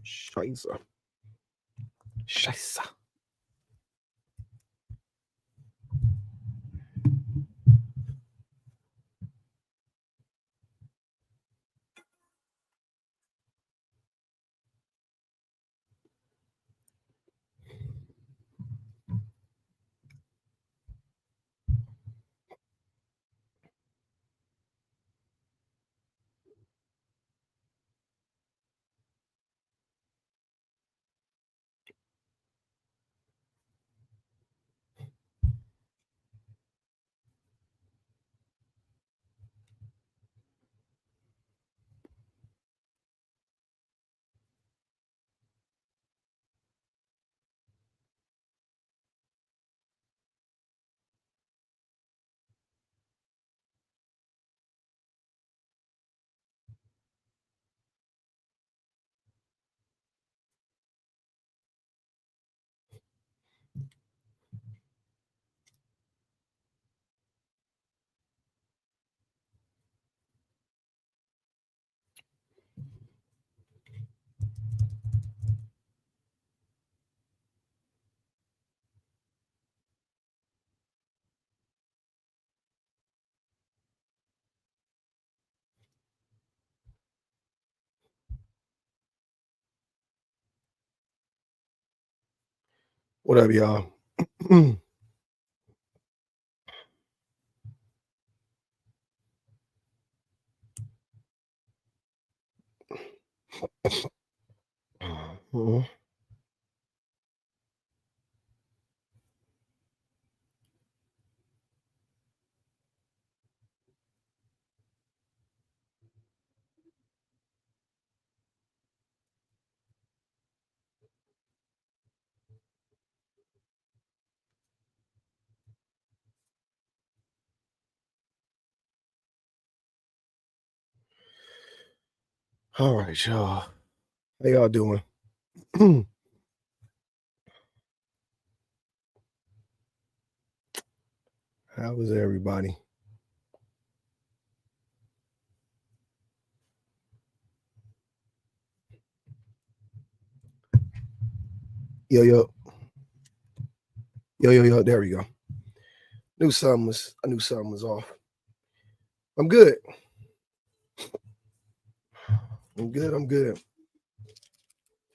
Scheiße. Scheiße. What up, y'all? All right, y'all. How y'all doing? How was everybody? Yo. There we go. I knew something was off. I'm good. I'm good.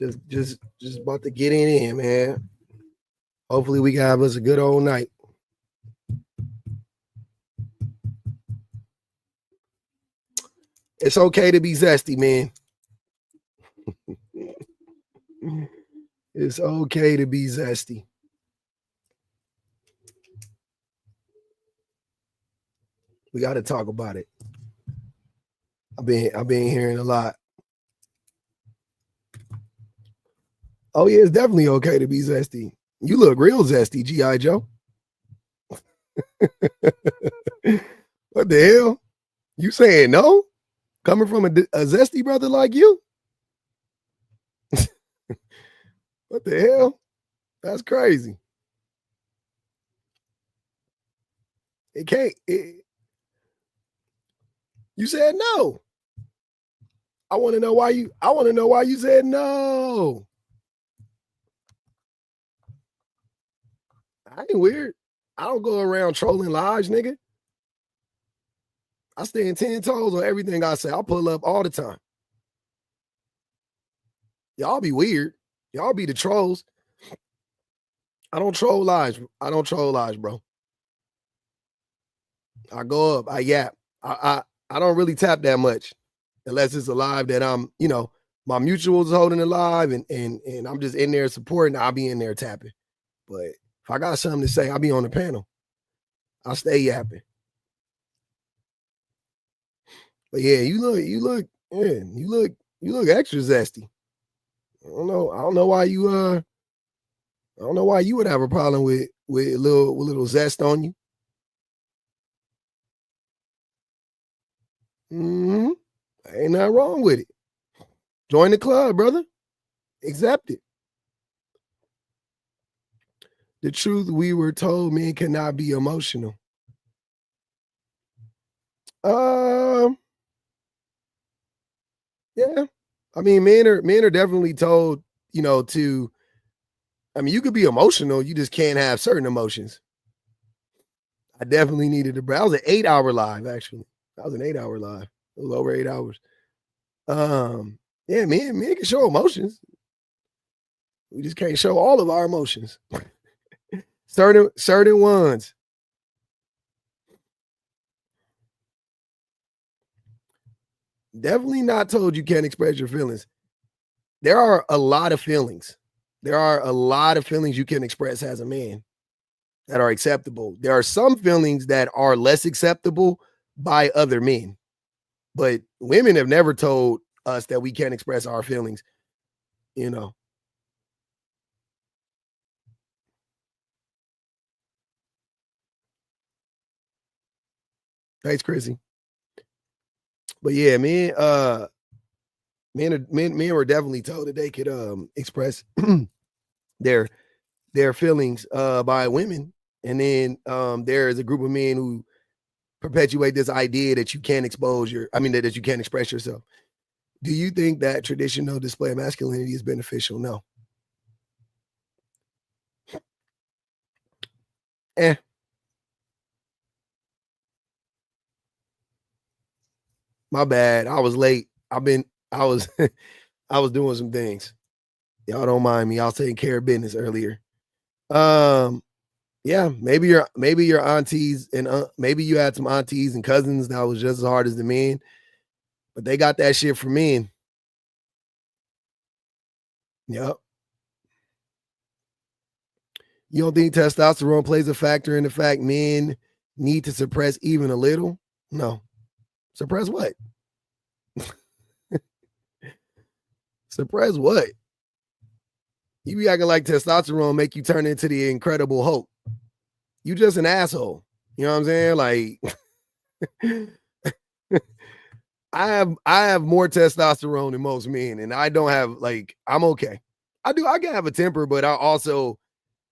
Just about to get in, man. Hopefully we can have us a good old night. It's okay to be zesty, man. It's okay to be zesty. We got to talk about it. I've been hearing a lot. Oh yeah, it's definitely okay to be zesty. You look real zesty, G.I. Joe. What the hell? You saying no? Coming from a zesty brother like you? What the hell? That's crazy. It can't. You said no. I want to know why you said no. I ain't weird. I don't go around trolling lives, nigga. I stand 10 toes on everything I say. I pull up all the time. Y'all be weird. Y'all be the trolls. I don't troll lives. Bro. I go up. I yap. I don't really tap that much unless it's a live that I'm, my mutuals holding it live and I'm just in there supporting. I'll be in there tapping. But if I got something to say, I'll be on the panel. I'll stay yapping. But yeah, you look extra zesty. I don't know why you would have a problem with a little zest on you. Ain't nothing wrong with it. Join the club, brother. Accept it. The truth we were told men cannot be emotional. Yeah. I mean, men are definitely told, to I mean, you could be emotional, you just can't have certain emotions. I definitely needed a break. That was an 8-hour live, actually. That was an 8-hour live. It was over 8 hours. Yeah, men can show emotions. We just can't show all of our emotions. Certain ones. Definitely not told you can't express your feelings. There are a lot of feelings. There are a lot of feelings you can express as a man that are acceptable. There are some feelings that are less acceptable by other men, but women have never told us that we can't express our feelings, you know. Thanks, Chrissy. But yeah, men were definitely told that they could express their their feelings by women. And then there is a group of men who perpetuate this idea that you can't that you can't express yourself. Do you think that traditional display of masculinity is beneficial? No. Eh, my bad. I was late. I was I was doing some things. Y'all don't mind me. I was taking care of business earlier. Um, yeah, maybe your aunties and maybe you had some aunties and cousins that was just as hard as the men, but they got that shit from men. Yep. You don't think testosterone plays a factor in the fact men need to suppress even a little? No. Suppress what? Suppress what? You be acting like testosterone make you turn into the Incredible Hulk. You just an asshole. You know what I'm saying? Like I have more testosterone than most men, and I don't have like I'm okay. I can have a temper, but I also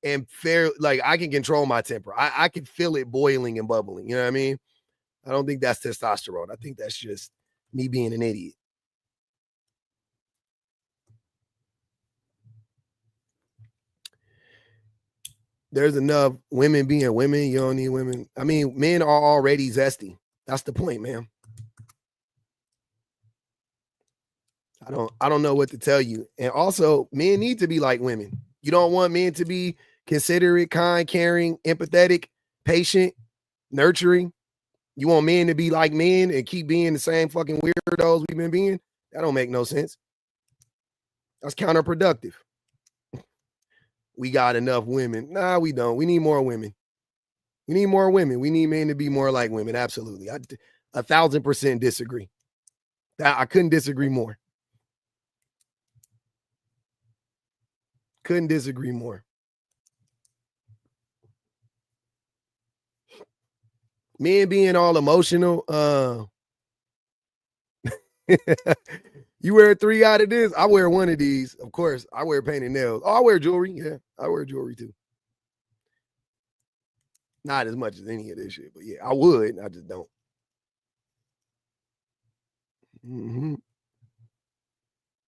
am fair. Like I can control my temper. I can feel it boiling and bubbling. You know what I mean? I don't think that's testosterone. I think that's just me being an idiot. There's enough women being women. You don't need women. I mean, men are already zesty. That's the point, man. I don't know what to tell you. And also, men need to be like women. You don't want men to be considerate, kind, caring, empathetic, patient, nurturing. You want men to be like men and keep being the same fucking weirdos we've been being? That don't make no sense. That's counterproductive. We got enough women. Nah, we don't. We need more women. We need more women. We need men to be more like women. Absolutely. I 1,000% disagree. I couldn't disagree more. Couldn't disagree more. Men being all emotional. You wear 3 out of this. I wear one of these. Of course, I wear painted nails. Oh, I wear jewelry. Yeah, I wear jewelry too. Not as much as any of this shit, but yeah, I would. I just don't. Mhm.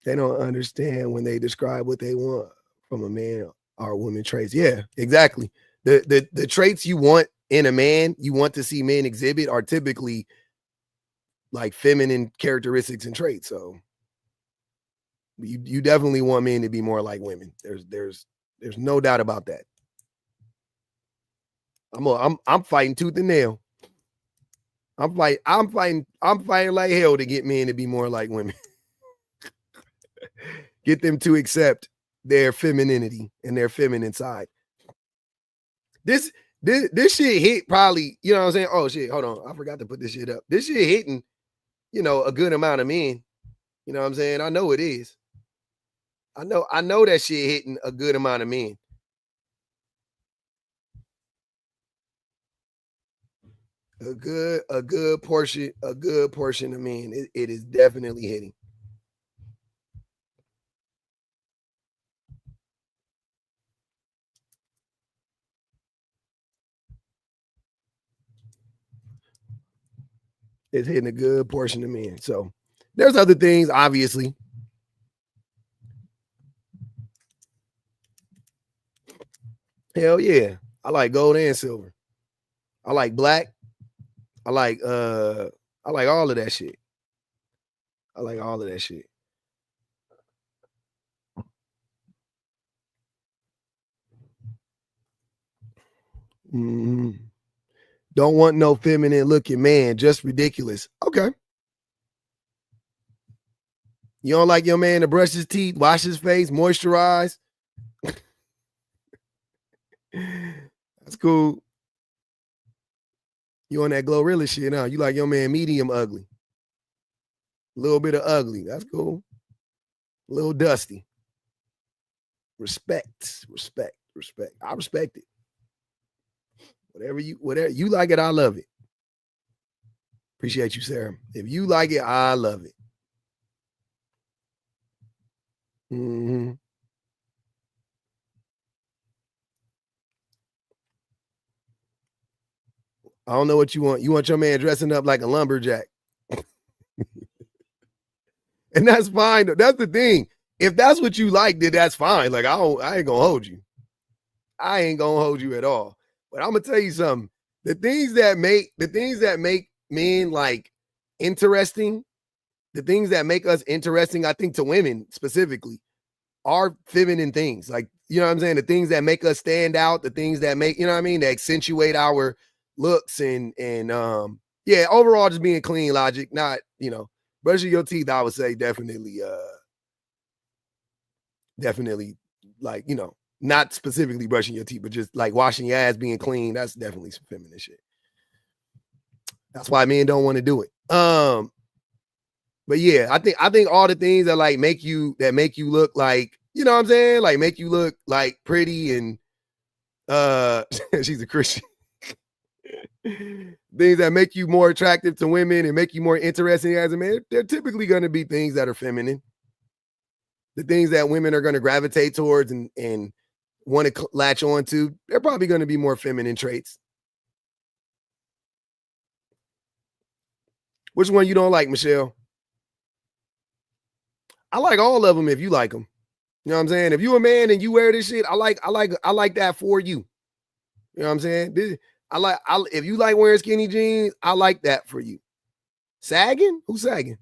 They don't understand when they describe what they want from a man or woman traits. Yeah, exactly. The traits you want in a man, you want to see men exhibit are typically like feminine characteristics and traits. So you definitely want men to be more like women. There's no doubt about that. I'm fighting tooth and nail. I'm fighting like hell to get men to be more like women. Get them to accept their femininity and their feminine side. This this shit hit probably, you know what I'm saying? Oh shit, hold on. I forgot to put this shit up. This shit hitting, a good amount of men. You know what I'm saying? I know it is. I know that shit hitting a good amount of men. A good portion of men. It is definitely hitting. It's hitting a good portion of men. So There's other things, obviously. Hell yeah. I like gold and silver. I like black. I like all of that shit. I like all of that shit. Mm-hmm. Don't want no feminine looking man, just ridiculous. Okay. You don't like your man to brush his teeth, wash his face, moisturize? That's cool. You on that Glorilla shit, huh? You like your man medium ugly. A little bit of ugly. That's cool. A little dusty. Respect. I respect it. Whatever you like it, I love it. Appreciate you, Sarah. If you like it, I love it. Mm-hmm. I don't know what you want. You want your man dressing up like a lumberjack. And that's fine. That's the thing. If that's what you like, then that's fine. Like I ain't gonna hold you. I ain't gonna hold you at all. But I'm gonna tell you something. The things that make men like interesting, the things that make us interesting, I think to women specifically, are feminine things. Like, you know what I'm saying? The things that make us stand out, the things that make, you know what I mean, that accentuate our looks and yeah, overall just being clean logic, not, brushing your teeth, I would say definitely like, not specifically brushing your teeth, but just like washing your ass, being clean. That's definitely some feminine shit. That's why men don't want to do it. But yeah, I think all the things that like make you look like, you know what I'm saying? Like make you look like pretty and she's a Christian. Things that make you more attractive to women and make you more interesting as a man, they're typically going to be things that are feminine. The things that women are going to gravitate towards and want to latch on to, they're probably going to be more feminine traits. Which one you don't like, Michelle? I like all of them if you like them. You know what I'm saying? If you a man and you wear this shit, I like that for you. You know what I'm saying? If you like wearing skinny jeans, I like that for you. Sagging? Who's sagging?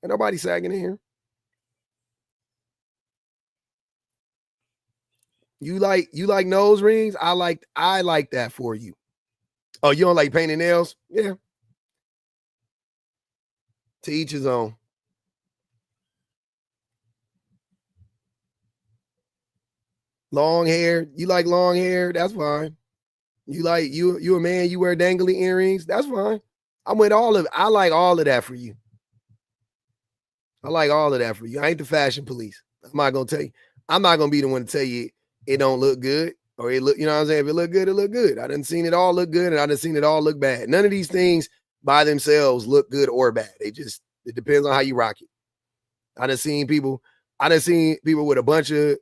Ain't nobody sagging in here. You like nose rings? I like that for you. Oh, you don't like painting nails? Yeah. To each his own. Long hair? You like long hair? That's fine. You like you a man? You wear dangly earrings? That's fine. I'm with all of it. I like all of that for you. I like all of that for you. I ain't the fashion police. I'm not gonna tell you. I'm not gonna be the one to tell you it don't look good or it look. You know what I'm saying? If it look good, it look good. I done seen it all look good and I done seen it all look bad. None of these things by themselves look good or bad. It depends on how you rock it. I done seen people. I done seen people with a bunch of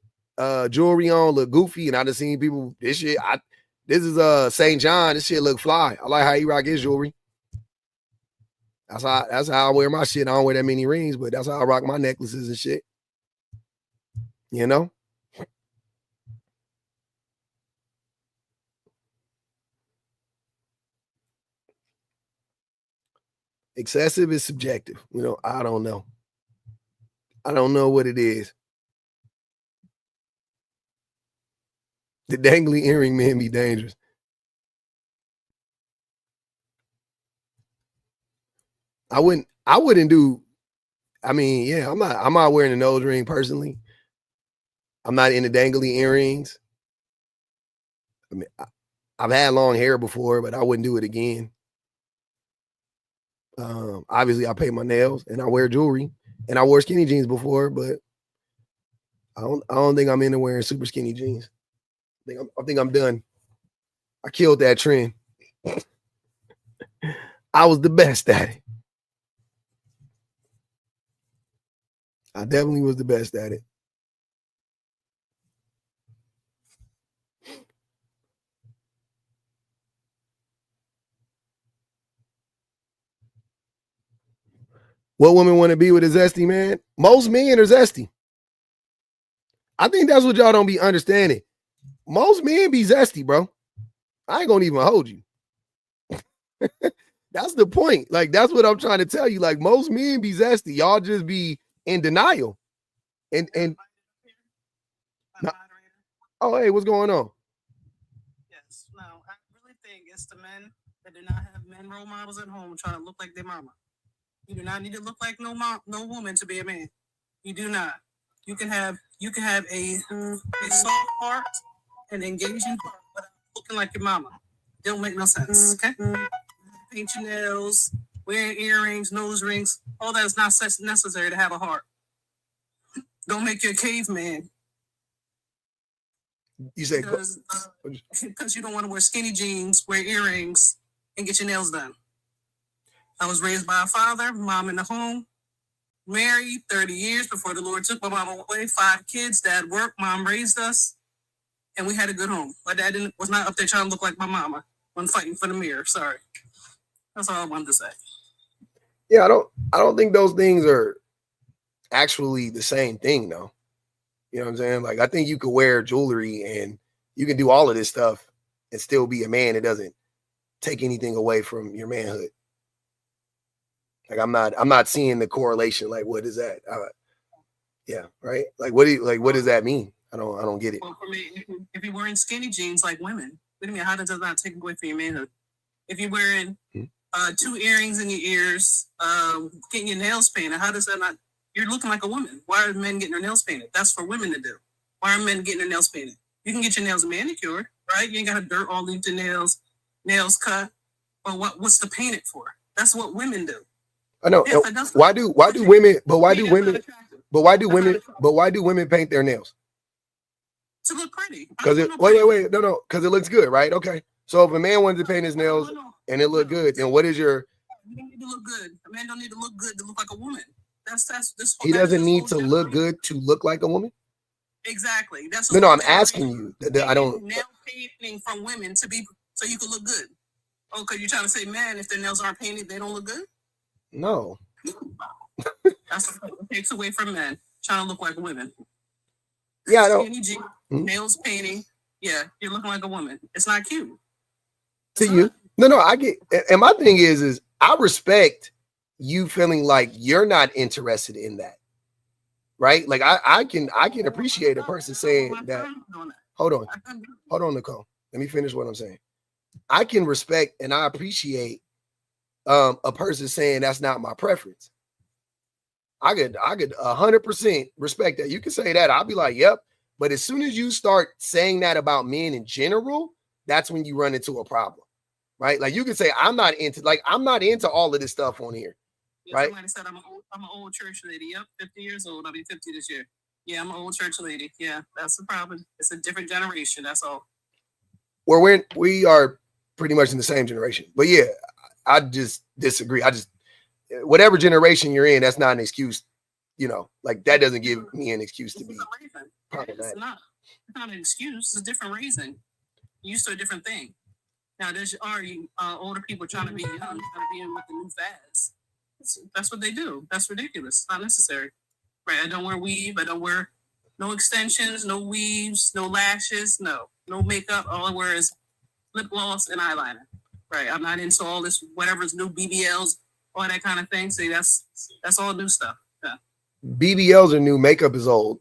jewelry on look goofy, and I done seen people. This is St. John. This shit look fly. I like how he rock his jewelry. That's how I wear my shit. I don't wear that many rings, but that's how I rock my necklaces and shit. You know? Excessive is subjective. I don't know. I don't know what it is. The dangly earring man be dangerous. I wouldn't do. I mean, yeah, I'm not wearing a nose ring personally. I'm not into dangly earrings. I mean, I've had long hair before, but I wouldn't do it again. Obviously, I paint my nails and I wear jewelry, and I wore skinny jeans before, but I don't think I'm into wearing super skinny jeans. I think I'm done. I killed that trend. I was the best at it. I definitely was the best at it. What women want to be with a zesty man? Most men are zesty. I think that's what y'all don't be understanding. Most men be zesty, bro. I ain't gonna even hold you. That's the point. Like, that's what I'm trying to tell you. Like, most men be zesty. Y'all just be in denial. And oh, hey, what's going on? Yes, no, I really think it's the men that do not have men role models at home trying to look like their mama. You do not need to look like no woman to be a man. You do not. You can have a soft heart and engaging heart without looking like your mama. Don't make no sense. Okay. Paint your nails, wearing earrings, nose rings, all that is not necessary to have a heart. Don't make you a caveman. You say because you don't want to wear skinny jeans, wear earrings, and get your nails done. I was raised by a father, mom in the home, married 30 years before the Lord took my mom away. 5 kids, dad worked, mom raised us, and we had a good home. My dad was not up there trying to look like my mama when fighting for the mirror. Sorry. That's all I wanted to say. Yeah, I don't think those things are actually the same thing, though. You know what I'm saying? Like, I think you could wear jewelry and you can do all of this stuff and still be a man. It doesn't take anything away from your manhood. Like, I'm not seeing the correlation. Like, what is that? Yeah, right. Like, what does that mean? I don't get it. Well, for me, if you're wearing skinny jeans like women, what do you mean? How does that not take away from your manhood? If you're wearing 2 earrings in your ears, getting your nails painted, how does that not? You're looking like a woman. Why are men getting their nails painted? That's for women to do. Why are men getting their nails painted? You can get your nails manicured, right? You ain't got dirt all into nails cut. But what's the painted for? That's what women do. I know. Why do women paint their nails? To look pretty. Because wait, no, because it looks good, right? Okay. So if a man wanted to paint his nails and it looked good, then what is your? You don't need to look good. A man don't need to look good to look like a woman. He doesn't need to look good to look like a woman. Exactly. That's no. I'm asking you. I don't. Nail painting from women to be so you can look good. Oh, because you're trying to say, man, if their nails aren't painted, they don't look good. No. That's what it takes away from men trying to look like women. Yeah, I know. Skinny jeans, nails painting. Yeah, you're looking like a woman. It's not cute. To you? No. I get. And my thing is I respect you feeling like you're not interested in that, right? Like I can appreciate a person saying that. Hold on, Nicole. Let me finish what I'm saying. I can respect and I appreciate a person saying that's not my preference. I could 100% respect that. You can say that. I'll be like, yep. But as soon as you start saying that about men in general, that's when you run into a problem, right? Like you can say, I'm not into all of this stuff on here. Yeah, right? Somebody said I'm an old church lady. Yep, 50 years old. I'll be 50 this year. Yeah, I'm an old church lady. Yeah, that's the problem. It's a different generation. That's all. Well, we are pretty much in the same generation. But yeah, I just disagree. Whatever generation you're in, that's not an excuse. You know, like that doesn't give me an excuse to be problematic. It's not an excuse. It's a different reason. You're used to a different thing. Now, there's older people trying to be young, trying to be in with the new fads. That's what they do. That's ridiculous. It's not necessary. Right? I don't wear weave. I don't wear no extensions, no weaves, no lashes, no makeup. All I wear is lip gloss and eyeliner. Right? I'm not into all this whatever's new BBLs, all that kind of thing. See, that's all new stuff. Yeah. BBLs are new. Makeup is old.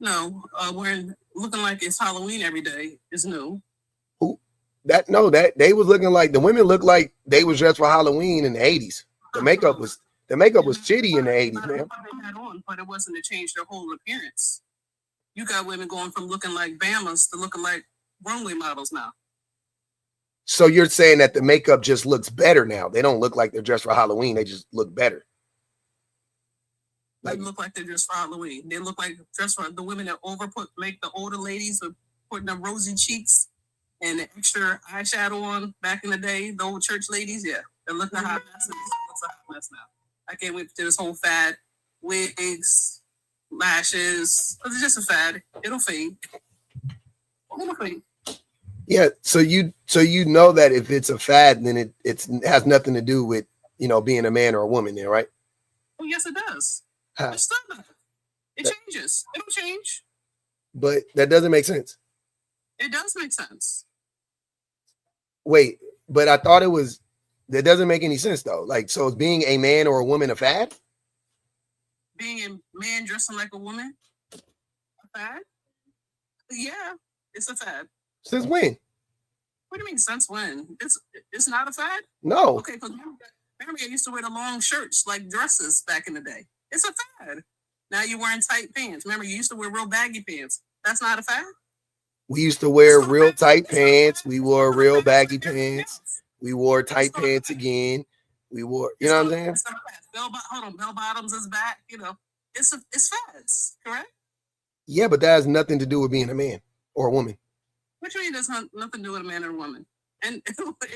No, wearing looking like it's Halloween every day is new. That they was looking like the women looked like they was dressed for Halloween in the 80s. The makeup was shitty in the 80s, man. But it wasn't to change their whole appearance. You got women going from looking like Bamas to looking like runway models now. So you're saying that the makeup just looks better now? They don't look like they're dressed for Halloween. They just look better. They look like they're dressed for Halloween. They look like dressed for the women that make the older ladies with putting them rosy cheeks and the extra eyeshadow on back in the day. The old church ladies, yeah, they're looking a hot mess. It's a hot mess now. I can't wait to this whole fad. Wigs, lashes. It's just a fad. It'll fade. Yeah, so you know that if it's a fad, then it has nothing to do with you know, being a man or a woman there, right? Oh, yes, it does. How? It's still not. It changes. It'll change. But that doesn't make sense. It does make sense. Wait, but I thought it was, that doesn't make any sense though. Like, so is being a man or a woman a fad? Being a man dressing like a woman? A fad? Yeah, it's a fad. Since when? What do you mean since when? It's not a fad? No. Okay, because remember I used to wear the long shirts like dresses back in the day. It's a fad. Now you're wearing tight pants. Remember, you used to wear real baggy pants. That's not a fad? We used to wear real tight pants. We wore real baggy pants. We wore tight pants again. We wore, you know what I'm saying? Hold on, bell bottoms is back. You know, it's fads, correct? Yeah, but that has nothing to do with being a man or a woman. What do you mean there's nothing to do with a man or a woman? And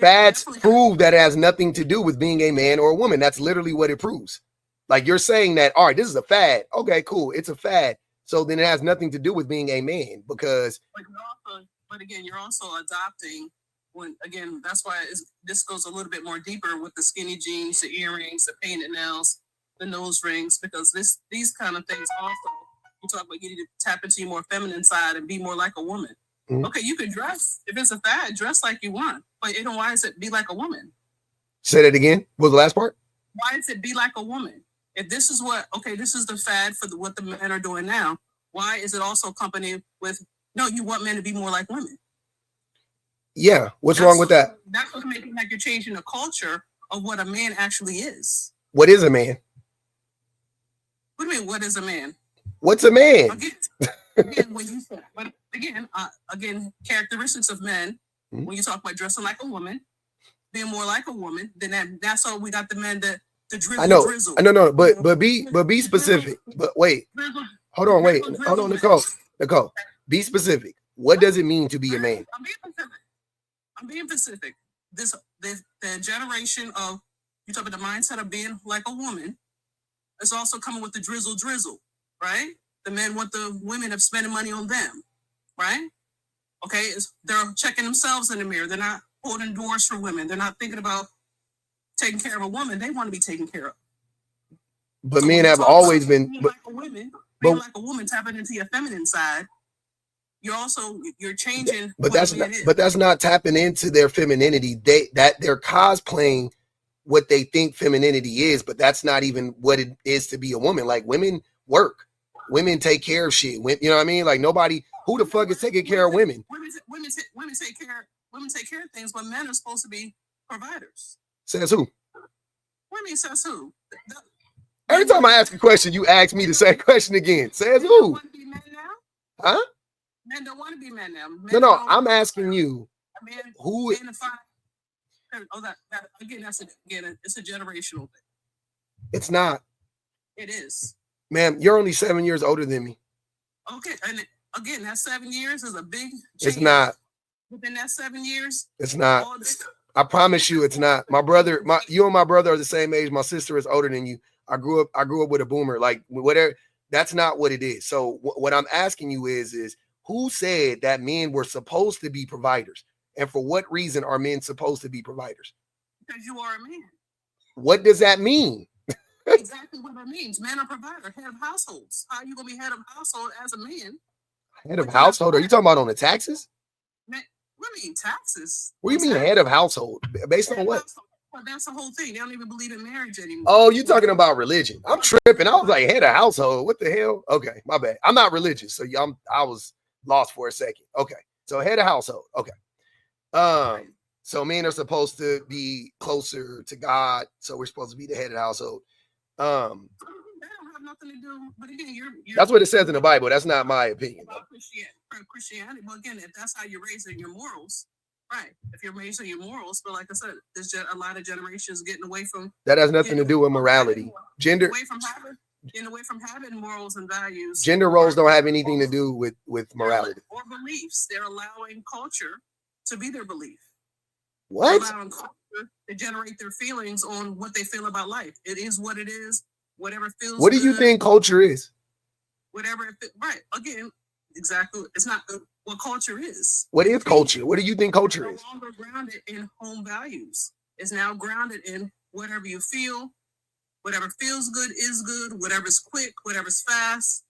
fads prove that it has nothing to do with being a man or a woman. That's literally what it proves. Like you're saying that, all right, this is a fad. Okay, cool. It's a fad. So then it has nothing to do with being a man because. But again, you're also adopting again, that's why this goes a little bit more deeper with the skinny jeans, the earrings, the painted nails, the nose rings, because these kind of things also, you talk about you need to tap into your more feminine side and be more like a woman. Mm-hmm. Okay, you can dress, if it's a fad, dress like you want, but why is it be like a woman? Say that again. What was the last part? Why is it be like a woman? If this is this is the fad for what the men are doing now, why is it also accompanied with, no, you want men to be more like women? Yeah, what's wrong with that? That's what's making like you're changing the culture of what a man actually is. What is a man? What do you mean, what is a man? What's a man? Again, when you say, but again, characteristics of men, when you talk about dressing like a woman, being more like a woman, then that's all we got the men that the drizzle. I know, no, but be specific. But wait, hold on, Nicole, be specific. What does it mean to be a man? I'm being specific. The generation of, you talk about the mindset of being like a woman, it's also coming with the drizzle, right? The men want the women of spending money on them, right? Okay, they're checking themselves in the mirror. They're not holding doors for women. They're not thinking about taking care of a woman. They want to be taken care of. But so men have always been being like a woman, tapping into your feminine side. You're changing. But that's not tapping into their femininity. They're cosplaying what they think femininity is, but that's not even what it is to be a woman. Like women work. Women take care of shit. You know what I mean? Like nobody, who the fuck is taking care of women? Women take care of things, but men are supposed to be providers. Says who? What do you mean says who? Every time I ask a question, you ask me the same question again. Says who? Want to be men now? Huh? Men don't want to be men now. No, I'm asking you. Who? It's a generational thing. It's not. It is. Ma'am, you're only 7 years older than me. Okay, and again, that 7 years is a big change. It's not. Within that 7 years, it's not. I promise you, it's not. My brother, you and my brother are the same age. My sister is older than you. I grew up with a boomer. Like whatever. That's not what it is. So what I'm asking you is who said that men were supposed to be providers, and for what reason are men supposed to be providers? Because you are a man. What does that mean? Exactly what it means. Man or provider, head of households. How are you gonna be head of household as a man? Head of household? Are you talking about on the taxes? Man, what do you mean taxes? What do you mean head of household? Based on what? Well, that's the whole thing. They don't even believe in marriage anymore. Oh, you talking about religion? I'm tripping. I was like head of household. What the hell? Okay, my bad. I'm not religious, so I was lost for a second. Okay, so head of household. Okay. So men are supposed to be closer to God, so we're supposed to be the head of the household. That don't have nothing to do, but again, you're that's what it says in the Bible. That's not my opinion. About Christianity. Well, again, if that's how you're raising your morals, right? If you're raising your morals, but like I said, there's a lot of generations getting away from that. Has nothing to do with morality, gender. Getting away from having morals and values. Gender roles don't have anything to do with morality or beliefs. They're allowing culture to be their belief. What? They're allowing culture to generate their feelings on what they feel about life. It is what it is. Whatever feels. What do you think culture is? Whatever. Right. Again, exactly. It's not what culture is. What is culture? What do you think culture is? It's no longer grounded in home values. It's now grounded in whatever you feel, whatever feels good is good, whatever's quick, whatever's fast.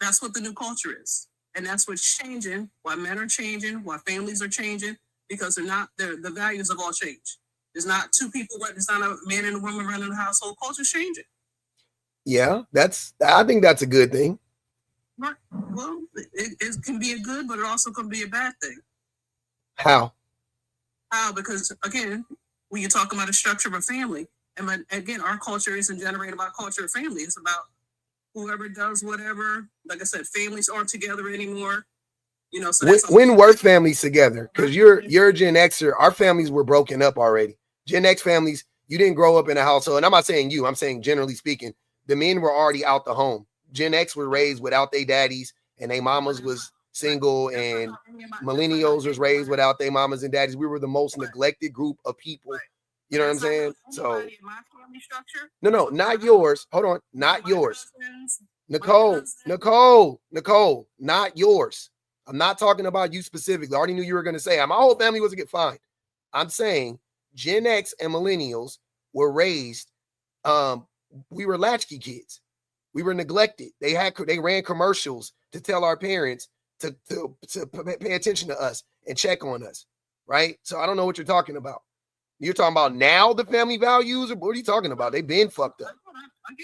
That's what the new culture is. And that's what's changing, why men are changing, why families are changing, because the values have all changed. There's not two people, it's not a man and a woman running the household. Culture's changing. Yeah, I think that's a good thing. Right. Well, it can be a good, but it also can be a bad thing. How? Because, again, when you're talking about a structure of a family, and again, our culture isn't generated by culture of family. It's about whoever does whatever. Like I said, families aren't together anymore. You know, so when were families together? Because you're a Gen Xer. Our families were broken up already. Gen X families, you didn't grow up in a household. And I'm not saying you, I'm saying generally speaking, the men were already out the home. Gen X were raised without their daddies, and their mamas was single, and millennials was raised without their mamas and daddies. We were the most neglected group of people. You know what I'm saying? So no, not yours. Hold on, not yours. Nicole, not yours. I'm not talking about you specifically. I already knew you were going to say my whole family was a get fine. I'm saying Gen X and millennials were raised. We were latchkey kids. We were neglected. They ran commercials to tell our parents to pay attention to us and check on us, right? So I don't know what you're talking about. You're talking about now the family values, or what are you talking about? They've been fucked up. I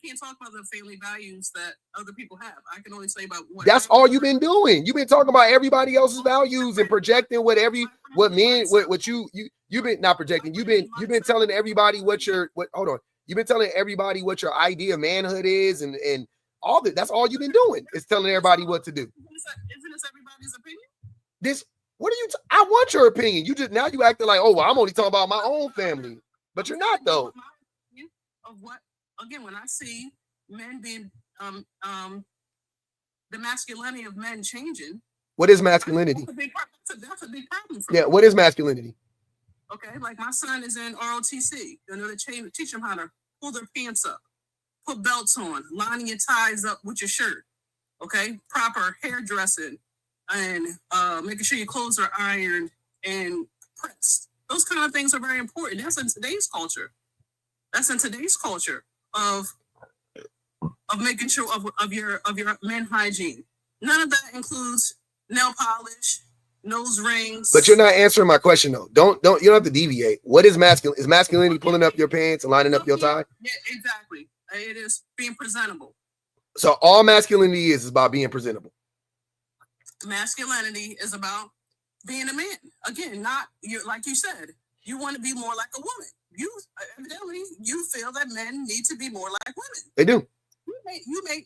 can't talk about the family values that other people have. I can only say about what. That's all you've been doing. You've been talking about everybody else's values and projecting what you've been not projecting. You've been telling everybody You've been telling everybody what your idea of manhood is, and all that. That's all you've been doing is telling everybody what to do. Isn't this everybody's opinion? What are you? I want your opinion. Now you acting like, well, I'm only talking about my own family, but you're not though. Of what? Again, when I see men being the masculinity of men changing. What is masculinity? That's a big problem for me. What is masculinity? Okay, like my son is in ROTC. You know, they teach them how to pull their pants up, put belts on, lining your ties up with your shirt. Okay, proper hairdressing, and making sure your clothes are ironed and pressed. Those kind of things are very important. That's in today's culture. Of making sure of your men hygiene. None of that includes nail polish, nose rings. But you're not answering my question though. You don't have to deviate. What is masculine? Is masculinity pulling up your pants and lining up your tie? Yeah, exactly. It is being presentable. So all masculinity is about being presentable. Masculinity is about being a man. Again, like you said, you want to be more like a woman. You feel that men need to be more like women. They do.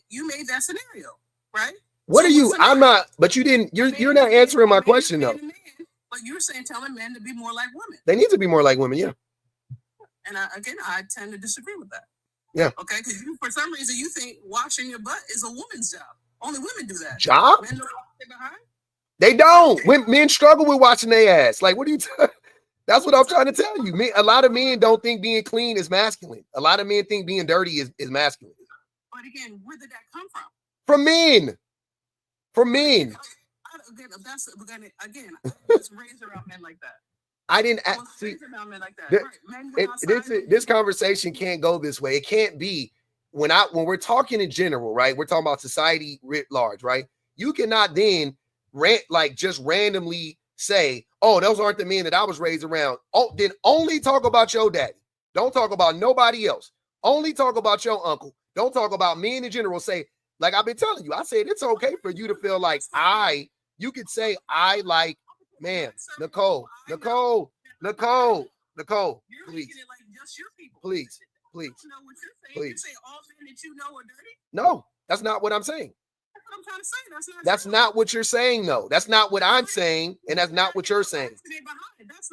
You made that scenario, right? What are you? I'm not. But you didn't. You're not answering my question though. But you're saying telling men to be more like women. They need to be more like women. Yeah. And I tend to disagree with that. Yeah. Okay, because for some reason you think washing your butt is a woman's job. Only women do that. Job? Men don't stay behind. They don't. Men struggle with washing their ass. Like, what are you? That's what I'm trying to tell you. A lot of men don't think being clean is masculine. A lot of men think being dirty is masculine. But again, where did that come from? From men. Again, it's raised around men like that. I didn't see. This conversation can't go this way. It can't be when we're talking in general, right? We're talking about society writ large, right? You cannot then just randomly say, "Oh, those aren't the men that I was raised around." Oh, then only talk about your daddy. Don't talk about nobody else. Only talk about your uncle. Don't talk about men in general. Say, like I've been telling you, I said it's okay for you to feel like you could say I like. Man, Nicole, please. No, that's not what I'm saying. That's what I'm trying to say. That's not what you're saying, though. That's not what I'm saying, and that's not what you're saying. That's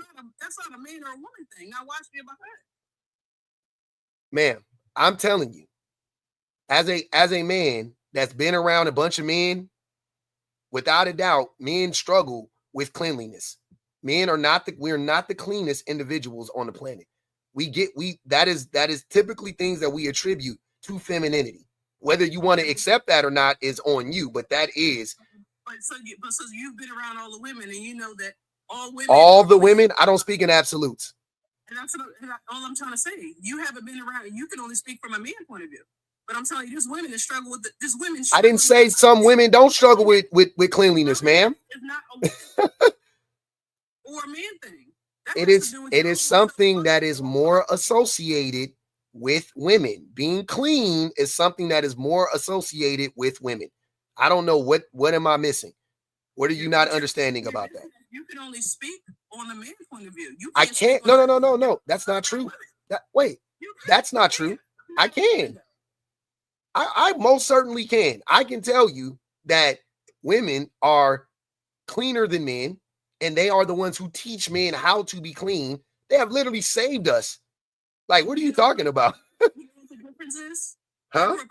not a man or a woman thing. Now watch me about that. Man, I'm telling you, as a man that's been around a bunch of men, without a doubt, men struggle with cleanliness. Men are we're not the cleanest individuals on the planet. That is typically things that we attribute to femininity. Whether you want to accept that or not is on you, but that is. But so you've been around all the women, and you know that all the women. I don't speak in absolutes. And all I'm trying to say. You haven't been around. You can only speak from a man point of view. But I'm telling you, there's women that struggle with this. Women. I didn't say some women don't struggle with cleanliness, ma'am. It's not a or a man thing. It is something that is more associated with women. Being clean is something that is more associated with women. I don't know what am I missing? What are you not understanding about that? You can only speak on the man point of view. I can't. No. That's not true. That's not true. I can. I most certainly can. I can tell you that women are cleaner than men, and they are the ones who teach men how to be clean. They have literally saved us. Like, what are you talking about? You know what the difference is? Huh? I grew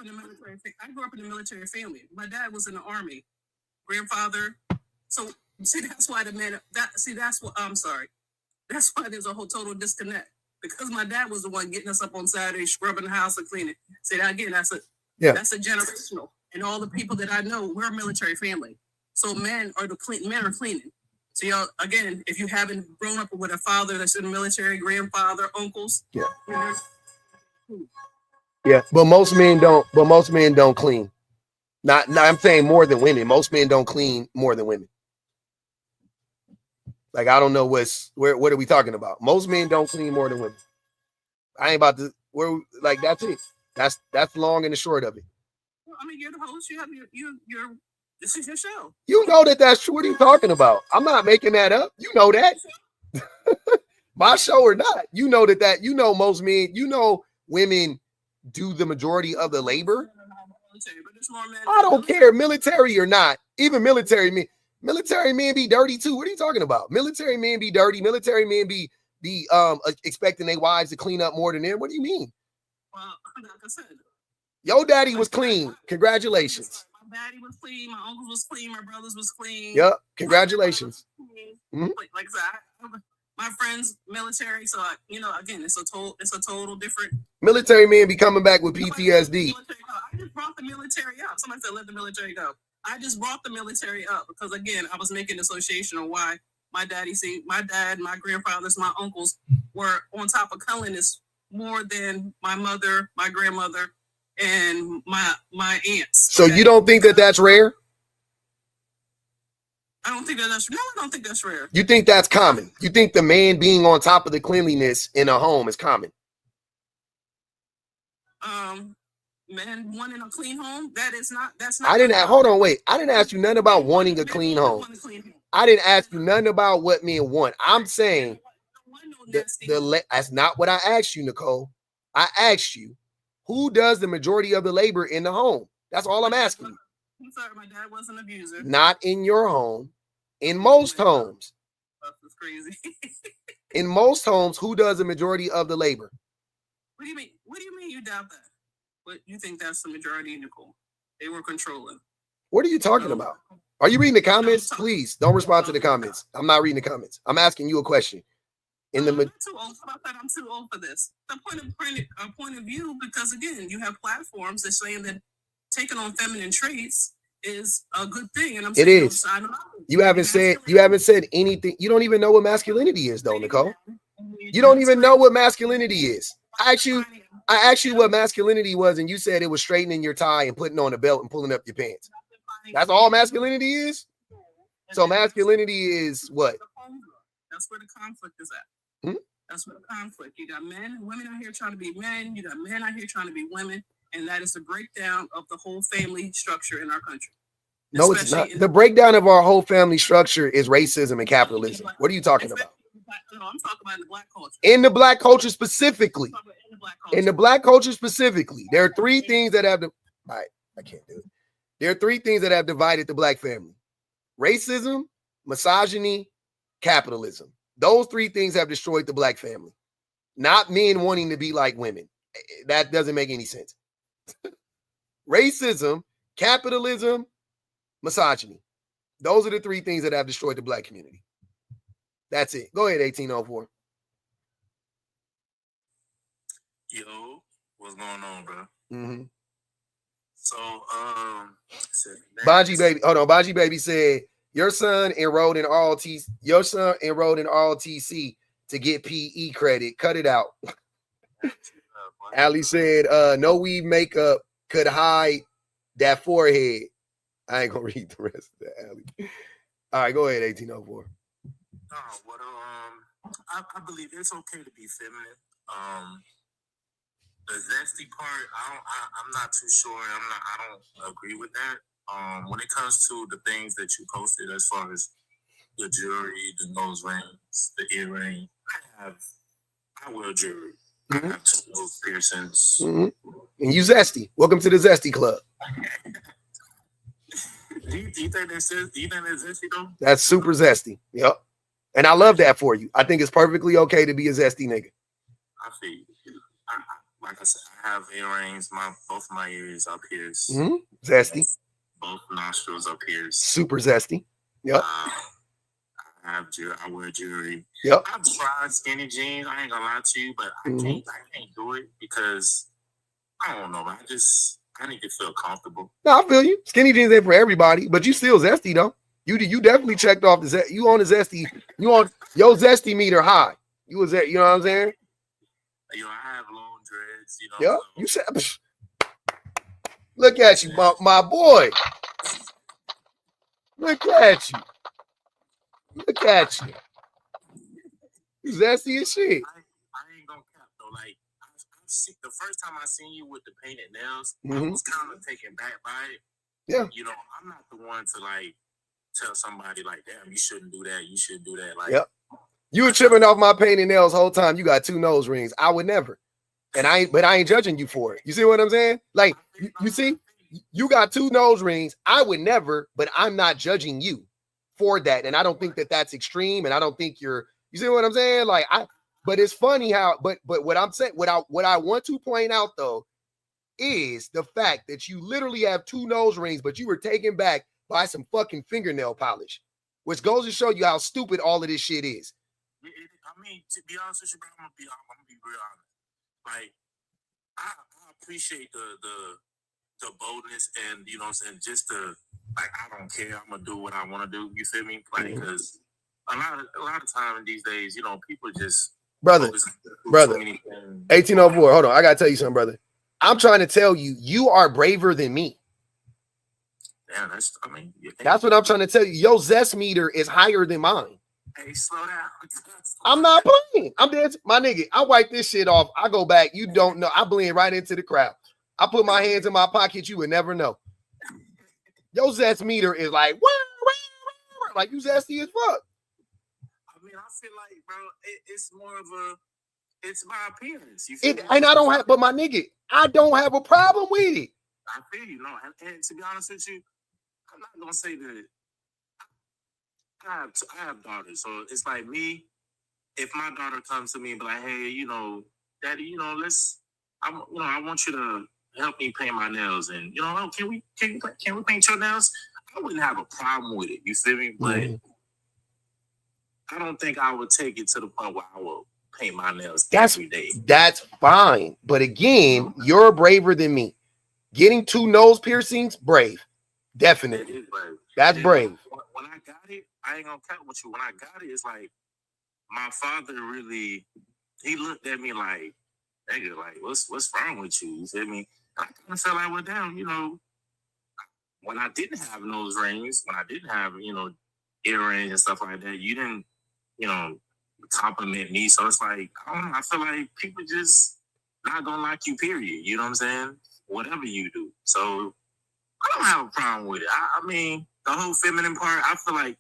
up in a military family. My dad was in the Army. Grandfather. So see, that's why I'm sorry. That's why there's a whole total disconnect. Because my dad was the one getting us up on Saturday, scrubbing the house and cleaning. See that again, that's a generational. And all the people that I know, we're a military family. So men are cleaning. So y'all, again, if you haven't grown up with a father that's in the military, grandfather, uncles, yeah. But most men don't clean. Not I'm saying more than women. Most men don't clean more than women. Like, I don't know what are we talking about? Most men don't clean more than women. I ain't about to that's it. That's long and the short of it. Well, I mean, you're the host. You have your this is your show. You know that's true. What are you talking about? I'm not making that up. You know that. My show or not. You know that you know most men, women do the majority of the labor. I don't care, military or not. Even military men be dirty too. What are you talking about? Military men be dirty. Military men be expecting their wives to clean up more than them. What do you mean? Well, like I said, your daddy was clean. Congratulations. My daddy was clean. My uncles was clean. My brothers was clean. Yep. Congratulations. Mm-hmm. Like I said, my friends military. So again, it's a total different. Military men be coming back with PTSD. I just brought the military up. Somebody said let the military go. I just brought the military up because again, I was making association on why my dad, my grandfathers, my uncles were on top of cleanliness more than my mother, my grandmother, and my aunts. So you don't think that's rare? I don't think that's no. I don't think that's rare. You think that's common? You think the man being on top of the cleanliness in a home is common? Men wanting a clean home, that's not. Hold on, wait. I didn't ask you nothing about wanting a clean home. I didn't ask you nothing about what men want. I'm saying that's not what I asked you, Nicole. I asked you, who does the majority of the labor in the home? That's all I'm asking you. I'm sorry, my dad was an abuser. Not in your home. In most homes. That's crazy. In most homes, who does the majority of the labor? What do you mean? What do you mean you doubt that? What you think that's the majority, Nicole? They were controlling. What are you talking about? Are you reading the comments? Please don't respond to the comments. I'm not reading the comments. I'm asking you a question. I'm too old. I'm too old for this. The point of view, because again, you have platforms that saying that taking on feminine traits is a good thing, and I'm saying it is. You haven't said anything. You don't even know what masculinity is, though, Nicole. You don't even know what masculinity is. I asked you what masculinity was, and you said it was straightening your tie and putting on a belt and pulling up your pants. That's all masculinity is? So masculinity is what? That's where the conflict is at. Hmm? That's where the conflict. You got men and women out here trying to be men. You got men out here trying to be women. And that is the breakdown of the whole family structure in our country. No, it's not. The breakdown of our whole family structure is racism and capitalism. What are you talking about? No, I'm talking about in the black culture. In the black culture specifically. In the black culture specifically, there are three things that have I can't do it. There are three things that have divided the black family: racism, misogyny, capitalism. Those three things have destroyed the black family. Not men wanting to be like women. That doesn't make any sense. Racism, capitalism, misogyny. Those are the three things that have destroyed the black community. That's it. Go ahead, 1804. Yo, what's going on, bro? Mm-hmm. So, Baji Baby, hold on. Baji Baby said, your son enrolled in ROTC to get PE credit. Cut it out. Ali said, no weave makeup could hide that forehead. I ain't gonna read the rest of that, Ali. All right, go ahead, 1804. I believe it's okay to be feminine. The zesty part, I'm not too sure. I don't agree with that. When it comes to the things that you posted, as far as the jewelry, the nose rings, the earring, I wear jewelry. Mm-hmm. I have 2 nose piercings. Mm-hmm. And you zesty. Welcome to the Zesty Club. Do you think that's zesty though? That's super zesty. Yep. And I love that for you. I think it's perfectly okay to be a zesty nigga. I feel you. Like I said, I have earrings. Both my ears are pierced. Mm-hmm. Zesty. Both nostrils are pierced. Super zesty. Yep. I wear jewelry. Yep. I've tried skinny jeans. I ain't gonna lie to you, but I can't do it because I don't know. I need to feel comfortable. No, I feel you. Skinny jeans ain't for everybody, but you still zesty though. You definitely checked off the you on the zesty. You on your zesty meter high. You was at, you know what I'm saying? I have long dreads. Yeah. You said. Look at you, my boy. Look at you. Look at you. You zesty as shit. I ain't gonna cap though. Like the first time I seen you with the painted nails, I was kind of taken back by it. Yeah. I'm not the one to like tell somebody like, damn, you shouldn't do that. You shouldn't do that. Like, yep. You were tripping off my painted nails the whole time. You got 2 nose rings. I would never. And I ain't judging you for it. You see what I'm saying? Like, you see, you got 2 nose rings. I would never, but I'm not judging you for that. And I don't think that that's extreme. And I don't think you see what I'm saying? Like, but it's funny how, but what I'm saying, what I want to point out though, is the fact that you literally have 2 nose rings, but you were taken back by some fucking fingernail polish, which goes to show you how stupid all of this shit is. I mean, to be honest with you, bro, I'm gonna be real honest. Like, I appreciate the boldness and, you know what I'm saying, just like, I don't care, I'm gonna do what I want to do. You feel me? Like, because a lot of time these days, people just brother 1804. Hold on, I gotta tell you something, brother. I'm trying to tell you, you are braver than me. Yeah, that's what I'm trying to tell you. Your zest meter is higher than mine. Hey, slow down. I'm not playing. I'm dead. My nigga, I wipe this shit off. I go back. You don't know. I blend right into the crowd. I put my hands in my pocket. You would never know. Your zest meter is like, like you zesty as fuck. I mean, I feel like, bro, it's more of it's my appearance. You feel and I don't have, but my nigga, I don't have a problem with it. I feel you, no. And to be honest with you, I'm not gonna say that. I have daughters, so it's like me. If my daughter comes to me and be like, "Hey, Daddy, I want you to help me paint my nails," and can we paint your nails? I wouldn't have a problem with it. You feel me? But I don't think I would take it to the point where I will paint my nails every day. That's fine, but again, you're braver than me. Getting 2 nose piercings, brave, definitely. Brave. That's brave. When I got it, I ain't gonna cut with you. When I got it, it's like my father really, he looked at me like, nigga, like, what's wrong with you? You feel me? I kind of felt like, well, damn, when I didn't have nose rings, when I didn't have, earrings and stuff like that, you didn't, compliment me. So it's like, I don't know, I feel like people just not gonna like you, period. You know what I'm saying? Whatever you do. So I don't have a problem with it. I mean, the whole feminine part, I feel like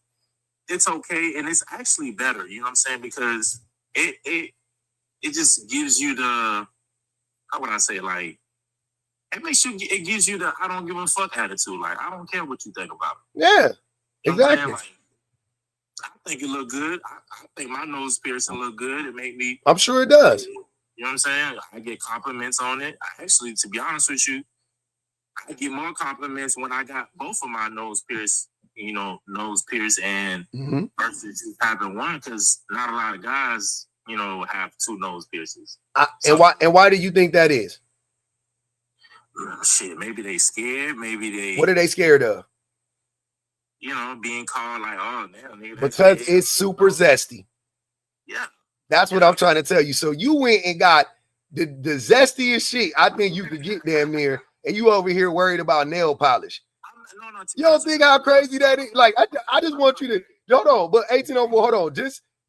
it's okay, and it's actually better. You know what I'm saying? Because it just gives you the, how would I say, like, it gives you the I don't give a fuck attitude. Like, I don't care what you think about it. Yeah, exactly. Like, I think it look good. I think my nose piercing look good. It make me. I'm sure it does. You know what I'm saying? I get compliments on it. Actually, to be honest with you, I get more compliments when I got both of my nose pierced. Nose pierced and versus just having one, because not a lot of guys, have 2 nose piercings. And why do you think that is? Shit, maybe they scared. Maybe they. What are they scared of? Being called like, oh, damn, nigga. Because it's super zesty. Yeah. That's what I'm trying to tell you. So you went and got the zestiest shit I think you could get damn near, and you over here worried about nail polish. You don't think how crazy that is? Like, I just want you to hold on, but 1804, hold on.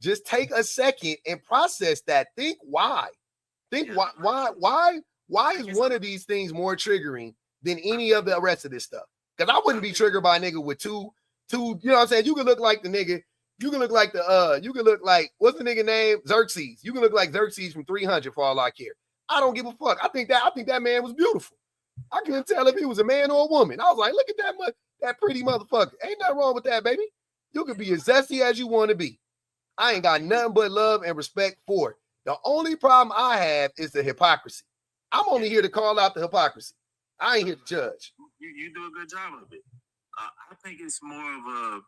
Just take a second and process that. Think why. Think why is one of these things more triggering than any of the rest of this stuff? Because I wouldn't be triggered by a nigga with two, you know what I'm saying? You can look like the nigga, you can look like you can look like, what's the nigga name? Xerxes. You can look like Xerxes from 300 for all I care. I don't give a fuck. I think that man was beautiful. I couldn't tell if he was a man or a woman. I was like, look at that pretty motherfucker. Ain't nothing wrong with that, baby. You can be as zesty as you want to be. I ain't got nothing but love and respect for it. The only problem I have is the hypocrisy. I'm only here to call out the hypocrisy. I ain't here to judge. You do a good job of it. I think it's more of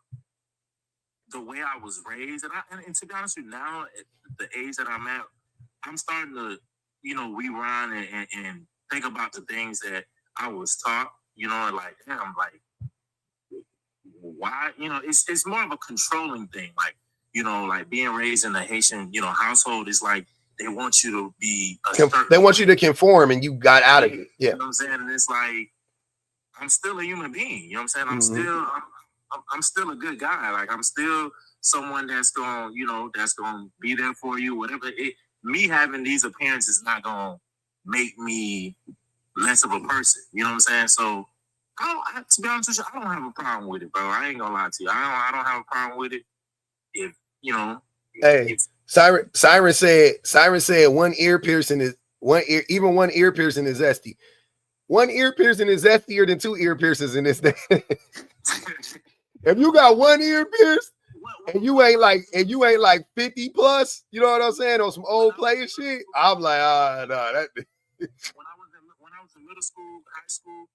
the way I was raised, and to be honest with you, now at the age that I'm at, I'm starting to, rewind and think about the things that I was taught. Like, damn, like, why? It's more of a controlling thing. Like, like being raised in a Haitian, household is like they want you to be. They want you to conform, and you got out of it. Yeah, you know what I'm saying, and it's like I'm still a human being. You know what I'm saying? I'm still a good guy. Like, I'm still someone that's going, that's going to be there for you. Whatever. Me having these appearances is not going to make me less of a person. You know what I'm saying? So, to be honest with you, I don't have a problem with it, bro. I ain't gonna lie to you. I don't have a problem with it. If hey, Siren said one ear piercing is even one ear piercing is zesty. One ear piercing is zestier than two ear piercings in this day. If you got one ear pierced and you ain't like 50 plus, you know what I'm saying, on some old player shit, I'm like, no, that. When I was in middle school, high school,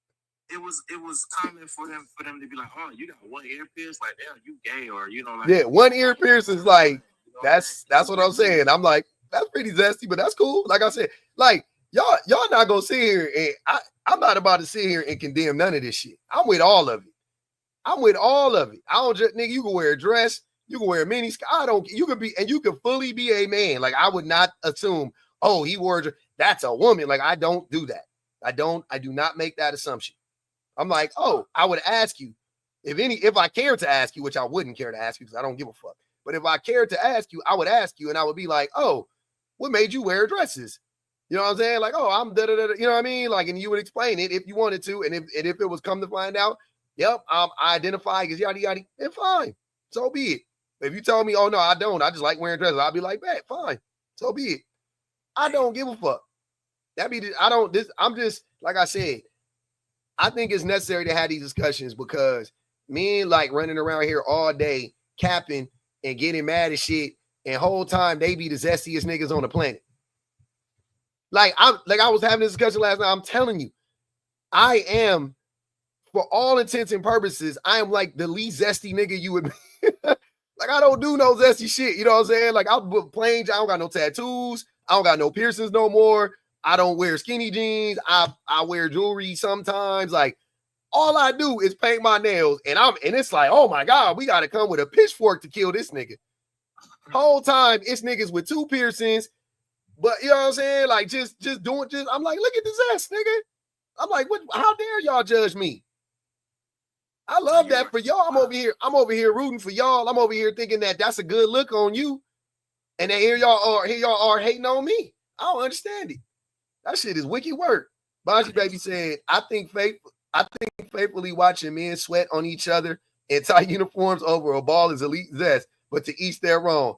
it was common for them to be like, oh, you got one ear pierced, like, damn, you gay, or like, yeah, one ear pierced is like, that's what I'm saying. I'm like, that's pretty zesty, but that's cool. Like I said, like, y'all not gonna sit here and I'm not about to sit here and condemn none of this shit. I'm with all of it. I don't just, nigga, you can wear a dress, you can wear a mini skirt. You can fully be a man. Like, I would not assume, oh, he wore that's a woman. Like, I don't do that. I do not make that assumption. I'm like, oh, I would ask you if I cared to ask you, which I wouldn't care to ask you because I don't give a fuck. But if I cared to ask you, I would ask you, and I would be like, oh, what made you wear dresses? You know what I'm saying? Like, oh, I'm da-da-da-da. You know what I mean? Like, and you would explain it if you wanted to. And if it was come to find out, yep, I identify as yada yada, then fine. So be it. If you tell me, oh no, I don't, I just like wearing dresses, I'll be like, man, fine. So be it. I don't give a fuck. I'm just, like I said, I think it's necessary to have these discussions because men like running around here all day, capping and getting mad as shit, and whole time they be the zestiest niggas on the planet. Like I was having this discussion last night. I'm telling you, I am, for all intents and purposes, I am like the least zesty nigga you would be. Like, I don't do no zesty shit. You know what I'm saying? Like, I'm plain. I don't got no tattoos. I don't got no piercings no more. I don't wear skinny jeans. I wear jewelry sometimes. Like, all I do is paint my nails, and it's like, oh my God, we gotta come with a pitchfork to kill this nigga. Whole time it's niggas with two piercings, but you know what I'm saying? Like, I'm like, look at the zest, nigga. I'm like, what? How dare y'all judge me? I love that for y'all. I'm over here rooting for y'all. I'm over here thinking that that's a good look on you, and then here y'all are hating on me. I don't understand it. That shit is wicked work. Bonji Baby said, I think faithfully watching men sweat on each other in tight uniforms over a ball is elite zest, but to each their own.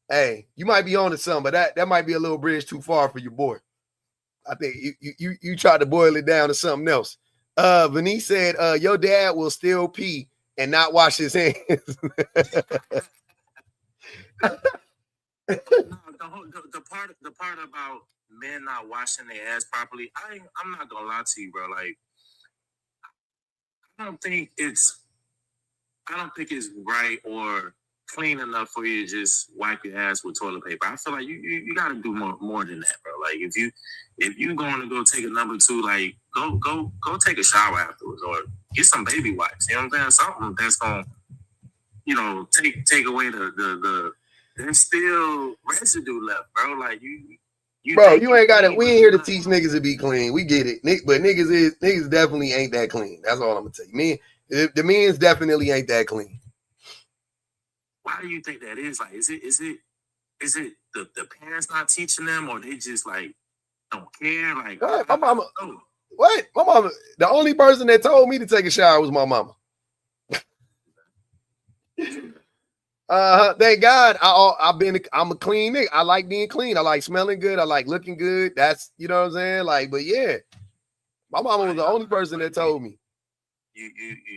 Hey, you might be on to something, but that might be a little bridge too far for your boy. I think you tried to boil it down to something else. Venice said, your dad will still pee and not wash his hands. The part about men not washing their ass properly, I'm not gonna lie to you, bro. Like, I don't think it's right or clean enough for you to just wipe your ass with toilet paper. I feel like you gotta do more than that, bro. Like, if you going to go take a number two, like, go take a shower afterwards, or get some baby wipes. You know what I'm saying? Something that's gonna, take away the there's still residue left, bro. Like you bro, you ain't got it. We ain't here to teach niggas to be clean. We get it, but niggas definitely ain't that clean. That's all I'm gonna tell you. The men's definitely ain't that clean. Why do you think that is? Like, is it the parents not teaching them, or they just like don't care? Like, what? My mama. What? My mama. The only person that told me to take a shower was my mama. Thank God. I'm a clean nigga. I like being clean. I like smelling good. I like looking good. That's, you know what I'm saying? Like, but yeah, my mama was the only person that told me. You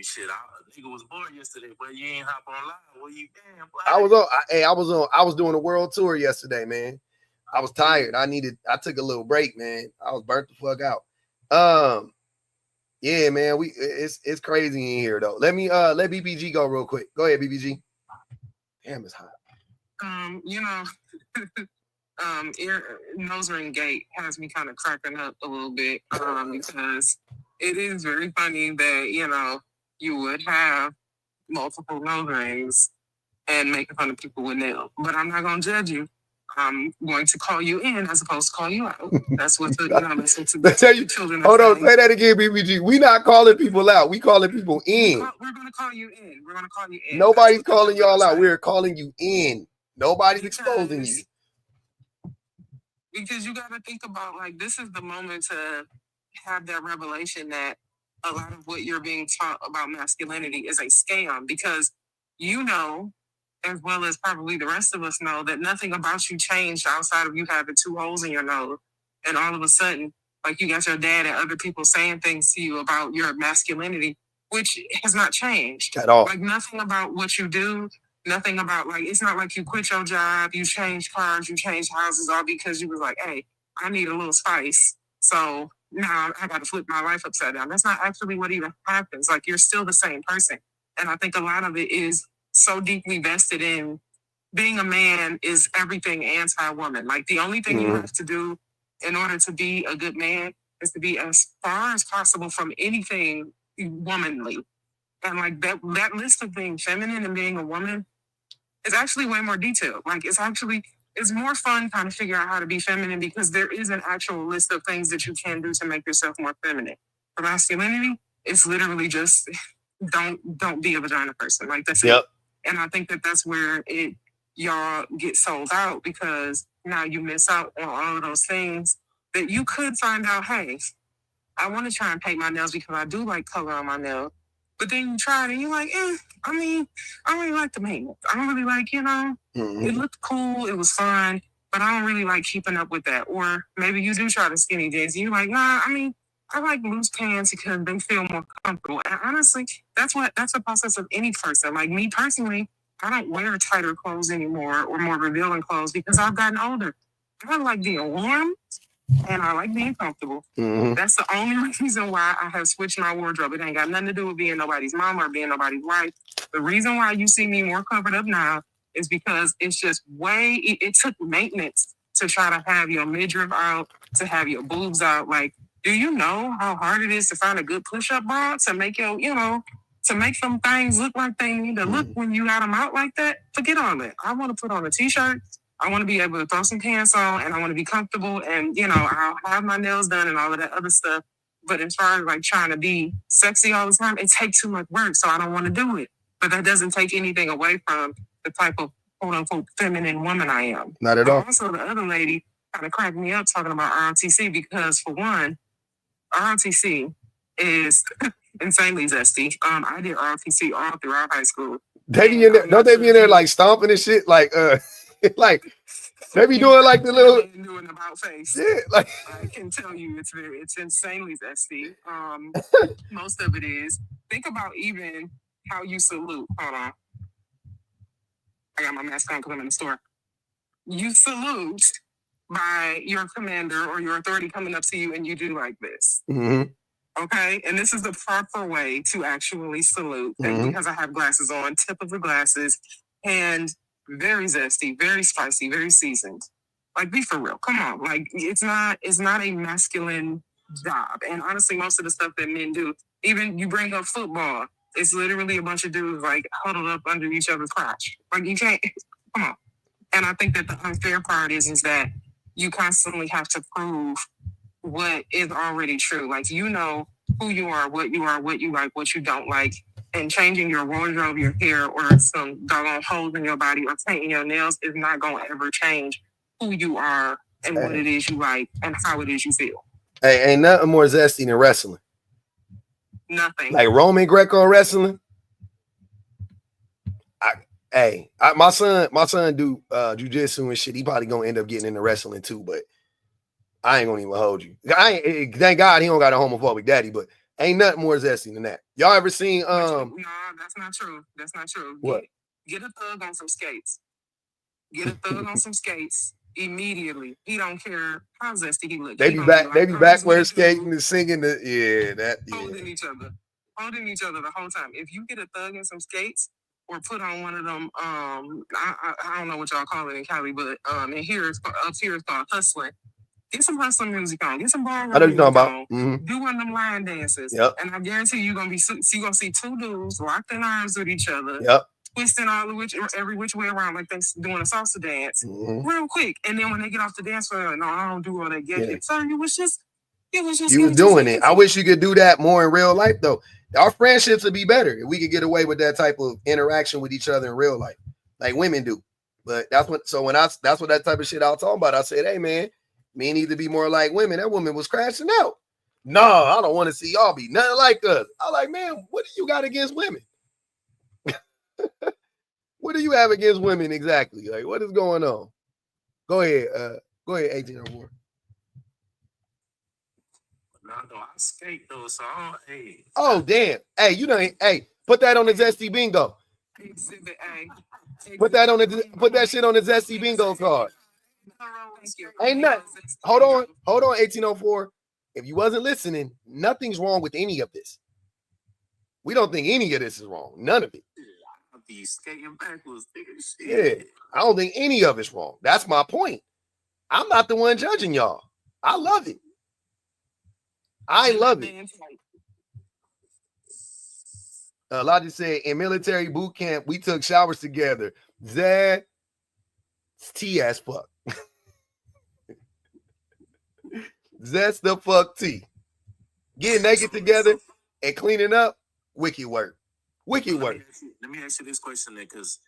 shit out. A nigga was born yesterday, but you ain't hop online. Where you been? I was doing a world tour yesterday, man. I was tired. I took a little break, man. I was burnt the fuck out. Yeah, man. It's crazy in here though. Let BBG go real quick. Go ahead, BBG. Damn, it's hot. Ear nose ring gate has me kind of cracking up a little bit because it is very funny that you would have multiple nose rings and making fun of people with nails. But I'm not gonna judge you. I'm going to call you in as opposed to call you out. That's what the children are hold on, saying. say that again, BBG. We not calling people out. We calling people in. We're gonna call you in. We're gonna call you in. Nobody's calling y'all out. We're calling you in. Nobody's exposing you. Because you gotta think about, like, this is the moment to have that revelation that a lot of what you're being taught about masculinity is a scam, because as well as probably the rest of us know, that nothing about you changed outside of you having 2 holes in your nose. And all of a sudden, like, you got your dad and other people saying things to you about your masculinity, which has not changed at all. Like, nothing about what you do, nothing about, like, it's not like you quit your job, you changed cars, you changed houses, all because you was like, hey, I need a little spice. So now I got to flip my life upside down. That's not actually what even happens. Like, you're still the same person. And I think a lot of it is so deeply vested in being a man is everything anti-woman. Like, the only thing you have to do in order to be a good man is to be as far as possible from anything womanly. And like that list of being feminine and being a woman is actually way more detailed. Like, it's more fun trying to figure out how to be feminine because there is an actual list of things that you can do to make yourself more feminine. For masculinity, it's literally just don't be a vagina person. Like, that's it. And I think that that's where y'all get sold out, because now you miss out on all of those things that you could find out, hey, I want to try and paint my nails because I do like color on my nails. But then you try it and you're like, I don't really like the maintenance. I don't really like, it looked cool, it was fun, but I don't really like keeping up with that. Or maybe you do try the skinny jeans and you're like, nah, I like loose pants because they feel more comfortable. And honestly, that's a process of any person. Like, me personally, I don't wear tighter clothes anymore or more revealing clothes because I've gotten older. I like being warm and I like being comfortable. That's the only reason why I have switched my wardrobe. It ain't got nothing to do with being nobody's mom or being nobody's wife. The reason why you see me more covered up now is because it's just it took maintenance to try to have your midriff out, to have your boobs out. Like, do you know how hard it is to find a good push-up bra to make to make some things look like they need to look when you got them out like that? Forget all that. I want to put on a t-shirt. I want to be able to throw some pants on, and I want to be comfortable, and I'll have my nails done and all of that other stuff. But as far as like trying to be sexy all the time, it takes too much work, so I don't want to do it. But that doesn't take anything away from the type of quote unquote feminine woman I am. Not at all. Also, the other lady kind of cracked me up talking about ROTC because, for one, ROTC is insanely zesty. I did ROTC all throughout high school. They be in there, don't they be in there like stomping and shit? Like like they be doing like the little doing about face. Yeah, like I can tell you it's insanely zesty. Most of it is. Think about even how you salute. Hold on. I got my mask on because I'm in the store. You salute by your commander or your authority coming up to you and you do like this. Okay? And this is the proper way to actually salute. And because I have glasses on, tip of the glasses, and very zesty, very spicy, very seasoned. Like, be for real. Come on. Like, it's not a masculine job. And honestly, most of the stuff that men do, even you bring up football, it's literally a bunch of dudes like huddled up under each other's crotch. Like, you can't, come on. And I think that the unfair part is that you constantly have to prove what is already true. Like, you know who you are, what you like, what you don't like. And changing your wardrobe, your hair, or some doggone holes in your body, or painting your nails is not going to ever change who you are and what it is you like and how it is you feel. Hey, ain't nothing more zesty than wrestling. Nothing. Like Roman Greco wrestling. My son do jujitsu and shit. He probably gonna end up getting into wrestling too, but I ain't gonna even hold you. Thank God he don't got a homophobic daddy, but ain't nothing more zesty than that. Y'all ever seen No, that's not true. That's not true. What? Get a thug on some skates. Get a thug on some skates immediately. He don't care how zesty he looks. They be backwards skating and singing holding each other the whole time. If you get a thug in some skates or put on one of them, I don't know what y'all call it in Cali, but up here it's called hustling. Get some hustling music on. Get some ballroom music on. Mm-hmm. Do one of them line dances. Yep. And I guarantee you're gonna see two dudes locked in arms with each other. Yep. Twisting every which way around like they're doing a salsa dance real quick. And then when they get off the dance floor, no, I don't do all that gay shit. So you was doing it. I wish you could do that more in real life though. Our friendships would be better if we could get away with that type of interaction with each other in real life, like women do. But that's what that type of shit I was talking about. I said, hey man, men need to be more like women. That woman was crashing out. No, I don't want to see y'all be nothing like us. I like, man, what do you got against women? What do you have against women exactly? Like, what is going on? Go ahead, 1804. No, I skate though, so hey. Oh damn! Hey, put that on the Zesty bingo. Exhibit A. Put that shit on the Zesty bingo card. Ain't nothing. Hold on, 1804. If you wasn't listening, nothing's wrong with any of this. We don't think any of this is wrong. None of it. I'll be skating backwards, shit. Yeah, I don't think any of it's wrong. That's my point. I'm not the one judging y'all. I love it. I love it. Lottie said, in military boot camp, we took showers together. Zesty as fuck. Zest the fuck tea. Getting naked together and cleaning up, wicked work. Wicked work. Let me ask you this question then, because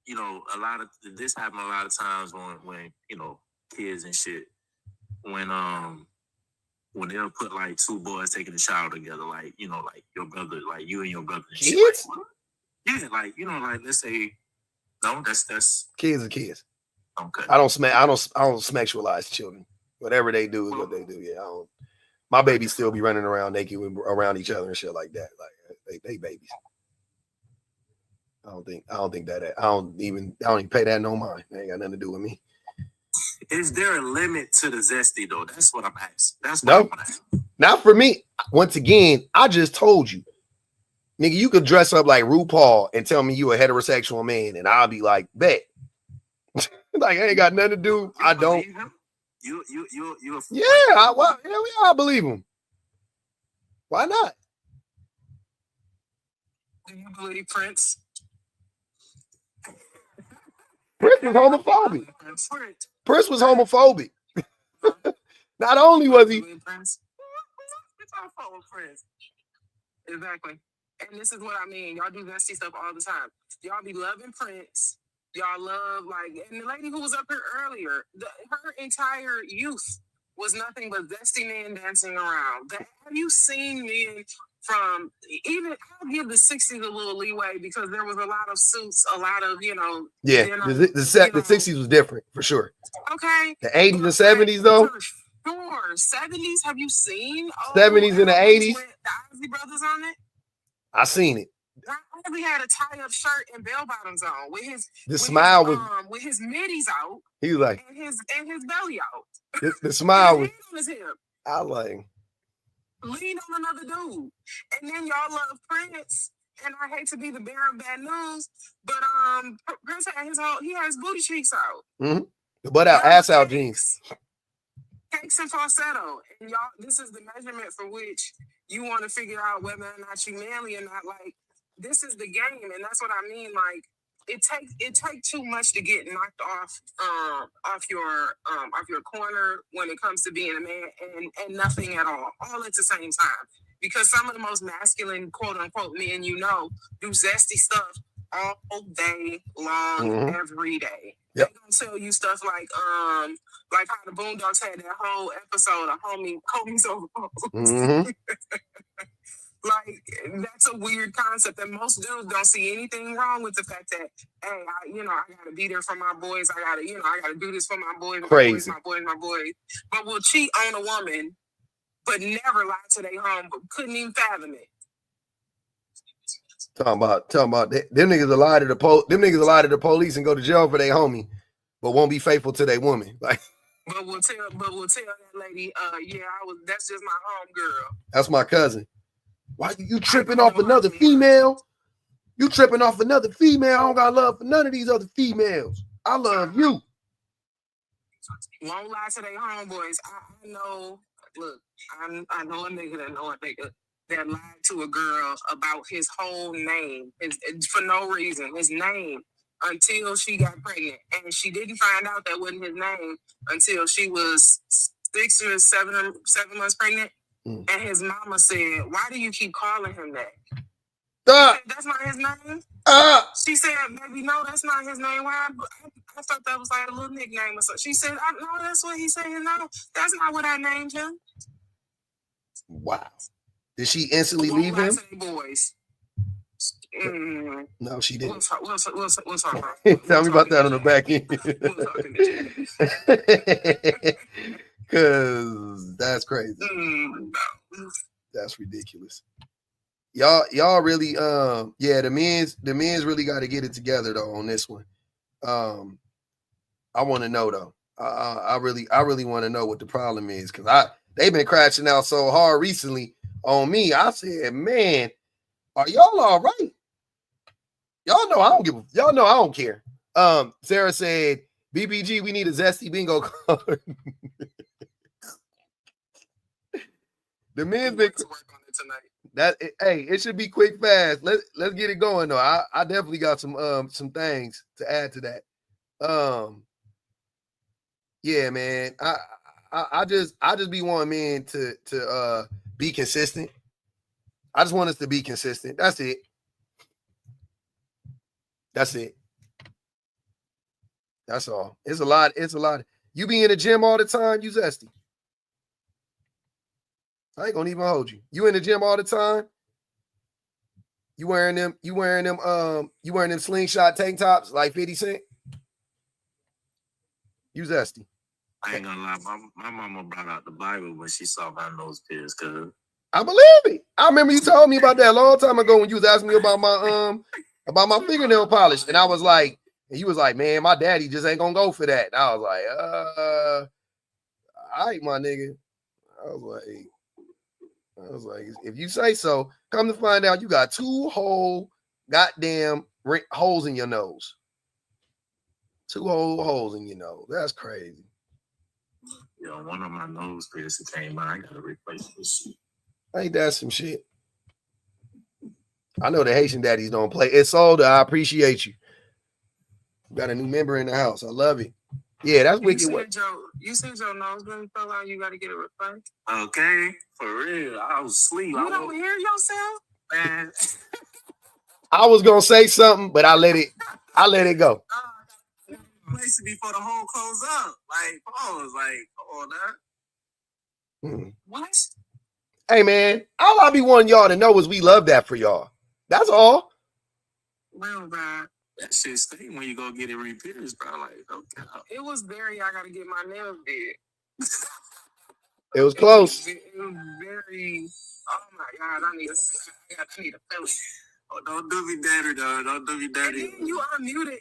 this happen a lot of times when kids and shit, when they'll put like two boys taking a shower together, like your brother, like you and your brother. And kids? Shit, like, let's say, no, that's kids are kids. Okay. I don't sexualize children. Whatever they do is what they do. Yeah, my babies still be running around naked around each other and shit like that. Like they babies. I don't think that. I don't even pay that no mind. It ain't got nothing to do with me. Is there a limit to the zesty though? That's what I'm asking. That's what I'm asking. Not for me. Once again, I just told you, nigga, you could dress up like RuPaul and tell me you a heterosexual man, and I'll be like, bet. Like, I ain't got nothing to do. I don't. You. Yeah, I believe him. Why not? Do you believe Prince? Prince was homophobic. Prince was homophobic. Not only was he. Exactly. And this is what I mean. Y'all do zesty stuff all the time. Y'all be loving Prince. Y'all love, and the lady who was up here earlier, her entire youth was nothing but zesty men dancing around. Have you seen men from, even, I'll give the 60s a little leeway because there was a lot of suits, a lot of, Yeah, the 60s was different, for sure. Okay. The 80s and 70s, though? Sure. 70s, have you seen? 70s and the 80s? With the Ozzy Brothers on it? I seen it. He had a tie-up shirt and bell bottoms on with his smile was with his middies out. He was like, and his belly out. The smile was. I like lean on another dude, and then y'all love Prince. And I hate to be the bearer of bad news, but Prince had he has booty cheeks out. Mm-hmm. The butt out, ass out jeans. Cakes and falsetto, and y'all. This is the measurement for which you want to figure out whether or not you manly or not. Like, this is the game, and that's what I mean. Like, it takes too much to get knocked off your corner when it comes to being a man, and nothing at all at the same time. Because some of the most masculine, quote unquote, men do zesty stuff all day long, every day. Yep. They gonna tell you stuff like how the Boondocks had that whole episode of homies over. Like, that's a weird concept, and most dudes don't see anything wrong with the fact that, hey, I gotta be there for my boys. I gotta do this for my boys. Crazy. My boys. But will cheat on a woman, but never lie to their home, but couldn't even fathom it. Talking about them niggas will lie to the police and go to jail for their homie, but won't be faithful to their woman. Like, but we'll tell that lady, that's just my home girl. That's my cousin. Why you tripping off another female? You tripping off another female? I don't got love for none of these other females. I love you. Won't lie to their homeboys. I know. Look, I know a nigga that lied to a girl about his whole name, for no reason, his name, until she got pregnant, and she didn't find out that wasn't his name until she was 6 or 7 months pregnant. And his mama said, "Why do you keep calling him that?" That's not his name. She said, "Baby, no, that's not his name. Why? I thought that was like a little nickname or something." She said, "No, that's what he said. No, that's not what I named him." Wow. Did she instantly leave him? Boys. No, she didn't. We'll talk about Tell me about that on the back end. Cause that's crazy. That's ridiculous. Y'all really the men's really got to get it together though on this one. I want to know though. I really want to know what the problem is, because they've been crashing out so hard recently on me. I said, man, are y'all all right? Y'all know I don't care. Sarah said, BBG, we need a zesty bingo card. The men's been work on it tonight. It should be quick, fast. Let's get it going though. I definitely got some things to add to that. Yeah, man. I just be wanting men to be consistent. I just want us to be consistent. That's it. That's all. It's a lot. You be in the gym all the time, you zesty. I ain't gonna even hold you. You in the gym all the time? You wearing them slingshot tank tops like 50 Cent? You zesty. I ain't gonna lie, my mama brought out the Bible when she saw my nose pierced, cuz. I believe it. I remember you told me about that a long time ago when you was asking me about my fingernail polish, and I was like, and you was like, man, my daddy just ain't gonna go for that. And I was like, all right, my nigga. I was like, if you say so. Come to find out, you got 2 whole goddamn holes in your nose. 2 whole holes in your nose. That's crazy. Yo, one of my nose piercings came out. I gotta replace this shit. Ain't that some shit? I know the Haitian daddies don't play. It's sold. I appreciate you. Got a new member in the house. I love it. Yeah, that's wicked. You said your nose really fell out. You got to get it replaced. Okay, for real. I was asleep. You don't hear yourself, man. I was gonna say something, but I let it go. Place it before the hole close up. Like, oh, that. What? Hey, man, all I be wanting y'all to know is we love that for y'all. That's all. Real bad. That shit stay when you go get it repaired, bro. Like, okay. It was I gotta get my nails did. It was close. It was very. Oh my God! I need a feeling. Oh, don't do me dirty, though. Don't do me dirty. And then you unmuted.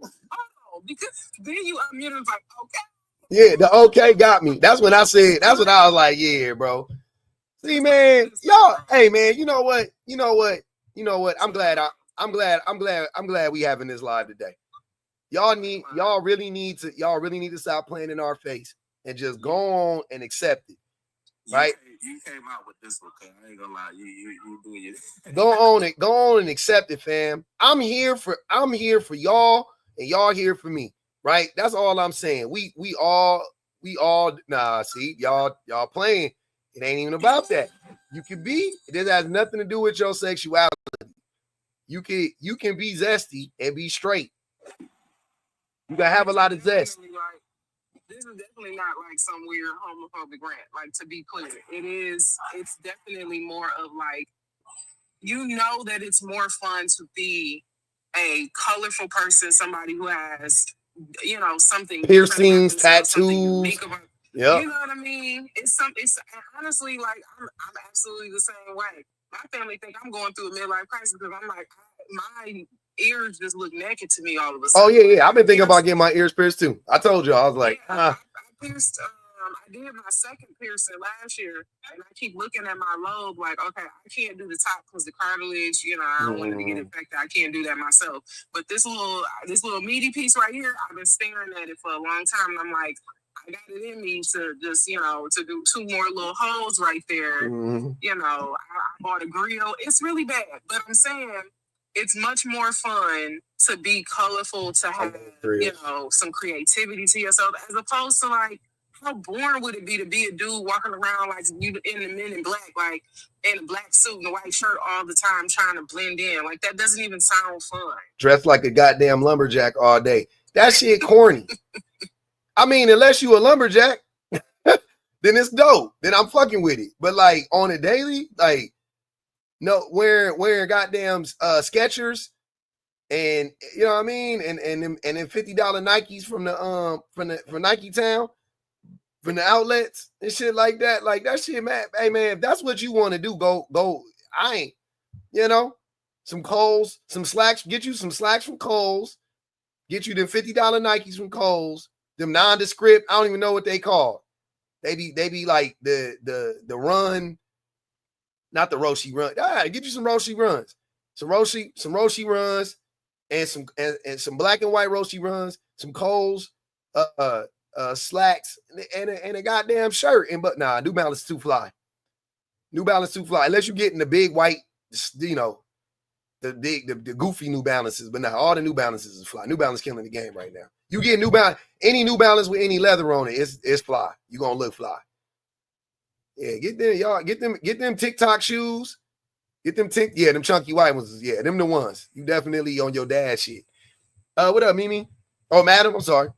Oh, because then you unmuted. Like, okay. Yeah, the okay got me. That's when I said. That's when I was like, yeah, bro. See, man, y'all. Hey, man, you know what? I'm glad we having this live today. Y'all really need to stop playing in our face and just go on and accept it. Right? You came out with this one, cuz. I ain't gonna lie. You do it. Go on it. Go on and accept it, fam. I'm here for y'all, and y'all here for me. Right? That's all I'm saying. We all nah, see, y'all playing. It ain't even about that. You can be, this has nothing to do with your sexuality. You can be zesty and be straight. You gotta have a lot of zest. This is definitely not like some weird homophobic rant. Like, to be clear, it's definitely more of like, you know, that it's more fun to be a colorful person, somebody who has, you know, something piercings, tattoos. Yeah, you know what I mean. It's honestly, like, I'm absolutely the same way. My family think I'm going through a midlife crisis because I'm like, my ears just look naked to me all of a sudden. Oh yeah. I've been thinking about getting my ears pierced too. I told you, I was like, I pierced. I did my second piercing last year, and I keep looking at my lobe like, okay, I can't do the top because the cartilage, you know, I don't want it to get infected. I can't do that myself. But this little meaty piece right here, I've been staring at it for a long time, and I'm like, I got it in me to just, you know, to do 2 more little holes right there. You know, I bought a grill. It's really bad, but I'm saying it's much more fun to be colorful, to have, you know, some creativity to yourself, as opposed to like, how boring would it be to be a dude walking around like you in the Men in Black, like in a black suit and a white shirt all the time, trying to blend in? Like, that doesn't even sound fun. Dressed like a goddamn lumberjack all day. That shit corny. I mean, unless you a lumberjack, then it's dope. Then I'm fucking with it. But like on a daily, like, no, wearing goddamn Skechers, and you know what I mean, and then $50 Nikes from Nike Town, from the outlets and shit like that. Like, that shit, man. Hey man, if that's what you want to do, go. I ain't, you know, some Kohl's, some slacks. Get you some slacks from Kohl's. Get you them $50 Nikes from Kohl's. Them nondescript. I don't even know what they call. They be like the run. Not the Roshi run. Get you some Roshi runs. Some Roshi runs, and some black and white Roshi runs, some Kohl's, slacks, and a goddamn shirt. But New Balance too fly. New Balance too fly. Unless you're getting the big white, you know, the goofy New Balances. But all the New Balances is fly. New Balance killing the game right now. You get any New Balance with any leather on it, it's fly. You gonna look fly. Yeah, get them, y'all. Get them TikTok shoes. Get them them chunky white ones. Yeah, them the ones. You definitely on your dad shit. What up, Mimi? Oh, madam, I'm sorry.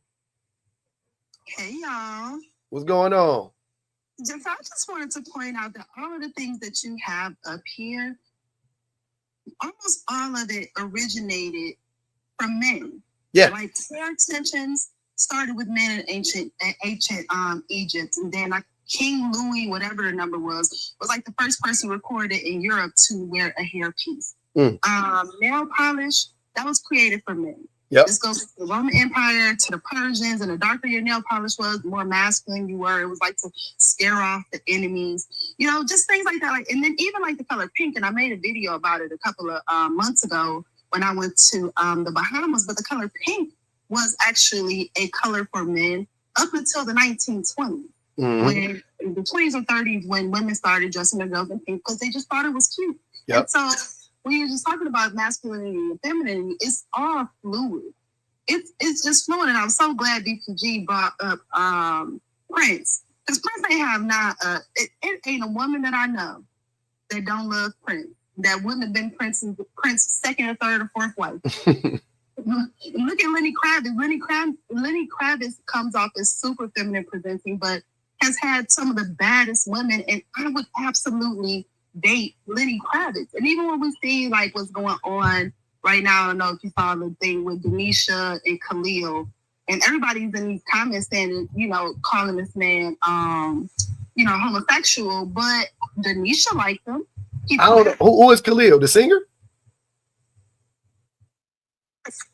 Hey, y'all. What's going on? I just wanted to point out that all of the things that you have up here, almost all of it originated from men. Yeah. Like, hair extensions started with men in ancient Egypt, and then like King Louis, whatever the number was like the first person recorded in Europe to wear a hairpiece. Nail polish, that was created for men. Yep. This goes from the Roman Empire to the Persians, and the darker your nail polish was, the more masculine you were. It was like to scare off the enemies, you know, just things like that. Like, and then even like the color pink, and I made a video about it a couple of months ago when I went to the Bahamas. But the color pink was actually a color for men up until the 1920s. When in the 20s or 30s, when women started dressing their girls in pink because they just thought it was cute. Yep. And so when you're just talking about masculinity and femininity, it's all fluid. It's just fluid, and I'm so glad BPG brought up Prince, because Prince ain't have it ain't a woman that I know that don't love Prince, that wouldn't have been Prince's second or third or fourth wife. Look at Lenny Kravitz. Lenny Kravitz comes off as super feminine presenting, but has had some of the baddest women, and I would absolutely date Lenny Kravitz. And even when we see like what's going on right now, I don't know if you saw the thing with Denisha and Khalil, and everybody's in these comments saying, you know, calling this man, you know, homosexual, but Denisha liked him. I don't know. Who is Khalil, the singer?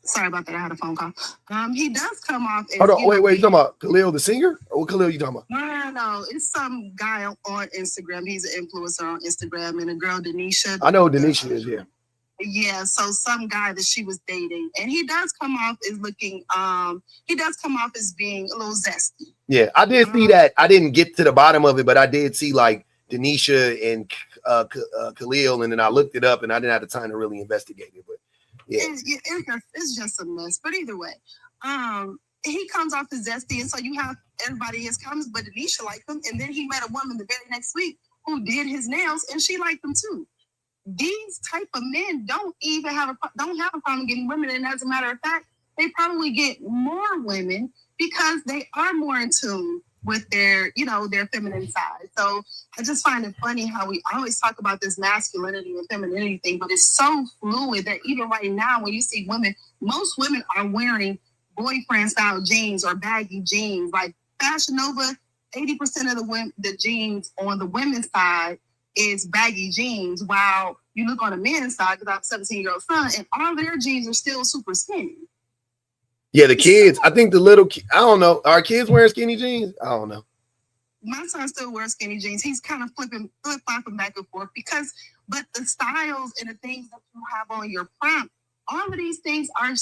Sorry about that. I had a phone call. He does come off as, hold on, wait, you talking about Khalil the singer? Or what Khalil you talking about? No. It's some guy on Instagram. He's an influencer on Instagram, and a girl, Denisha. I know who Denisha is, yeah. Yeah, so some guy that she was dating, and he does come off as looking, he does come off as being a little zesty. Yeah, I did see that. I didn't get to the bottom of it, but I did see like Denisha and Khalil, and then I looked it up, and I didn't have the time to really investigate it. But yeah, it's just a mess. But either way, he comes off as zesty, and so you have everybody else comes, but Denisha liked him, and then he met a woman the very next week who did his nails, and she liked him too. These type of men don't have a problem getting women, and as a matter of fact, they probably get more women because they are more in tune with their feminine side. So I just find it funny how we always talk about this masculinity and femininity thing, but it's so fluid that even right now, when you see women, most women are wearing boyfriend style jeans or baggy jeans. Like Fashion Nova, 80% of the jeans on the women's side is baggy jeans, while you look on the men's side, because I have a 17-year-old son, and all their jeans are still super skinny. Yeah, the kids. I think the little. I don't know. Are kids wearing skinny jeans? I don't know. My son still wears skinny jeans. He's kind of flip-flopping back and forth but the styles and the things that you have on your prompt, all of these things are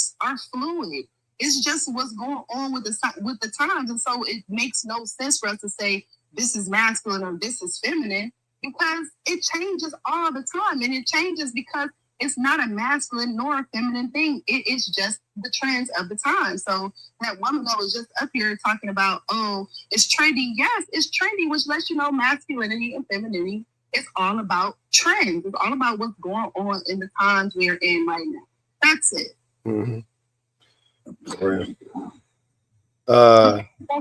fluid. It's just what's going on with the times, and so it makes no sense for us to say this is masculine or this is feminine, because it changes all the time, and it changes because it's not a masculine nor a feminine thing. It is just the trends of the time. So that woman that was just up here talking about, oh, it's trendy. Yes, it's trendy, which lets you know masculinity and femininity is all about trends. It's all about what's going on in the times we're in right now. That's it. Mm-hmm. That's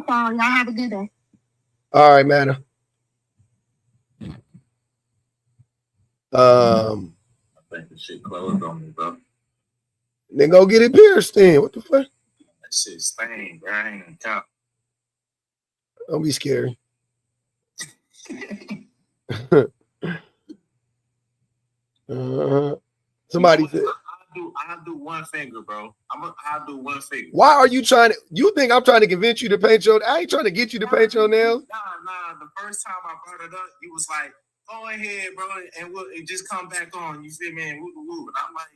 all. Y'all have a good day. All right, man. I think the shit closed on me, bro. Then go get it pierced then. What the fuck? That shit stained, bro. I ain't gonna count. Don't be scary. Somebody said, I'll do one finger, bro. I'll do one finger. Why are you trying to? You think I'm trying to convince you to paint your? I ain't trying to get you to paint your nails. Nah. The first time I brought it up, you was like, "Go ahead, bro, and we'll just come back on." You feel me? And woo. And I'm like,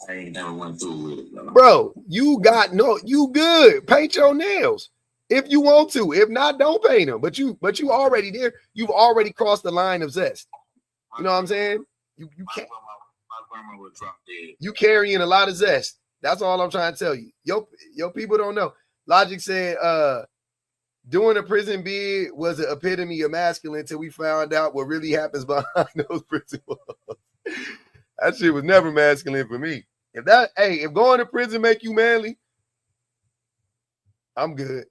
I ain't never went through with it, bro. You good. Paint your nails if you want to. If not, don't paint them. But you already there. You've already crossed the line of zest. You know what I'm saying? You can't. My grandma would drop dead. You carrying a lot of zest. That's all I'm trying to tell you. Your people don't know. Logic said, doing a prison bid was an epitome of masculine until we found out what really happens behind those prison walls. That shit was never masculine for me. If going to prison make you manly, I'm good.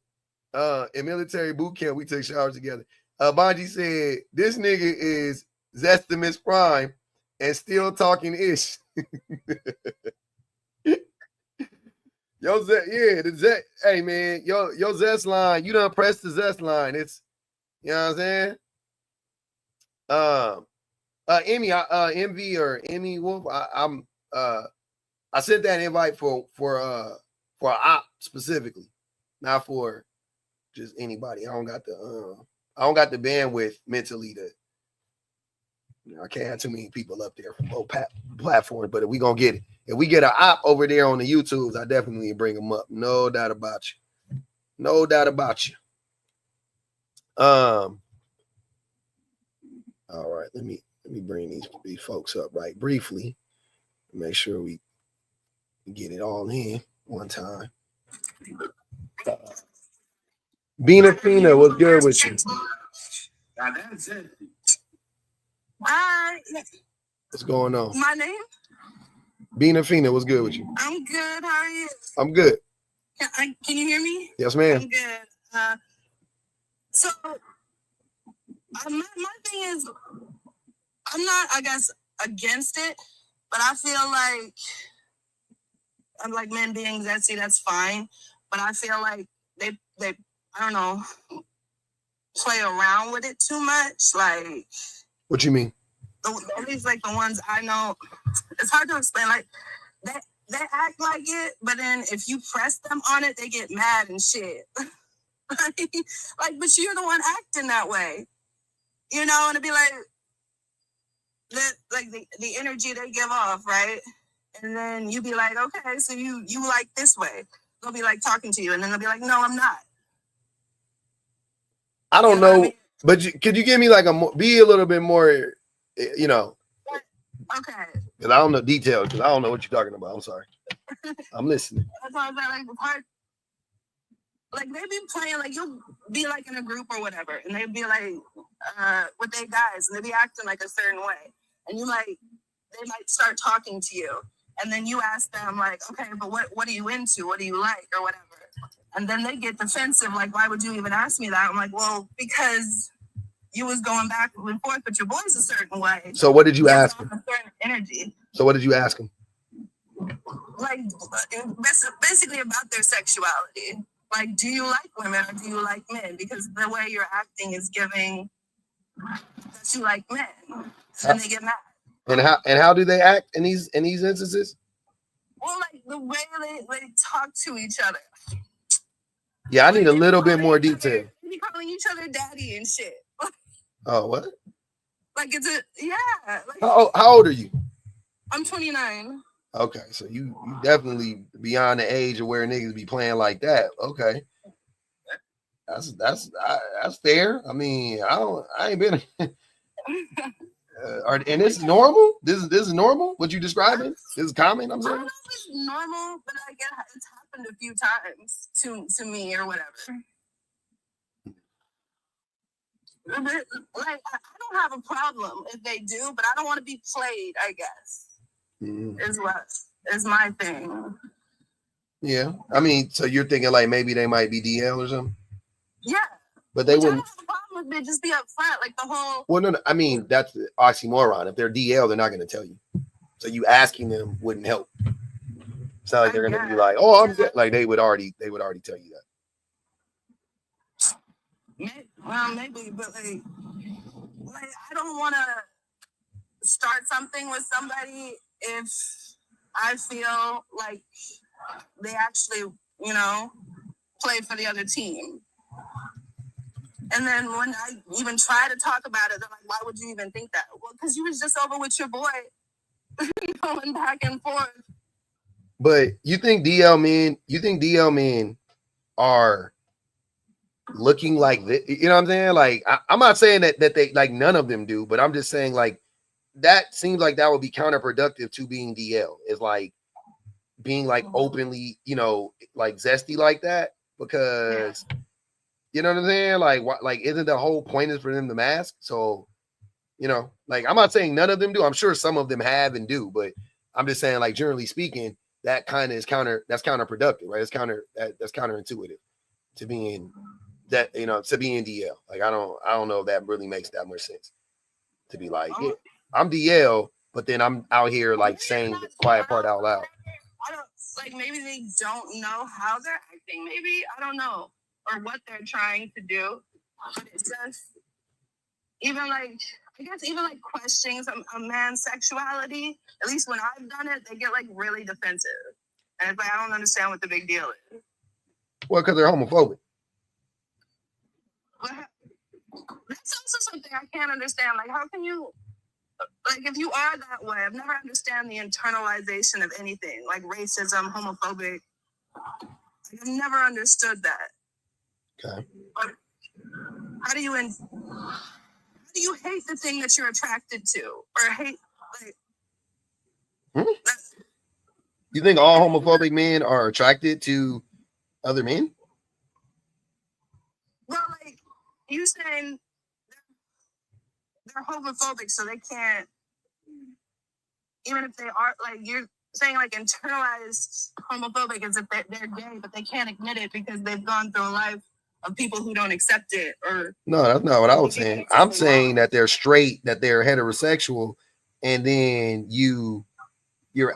In military boot camp, we took showers together. Bonji said, this nigga is zestiness prime and still talking ish. Hey man, your zest line, you done pressed the zest line. It's, you know what I'm saying? Envy or Emmy Wolf. I sent that invite for an op specifically, not for just anybody. I don't got the bandwidth mentally to. I can't have too many people up there from both platforms, but if we gonna get it, if we get an op over there on the YouTubes, I definitely bring them up. No doubt about you. No doubt about you. All right, let me bring these folks up right briefly. Make sure we get it all in one time. Bina Fina, what's good with you? Now that's it. Hi. What's going on? My name? Bina Fina, what's good with you? I'm good. How are you? I'm good. Can you hear me? Yes, ma'am. I'm good. So my thing is, I'm not, I guess, against it, but I feel like I'm like men being zesty, that's fine. But I feel like they I don't know, play around with it too much. Like, what you mean? At least like the ones I know, it's hard to explain. Like they act like it, but then if you press them on it, they get mad and shit. Like, but you're the one acting that way, you know, and it'd be like the energy they give off, right? And then you be like, okay, so you like this way. They'll be like talking to you, and then they'll be like, no, I'm not. I don't know. But could you give me like be a little bit more, you know? Okay. Because I don't know details. Because I don't know what you're talking about. I'm sorry. I'm listening. That's why I was like the part. Like they be playing, like you'll be like in a group or whatever, and they'd be like with their guys, and they be acting like a certain way, and you like they might start talking to you, and then you ask them like, okay, but what are you into? What do you like or whatever? And then they get defensive, like, why would you even ask me that? I'm like, well, because you was going back and forth with your boys a certain way. So what did you ask him? A certain energy. So what did you ask him? Like basically about their sexuality. Like, do you like women or do you like men? Because the way you're acting is giving that you like men, and then they get mad. And how do they act in these instances? Well, like the way they talk to each other. Yeah, I need a little bit more detail. They calling each other daddy and shit. Oh, what? Like it's Like, how old are you? I'm 29. Okay, so you definitely beyond the age of where niggas be playing like that. Okay, that's fair. I mean, I ain't been. And this is normal. This is normal. What you describing? This is common. I'm saying. I don't know if it's normal, but I guess it's happened a few times to me or whatever. Like I don't have a problem if they do, but I don't want to be played. I guess. Is my thing. Yeah, I mean, so you're thinking like maybe they might be DL or something? Yeah, but they wouldn't. I don't have a problem with it. Just be upfront, like the whole. Well, no. I mean, that's the oxymoron. If they're DL, they're not going to tell you. So you asking them wouldn't help. It's not like they're going to be like, "Oh, I'm good." Like they would already tell you that. Well, maybe, but like I don't want to start something with somebody if I feel like they actually, play for the other team. And then when I even try to talk about it, they're like, why would you even think that? Well, because you was just over with your boy going back and forth. But you think DL men are looking like this? You know what I'm saying? Like, I'm not saying that they, like, none of them do, but I'm just saying, like, that seems like that would be counterproductive to being DL. Is like being like openly, like zesty like that, because you know what I'm saying? Like, what? Like, isn't the whole point is for them to mask? So, like, I'm not saying none of them do. I'm sure some of them have and do, but I'm just saying, like, generally speaking, that kind of is that's counterproductive, right? It's that's counterintuitive to being that, to being DL. Like, I don't know if that really makes that much sense to be like, yeah, I'm DL, but then I'm out here like saying the quiet part out loud. I don't, like, maybe they don't know how they're acting. Maybe I don't know, or what they're trying to do. But it's just even like questioning a man's sexuality. At least when I've done it, they get like really defensive, and it's like I don't understand what the big deal is. Well, because they're homophobic. But that's also something I can't understand. Like, how can you? Like, if you are that way, I've never understand the internalization of anything, like racism, homophobic. Like, I've never understood that. Okay. But how do you hate the thing that you're attracted to, or hate like? You think all homophobic men are attracted to other men? Well, like you saying. They're homophobic, so they can't, even if they are, like, you're saying, like, internalized homophobic as if they're gay, but they can't admit it because they've gone through a life of people who don't accept it. Or no, that's not what I was saying. I'm saying that they're straight, that they're heterosexual, and then you're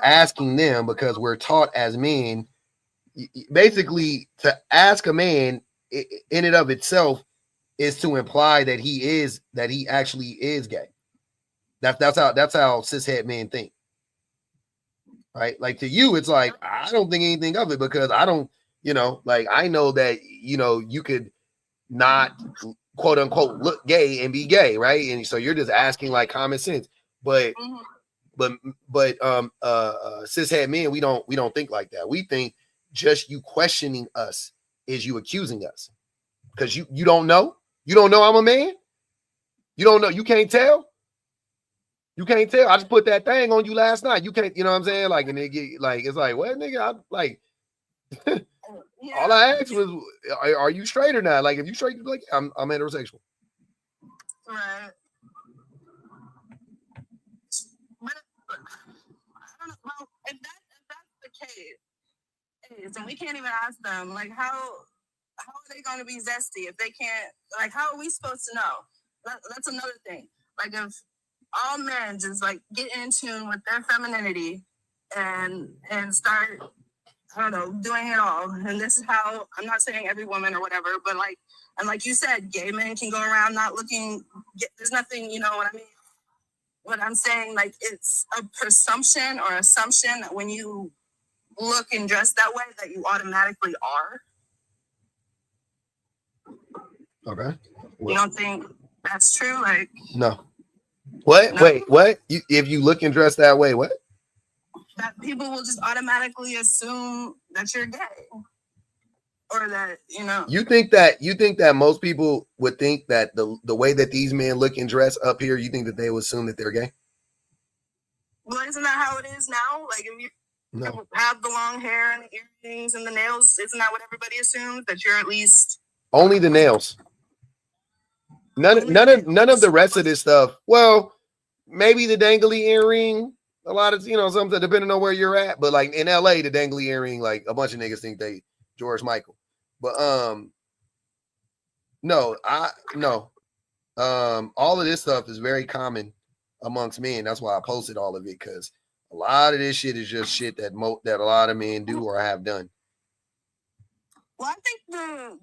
asking them, because we're taught as men, basically, to ask a man in and of itself is to imply that he actually is gay. That's how cishet men think, right? Like, to you, it's like, I don't think anything of it, because I don't, like, I know that you could not quote unquote look gay and be gay, right? And so you're just asking like common sense, but cishet men, we don't think like that. We think just you questioning us is you accusing us, because you don't know. You don't know I'm a man? You don't know. You can't tell. You can't tell. I just put that thing on you last night. You can't. You know what I'm saying? Like, and it get like it's like what nigga? I like. Yeah. All I asked was, are you straight or not? Like, if you straight, like I'm heterosexual. Right. But I don't know. Well, if that's the case, and we can't even ask them, like, how are they going to be zesty if they can't? Like, how are we supposed to know? That's another thing. Like, if all men just like get in tune with their femininity and start, I don't know, doing it all. And this is how, I'm not saying every woman or whatever, but like, and like you said, gay men can go around not looking, there's nothing, you know what I mean? What I'm saying, like, it's a presumption or assumption that when you look and dress that way, that you automatically are. Okay. You don't think that's true? Like, no. What? No. Wait, what? If you look and dress that way, what? That people will just automatically assume that you're gay. Or that, you know. You think that most people would think that the way that these men look and dress up here, you think that they would assume that they're gay? Well, isn't that how it is now? Like, if you have the long hair and the earrings and the nails, isn't that what everybody assumes? That you're at least only the nails. None of the rest of this stuff. Well, maybe the dangly earring. A lot of, something depending on where you're at. But like in LA, the dangly earring, like a bunch of niggas think they George Michael. But no. All of this stuff is very common amongst men. That's why I posted all of it, because a lot of this shit is just shit that a lot of men do or have done. Well, I think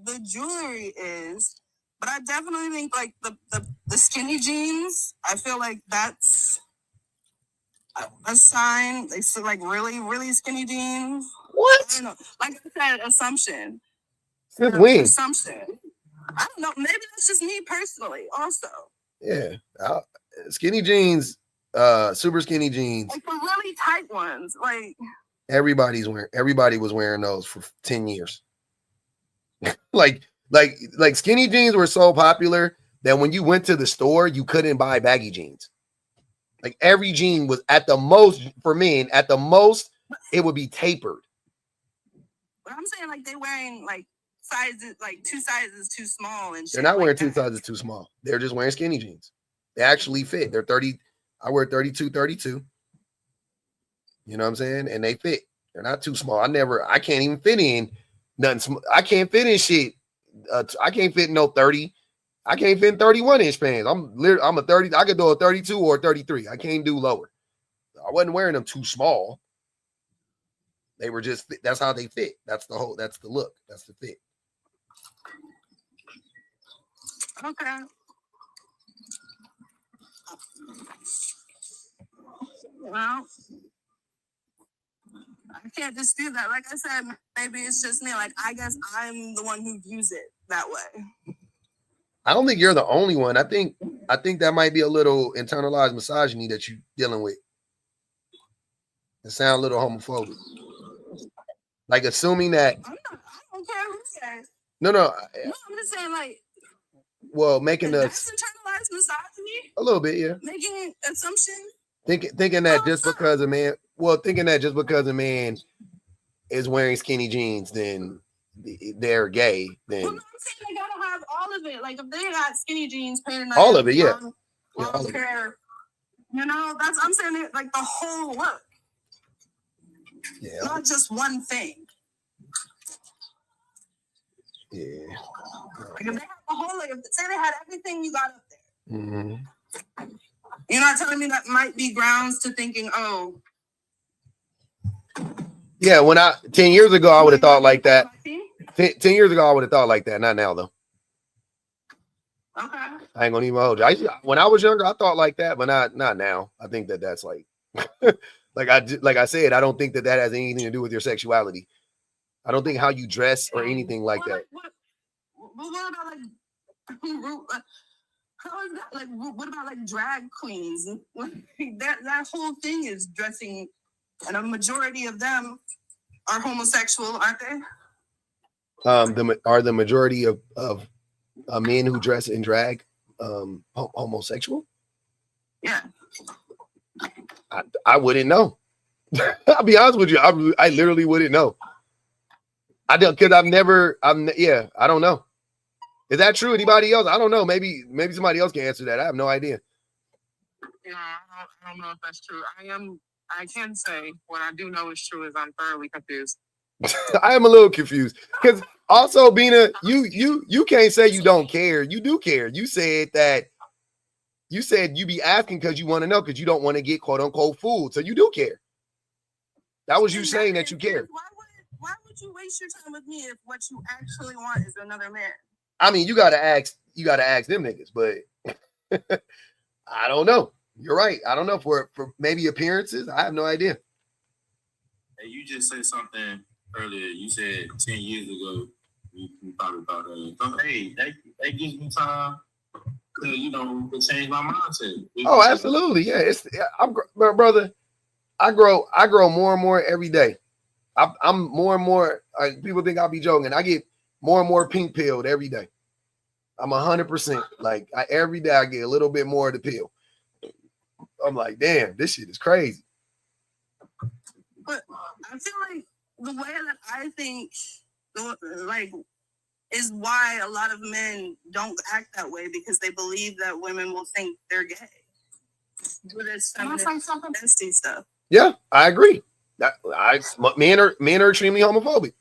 the jewelry is, but I definitely think like the skinny jeans, I feel like that's a sign. They see like really, really skinny jeans. What? I don't know. Like I said, assumption. Since when? Assumption. I don't know. Maybe that's just me personally also. Yeah. Skinny jeans, super skinny jeans. Like the really tight ones. Like everybody was wearing those for 10 years. like skinny jeans were so popular that when you went to the store, you couldn't buy baggy jeans. Like every jean was at the most, for men, it would be tapered. But I'm saying like they wearing like sizes, like 2 sizes too small and shit. They're not wearing 2 sizes too small. They're just wearing skinny jeans. They actually fit. They're 30. I wear 32, 32. You know what I'm saying? And they fit. They're not too small. I can't even fit in nothing. I can't fit in shit. I can't fit in no 30. I can't fit in 31-inch pants. I'm a 30. I could do a 32 or a 33. I can't do lower. I wasn't wearing them too small. They were just, that's how they fit. That's the look. That's the fit. Okay. Well, I can't dispute that. Like I said, maybe it's just me. Like, I guess I'm the one who views it that way. I don't think you're the only one. I think that might be a little internalized misogyny that you're dealing with. It sounds a little homophobic. Like assuming that. I don't care who says. No, I'm just saying, like. Well, making that's internalized misogyny. A little bit, yeah. Making assumptions. Thinking that just because a man, is wearing skinny jeans, then they're gay. Then. Well, no, I'm saying they gotta have all of it. Like if they got skinny jeans, painted on all of it, yeah. Long hair. You know, I'm saying like the whole look. Yeah. Not just one thing. Yeah. Like if they have the whole, like, say they had everything you got up there. Mm-hmm. You're not telling me that might be grounds to thinking, oh. Yeah, 10 years ago, I would have thought like that. 10 years ago, I would have thought like that. Not now, though. Okay. I ain't gonna even hold you. When I was younger, I thought like that, but not now. I think that's like, like I said, I don't think that has anything to do with your sexuality. I don't think how you dress or anything like that. What about like how is that? Like what about like drag queens? that whole thing is dressing, and a majority of them are homosexual, aren't they? Are the majority of men who dress in drag? homosexual? Yeah. I wouldn't know. I'll be honest with you. I literally wouldn't know. I don't, because I don't know. Is that true? Anybody else? I don't know. Maybe somebody else can answer that. I have no idea. Yeah, I don't know if that's true. I can say what I do know is true is I'm thoroughly confused. I am a little confused because also, Bina, you can't say you don't care. You do care. You said you be asking because you want to know, because you don't want to get quote unquote fooled. So you do care. That was you saying that you care. Why would you waste your time with me if what you actually want is another man? I mean, you gotta ask them niggas, but I don't know. You're right. I don't know for maybe appearances. I have no idea. Hey, you just said something earlier. You said 10 years ago you thought about hey, that gives me time to change my mindset. Oh, absolutely. Yeah, my brother. I grow more and more every day. I'm more and more. People think I'll be joking. I get more and more pink pilled every day. I'm 100%. Like every day I get a little bit more of the pill. I'm like, damn, this shit is crazy. But I feel like the way that I think, like, is why a lot of men don't act that way, because they believe that women will think they're gay. With this feminist stuff. Yeah, I agree. Men are extremely homophobic.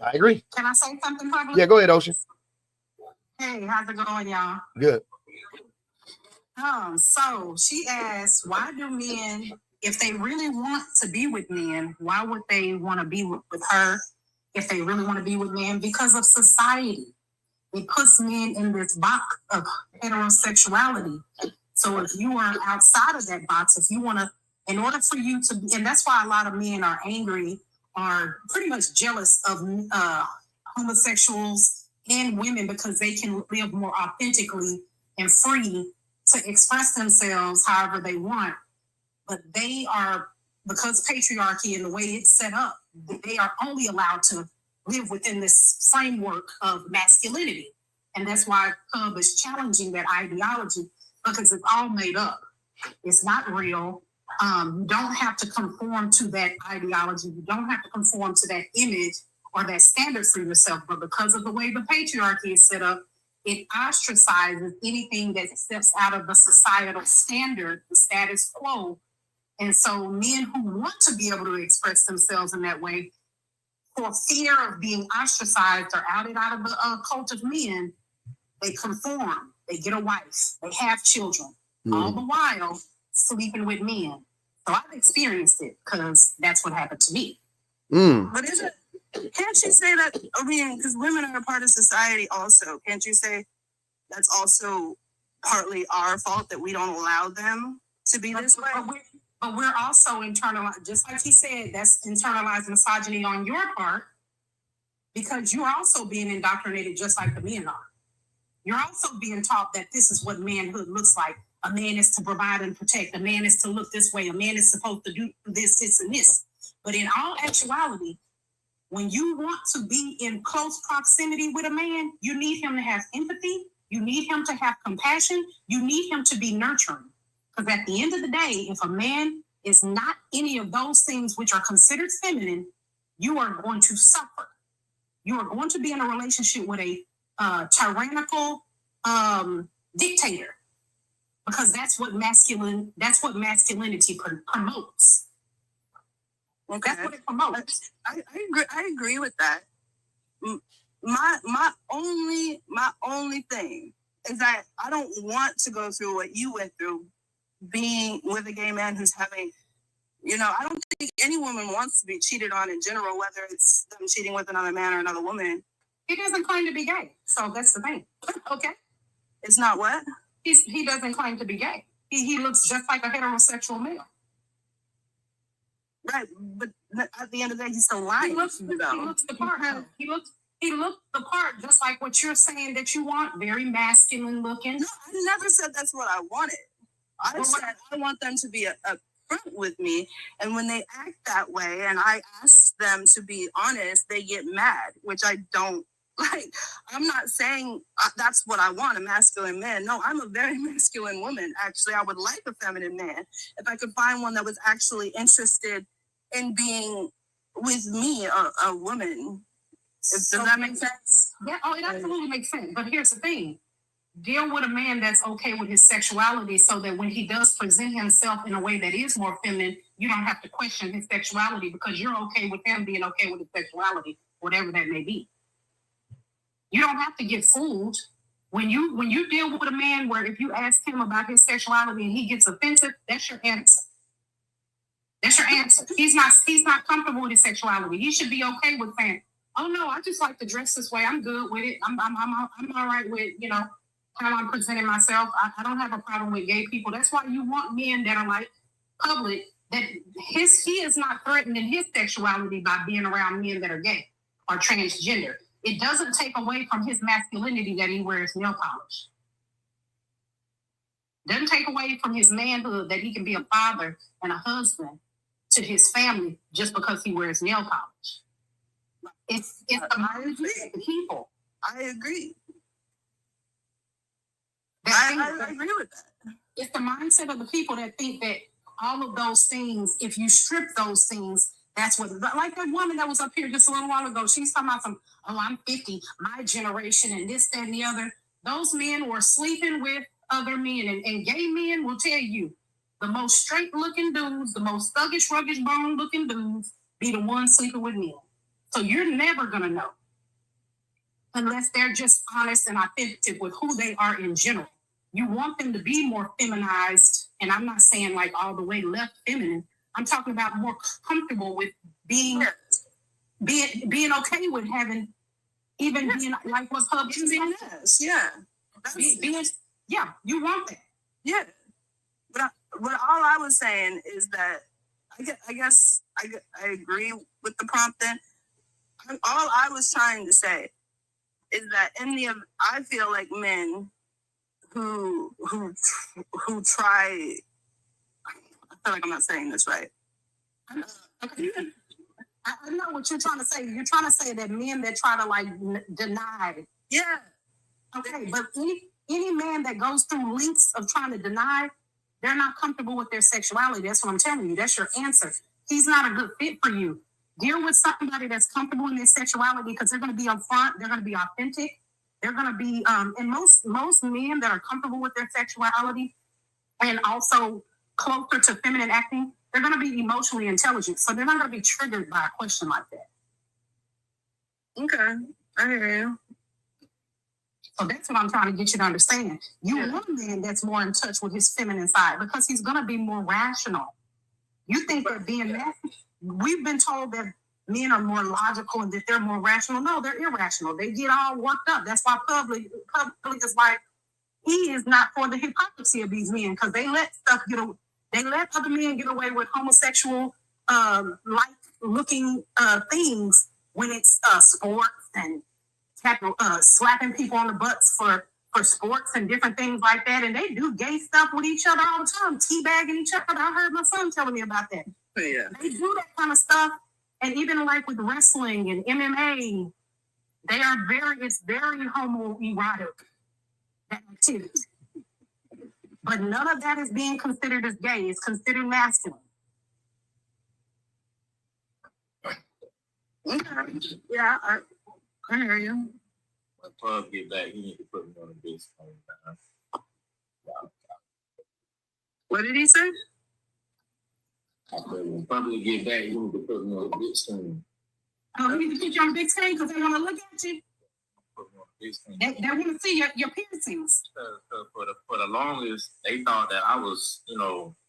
I agree. Can I say something public? Yeah, go ahead, Ocean. Hey, how's it going, y'all? Good. So she asked, why do men, if they really want to be with men, why would they want to be with her if they really want to be with men? Because of society. It puts men in this box of heterosexuality. So if you are outside of that box, if you want to, in order for you to, and that's why a lot of men are angry, are pretty much jealous of homosexuals and women, because they can live more authentically and free to express themselves however they want. But they are, because patriarchy and the way it's set up, they are only allowed to live within this framework of masculinity. And that's why Cub is challenging that ideology, because it's all made up. It's not real. You don't have to conform to that ideology. You don't have to conform to that image or that standard for yourself. But because of the way the patriarchy is set up, it ostracizes anything that steps out of the societal standard, the status quo. And so men who want to be able to express themselves in that way, for fear of being ostracized or outed out of the cult of men, they conform, they get a wife, they have children, all the while sleeping with men. So I've experienced it because that's what happened to me. But can't you say that, I mean, because women are a part of society also, can't you say that's also partly our fault that we don't allow them to be this way? But we're also internalized, just like he said, that's internalized misogyny on your part, because you're also being indoctrinated just like the men are. You're also being taught that this is what manhood looks like. A man is to provide and protect. A man is to look this way. A man is supposed to do this, this, and this. But in all actuality, when you want to be in close proximity with a man, you need him to have empathy. You need him to have compassion. You need him to be nurturing. Because at the end of the day, if a man is not any of those things which are considered feminine, you are going to suffer. You are going to be in a relationship with a tyrannical dictator, because that's what masculinity promotes. Okay. That's what it promotes. I agree with that. My only thing is that I don't want to go through what you went through, being with a gay man who's having, I don't think any woman wants to be cheated on in general, whether it's them cheating with another man or another woman. He doesn't claim to be gay, so that's the thing. Okay. It's not what? He doesn't claim to be gay. He looks just like a heterosexual male. Right, but at the end of the day, he's still lying. He looks the part. He looks the part, just like what you're saying that you want, very masculine looking. No, I never said that's what I wanted. I said I want them to be upfront with me, and when they act that way, and I ask them to be honest, they get mad, which I don't Like, I'm not saying that's what I want, a masculine man. No, I'm a very masculine woman. Actually, I would like a feminine man if I could find one that was actually interested in being with me, a woman. Does that make sense? Yeah, oh, it absolutely makes sense. But here's the thing. Deal with a man that's okay with his sexuality so that when he does present himself in a way that is more feminine, you don't have to question his sexuality because you're okay with him being okay with his sexuality, whatever that may be. You don't have to get fooled. When you deal with a man where if you ask him about his sexuality and he gets offensive, that's your answer. That's your answer. He's not comfortable with his sexuality. He should be okay with saying, "Oh no, I just like to dress this way. I'm good with it. I'm all right with, you know, how I'm presenting myself. I don't have a problem with gay people." That's why you want men that are like public, that he is not threatened in his sexuality by being around men that are gay or transgender. It doesn't take away from his masculinity that he wears nail polish. Doesn't take away from his manhood that he can be a father and a husband to his family just because he wears nail polish. It's the mindset of the people. I agree. I agree with that. It's the mindset of the people that think that all of those things, if you strip those things, that's what, like that woman that was up here just a little while ago, she's talking about I'm 50, my generation, and this, that, and the other. Those men were sleeping with other men, and gay men will tell you, the most straight-looking dudes, the most thuggish, ruggish, bone-looking dudes, be the ones sleeping with men. So you're never going to know unless they're just honest and authentic with who they are in general. You want them to be more feminized, and I'm not saying like all the way left feminine. I'm talking about more comfortable with being okay with having, even being like what's her zestiness. Yeah. Yeah, you want that. Yeah. But all I was saying is that I guess I agree with the prompt then. All I was trying to say is that I feel like men who try, I feel like I'm not saying this right. Okay. I know what you're trying to say. You're trying to say that men that try to like deny. Yeah. Okay, but any man that goes through lengths of trying to deny, they're not comfortable with their sexuality. That's what I'm telling you. That's your answer. He's not a good fit for you. Deal with somebody that's comfortable in their sexuality because they're going to be upfront. They're going to be authentic. They're going to be, and most men that are comfortable with their sexuality and also closer to feminine acting, they're going to be emotionally intelligent. So they're not going to be triggered by a question like that. Okay, I hear you. So that's what I'm trying to get you to understand. You want a man that's more in touch with his feminine side because he's going to be more rational. You think that being masculine, we've been told that men are more logical and that they're more rational. No, they're irrational. They get all worked up. That's why public is like, he is not for the hypocrisy of these men because they let other men get away with homosexual looking things when it's sports and slapping people on the butts for sports and different things like that. And they do gay stuff with each other all the time, teabagging each other. I heard my son telling me about that. Yeah. They do that kind of stuff. And even like with wrestling and MMA, it's very homoerotic, that activity. But none of that is being considered as gay. It's considered masculine. Okay. Yeah, I hear you. When Pub get back, you need to put me on the big screen. What did he say? I said, when Pub get back, you need to put me on the big screen. Oh, you need to put you on the big screen because they want to look at you. Put me on the big screen. They want to see your piercings. For the longest, they thought that I was,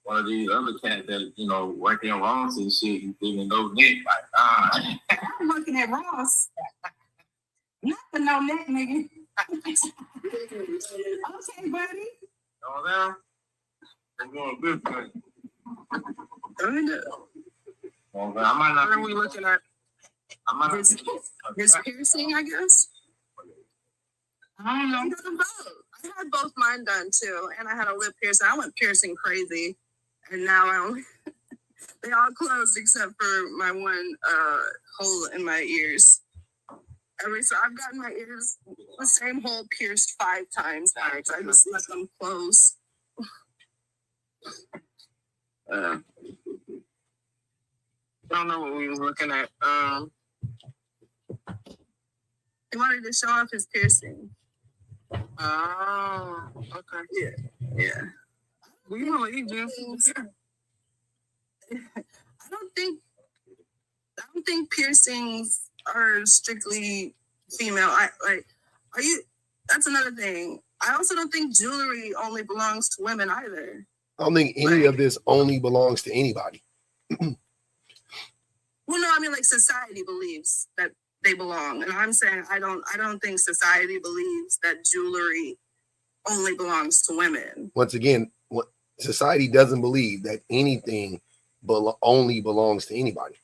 one of these other cats that, working in Ross and shit. You didn't know neck. Like, I'm working at Ross. Not the no neck, nigga. Okay, buddy. All there? They're doing a good thing. Well, I might not. What are we looking at? I might His piercing, I guess. I don't know. I got both. I had both mine done too, and I had a lip piercing. I went piercing crazy, and now they all closed except for my one hole in my ears. So I've gotten my ears the same hole pierced 5 times now. So I just let them close. I don't know what we was looking at. He wanted to show off his piercing. Oh, okay. Yeah. We know what he do. I don't think piercings are strictly female. Are you? That's another thing. I also don't think jewelry only belongs to women either. I don't think any of this only belongs to anybody. Well, no, I mean, like, society believes that they belong, and I'm saying I don't think society believes that jewelry only belongs to women. Once again, what society doesn't believe that anything only belongs to anybody.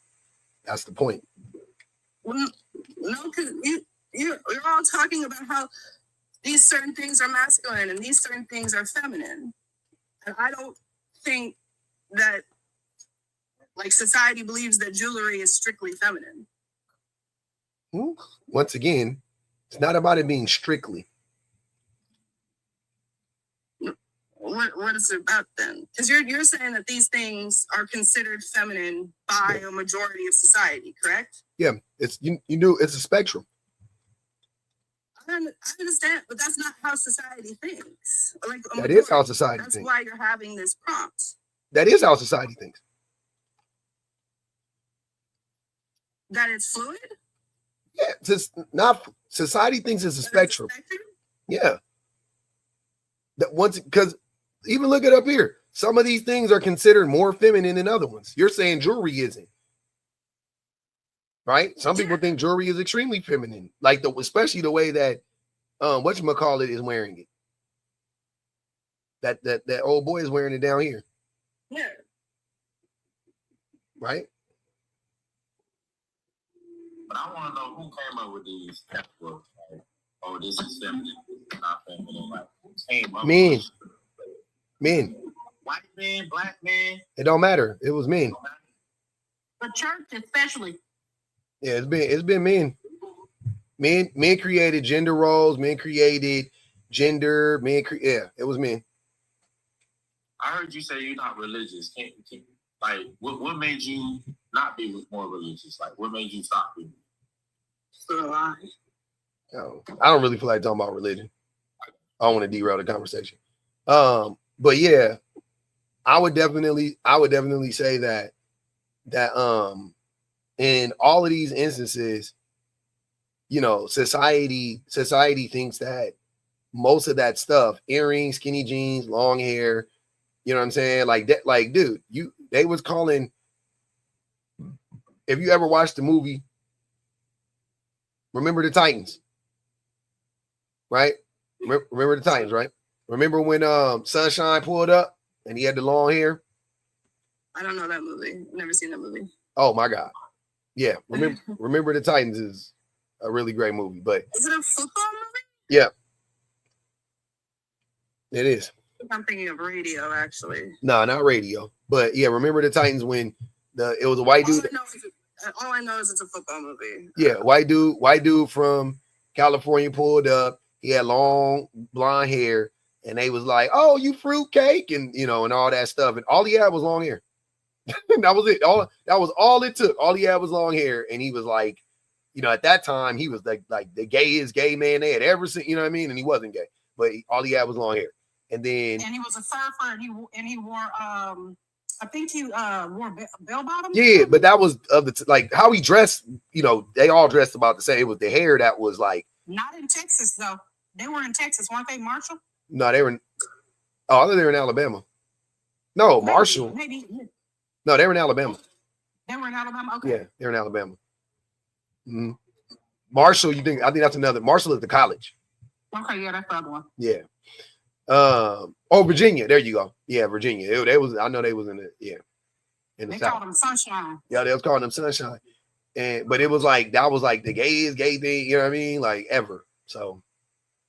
That's the point. Well, no, because you're all talking about how these certain things are masculine and these certain things are feminine, and I don't think that, like, society believes that jewelry is strictly feminine. Once again, it's not about it being strictly. What is it about then? Because you're saying that these things are considered feminine by a majority of society, correct? Yeah, it's it's a spectrum. I understand, but that's not how society thinks. Like, that is how society thinks. That's why you're having this prompt. That is how society thinks. That it's fluid? Yeah, just not society thinks it's a spectrum. Yeah. That once, because even look it up here. Some of these things are considered more feminine than other ones. You're saying jewelry isn't. Right? Some people think jewelry is extremely feminine. Like especially the way that whatchamacallit is wearing it. That old boy is wearing it down here. Yeah. Right? But I want to know who came up with these categories. Like, oh, this is feminine, not feminine. Like, who came up Men. with Men. White men, black men. It don't matter. It was men. The church, especially. Yeah, it's been men. Men created gender roles. Men created gender. Yeah, it was men. I heard you say you're not religious. Like, what made you not be more religious? Like, what made you stop being? I don't really feel like talking about religion. I don't want to derail the conversation. But yeah, I would definitely say that in all of these instances, society thinks that most of that stuff, earrings, skinny jeans, long hair, you know what I'm saying? Like that, like, dude, they was calling, if you ever watched the movie Remember the Titans, right? Remember the Titans, right? Remember when Sunshine pulled up and he had the long hair? I don't know that movie. Never seen that movie. Oh my God. Yeah. Remember the Titans is a really great movie, but is it a football movie? Yeah. It is. I'm thinking of Radio, actually. No, not Radio. But yeah, Remember the Titans when it was a white dude. All I know is it's a football movie. Yeah, white dude from California pulled up. He had long blonde hair, and they was like, "Oh, you fruitcake," and and all that stuff. And all he had was long hair. That was it. That was all it took. All he had was long hair, and he was like, at that time he was like the gayest gay man they had ever seen. You know what I mean? And he wasn't gay, but all he had was long hair. And then he was a surfer, and he wore I think he wore bell bottoms. Yeah, but that was of like how he dressed. They all dressed about the same. It was the hair that was like. Not in Texas though. They were in Texas, weren't they, Marshall? No, they were. I thought they were in Alabama. No, Marshall. Maybe. No, they were in Alabama. They were in Alabama. Okay. Yeah, they were in Alabama. Mm-hmm. Marshall, I think that's another. Marshall is the college. Okay, yeah, that's the other one. Yeah. Virginia. There you go. Yeah, Virginia. They was. I know they was in the. Yeah. In the they South. called them Sunshine. Yeah, they was calling them Sunshine. But it was like that was like the gayest gay thing. You know what I mean? Like ever. So.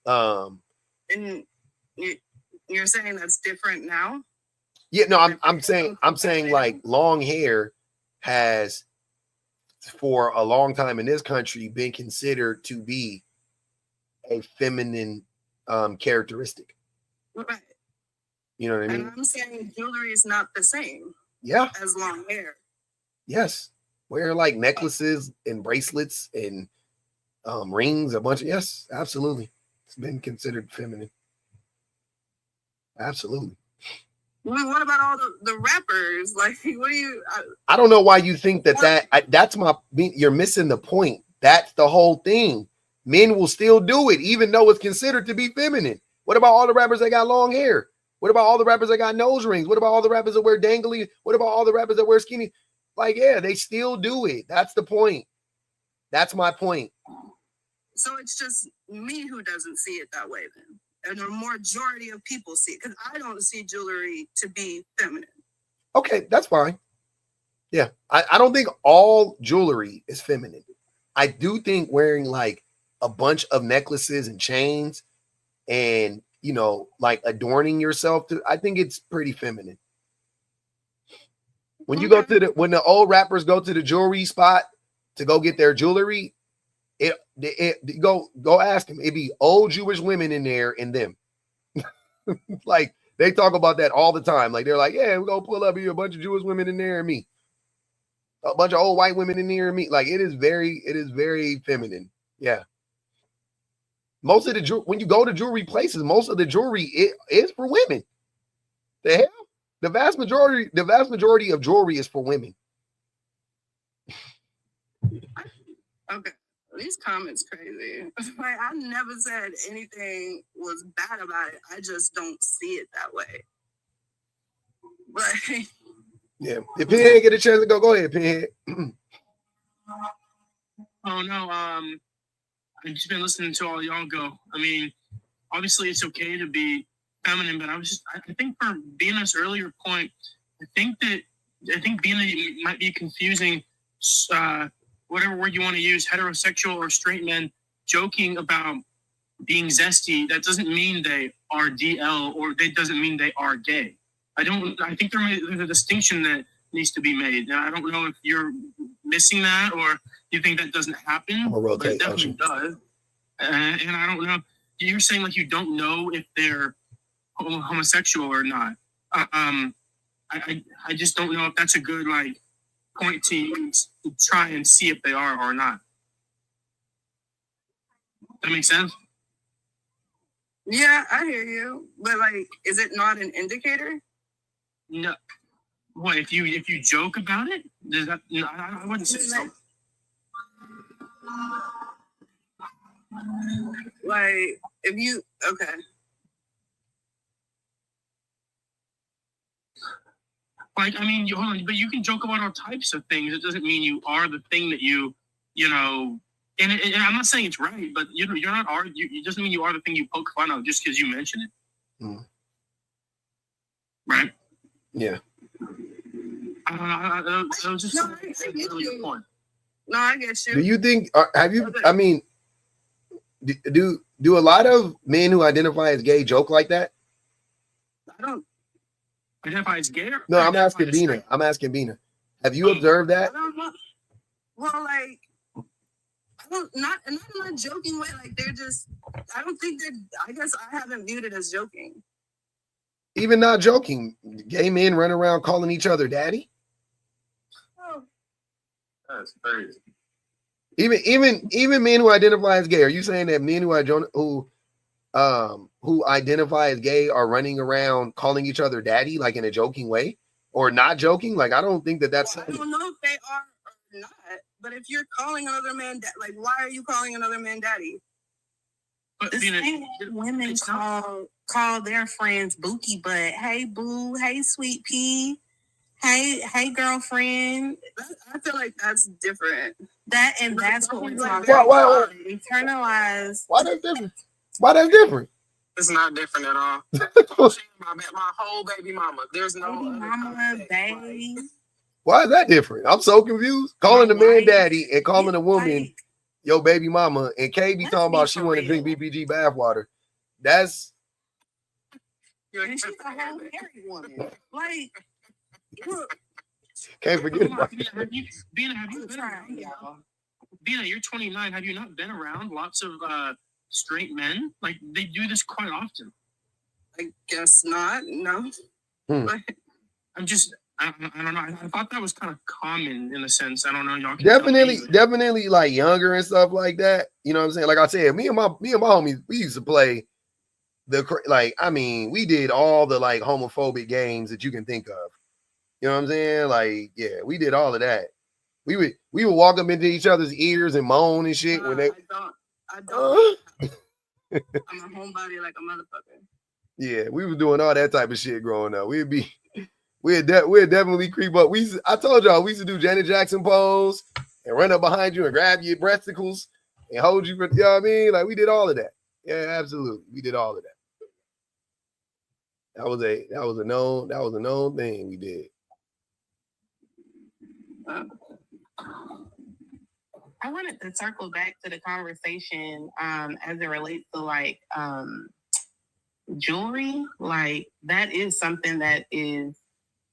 And you're saying that's different now? Yeah. No, I'm saying like long hair has for a long time in this country been considered to be a feminine characteristic. Right. You know what I mean? And I'm saying jewelry is not the same. Yeah. As long hair. Yes. Wear like necklaces and bracelets and rings, a bunch of, yes, absolutely. It's been considered feminine. Absolutely. Well, what about all the rappers? Like, what do you? I don't know why you think that's you're missing the point. That's the whole thing. Men will still do it, even though it's considered to be feminine. What about all the rappers that got long hair? What about all the rappers that got nose rings? What about all the rappers that wear dangly? What about all the rappers that wear skinny? Like, yeah, they still do it. That's the point. That's my point. So it's just me who doesn't see it that way then. And the majority of people see it, because I don't see jewelry to be feminine. Okay, that's fine. Yeah, I don't think all jewelry is feminine. I do think wearing like a bunch of necklaces and chains and, you know, like adorning yourself, I think it's pretty feminine. When you go to when the old rappers go to the jewelry spot to go get their jewelry, go ask them. It'd be old Jewish women in there and them. Like they talk about that all the time. Like they're like, yeah, we're gonna pull up here, a bunch of Jewish women in there and me. A bunch of old white women in there and me. Like it is very feminine. Yeah. Most of the when you go to jewelry places, most of the jewelry is for women. The hell? The vast majority of jewelry is for women. Okay. These comments crazy. Like I never said anything was bad about it. I just don't see it that way. But yeah. If Pinhead get a chance to go ahead, Pinhead. Oh no, I've just been listening to all y'all go. I mean, obviously it's okay to be feminine, but I think for Bina's earlier point, I think Bina might be confusing whatever word you want to use, heterosexual or straight men joking about being zesty. That doesn't mean they are DL or that doesn't mean they are gay. I think there's a distinction that needs to be made. And I don't know if you're missing that or you think that doesn't happen. I'm gonna rotate, but it definitely does. And I don't know. You're saying like you don't know if they're homosexual or not. I just don't know if that's a good like point to try and see if they are or not. That makes sense? yeah, I hear you. But like, is it not an indicator? No. What if you joke about it? Does that? No, I wouldn't say so. Like, if you okay. Like, I mean, hold on, but you can joke about all types of things. It doesn't mean you are the thing that you know. And I'm not saying it's right, but you're not. It doesn't mean you are the thing you poke fun of just because you mention it. Mm. Right? Yeah. I don't know. That was just No, I get really you. point. No, I get you. Do you think? Have you? I mean, do a lot of men who identify as gay joke like that? I don't. Identify as gay? No, I'm asking Bina. I'm asking Bina. Have you observed I that? don't know. Well, like, I'm not joking way. Like, they're just. I don't think they're. I guess I haven't viewed it as joking. Even not joking, gay men run around calling each other daddy. Oh. That's crazy. Even men who identify as gay. Are you saying that men who identify as gay are running around calling each other daddy, like in a joking way, or not joking? Like I don't think that's. Well, I don't know if they are or not. But if you're calling another man, like, why are you calling another man daddy? But The same way women call their friends Bookie Butt. Hey boo, hey sweet pea, hey girlfriend. I feel like that's different. That's what we're talking Why- about. Internalize. Why that's different? Why that's different? It's not different at all. my whole baby mama. There's no Baby other mama, context. babe. Why is that different? I'm so confused. Calling the man daddy and calling a woman Like, yo baby mama, and K be Let's talking be about she for want to drink real. BPG bathwater. That's You're and she's a whole married woman. Like, look, Can't forget about Bina, have you been around? Bina, you're 29. Have you not been around lots of straight men? Like, they do this quite often. I guess not. No. Hmm. I'm just, I don't know. I thought that was kind of common in a sense. I don't know. Y'all can Definitely like younger and stuff like that. You know what I'm saying? Like I said, me and my homies, we used to play we did all the like homophobic games that you can think of. You know what I'm saying? Like, yeah, we did all of that. We would walk up into each other's ears and moan and shit when they. I don't. I'm a homebody like a motherfucker. Yeah, we was doing all that type of shit growing up. We'd definitely creep up. I told y'all we used to do Janet Jackson pose and run up behind you and grab your breasticles and hold you for, you know what I mean? Like, we did all of that. Yeah, absolutely. We did all of that. That was a known thing we did. I wanted to circle back to the conversation as it relates to like jewelry. Like, that is something that is,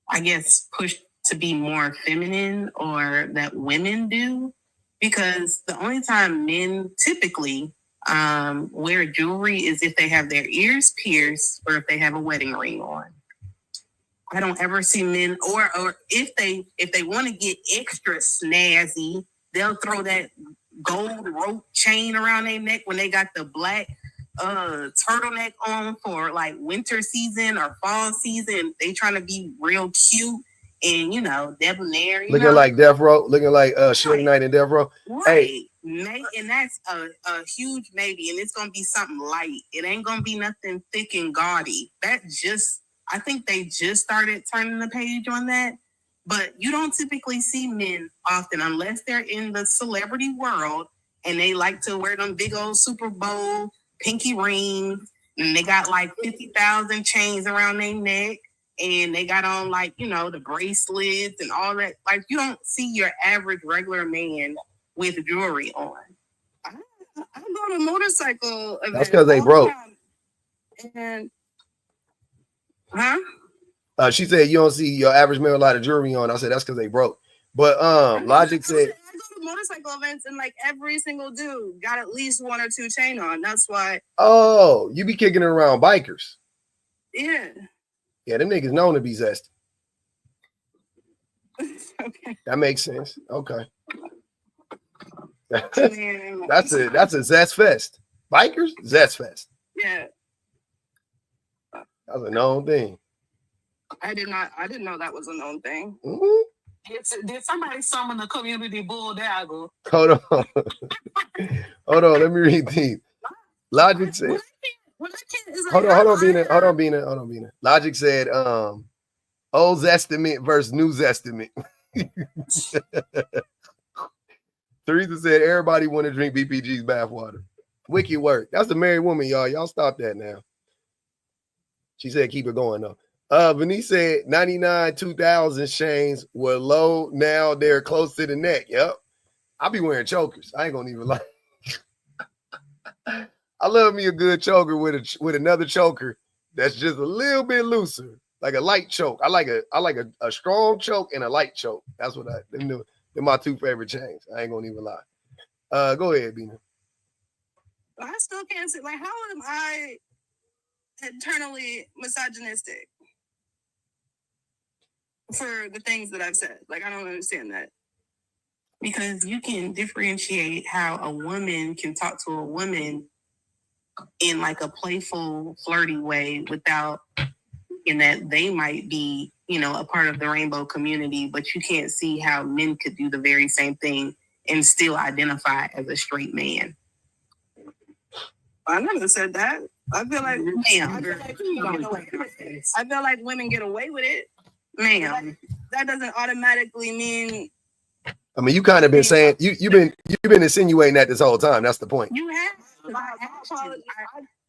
I guess, pushed to be more feminine, or that women do, because the only time men typically wear jewelry is if they have their ears pierced or if they have a wedding ring on. I don't ever see men, or if they want to get extra snazzy, they'll throw that gold rope chain around their neck when they got the black turtleneck on for like winter season or fall season. They trying to be real cute and, you know, debonair. Looking like Death Row, looking like Suge Knight and Death Row. Right. Hey. And that's a huge maybe, and it's gonna be something light. It ain't gonna be nothing thick and gaudy. I think they just started turning the page on that. But you don't typically see men often, unless they're in the celebrity world and they like to wear them big old Super Bowl pinky rings, and they got like 50,000 chains around their neck, and they got on like, you know, the bracelets and all that. Like, you don't see your average regular man with jewelry on. I go to motorcycle events. That's because they broke. And she said you don't see your average male a lot of jewelry on. I said that's because they broke. But Logic said I go to motorcycle events and like every single dude got at least one or two chain on. That's why. Oh, you be kicking it around bikers. Yeah. Yeah, them niggas known to be zesty. Okay. That makes sense. Okay. That's a zest fest. Bikers, zest fest. Yeah. That's a known thing. I didn't know that was a known thing. Mm-hmm. Did somebody summon the community bulldog? Hold on. Hold on. Let me read these. Logic said. Hold on, Bina. Logic said, Old Zestimate versus New Zestimate. Teresa said everybody want to drink BPG's bathwater. Wicked work. That's the married woman, y'all. Y'all stop that now. She said keep it going though. Venice said 99 2000 chains were low. Now they're close to the neck. Yep. I'll be wearing chokers. I ain't gonna even lie. I love me a good choker with another choker that's just a little bit looser, like a light choke. I like a strong choke and a light choke. That's what they're my two favorite chains. I ain't gonna even lie. Go ahead, Bina. I still can't say, like, how am I internally misogynistic for the things that I've said? Like, I don't understand that. Because you can differentiate how a woman can talk to a woman in like a playful, flirty way without, in that they might be, you know, a part of the rainbow community, but you can't see how men could do the very same thing and still identify as a straight man. I never said that. I feel like women get away with it. Ma'am. That doesn't automatically mean. I mean, you kind of been saying you've been insinuating that this whole time. That's the point. You have.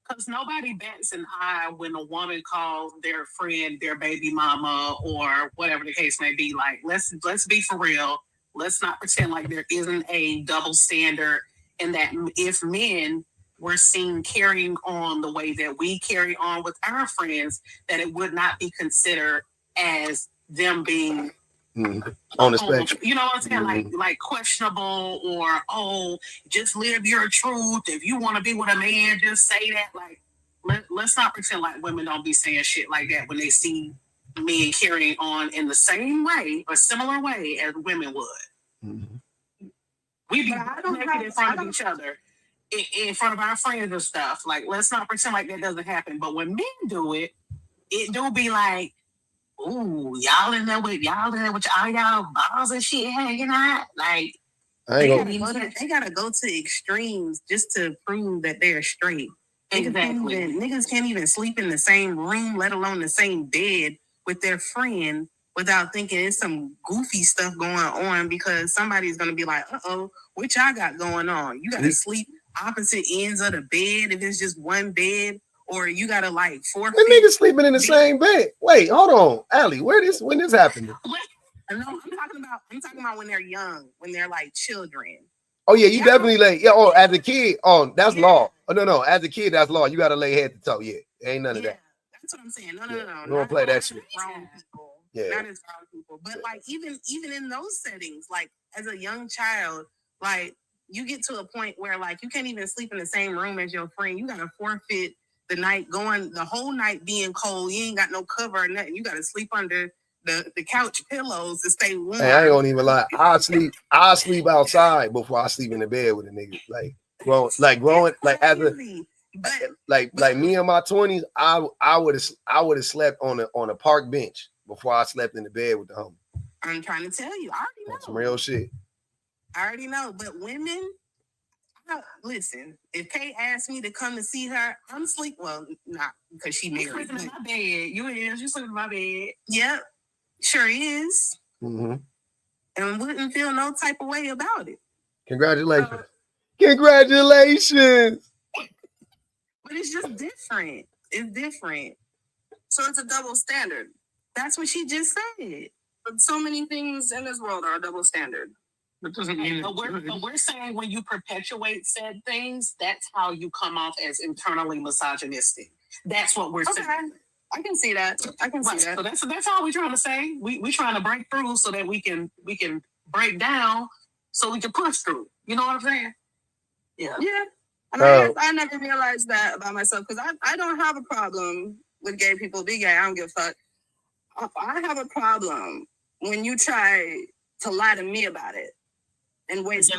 Because nobody bats an eye when a woman calls their friend their baby mama or whatever the case may be. Like, let's be for real. Let's not pretend like there isn't a double standard, and that if men were seen carrying on the way that we carry on with our friends, that it would not be considered as them being On the spectrum. You know what I'm saying? Like questionable, or just live your truth. If you want to be with a man, just say that. Like, let's not pretend like women don't be saying shit like that when they see men carrying on in the same way or similar way as women would. We be naked in front of each other, in front of our friends and stuff. Like, let's not pretend like that doesn't happen. But when men do it, it do be like, ooh, y'all in there with all y'all balls and shit hanging out. Like, they gotta go to extremes just to prove that they're straight. Exactly. Niggas can't even sleep in the same room, let alone the same bed with their friend without thinking it's some goofy stuff going on, because somebody's gonna be like, what y'all got going on? You gotta sleep opposite ends of the bed if it's just one bed, or you gotta like forfeit. The niggas sleeping in the same bed. Wait, hold on, Allie. When this happened? No, I'm talking about when they're young, when they're like children. Oh yeah, you definitely lay. Yeah, as a kid, that's law. Oh no, as a kid, that's law. You gotta lay head to toe. Yeah, ain't none of that. That's what I'm saying. No. We don't play that shit. Grown people. Yeah. Not as grown people. But like even in those settings, like as a young child, like you get to a point where like you can't even sleep in the same room as your friend. You gotta forfeit the whole night being cold. You ain't got no cover or nothing. You gotta sleep under the couch pillows to stay warm. Hey, I ain't gonna even lie. I sleep outside before I sleep in the bed with a nigga. Like me in my 20s, I would have slept on a park bench before I slept in the bed with the homie. I'm trying to tell you, I already know. That's some real shit. I already know, but women, listen, if Kay asked me to come to see her, I'm sleep. Well, not because she married. Sleeping in my bed. You sleeping in my bed. Yep, sure is. Mm-hmm. And wouldn't feel no type of way about it. Congratulations. Congratulations. But it's just different. It's different. So it's a double standard. That's what she just said. But so many things in this world are a double standard. That doesn't mean but we're saying when you perpetuate said things, that's how you come off as internally misogynistic. That's what we're saying. I can see that. So that's all we're trying to say. We trying to break through so that we can break down so we can push through. You know what I'm saying? Yeah. And I never realized that about myself, because I don't have a problem with gay people. Be gay, I don't give a fuck. I have a problem when you try to lie to me about it and waste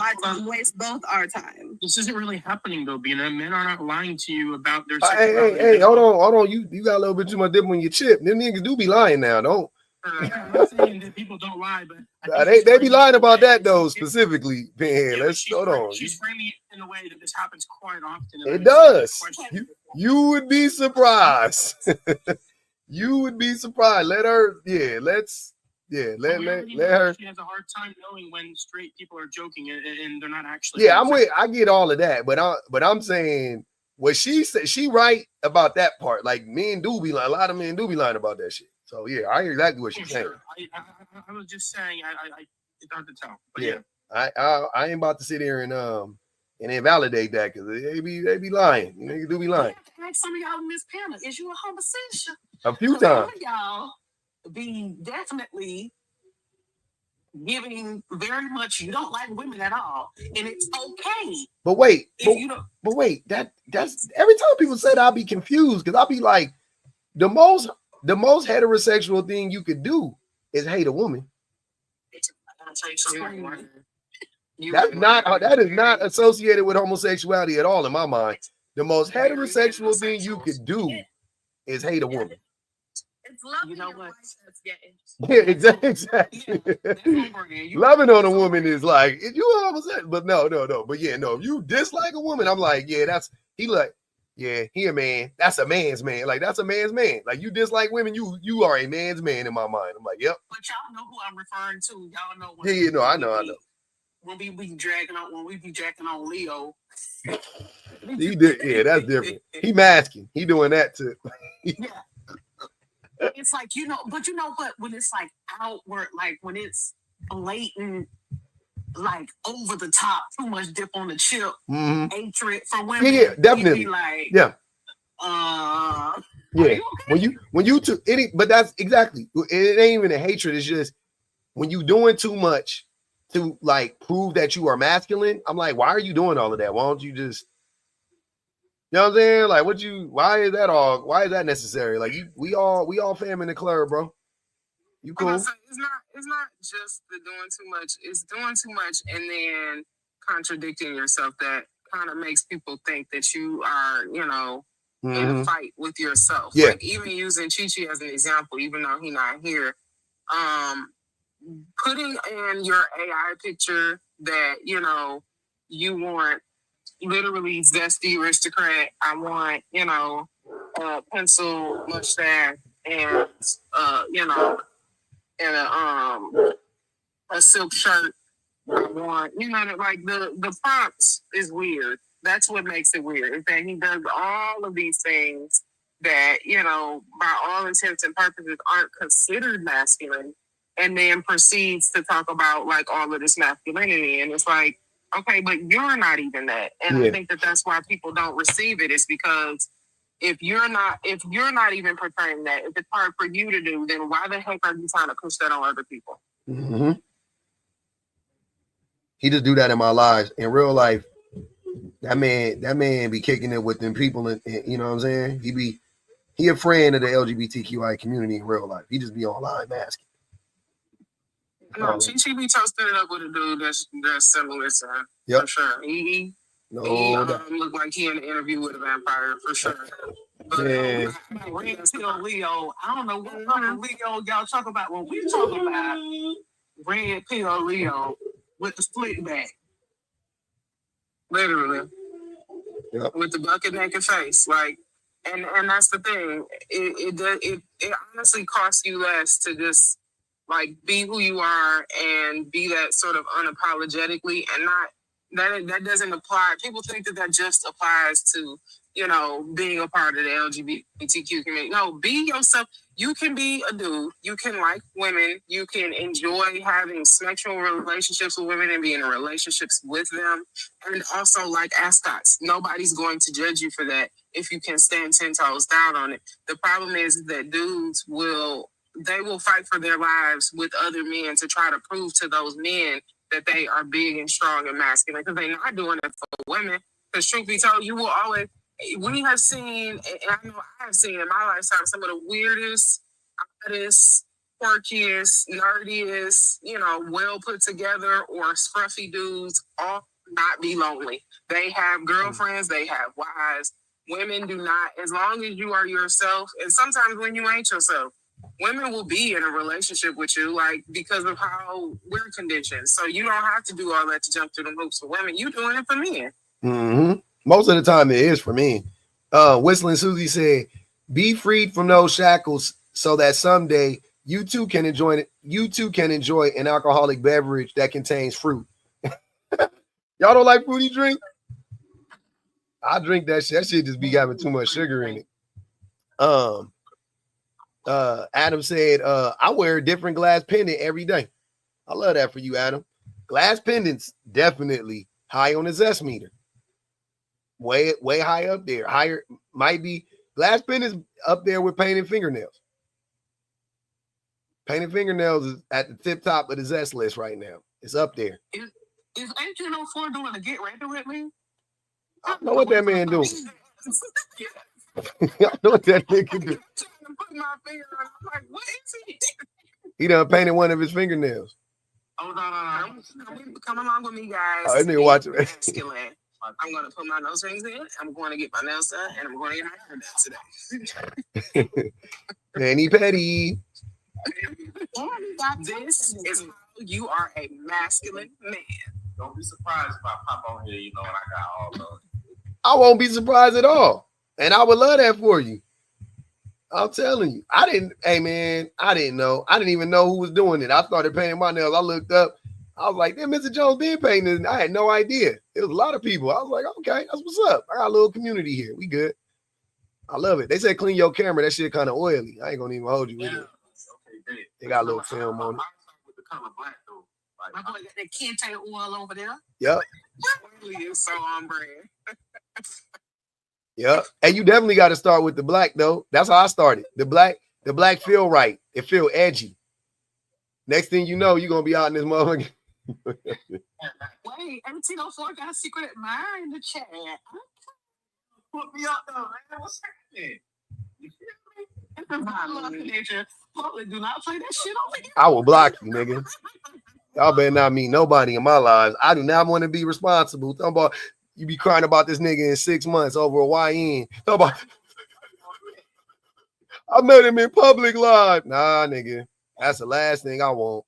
both our time. This isn't really happening though, Bina. Men are not lying to you about their sexuality. Hey, hold on. You got a little bit too much dip on your chip. Them niggas do be lying now, don't? I'm not saying that people don't lie, but they be lying about that though, specifically. Man, let's hold on. She's framing it in a way that this happens quite often. It does. You would be surprised. You would be surprised. Let her. Let her. She has a hard time knowing when straight people are joking and they're not actually. Yeah, I get all of that, but I'm saying what she said. She right about that part. Like men do be lying. A lot of men do be lying about that shit. So yeah, I hear exactly what she's saying. I was just saying, it's hard to tell. But yeah, I ain't about to sit here and invalidate that, because they be lying. Niggas do be lying. Like some of y'all, Miss Pamela, is you a homosexual? A few times. Some of y'all be definitely giving very much. You don't like women at all, and it's okay. But wait, that's every time people say that, I'll be confused, because I'll be like, the most heterosexual thing you could do is hate a woman. That is not associated with homosexuality at all in my mind. The most heterosexual thing you could do is hate a woman. It's loving your wife that's gay. Yeah, exactly. Loving on a woman is like, you homosexual, but no. But yeah, no. If you dislike a woman, I'm like, yeah, he a man. That's a man's man. Like, that's a man's man. Like, you dislike women, you are a man's man in my mind. I'm like, yep. But y'all know who I'm referring to. Y'all know. I know. When we be jacking on Leo. He did, yeah, that's different. He masking. He doing that too. Yeah. It's like, but when it's like outward, like when it's blatant, like over the top, too much dip on the chip, hatred for women. Yeah, definitely. Like, yeah. Okay? When you took any, but that's exactly, it ain't even a hatred. It's just when you doing too much to like prove that you are masculine, I'm like, why are you doing all of that? Why don't you just, you know what I'm saying? Like, why is that necessary? Like, we all fam in the club, bro. You cool? It's not just the doing too much. It's doing too much and then contradicting yourself. That kind of makes people think that you are, in a fight with yourself. Yeah. Like even using Chi-Chi as an example, even though he's not here, putting in your AI picture that, you want literally zesty aristocrat. I want, pencil mustache and, and a silk shirt. I want, like the prompts is weird. That's what makes it weird. Is that he does all of these things that, by all intents and purposes aren't considered masculine, and then proceeds to talk about like all of this masculinity. And it's like, okay, but you're not even that. And I think that that's why people don't receive it, is because if you're not even portraying that, if it's hard for you to do, then why the heck are you trying to push that on other people? Mm-hmm. He just do that in my lives. In real life, that man be kicking it with them people, and you know what I'm saying? He a friend of the LGBTQI community in real life. He just be online masking. No, Chi be toasting it up with a dude that's similar to her. Yep. For sure. He looked like he in an interview with a vampire for sure. But yeah. Red pill Leo. I don't know what kind of Leo y'all talk about when we talk about red pill Leo with the split back. Literally. Yep. With the bucket naked face. Like, and that's the thing. It honestly costs you less to just like be who you are and be that sort of unapologetically, and not that doesn't apply. People think that just applies to, being a part of the LGBTQ community. No, be yourself. You can be a dude. You can like women. You can enjoy having sexual relationships with women and being in relationships with them. And also like ascots. Nobody's going to judge you for that if you can stand 10 toes down on it. The problem is that dudes will fight for their lives with other men to try to prove to those men that they are big and strong and masculine, because they're not doing it for women. Because truth be told, we have seen, and I know I have seen in my lifetime, some of the weirdest, oddest, quirkiest, nerdiest, well put together or scruffy dudes all not be lonely. They have girlfriends, they have wives. Women do not, as long as you are yourself, and sometimes when you ain't yourself, women will be in a relationship with you, like, because of how we're conditioned. So you don't have to do all that to jump through the hoops for women. You doing it for men. Mm-hmm. Most of the time it is for me. Whistling Susie said, be freed from those shackles so that someday you too can enjoy an alcoholic beverage that contains fruit. Y'all don't like fruity drink? I drink that shit. That shit just be having too much sugar in it. Adam said, I wear a different glass pendant every day. I love that for you, Adam. Glass pendants definitely high on the zest meter. Way high up there. Higher might be glass pendants up there with painted fingernails. Painted fingernails is at the tip top of the zest list right now. It's up there. Is 1804 doing a get ready with me? I don't know what that man doing. I know what that nigga do. Put my finger on. I'm like, what is he? He done painted one of his fingernails. Oh no. Come along with me, guys. Oh, that nigga watching it. Masculine. I'm going to put my nose rings in. I'm going to get my nails done, and I'm going to get my hair done today. Penny Petty. This is how you are a masculine man. Don't be surprised if I pop on here, and I got all those. I won't be surprised at all. And I would love that for you. I'm telling you. I didn't know. I didn't even know who was doing it. I started painting my nails. I looked up. I was like, damn, Mr. Jones been painting. I had no idea. It was a lot of people. I was like, okay, that's what's up. I got a little community here. We good. I love it. They said clean your camera. That shit kind of oily. I ain't gonna even hold you with it. Okay, they got a little film on it. With the color black though. My boy got that Kente oil over there. Yep. Oily is so on brand. Yep. And you definitely got to start with the black though. That's how I started. The black feel right. It feel edgy. Next thing you know, you're gonna be out in this motherfucker. Wait, MT04 got a secret admirer in the chat. Put me up though, man. What's happening? You feel me? I love nature. Do not play that shit over here. I will block you, nigga. Y'all better not meet nobody in my lives. I do not want to be responsible. Talking about you be crying about this nigga in 6 months over a YN. Talking about I met him in public live. Nah, nigga. That's the last thing I want.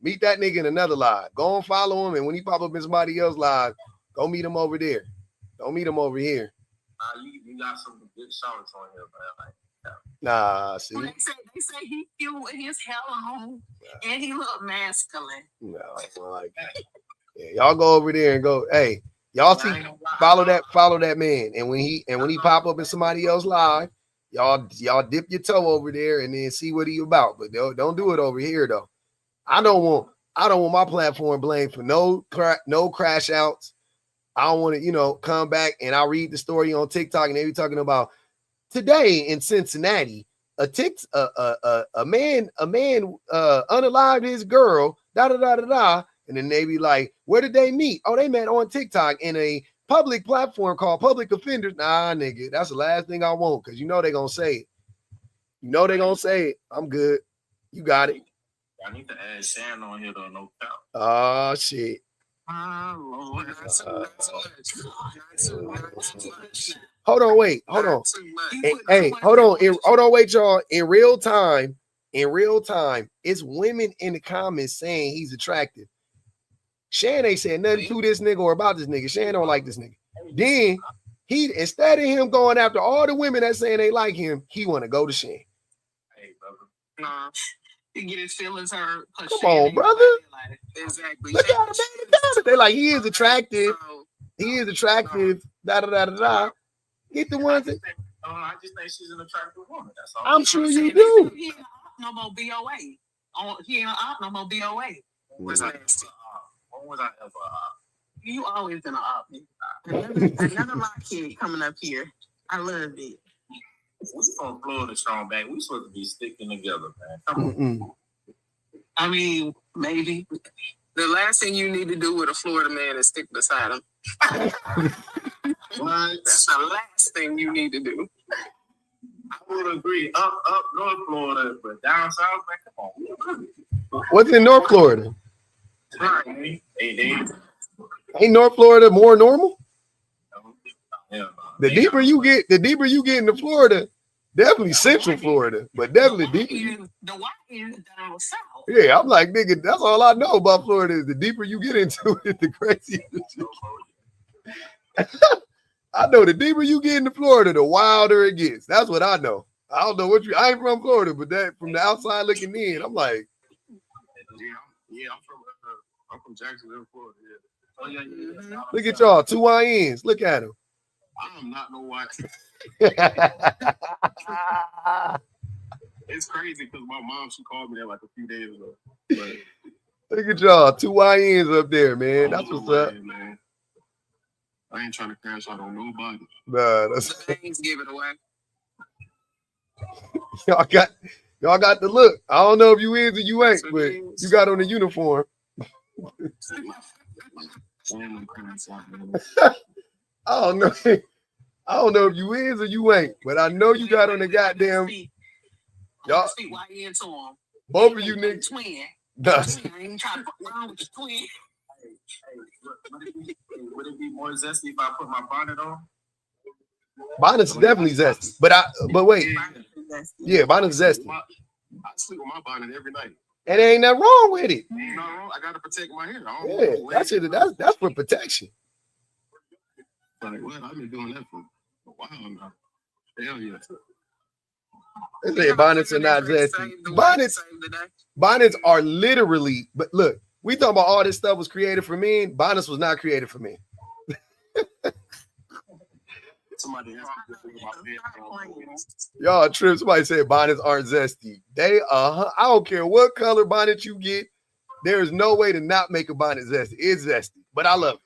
Meet that nigga in another live. Go and follow him, and when he pop up in somebody else's live, go meet him over there. Don't meet him over here. You got some good shouts on here, man. Nah, see. They say he cute and his hell on, and he look masculine. No, like yeah, y'all go over there and go. Hey, y'all see, follow that man, and when he pop up in somebody else's live, y'all dip your toe over there and then see what he about. But don't do it over here though. I don't want my platform blamed for no crash outs. I don't want to, come back and I read the story on TikTok and they be talking about today in Cincinnati, a man unalived his girl, and then they be like, where did they meet? Oh, they met on TikTok in a public platform called Public Offenders. Nah, nigga, that's the last thing I want because they gonna say it. I'm good. You got it. I need to add Shan on here though, no doubt. Oh shit. Oh Lord, not too much. Hold on, wait. Hold on. Hey, hold on, wait, y'all. In real time, it's women in the comments saying he's attractive. Shan ain't saying nothing to this nigga or about this nigga. Shan don't like this nigga. Then instead of him going after all the women that saying they like him, he want to go to Shan. Hey, brother. He get his feelings hurt. Come on, brother. Exactly. Look at him. They like he is attractive. He is attractive. Da. Get the ones that. I just think she's an attractive woman. That's all. I'm sure you do. He ain't no more BOA. He ain't no more BOA. When was I ever You always been an op. Another lock kid coming up here. I love it. We from Florida, strong back. We supposed to be sticking together, man. Come on. I mean, maybe. The last thing you need to do with a Florida man is stick beside him. That's the last thing you need to do. I would agree. Up North Florida, but down south, man, come on. What's in North Florida? Right. Ain't North Florida more normal? Yeah. The deeper you get into Florida, definitely Central Florida, but definitely deeper. The white is down south. Yeah, I'm like, nigga, that's all I know about Florida is the deeper you get into it, the crazier. I know the deeper you get into Florida, the wilder it gets. That's what I know. I don't know I ain't from Florida, but that from the outside looking in, I'm like, yeah, I'm from Jacksonville, Florida. Yeah. Oh yeah. Look at y'all, 2 YNs. Look at them. I'm not no white. It's crazy because my mom, she called me there like a few days ago. But look at y'all, 2 YNs up there, man. That's what's up. Man. I ain't trying to crash out on nobody. Nah, that's Things give it away. y'all got the look. I don't know if you is or you ain't, but you got on the uniform. I don't know. I don't know if you is or you ain't, but I know you got on the goddamn. Y'all, both of you niggas. Twin. Nah. I ain't trying to fuck around with the twin. Hey, would it be more zesty if I put my bonnet on? Bonnet's definitely zesty, but wait, yeah, bonnet's zesty. I sleep with my bonnet every night. And there ain't nothing wrong with it. No, I gotta protect my hair. Yeah, that's for protection. Like what? I've been doing that for a while now. Hell yeah. They say bonnets are not zesty. Bonnets are literally, but look, we talking about all this stuff was created for men. Bonnets was not created for men. Somebody Y'all trip. Somebody said bonnets aren't zesty. They I don't care what color bonnet you get. There is no way to not make a bonnet zesty. It's zesty, but I love it.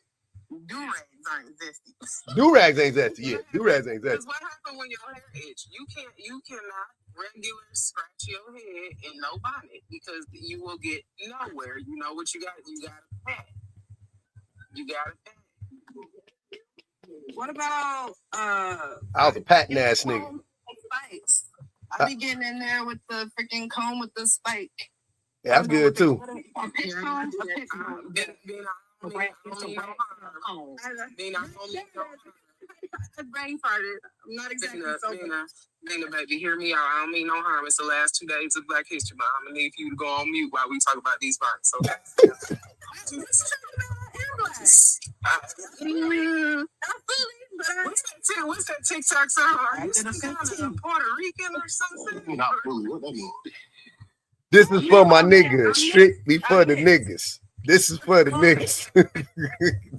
Do-rags aren't zesty. Do-rags ain't zesty. Yeah, do-rags ain't zesty. What happened when your hair itch? You cannot regular scratch your head and no bonnet because you will get nowhere. You know what you got? You got to pat. You got to pat. What about I was a patting ass nigga. Spikes. I be getting in there with the freaking comb with the spike. Yeah, that's good too. A pitch comb? I brain farted. I'm not exactly Nina, baby, hear me out. I don't mean no harm. It's the last 2 days of Black History Month. I'm gonna need you to go on mute while we talk about these parts. So what's that TikTok song? Are you some Puerto Rican or something? Not fully. What that mean? This is for my niggas, strictly for the niggas. This is for the niggas,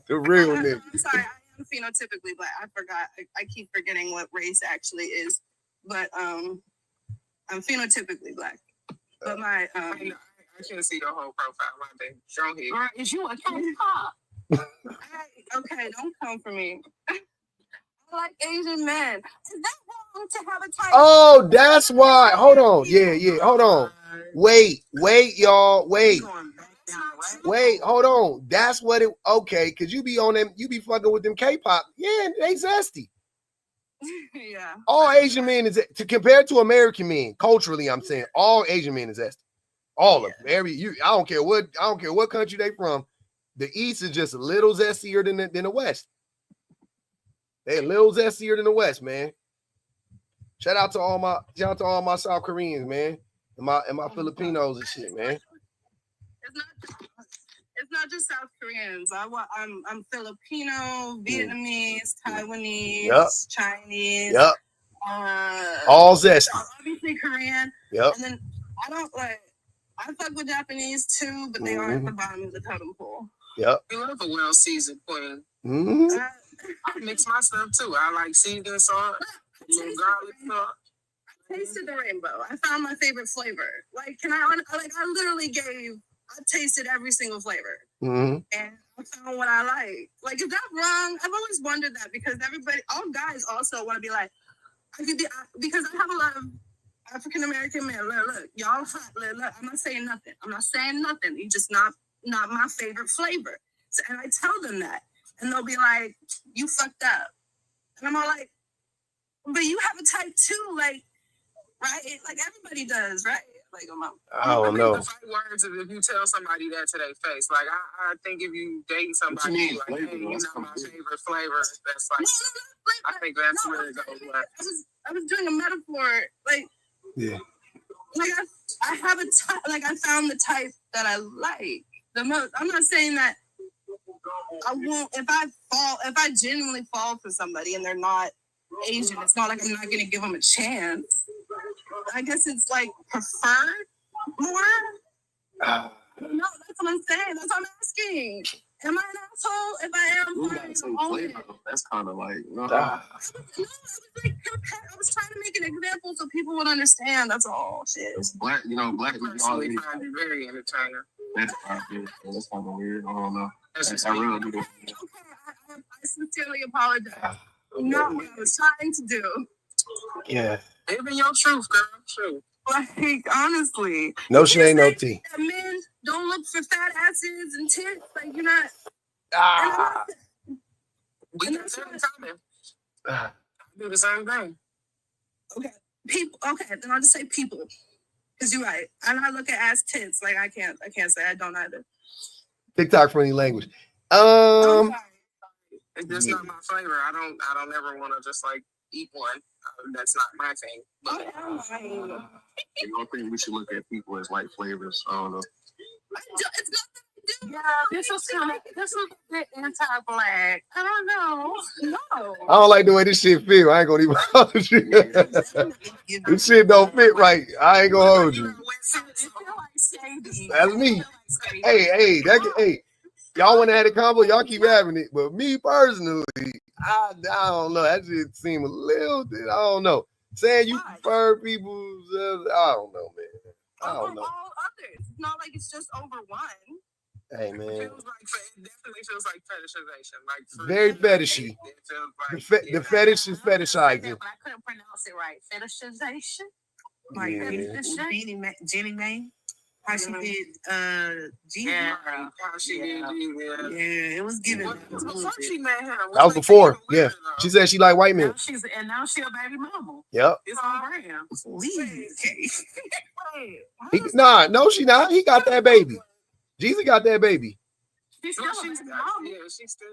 the real niggas. I'm sorry, I am phenotypically Black. I forgot. I keep forgetting what race actually is, but I'm phenotypically Black. But my I can't see your whole profile, my baby. Show here. Girl, is you a K-pop? Okay, don't come for me. I like Asian men. Is that wrong to have a type? Oh, that's why. Hold on. Yeah. Hold on. Wait, y'all. Wait, hold on. That's what it. Okay, because you be on them. You be fucking with them K-pop. Yeah, they zesty. Yeah. All Asian men is to compare to American men. Culturally, I'm saying all Asian men is zesty. All of them. I don't care what country they from. The East is just a little zestier than the West. They a little zestier than the West, man. Shout out to all my South Koreans, man, and my Filipinos and shit, man. It's not just South Koreans. I'm Filipino, Vietnamese, Taiwanese, Chinese. Yep. All zesty. Obviously Korean. Yep. And then I fuck with Japanese too, but they are at the bottom of the totem pole. Yep. You love a well-seasoned queen. Mm-hmm. I mix my stuff too. I like seasoned salt, garlic salt. I tasted the rainbow. I found my favorite flavor. I literally I tasted every single flavor. Mm-hmm. And I found what I like. Like, is that wrong? I've always wondered that because all guys also want to be like, because I have a lot of African American men. Look, y'all hot. Look, I'm not saying nothing. You just not my favorite flavor. So, and I tell them that. And they'll be like, you fucked up. And I'm all like, but you have a type too, right? Like everybody does, right? I don't know. The fight words if you tell somebody that to their face. Like, I think if you dating somebody, like, hey, you're not my favorite flavor, that's like, I think that's where it goes. I was doing a metaphor. Yeah. I have a type, I found the type that I like the most. I'm not saying that I won't, if I genuinely fall for somebody and they're not Asian, it's not like I'm not going to give them a chance. I guess it's preferred more. No, that's what I'm saying. That's what I'm asking. Am I an asshole if I am? We got some flavor. That's kind of like. I was trying to make an example so people would understand. That's all. Shit. It's black, black people always find it very entertaining. That's kind of weird. I don't know. I really do. Okay, I sincerely apologize. Not what I was trying to do. Yeah. Even your truth, girl. True. Honestly. No, she ain't no tea. Men don't look for fat asses and tits. You're not. We do the same thing. I do the same thing. Okay. People. Okay, then I'll just say people. Because you're right. And I look at ass tits. I can't say I don't either. TikTok friendly language. It's just not my flavor. I don't ever want to just eat one. That's not my thing. But I think we should look at people as flavors. I don't know. It's not. Yeah, this was a bit anti-Black. I don't know. No. I don't like the way this shit feel. I ain't gonna even hold you. This shit don't fit right. I ain't gonna hold you. That's me. Hey, y'all want to have a combo? Y'all keep having it. But me personally, I don't know. That shit seem a little bit. I don't know. Saying you prefer people's, I don't know, man. I don't know. All others. It's not like it's just over one. Hey, man. It definitely feels like fetishization. Very fetishy. The fetish is fetishizing. I couldn't pronounce it right. Fetishization? Like Yeah. Jenny May. How she did G. Yeah, how she did. Yeah, it was given. Before she met him, That was before. Yeah. She said she like white men. Now she a baby mama. Yep. It's on brand. No, she not. He got that baby. Jesus got that baby. She's still a baby mama. Yeah, she's still.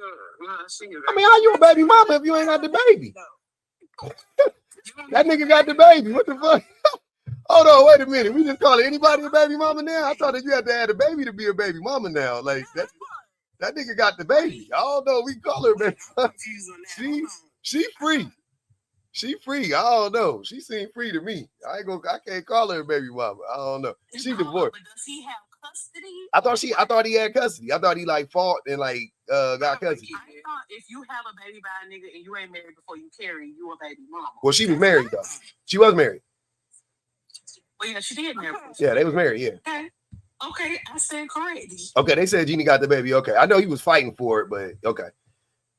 I mean, how you a baby mama if you ain't got the baby? That nigga got the baby. What the fuck? Hold on, wait a minute. We just call anybody a baby mama now? I thought that you had to have a baby to be a baby mama now. Like that nigga got the baby. I don't know. We call her baby mama. She free. She free. I don't know. She seemed free to me. I can't call her a baby mama. I don't know. She divorced. But does he have custody? I thought he had custody. I thought he like fought and like got custody. I thought if you have a baby by a nigga and you ain't married before you carry, you a baby mama. Well, she was married though. She was married. Well, yeah, she did marry. Yeah, they was married. Yeah. Okay, I said correct. Okay, they said Jeannie got the baby. Okay, I know he was fighting for it, but okay.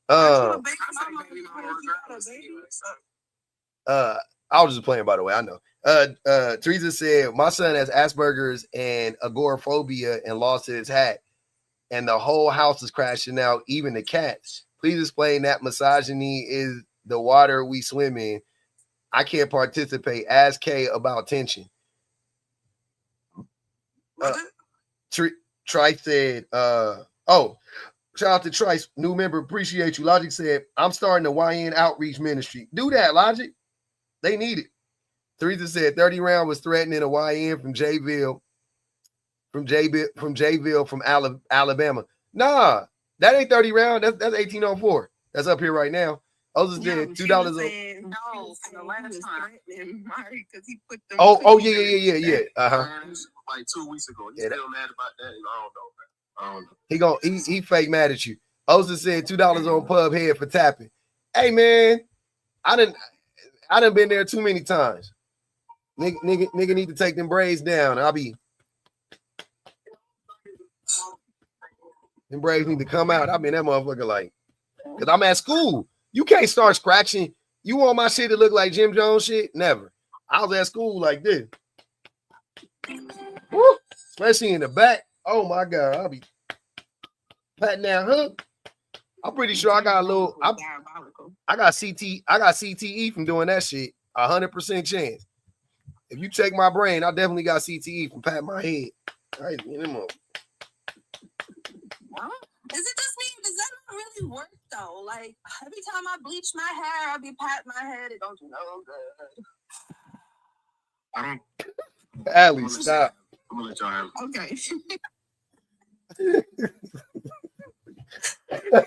I was just playing, by the way. I know. Teresa said my son has Asperger's and agoraphobia and lost his hat, and the whole house is crashing out, even the cats. Please explain that misogyny is the water we swim in. I can't participate. Ask Kay about tension. Trice said, shout out to Trice, new member, appreciate you. Logic said, I'm starting the YN outreach ministry. Do that, Logic. They need it. Teresa said 30 round was threatening a YN from Jayville, from Alabama. Nah, that ain't 30 round. That's 1804. That's up here right now. I was just saying $2. No, for the last time. Because he put them. Yeah. Like 2 weeks ago. He's still mad about that. I don't know. He fake mad at you. Oza said $2 on pub head for tapping. Hey man, I done been there too many times. Nigga need to take them braids down. Them braids need to come out. I mean that motherfucker like, cause I'm at school. You can't start scratching. You want my shit to look like Jim Jones shit? Never. I was at school like this. Woo. Especially in the back. Oh my God. I'll be patting that hook. I'm pretty sure I got a little. I got CTE from doing that shit. 100% chance. If you check my brain, I definitely got CTE from patting my head. All right, get him up. Is it just me? Does that not really work though? Like every time I bleach my hair, I'll be patting my head. It don't do no good. Allie, stop. I'm gonna let y'all have it. Okay. Maybe I'm not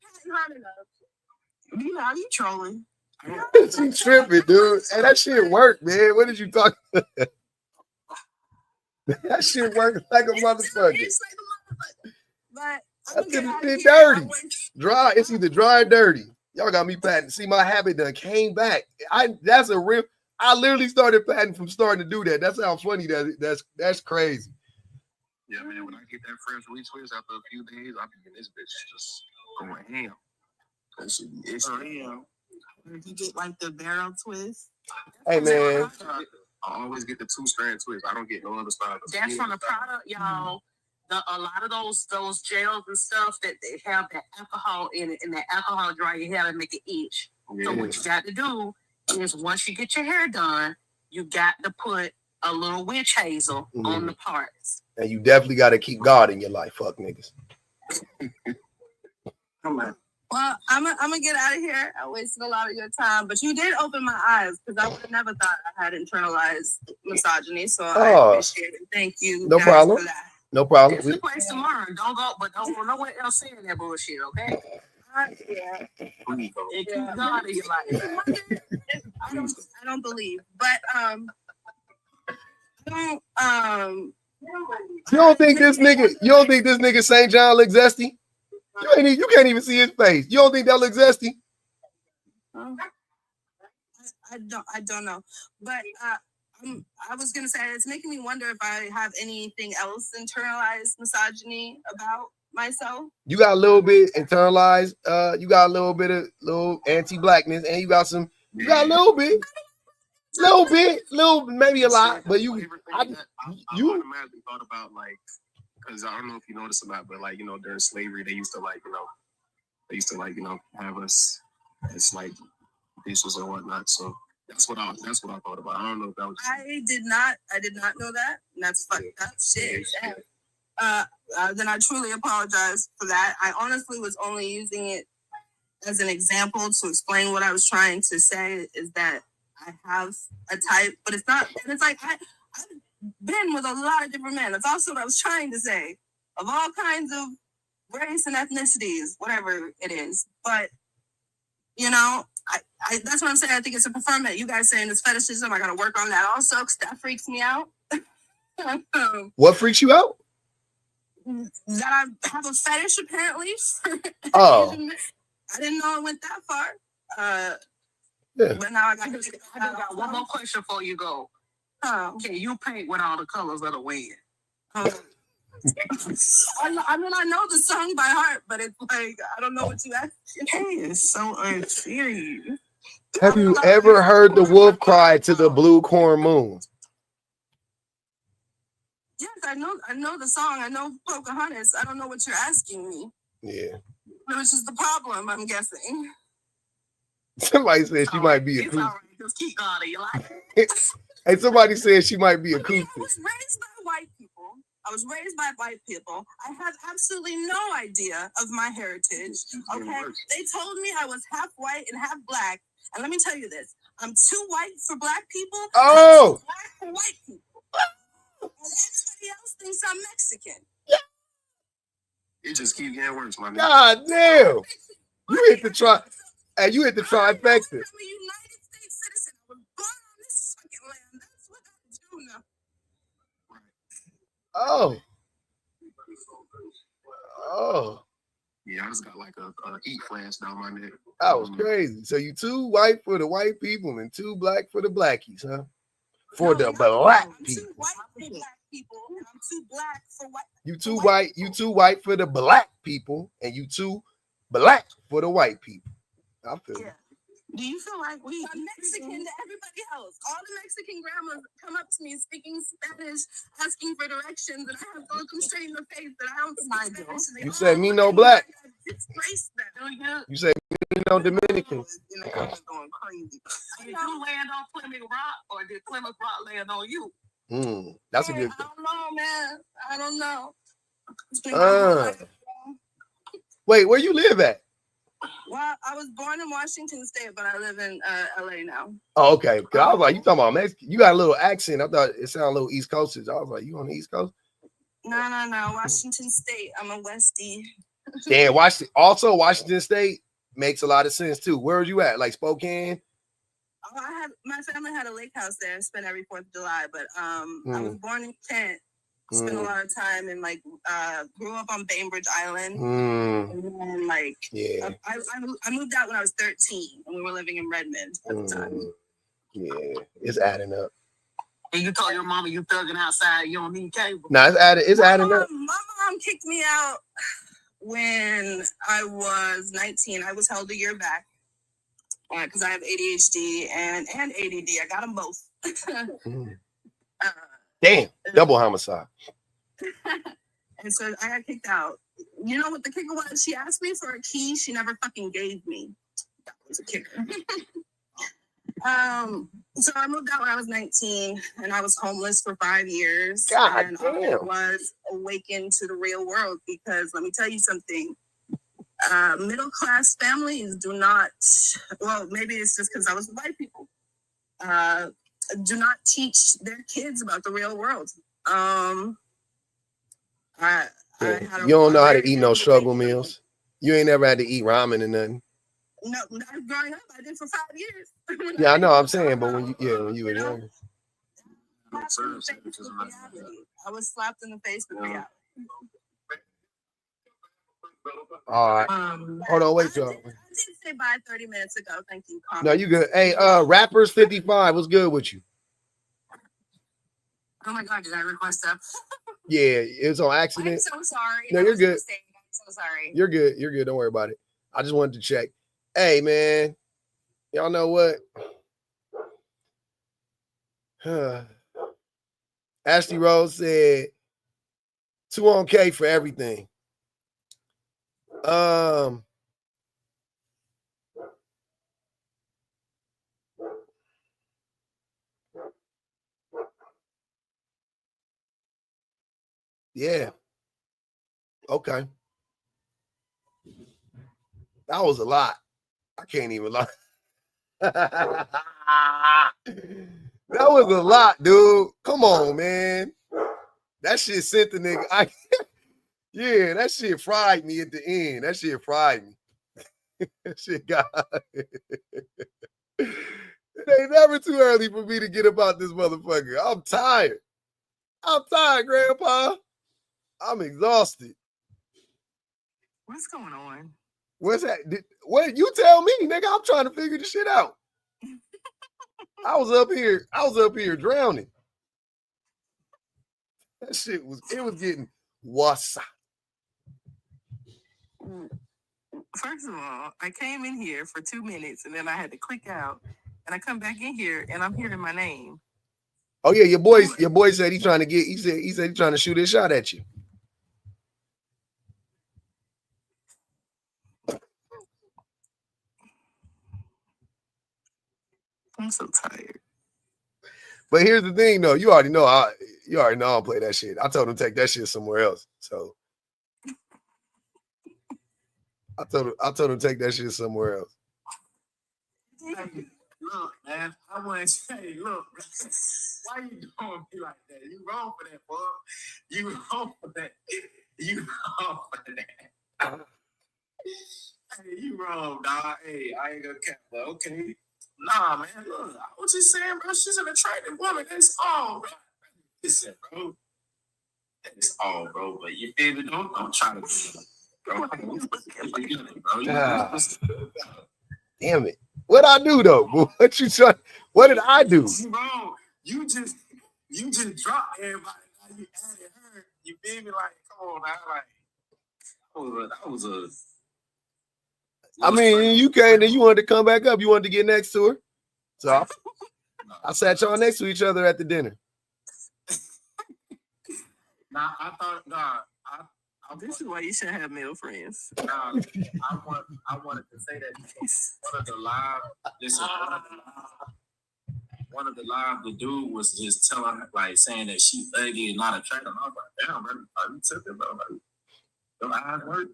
patting hard enough. You know, I be trolling. She tripping, dude. And that shit worked, man. What did you talk about? That shit worked like a motherfucker. It's like a motherfucker. But That's it's dirty. Dry. It's either dry or dirty. Y'all got me patting. See, my habit done came back. That's a real. I literally started patting from starting to do that. That's how funny that's crazy. Yeah, man. When I get that fresh retwist after a few days, I'll be in this bitch just going ham. That should be real. You get like the barrel twist. Hey man. I always get the 2-strand twist. I don't get no other style. That's from the product, y'all. A lot of those gels and stuff that they have that alcohol in it, and that alcohol dry your hair and make it itch. Yeah. So what you got to do is once you get your hair done, you got to put a little witch hazel on the parts. And you definitely got to keep God in your life, fuck niggas. Come on. Well, I'm gonna get out of here. I wasted a lot of your time, but you did open my eyes because I would have never thought I had internalized misogyny. So I appreciate it. Thank you. No problem. For that. No problem. It's the place to learn. Don't go nowhere else saying that bullshit, okay? Yeah. It keeps God in your life. I don't believe, but You don't think this nigga St. John looks zesty? You can't even see his face. You don't think that looks zesty? I don't know, but I was gonna say it's making me wonder if I have anything else internalized misogyny about myself. You got a little bit internalized. You got a little bit of little anti-blackness, and you got a little bit. little bit, maybe a lot, but you I automatically thought about, like, because I don't know if you noticed or not, but like, you know, during slavery, they used to like, have us as like dishes and whatnot. So that's what I thought about. I don't know if that was. I did not know that. And that's fucked up shit. Then I truly apologize for that. I honestly was only using it as an example to explain what I was trying to say, is that I have a type, but it's not, and it's like I've been with a lot of different men. That's also what I was trying to say, of all kinds of race and ethnicities, whatever it is. But you know, I that's what I'm saying. I think it's a performative. You guys saying this fetishism, I gotta work on that also, because that freaks me out. What freaks you out? That I have a fetish apparently for Oh. Asian men. I didn't know it went that far. Yeah. But now I got one more question before you go. Okay, you paint with all the colors of the wind. I mean, I know the song by heart, but it's like, I don't know what you asked. Hey, it's so unfair. Have you ever heard the wolf cry to the blue corn moon? Yes, I know the song. I know Pocahontas. I don't know what you're asking me. Yeah. Which is the problem, I'm guessing. Somebody said she might be It's acoustic. all right. Just keep going. You like Hey, somebody said she might be acoustic. I was raised by white people. I had absolutely no idea of my heritage. Okay, they told me I was half white and half black. And let me tell you this: I'm too white for black people. Oh, I'm too black for white people. And everybody else thinks I'm Mexican. It just keeps getting worse, my nigga. God damn! You hit the trifecta. I'm a United States citizen. I was born on this fucking land. That's what I do now. Oh. Yeah, I just got like a heat flash down my neck. That was crazy. So you too white for the white people and too black for the blackies, huh? For the black people. I'm too white for black people, and I'm too black for white. You too white for the black people, and you too black for the white people. I feel it. Do you feel like I'm Mexican to everybody else? All the Mexican grandmas come up to me speaking Spanish, asking for directions, and I have to look them straight in the face that I don't speak Spanish. You said me no black. Disgrace them. You said me no Dominican. You know, I'm going crazy. Did you land on Plymouth Rock, or did Plymouth Rock land on you? That's a good. I don't know, man. I don't know. Wait, where you live at? Well, I was born in Washington State, but I live in LA now. Oh, okay. Cause I was like, you talking about Mexican? You got a little accent. I thought it sounded a little East Coasters. I was like, you on the East Coast? No. Washington State. I'm a Westie. Damn, Washington State makes a lot of sense too. Where are you at? Like Spokane? Oh, my family had a lake house there. Spent every 4th of July, but I was born in Kent. Spent a lot of time and grew up on Bainbridge Island. And then I moved out when I was 13 and we were living in Redmond at the time. Yeah, it's adding up. And you told your mama you thugging outside, you don't need cable. No, it's adding up. My mom kicked me out when I was 19. I was held a year back because I have ADHD and ADD. I got them both. Damn, double homicide. And so I got kicked out. You know what the kicker was? She asked me for a key. She never fucking gave me. That was a kicker. So I moved out when I was 19, and I was homeless for 5 years. God and damn. I was awakened to the real world because let me tell you something. Middle class families do not. Well, maybe it's just because I was with white people. Do not teach their kids about the real world. You don't know how to eat no struggle meals. You ain't never had to eat ramen and nothing. No, growing up, I did for 5 years. Yeah, I know. I'm saying, but when you were young, I was slapped in the face with reality. all right. Hold on, wait, y'all. I did say bye 30 minutes ago. Thank you. No, you good. Hey, rappers 55. What's good with you? Oh my God, did I request that? Yeah, it was on accident. I'm so sorry. No, you're good. I'm so sorry. You're good. You're good. Don't worry about it. I just wanted to check. Hey, man, y'all know what? Ashley Rose said 2 on K for everything. Yeah. Okay. That was a lot. I can't even lie. That was a lot, dude. Come on, man. That shit sent the nigga. Yeah, that shit fried me at the end. That shit fried me. That shit got it ain't never too early for me to get about this motherfucker. I'm tired. I'm tired, Grandpa. I'm exhausted. What's going on? What's that? What you tell me, nigga? I'm trying to figure this shit out. I was up here drowning. That shit was getting wassa. First of all, I came in here for 2 minutes and then I had to click out, and I come back in here and I'm hearing my name. Oh yeah, your boy said he trying to get. He said he's trying to shoot his shot at you. I'm so tired. But here's the thing, though. You already know I don't play that shit. I told him to take that shit somewhere else. So I told him to take that shit somewhere else. Hey, look, man. I want to say, look, why you doing me like that? You wrong for that, boy. You wrong for that. You wrong for that. Hey, you wrong, dog. Hey, I ain't gonna cap, but okay. Nah, man, look, I was just saying, bro, she's an attractive woman. That's all, bro. Listen, bro. That's all, bro. But you feel me? Don't try to do it, bro. Damn it. What I do, though? What you trying? What did I do? You wrong. You just dropped everybody. Now you added her. You feel me? Like, come on now. Like, that was a I mean, you came and you wanted to come back up. You wanted to get next to her. So I sat y'all next to each other at the dinner. Nah, I thought, This is why you should have male friends. I wanted to say that one of the live, the dude was just telling her, like, saying that she ugly and not attractive. I was like, damn, bro, you took it, bro. Like, your eyes hurt.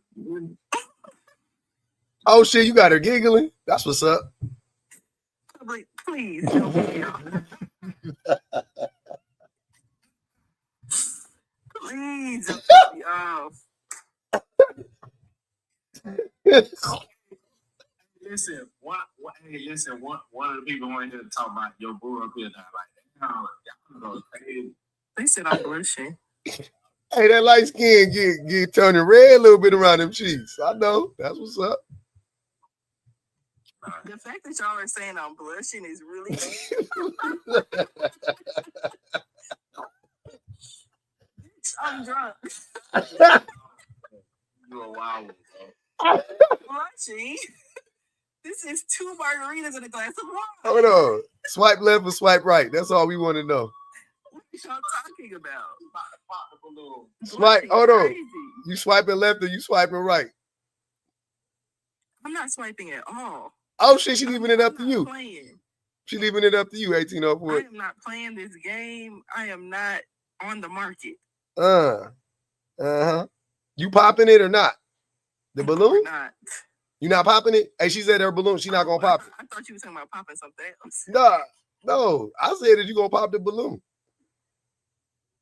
Oh shit, you got her giggling. That's what's up. Like, please don't be off. Please don't be off. Listen, one of the people on here talk about your boo up here now, like, y'all crazy. They said I'm blushing. Hey, that light skin get turning red a little bit around them cheeks. I know. That's what's up. The fact that y'all are saying I'm blushing is really I'm drunk. You're a wild one, bro. Blushing? This is 2 margaritas and a glass of wine. Hold on. Swipe left or swipe right. That's all we want to know. What are y'all talking about? Swipe. Hold on. Crazy. You swiping left or you swiping right? I'm not swiping at all. Oh shit, she leaving it up to you. Playing. She leaving it up to you, 1804. I am not playing this game. I am not on the market. You popping it or not? The balloon? Not. You not popping it? Hey, she said her balloon. She not gonna pop it. I thought you were talking about popping something else. No. I said that you gonna pop the balloon.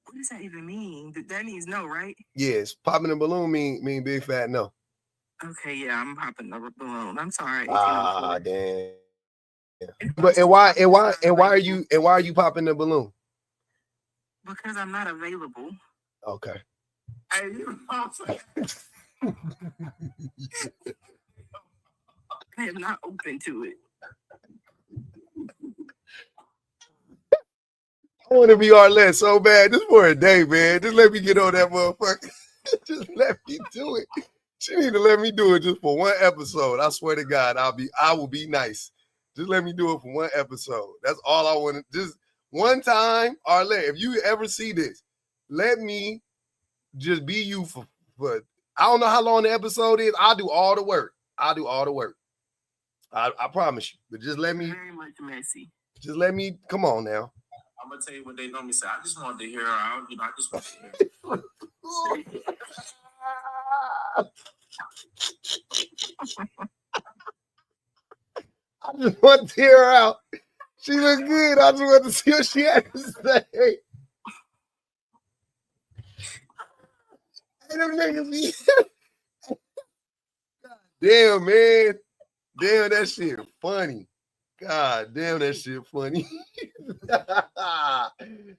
What does that even mean? That means no, right? Yes, popping the balloon mean big fat no. Okay, yeah, I'm popping the balloon. I'm sorry. Damn. But why are you popping the balloon? Because I'm not available. Okay. Hey, you know I am not open to it. I want to be Arlette so bad. Just for a day, man. Just let me get on that motherfucker. Just let me do it. She need to let me do it just for one episode. I swear to God, I will be nice. Just let me do it for one episode. That's all I want to. Just One time, or if you ever see this, let me just be you for I don't know how long the episode is. I'll do all the work. I promise you. But just let me. Very much messy. Just let me. Come on now. I'm gonna tell you what they normally say. I just wanted to hear her out. You know, I just want to hear her. I just want to hear her out. She looked good. I just want to see what she had to say. Hey, them niggas be... Damn, man. Damn, that shit funny. God damn, that shit funny.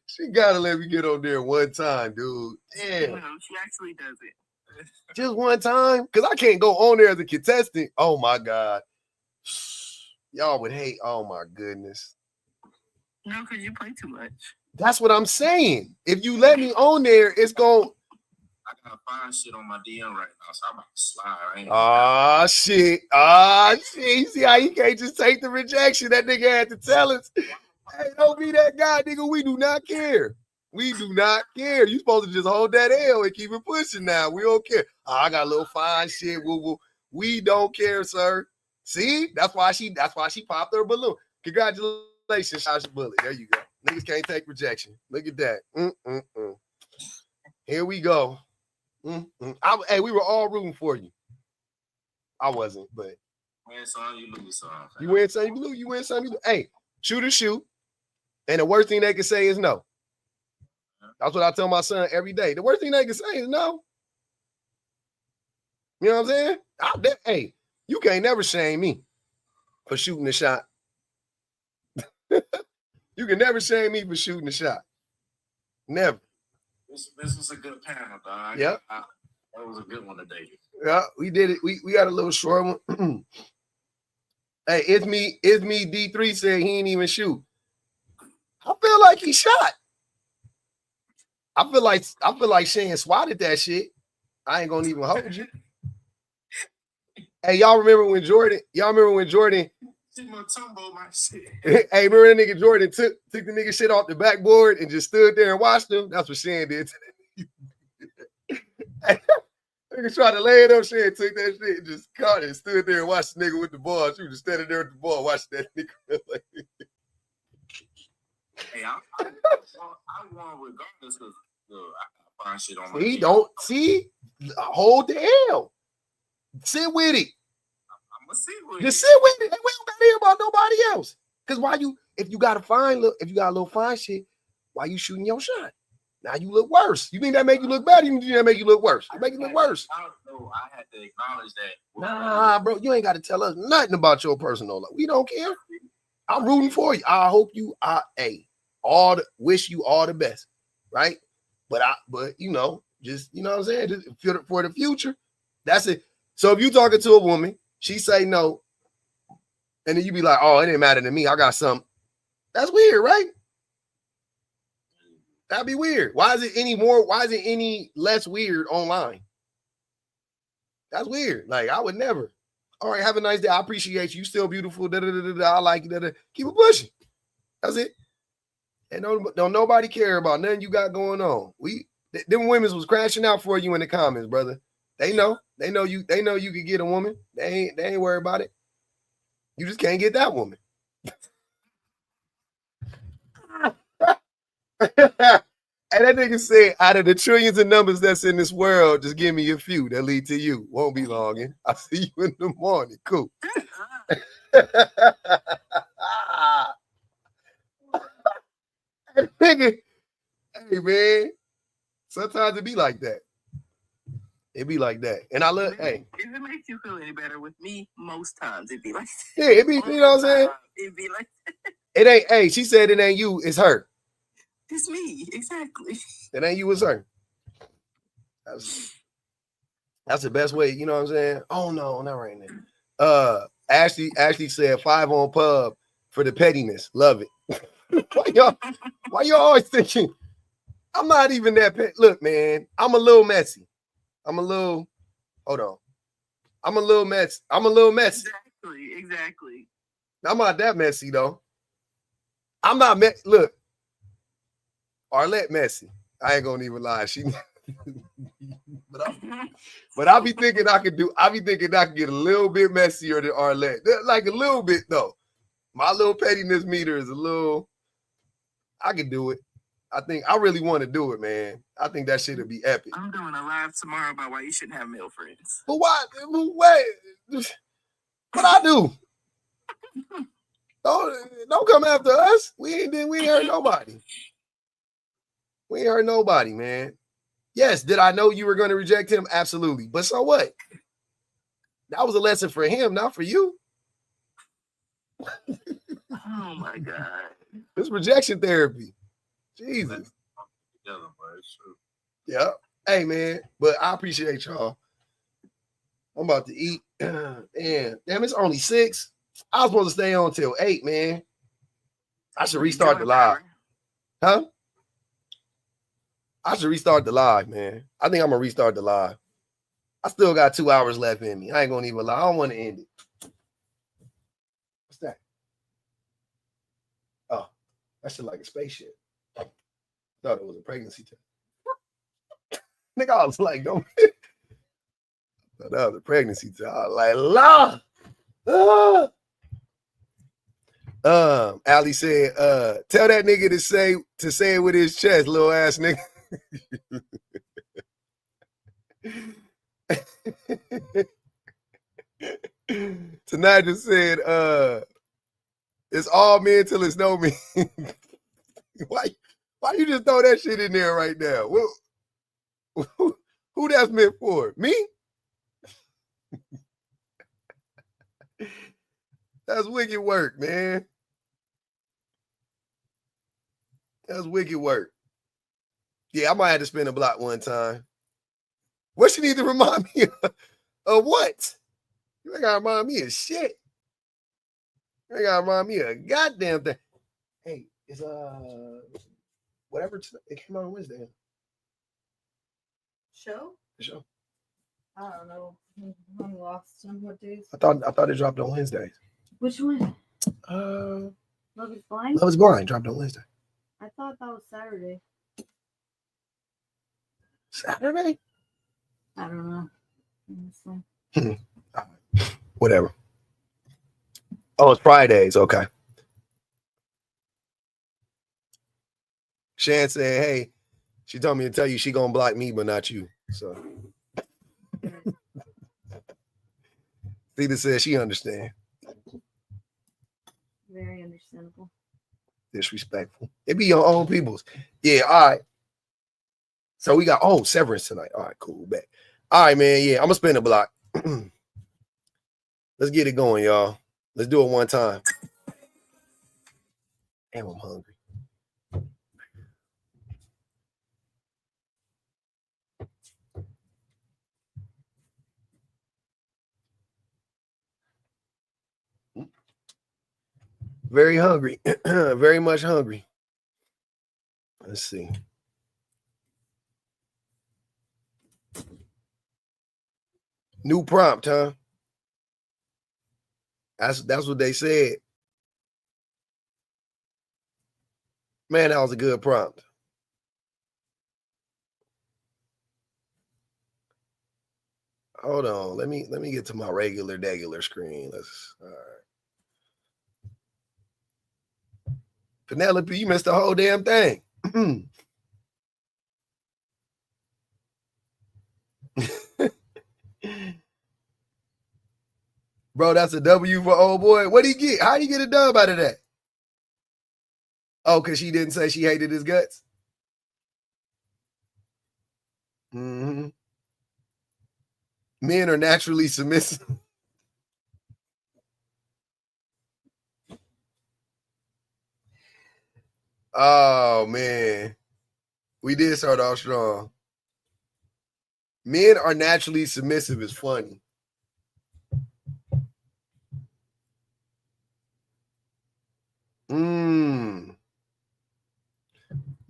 She gotta let me get on there one time, dude. Damn. No, she actually does it. Just one time? Because I can't go on there as a contestant. Oh, my God. Y'all would hate. Oh, my goodness. No, because you play too much. That's what I'm saying. If you let me on there, it's going... I gotta find shit on my DM right now, so I'm about to slide. Ah, shit. Ah, shit. You see how you can't just take the rejection? That nigga had to tell us. Hey, don't be that guy, nigga. We do not care. We do not care. You supposed to just hold that L and keep it pushing now. We don't care. Oh, I got a little fine shit. Woo-woo. We don't care, sir. See? That's why she popped her balloon. Congratulations, Shasha Bullet. There you go. Niggas can't take rejection. Look at that. Here we go. Hey, we were all rooting for you. I wasn't, but Win some, you lose some. you win some, you lose. You win some, you lose. Hey, shoot or shoot. And the worst thing they can say is no. That's what I tell my son every day. The worst thing they can say is no. You know what I'm saying? Hey, you can't never shame me for shooting a shot. You can never shame me for shooting a shot. Never. This was a good panel, dog. Yep. That was a good one today. Yeah, we did it. We got a little short one. Hey, it's me. D3 said he ain't even shoot. I feel like he shot. I feel like Shane swatted that shit. I ain't gonna even hold you. Hey, y'all remember when Jordan? My shit. Hey, remember that nigga Jordan took the nigga shit off the backboard and just stood there and watched him? That's what Shane did. Nigga tried to lay it up. Shane took that shit and just caught it and stood there and watched the nigga with the ball. She was just standing there with the ball, watching that nigga. Hey, I won regardless because I find shit on my See, DM. don't see. Hold the L. Sit with it. I'm gonna sit with Just it. sit with it. We don't gotta hear about nobody else. Because if you got a little fine shit, why you shooting your shot? Now you look worse. You think that make you look better? You think that make you look worse? It make you look worse. I had to acknowledge that. Nah, bro, you ain't got to tell us nothing about your personal life. We don't care. I'm rooting for you. I hope you are wish you all the best, right? But you know, just you know what I'm saying, just for the future. That's it. So if you talking to a woman, she say no, and then you be like, oh, it didn't matter to me. I got something. That's weird, right? That'd be weird. Why is it any less weird online? That's weird. Like, I would never. All right, have a nice day. I appreciate you. Still beautiful. I like you. Keep it pushing. That's it. And don't nobody care about nothing you got going on. Them women was crashing out for you in the comments, brother. They know you could get a woman. They ain't worried about it. You just can't get that woman. And that nigga said, out of the trillions of numbers that's in this world, just give me a few that lead to you. Won't be long. I'll see you in the morning. Cool. Nigga, hey man, sometimes it be like that. It be like that. And I love, hey. If it makes you feel any better with me, most times it be like that. Yeah, it be, you know what I'm saying? It be like that. It ain't, hey, she said it ain't you, it's her. It's me, exactly. It ain't you, it's her. That's the best way, you know what I'm saying? Oh no, not right now. Ashley said 5 on pub for the pettiness. Love it. Why y'all always thinking I'm not even that look, man, I'm a little messy. I'm a little messy. Exactly. I'm not that messy though. I'm not look, Arlette messy. I ain't gonna even lie. She but I be thinking I could get a little bit messier than Arlette. Like a little bit though. My little pettiness meter is a little, I could do it. I think I really want to do it, man. I think that shit would be epic. I'm doing a live tomorrow about why you shouldn't have male friends. But why? Wait, what I do? Don't come after us. We ain't hurt nobody. We ain't hurt nobody, man. Yes, did I know you were going to reject him? Absolutely. But so what? That was a lesson for him, not for you. Oh my God. It's rejection therapy. Jesus. Yeah. Hey, man. But I appreciate y'all. I'm about to eat. And damn, it's only 6. I was supposed to stay on till 8, man. I should restart the live. Huh? I should restart the live, man. I think I'm going to restart the live. I still got 2 hours left in me. I ain't going to even lie. I don't want to end it. What's that? Oh, that shit like a spaceship. I thought it was a pregnancy test. Nigga, I was like, don't. That was a pregnancy test. I was like, la. Ali said, tell that nigga to say it with his chest, little ass nigga. Tonight just said, it's all men till it's no men. Why you just throw that shit in there right now? Who that's meant for? Me? That's wicked work, man. That's wicked work. Yeah, I might have to spin a block one time. What you need to remind me of what? You ain't gotta remind me of shit. You ain't gotta remind me of a goddamn thing. Hey, it's whatever it came out on Wednesday. Show? The show. I don't know. I'm lost on what days. I thought it dropped on Wednesdays. Which one? Love is Blind? Love is Blind dropped on Wednesday. I thought that was Saturday. Saturday? I don't know. Whatever. Oh, it's Fridays. Okay. Shan said, hey, she told me to tell you she gonna block me, but not you. So Theta said she understand. Very understandable. Disrespectful. It be your own people's. Yeah, all right. So we got Severance tonight. All right, cool. Bet. All right, man. Yeah, I'm gonna spin a block. Let's get it going, y'all. Let's do it one time. Damn, I'm hungry. Very hungry. Very much hungry. Let's see. New prompt, huh? That's what they said. Man, that was a good prompt. Hold on. Let me get to my regular screen. All right. Penelope, you missed the whole damn thing. Bro, that's a W for old boy. What did he get? How did he get a dub out of that? Oh, because she didn't say she hated his guts? Mm-hmm. Men are naturally submissive. Oh, man. We did start off strong. Men are naturally submissive is funny.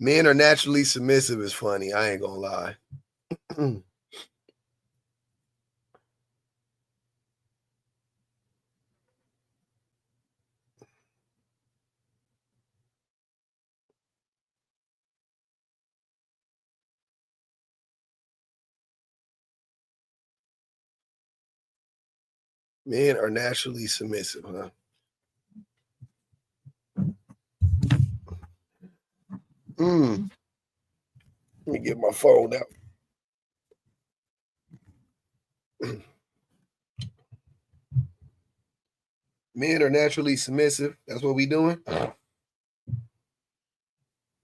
Men are naturally submissive is funny. I ain't gonna lie. Men are naturally submissive, huh? Let me get my phone out. Men are naturally submissive. That's what we doing.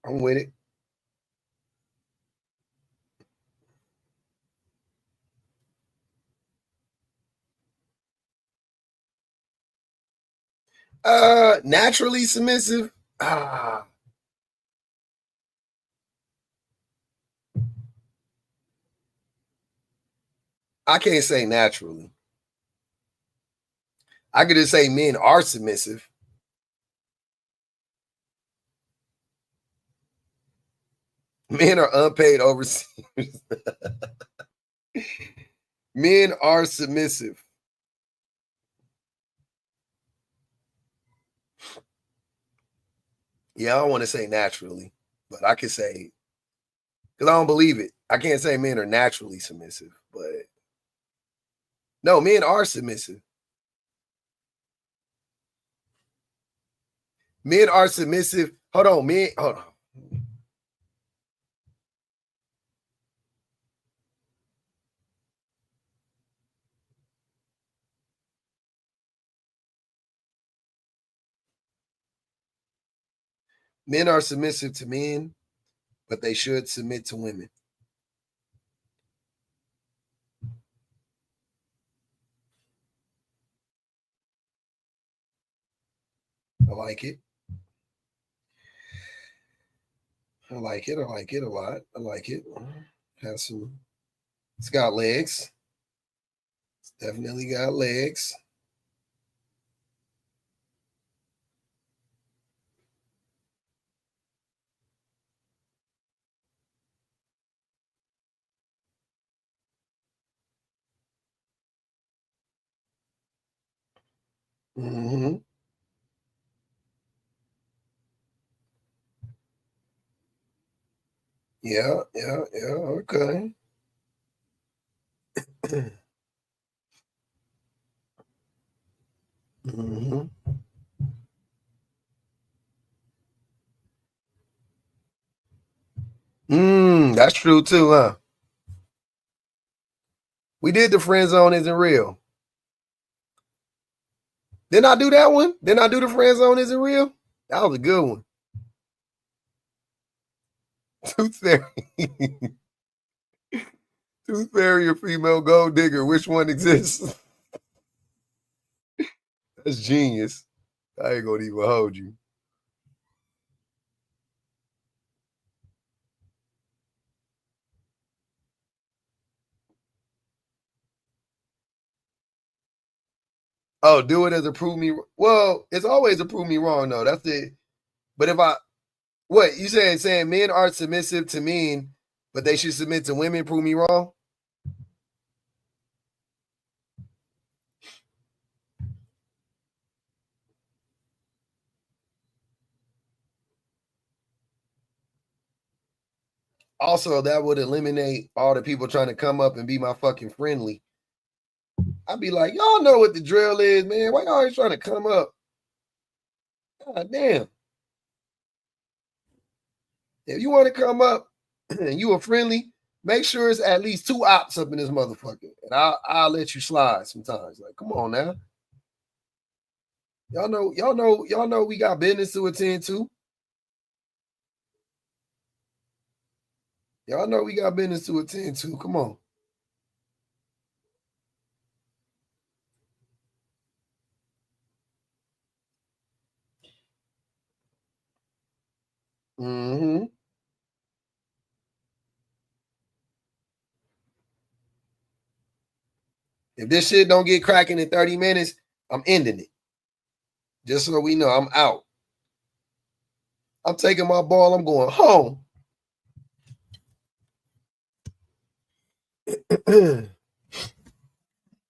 I'm with it. Naturally submissive. I can't say naturally. I could just say men are submissive. Men are unpaid overseers. Men are submissive. Yeah, I don't want to say naturally, but I could say, because I don't believe it. I can't say men are naturally submissive, but no, men are submissive. Men are submissive. Hold on. Men are submissive to men, but they should submit to women. I like it. I like it. I like it a lot. I like it. Has some. It's got legs. It's definitely got legs. Mm-hmm. Yeah. Okay. Mm-hmm. That's true too, huh? We did the friend zone isn't real. Didn't I do that one? Didn't I do the friend zone isn't real? That was a good one. Tooth fairy. Tooth fairy or female gold digger? Which one exists? That's genius. I ain't gonna even hold you. Oh, do it as a prove me. Well, it's always a prove me wrong, though. That's it. But if what you saying men are submissive to men, but they should submit to women, prove me wrong? Also, that would eliminate all the people trying to come up and be my fucking friendly. I'd be like, y'all know what the drill is, man. Why y'all always trying to come up? God damn. If you want to come up and you are friendly, make sure it's at least 2 ops up in this motherfucker. And I'll let you slide sometimes. Like, come on now. Y'all know we got business to attend to. Y'all know we got business to attend to. Come on. Mm-hmm. If this shit don't get cracking in 30 minutes, I'm ending it. Just so we know, I'm out. I'm taking my ball. I'm going home. I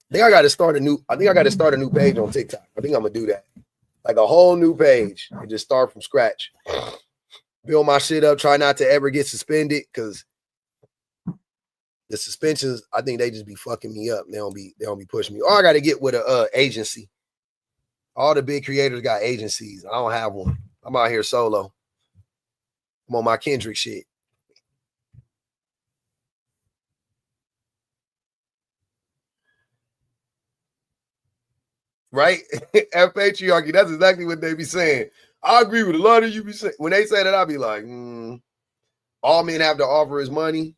think I got to start a new page on TikTok. I think I'm gonna do that. Like a whole new page and just start from scratch. Build my shit up. Try not to ever get suspended because The suspensions, I think they just be fucking me up. They don't be pushing me. Or I got to get with a agency. All the big creators got agencies. I don't have one. I'm out here solo. I'm on my Kendrick shit. Right? At Patriarchy, that's exactly what they be saying. I agree with a lot of you be saying. When they say that, I'll be like, all men have to offer is money.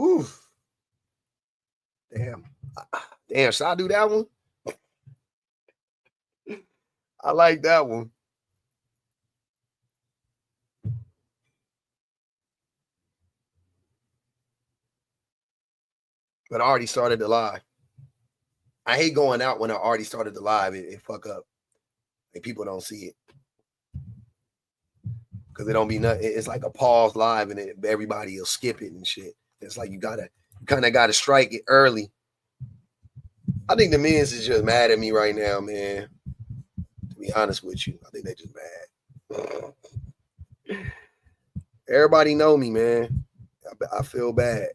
Ooh. Damn. Should I do that one? I like that one. But I already started the live. I hate going out when I already started the live. It fuck up. And people don't see it. Because it don't be nothing. It's like a pause live and everybody will skip it and shit. It's like you kind of gotta strike it early. I think the men's is just mad at me right now, man. To be honest with you, I think they just mad. Everybody know me, man. I feel bad.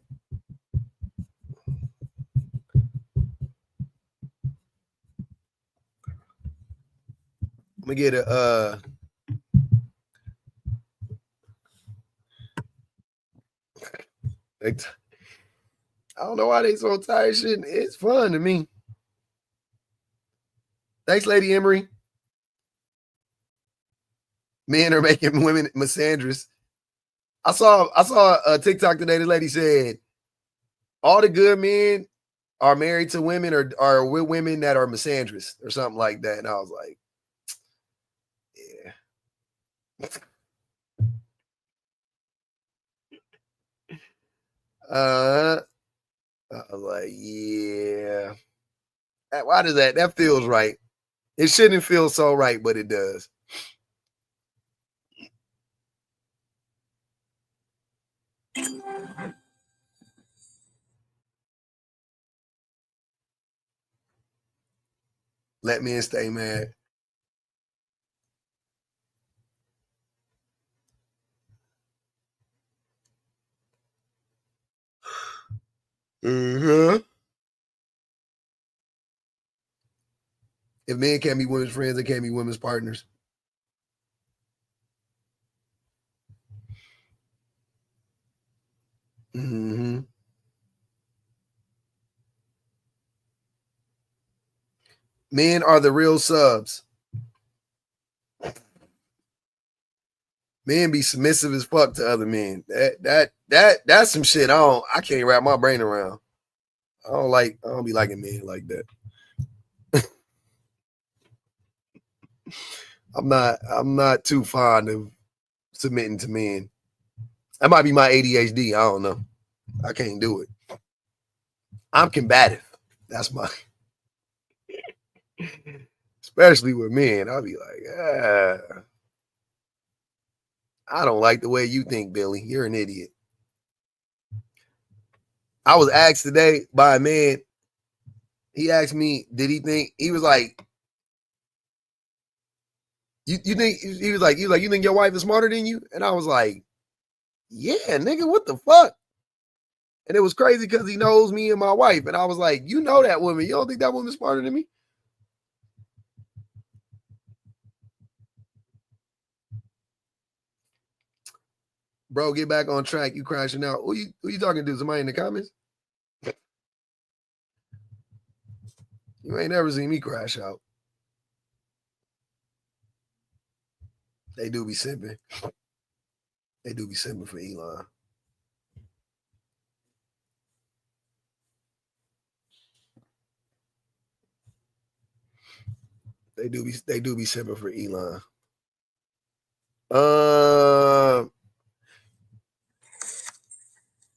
I'm gonna get a I don't know why they so tired of shit. It's fun to me. Thanks, Lady Emery. Men are making women misandrous. I saw a TikTok today. The lady said all the good men are married to women or are with women that are misandrous or something like that. And I was like, yeah. I was like, yeah. Why does that? That feels right. It shouldn't feel so right, but it does. Let men stay mad. Mm-hmm. If men can't be women's friends, they can't be women's partners. Mm-hmm. Men are the real subs. Men be submissive as fuck to other men. That's some shit I can't wrap my brain around. I don't be liking men like that. I'm not too fond of submitting to men. That might be my ADHD. I don't know. I can't do it. I'm combative. That's my especially with men. I'll be like, I don't like the way you think, Billy. You're an idiot. I was asked today by a man. He asked me, did he think, he was like, you think, he was like, you think your wife is smarter than you? And I was like, yeah, nigga, what the fuck? And it was crazy because he knows me and my wife. And I was like, you know that woman. You don't think that woman's smarter than me? Bro, get back on track. You crashing out. Who you talking to? Somebody in the comments? You ain't never seen me crash out. They do be simping. They do be simping for Elon. They do be simping for Elon.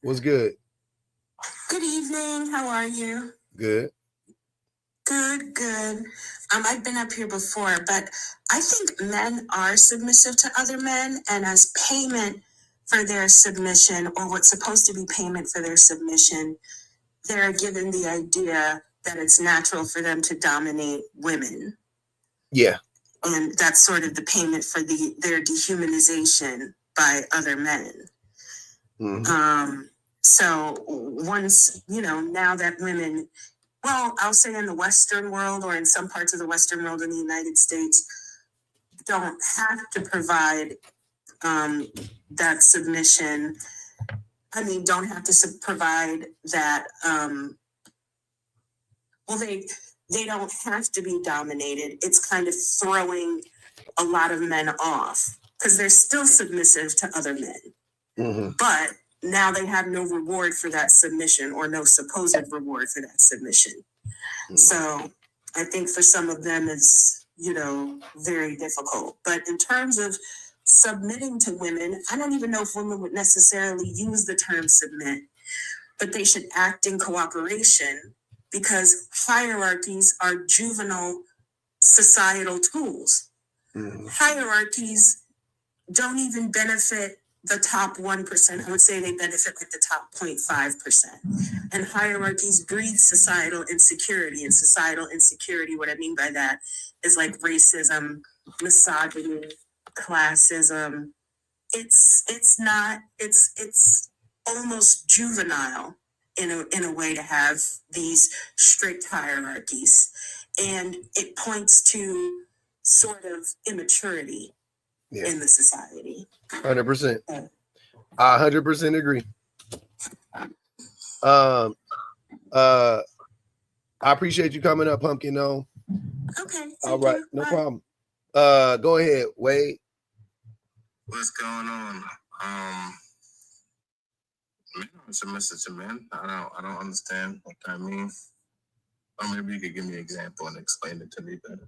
What's good? Good evening. How are you? Good. Good. I've been up here before, but I think men are submissive to other men, and as payment for their submission, or what's supposed to be payment for their submission, they're given the idea that it's natural for them to dominate women. Yeah. And that's sort of the payment for their dehumanization by other men. Mm-hmm. So once, you know, now that women, well, I'll say in the Western world or in some parts of the Western world in the United States, don't have to provide that submission. I mean, don't have to provide that, well, they don't have to be dominated. It's kind of throwing a lot of men off because they're still submissive to other men. But now they have no reward for that submission or no supposed reward for that submission. So I think for some of them it's, you know, very difficult. But in terms of submitting to women, I don't even know if women would necessarily use the term submit, but they should act in cooperation because hierarchies are juvenile societal tools. Hierarchies don't even benefit the top 1%. I would say they benefit like the top 0.5%. And hierarchies breed societal insecurity. And societal insecurity, what I mean by that is like racism, misogyny, classism. It's almost juvenile in a way to have these strict hierarchies. And it points to sort of immaturity in the society. 100%. I 100% agree. I appreciate you coming up, Pumpkin. No. Okay. All right. No problem. Go ahead, Wade. What's going on? Men are submissive to men. I don't understand what that means. Or maybe you could give me an example and explain it to me better.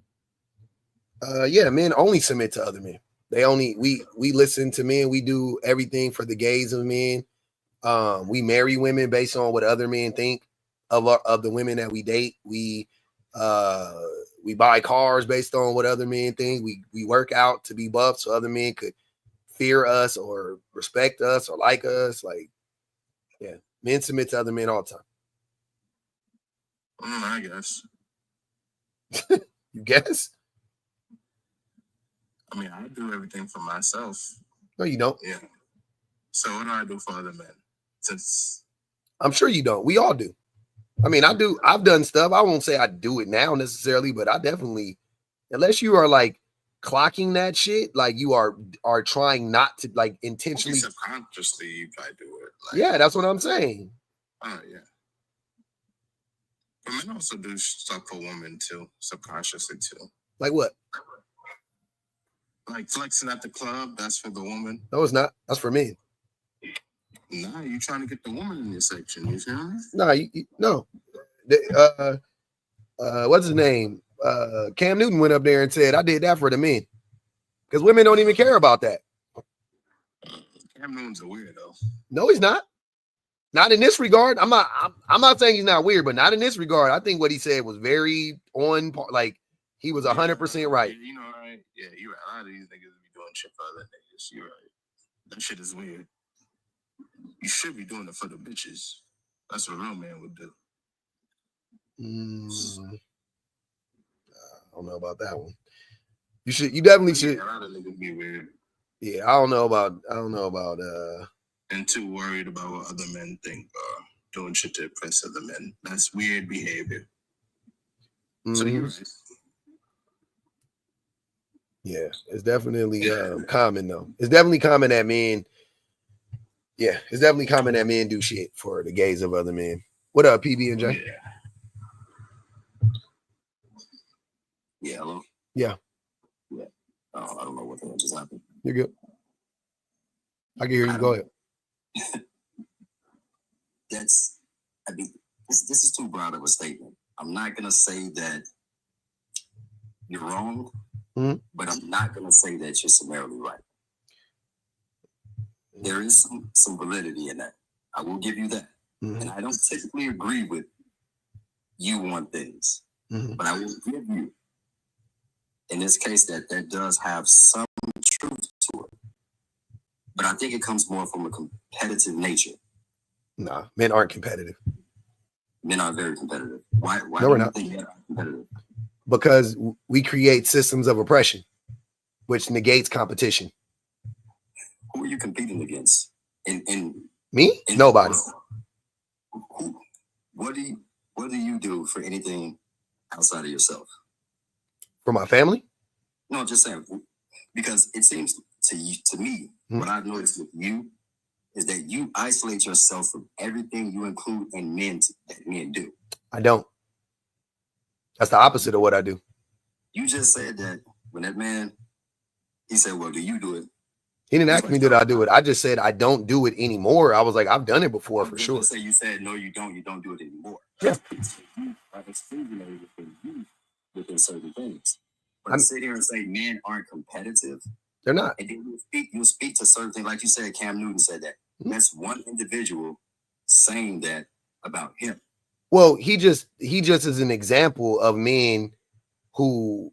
Yeah, men only submit to other men. They only we listen to men. We do everything for the gaze of men. We marry women based on what other men think of the women that we date. We buy cars based on what other men think. We work out to be buff so other men could fear us or respect us or like us. Like, yeah, men submit to other men all the time. I guess. You guess? I mean, I do everything for myself. No, you don't. Yeah. So what do I do for other men? Since I'm sure you don't. We all do. I mean, I do. I've done stuff. I won't say I do it now necessarily, but I definitely, unless you are like clocking that shit, like you are trying not to like intentionally. Subconsciously, you probably do it. Like, yeah, that's what I'm saying. Oh yeah. But men also do stuff for women too, subconsciously too. Like what? Like flexing at the club, that's for the woman. No, it's not. That's for men. Nah, you trying to get the woman in your section, you feel me? No, no. What's his name? Cam Newton went up there and said, I did that for the men. Because women don't even care about that. Cam Newton's a weirdo. No, he's not. Not in this regard. I'm not saying he's not weird, but not in this regard. I think what he said was very on par. Like he was 100% right. You know, right? Yeah, you're right. A lot of these niggas be doing shit for other niggas. You're right. That shit is weird. You should be doing it for the bitches. That's what a real man would do. I don't know about that one. You definitely should. A lot of niggas be weird. Yeah, I don't know about and too worried about what other men think, doing shit to impress other men. That's weird behavior. So you're right. Yeah, it's definitely common though. It's definitely common that men. Yeah, it's definitely common that men do shit for the gaze of other men. What up, PB and J? Yeah, hello? Yeah. Yeah. Oh, I don't know what the hell just happened. You're good. I can hear you. Go ahead. This is too broad of a statement. I'm not going to say that you're wrong, but I'm not going to say that you're summarily right. There is some validity in that. I will give you that. And I don't typically agree with you on things, but I will give you, in this case, that does have some truth to it. But I think it comes more from a competitive nature. Nah, men aren't competitive. Men are very competitive. Why no, do we're you not. think men are competitive? Because we create systems of oppression, which negates competition. Who are you competing against? In me? Nobody. What do you do for anything outside of yourself? For my family? No, I'm just saying, because it seems to me, what I've noticed with you is that you isolate yourself from everything you include in that men do. I don't. That's the opposite of what I do. You just said that when that man, he said, well, do you do it? He didn't ask me, did I do it? I just said, I don't do it anymore. I was like, I've done it before for sure. Say you said, no, you don't do it anymore. Yeah. You are exclusionary within certain things. But sit here and say men aren't competitive. They're not. And then you'll speak to certain things. Like you said, Cam Newton said that. That's one individual saying that about him. Well, he just is an example of men who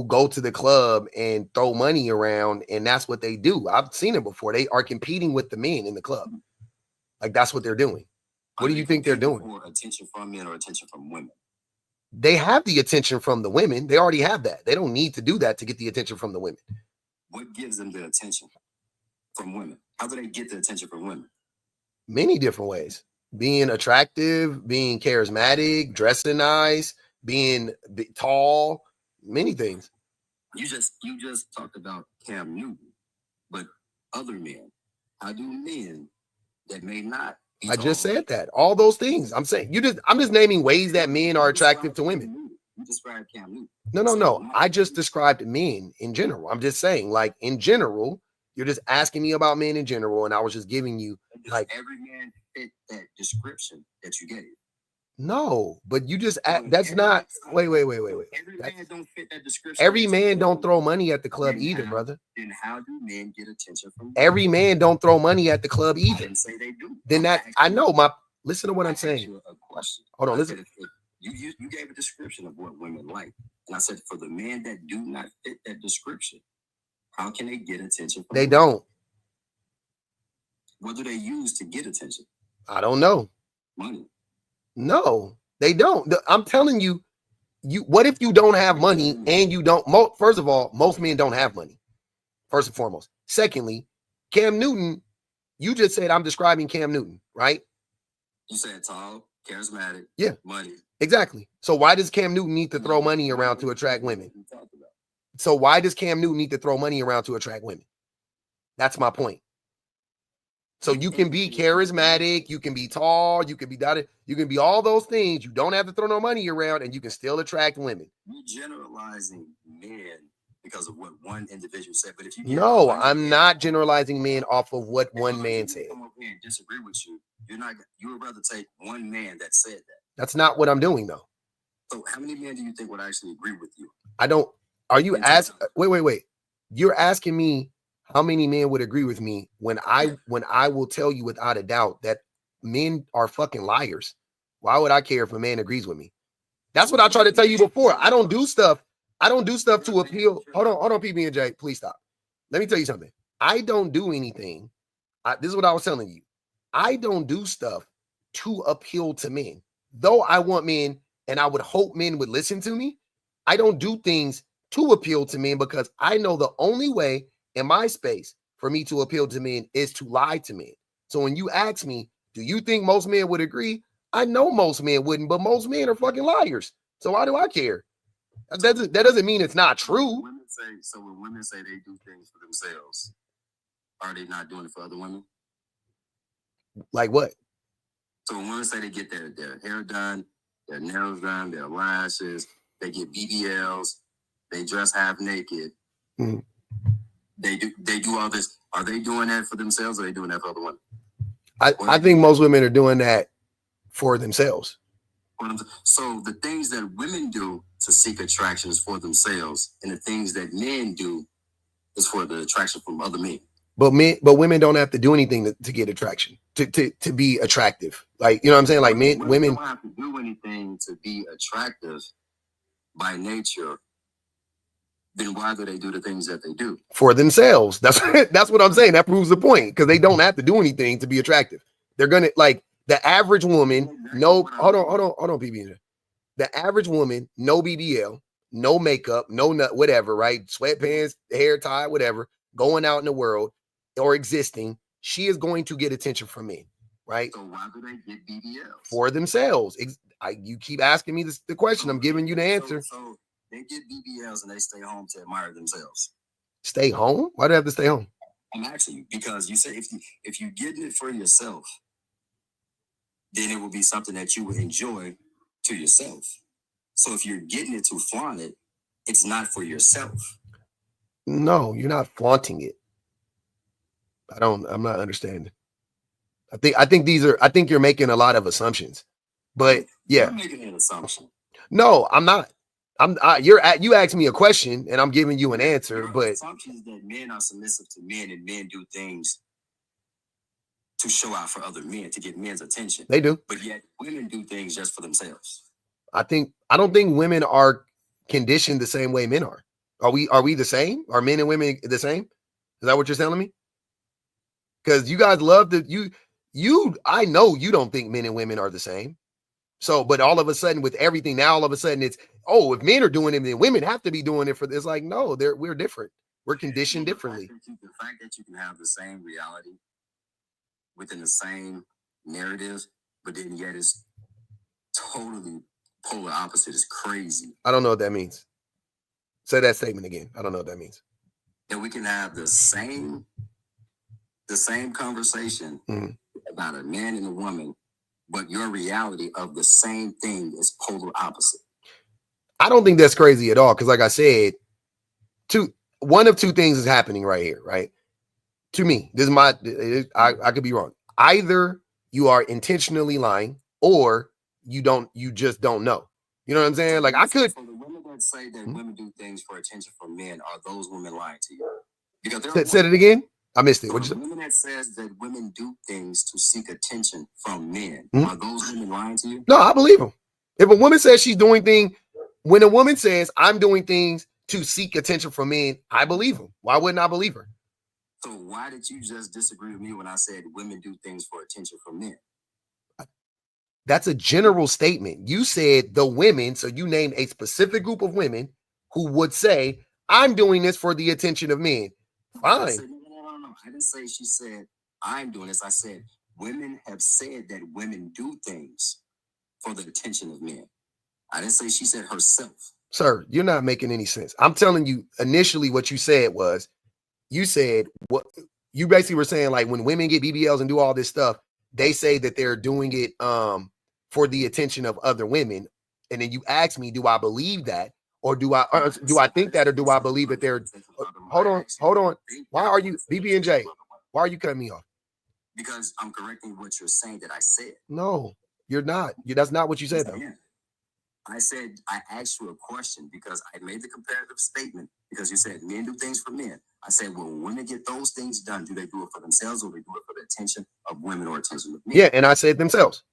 go to the club and throw money around, and that's what they do. I've seen it before. They are competing with the men in the club. Like, that's what they're doing. What do you think they're doing? For attention from men or attention from women? They have the attention from the women. They already have that. They don't need to do that to get the attention from the women. What gives them the attention from women? How do they get the attention from women? Many different ways. Being attractive, being charismatic, dressing nice, being tall, many things. You just talked about Cam Newton, but other men. How do men that may not be I just said that. All those things. I'm saying I'm just naming ways that men are attractive to women. You described Cam Newton. No. I just described men in general. I'm just saying, like, in general, you're just asking me about men in general, and I was just giving you, like, every man fit that description that you gave. No, but you just that's not. Wait. Every man don't fit that description. Every man don't throw money at the club either, brother. Then how do men get attention from? Every man don't throw money at the club either. I didn't say they do. Then listen to what I'm saying. A question. Hold on, listen. You gave a description of what women like, and I said for the men that do not fit that description, how can they get attention from? They don't. What do they use to get attention? I don't know. Money. No, they don't. I'm telling you, what if you don't have money and you don't? First of all, most men don't have money. First and foremost. Secondly, Cam Newton, you just said I'm describing Cam Newton, right? You said tall, charismatic, yeah, money. Exactly. So why does Cam Newton need to throw money around to attract women? So why does Cam Newton need to throw money around to attract women? That's my point. So you can be charismatic, you can be tall, you can be dotted, you can be all those things. You don't have to throw no money around, and you can still attract women. You're generalizing men because of what one individual said. But if you I'm not generalizing men off of what one man said. Come up here and disagree with you. You would rather take one man that said that. That's not what I'm doing, though. So how many men do you think would actually agree with you? I don't. Are you asking? Wait. You're asking me how many men would agree with me when I will tell you without a doubt that men are fucking liars. Why would I care if a man agrees with me? That's what I tried to tell you before. I don't do stuff to appeal. Hold on, PB&J, please stop. Let me tell you something. I don't do anything. This is what I was telling you. I don't do stuff to appeal to men. Though I want men, and I would hope men would listen to me, I don't do things to appeal to men because I know the only way in my space for me to appeal to men is to lie to men. So when you ask me, do you think most men would agree? I know most men wouldn't, but most men are fucking liars. So why do I care? That doesn't mean it's not true. When women say they do things for themselves, are they not doing it for other women? Like what? So when women say they get their hair done, their nails done, their lashes, they get BBLs, they dress half naked, they do all this. Are they doing that for themselves or are they doing that for other women? I think most women are doing that for themselves. So the things that women do to seek attraction is for themselves, and the things that men do is for the attraction from other men. But women don't have to do anything to get attraction, to be attractive. Like, you know what I'm saying? Like women don't have to do anything to be attractive by nature. Then why do they do the things that they do? For themselves. That's what I'm saying. That proves the point, because they don't have to do anything to be attractive. They're gonna, like, the average woman, hold on, PB. The average woman, no BBL, no makeup, no nut, whatever, right? Sweatpants, hair tie, whatever, going out in the world or existing, she is going to get attention from men. right? So why do they get BBLs? For themselves. You keep asking me the question. I'm giving you the answer. So they get BBLs and they stay home to admire themselves. Stay home? Why do they have to stay home? I'm asking you because you say if you're getting it for yourself, then it will be something that you would enjoy to yourself. So if you're getting it to flaunt it, it's not for yourself. No, you're not flaunting it. I'm not understanding. I think you're making a lot of assumptions. But yeah. You're making an assumption. No, I'm not. You asked me a question and I'm giving you an answer, Your but assumption is that men are submissive to men and men do things to show out for other men, to get men's attention. They do. But yet women do things just for themselves. I don't think women are conditioned the same way men are. Are we the same? Are men and women the same? Is that what you're telling me? Because you guys love I know you don't think men and women are the same. So, but all of a sudden with everything now, all of a sudden it's, oh, if men are doing it, then women have to be doing it for this. Like, no, we're different. We're conditioned differently. The fact that you can have the same reality within the same narrative, but then yet it's totally polar opposite is crazy. I don't know what that means. Say that statement again. I don't know what that means. That we can have the same conversation about a man and a woman, but your reality of the same thing is polar opposite. I don't think that's crazy at all. Because like I said, one of two things is happening right here, right? To me, I could be wrong. Either you are intentionally lying or you just don't know. You know what I'm saying? Like I could. So the women that say that women do things for attention from men, are those women lying to you? Because said it again. I missed it. What the women that says that women do things to seek attention from men, are those women lying to you? No, I believe them. If a woman says she's doing things, when a woman says I'm doing things to seek attention from men, I believe them. Why wouldn't I believe her? So why did you just disagree with me when I said women do things for attention from men? That's a general statement. You said the women, so you named a specific group of women who would say, I'm doing this for the attention of men. Fine. No. I didn't say she said, I'm doing this. I said, women have said that women do things for the attention of men. I didn't say she said herself. Sir, you're not making any sense. I'm telling you, initially what you said was, you said, what you basically were saying, like when women get BBLs and do all this stuff, they say that they're doing it for the attention of other women. And then you asked me, do I believe that? Or do I think that, or do I believe that they're, hold on. Why are you, BB&J, why are you cutting me off? Because I'm correcting what you're saying that I said. No, you're not. That's not what you said, though. I said, I asked you a question because I made the comparative statement because you said men do things for men. I said, well, when women get those things done, do they do it for themselves or do they do it for the attention of women or attention of men? Yeah, and I said themselves.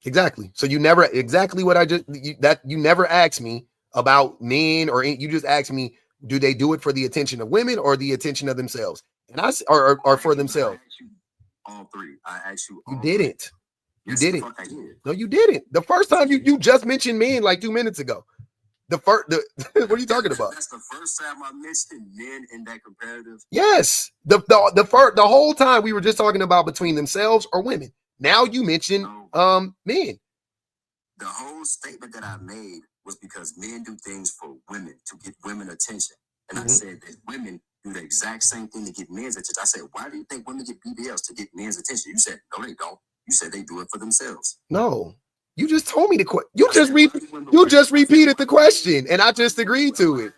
Exactly. So you never exactly what you never asked me about men, or you just asked me, do they do it for the attention of women or the attention of themselves? And I or for themselves. All three. I asked you. You didn't. You didn't. I did. No, you didn't. The first time you just mentioned men like 2 minutes ago. What are you talking about? That's the first time I mentioned men in that comparative. Yes. The whole time we were just talking about between themselves or women. Now you mentioned men. The whole statement that I made was because men do things for women to get women attention. And I said that women do the exact same thing to get men's attention. I said, why do you think women get BBLs to get men's attention? You said, no, they don't. You said they do it for themselves. No. You just told me you just repeated the question and I just agreed to it.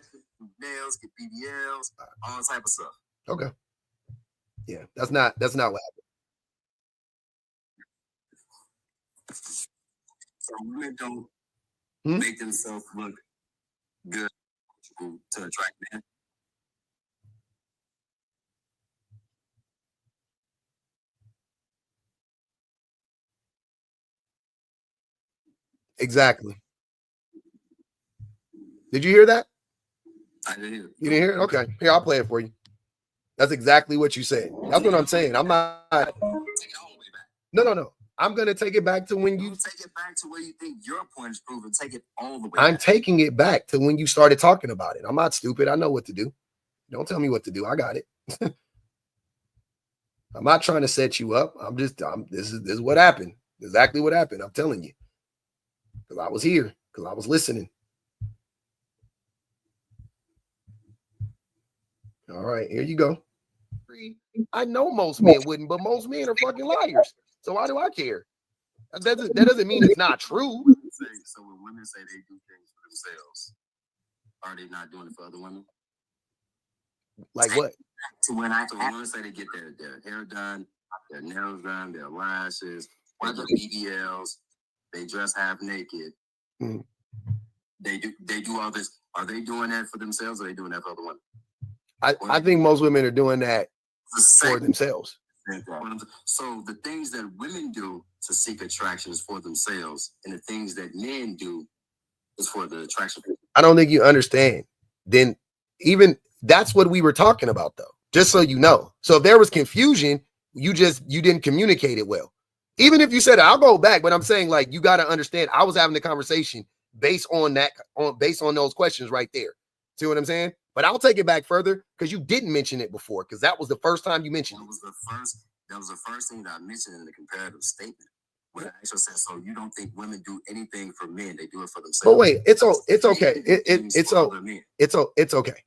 Nails, get BBLs, all type of stuff. Okay. Yeah, that's not what happened. So women don't make themselves look good to attract men. Exactly. Did you hear that? I didn't hear it. You didn't hear it? Okay. Here, I'll play it for you. That's exactly what you said. That's what I'm saying. I'm not. Take it all the way back. No. I'm going to take it back to when you take it back to where you think your point is proven. Take it all the way I'm back. taking it back to when you started talking about it. I'm not stupid. I know what to do. Don't tell me what to do. I got it. I'm not trying to set you up. This is what happened. Exactly what happened. I'm telling you. Because I was here. Because I was listening. All right, here you go. I know most men wouldn't, but most men are fucking liars. So why do I care? That doesn't mean it's not true. So when women say they do things for themselves, are they not doing it for other women? Like what? So when women say they get their hair done, their nails done, their lashes, they get BBLs, they dress half naked, they do all this. Are they doing that for themselves, or are they doing that for other women? I think most women are doing that for themselves. So the things that women do to seek attraction is for themselves, and the things that men do is for the attraction. I don't think you understand. Then even that's what we were talking about, though. Just so you know. So if there was confusion, you didn't communicate it well. Even if you said I'll go back, but I'm saying like you got to understand. I was having the conversation based on those questions right there. See what I'm saying? But I'll take it back further because you didn't mention it before, because that was the first time you mentioned it. That was the first thing that I mentioned in the comparative statement. When I actually said, so you don't think women do anything for men, they do it for themselves. But wait, it's okay. It's okay.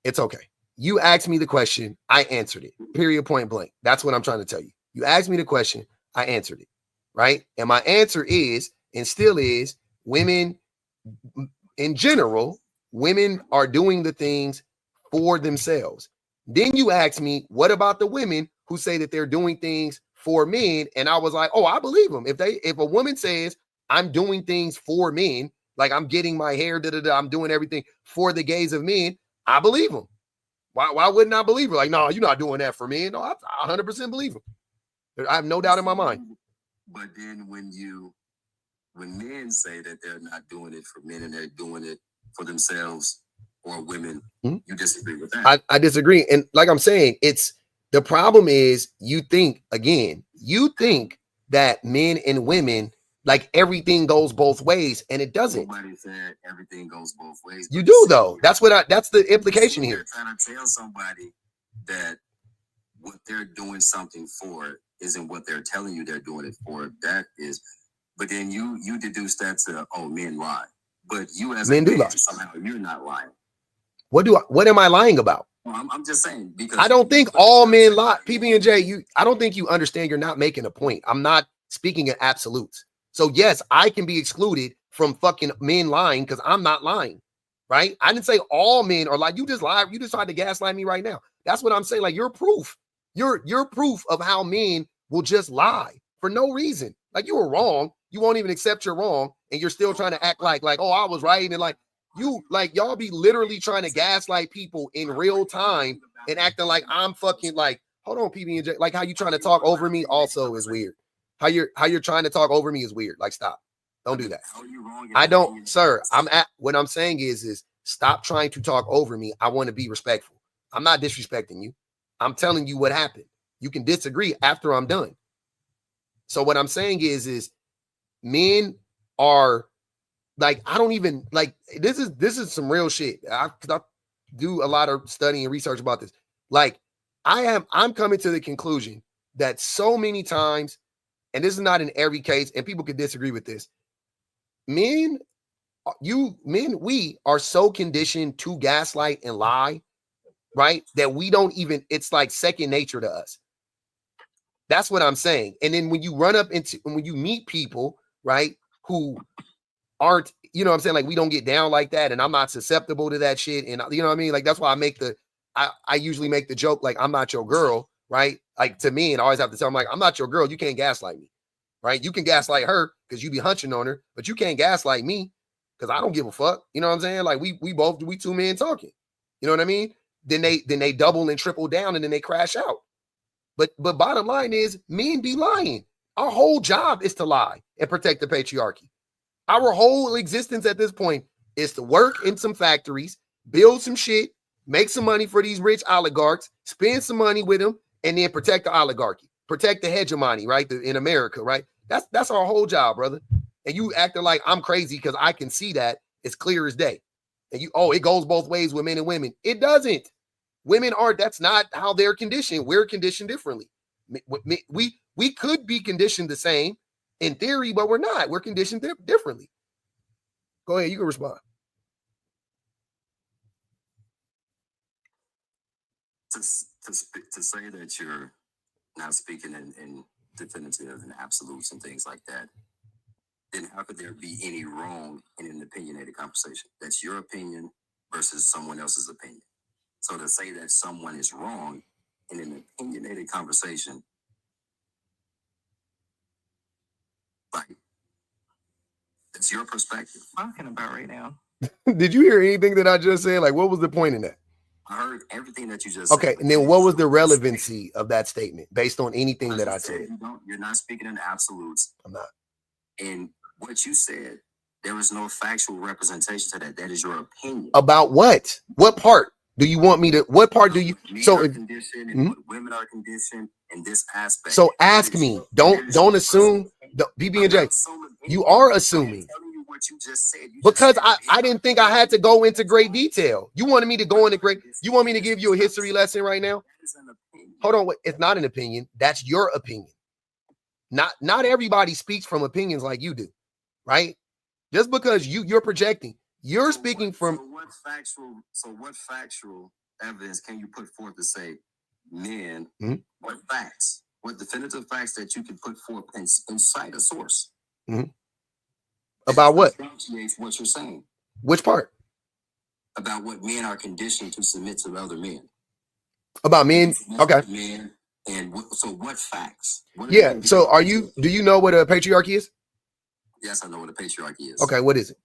It's okay. You asked me the question, I answered it. Period, point blank. That's what I'm trying to tell you. You asked me the question, I answered it. Right? And my answer is, and still is, women in general, women are doing the things for themselves. Then you ask me, what about the women who say that they're doing things for men? And I was like, oh, I believe them. If a woman says I'm doing things for men, like I'm getting my hair, I'm doing everything for the gaze of men, I believe them. Why wouldn't I believe her? Like, no, you're not doing that for men. No, I 100% believe them. I have no doubt in my mind. But then when men say that they're not doing it for men and they're doing it for themselves or women, you disagree with that? I disagree. And like I'm saying, the problem is you think that men and women, like everything goes both ways, and it doesn't. Nobody said everything goes both ways. You do though. That's the implication here. You're trying to tell somebody that what they're doing something for isn't what they're telling you they're doing it for. That is, but then you deduce that to men lie. But you as men do lie. Somehow you're not lying. What am I lying about? Well, I'm just saying, because I don't think all men lie. PB&J, I don't think you understand. You're not making a point. I'm not speaking in absolutes. So yes, I can be excluded from fucking men lying because I'm not lying, right? I didn't say all men are like, you just lied. You just tried to gaslight me right now. That's what I'm saying. Like, you're proof. You're proof of how men will just lie for no reason. Like, you were wrong. You won't even accept you're wrong. And you're still trying to act like, oh, I was right. And like, y'all be literally trying to gaslight people in real time and acting like I'm fucking like, hold on, PB&J. Like, how you trying to talk over me also is weird. How you're trying to talk over me is weird. Like, stop. Don't do that. I don't, sir. What I'm saying is stop trying to talk over me. I want to be respectful. I'm not disrespecting you. I'm telling you what happened. You can disagree after I'm done. So what I'm saying is men are like, I don't even like, this is some real shit. I do a lot of studying and research about this. Like, I'm coming to the conclusion that so many times, and this is not in every case, and people could disagree with this. We are so conditioned to gaslight and lie, right? That we don't even, it's like second nature to us. That's what I'm saying. And then when you meet people, right, who aren't, you know what I'm saying? Like, we don't get down like that, and I'm not susceptible to that shit. And you know what I mean? Like, that's why I usually make the joke, like, I'm not your girl, right? Like, to me, and I always have to tell them, like, I'm not your girl. You can't gaslight me, right? You can gaslight her because you be hunching on her, but you can't gaslight me because I don't give a fuck. You know what I'm saying? Like, we two men talking. You know what I mean? Then they double and triple down, and then they crash out. But bottom line is, men be lying. Our whole job is to lie and protect the patriarchy. Our whole existence at this point is to work in some factories, build some shit, make some money for these rich oligarchs, spend some money with them, and then protect the oligarchy, protect the hegemony, right? In America, right? That's our whole job, brother. And you acting like I'm crazy because I can see that it's clear as day. And it goes both ways with men and women. It doesn't. Women that's not how they're conditioned. We're conditioned differently. We could be conditioned the same in theory, but we're not. We're conditioned differently. Go ahead, you can respond. To say that you're not speaking in definitive and absolutes and things like that, then how could there be any wrong in an opinionated conversation? That's your opinion versus someone else's opinion. So to say that someone is wrong in an opinionated conversation, like, it's your perspective. Talking about right now. Did you hear anything that I just said? Like, what was the point in that? I heard everything that you just said. Okay, and then what was the relevancy of that statement based on anything that I said? You're not speaking in absolutes. I'm not. And what you said, there is no factual representation to that. That is your opinion. About what? What part do you want me to? What part do you? So conditioned and women are conditioned in this aspect. So ask me. Don't assume. PB&J, you are assuming. What you just said. Because I didn't think I had to go into great detail. You wanted me to go into great. You want me to give you a history lesson right now? Hold on. It's not an opinion. That's your opinion. Not everybody speaks from opinions like you do, right? Just because you're projecting, you're speaking from. What factual evidence can you put forth to say, men? What facts? What definitive facts that you can put forth and cite a source? About what? What you're saying. Which part? About what men are conditioned to submit to other men. About men? Okay. Men. And so what facts? Yeah. So do you know what a patriarchy is? Yes, I know what a patriarchy is. Okay. What is it?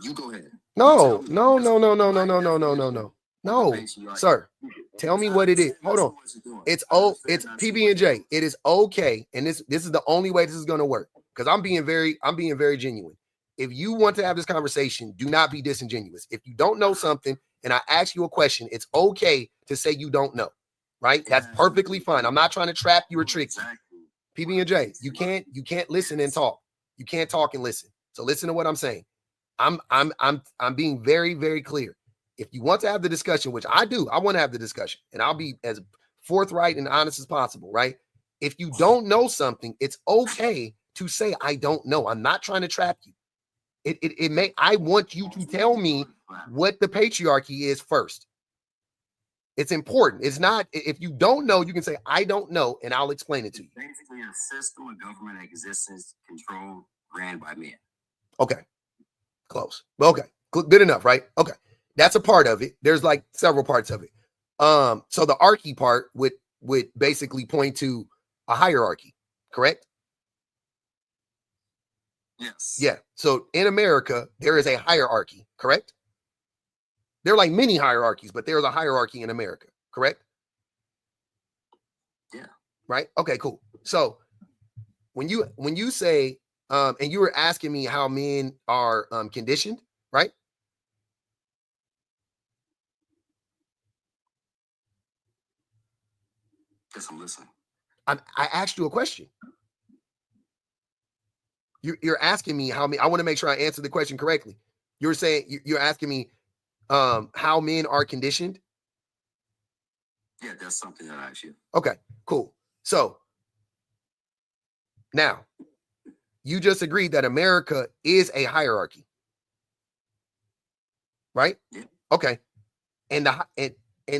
You go ahead. No, sir. Tell me what it is. Hold on. It's PB&J. It is okay. And this is the only way this is going to work. Because I'm being very genuine. If you want to have this conversation, do not be disingenuous. If you don't know something and I ask you a question, it's okay to say you don't know, right? That's perfectly fine. I'm not trying to trap you or trick you. PB&J, you can't listen and talk. You can't talk and listen. So listen to what I'm saying. I'm being very, very clear. If you want to have the discussion, which I do, I want to have the discussion, and I'll be as forthright and honest as possible, right? If you don't know something, it's okay to say, I don't know. I'm not trying to trap you. I want you to tell me what the patriarchy is first. It's important. It's not, if you don't know, you can say, I don't know, and I'll explain it to you. Basically a system of government existence controlled, ran by men. Okay. Close. Okay. Good enough, right? Okay. That's a part of it. There's like several parts of it. So the archy part would basically point to a hierarchy, correct? Yes. Yeah. So in America, there is a hierarchy, correct? There are like many hierarchies, but there's a hierarchy in America, correct? Yeah. Right? Okay, cool. So when you say, and you were asking me how men are conditioned, right? Yes, I'm listening. I asked you a question. You're asking me how many. I want to make sure I answer the question correctly. You're saying you're asking me how men are conditioned. Yeah, that's something that I asked you. Okay, cool. So now you just agreed that America is a hierarchy, right? Yeah. Okay, and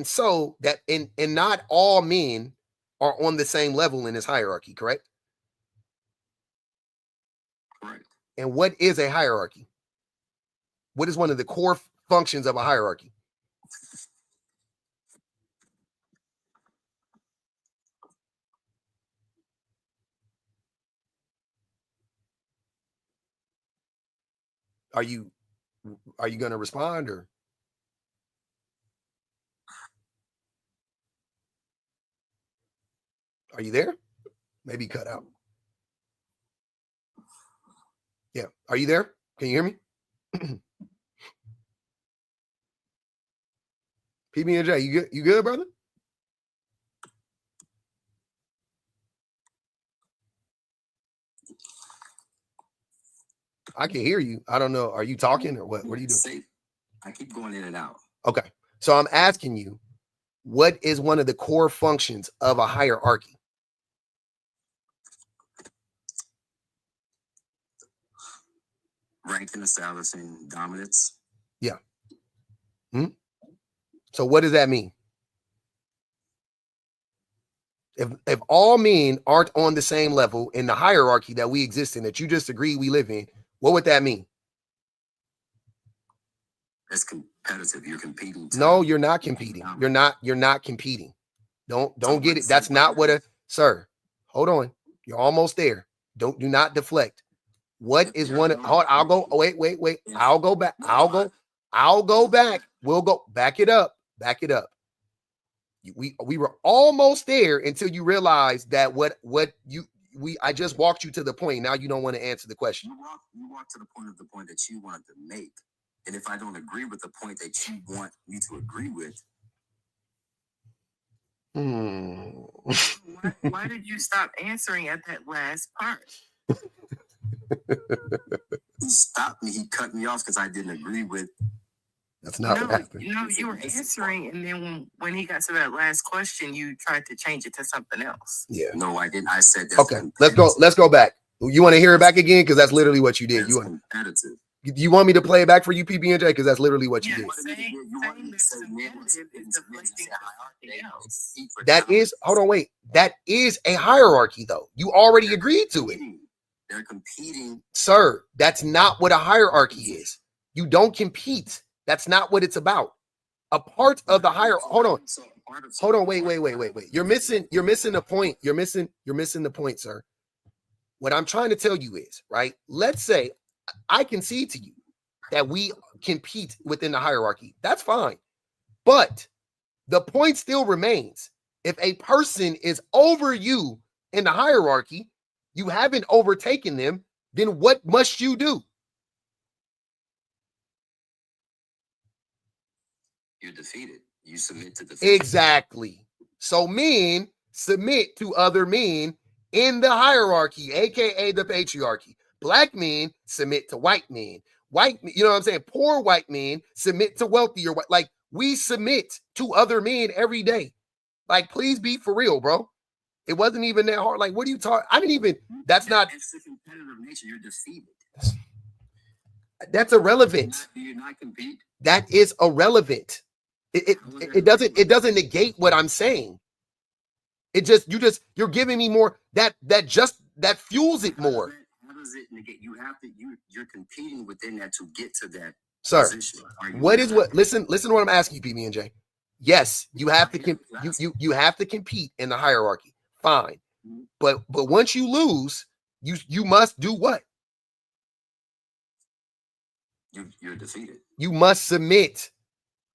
so that and not all men are on the same level in this hierarchy, correct? Correct. And what is a hierarchy? What is one of the core functions of a hierarchy? Are you going to respond or? Are you there? Maybe cut out. Yeah. Are you there? Can you hear me? PB&J, you good, brother? I can hear you. I don't know. Are you talking or what? What are you doing? I keep going in and out. Okay. So I'm asking you, what is one of the core functions of a hierarchy? Ranking, establishing dominance. Yeah. So what does that mean? If all men aren't on the same level in the hierarchy that we exist in, that you just agree we live in, what would that mean? It's competitive. You're competing. No, you're not competing. You're not competing. Don't get it. That's not what sir. Hold on. You're almost there. Do not deflect. What is one of, I'll go, wait. I'll go back. I'll go back. We'll go back it up. We were almost there until you realized that I just walked you to the point. Now you don't want to answer the question. You walk to the point that you wanted to make. And if I don't agree with the point that you want me to agree with. Why did you stop answering at that last part? He stopped me. He cut me off because I didn't agree with. That's not what happened. You were answering, and then when he got to that last question, you tried to change it to something else. Yeah. No, I didn't. I said that. Okay, let's go back. You want to hear it back again? Because that's literally what you did. That's competitive. You want me to play it back for you, PB&J? Because that's literally what you did. That is, hold on, wait. That is a hierarchy, though. You already agreed to it. They're competing. Sir, that's not what a hierarchy is. You don't compete. That's not what it's about. A part of the hierarchy. Hold on, wait. You're missing the point. You're missing the point, sir. What I'm trying to tell you is, right? Let's say I concede to you that we compete within the hierarchy. That's fine. But the point still remains. If a person is over you in the hierarchy, you haven't overtaken them, then what must you do? You're defeated. You submit to defeat. Exactly. So men submit to other men in the hierarchy, aka the patriarchy. Black men submit to white men. You know what I'm saying? Poor white men submit to wealthier white. Like, we submit to other men every day. Like, please be for real, bro. It wasn't even that hard. Like, what are you talking? I didn't even. That's not. It's the competitive nature. You're defeated. That's irrelevant. Do you not compete? That is irrelevant. It doesn't negate what I'm saying. You're giving me more that fuels it more. How does it negate? You're competing within that to get to that. Sir, position. Listen to what I'm asking you, PB&J. Yes, you have to you have to compete in the hierarchy. Fine. But once you lose, you must do what? You're defeated. You must submit.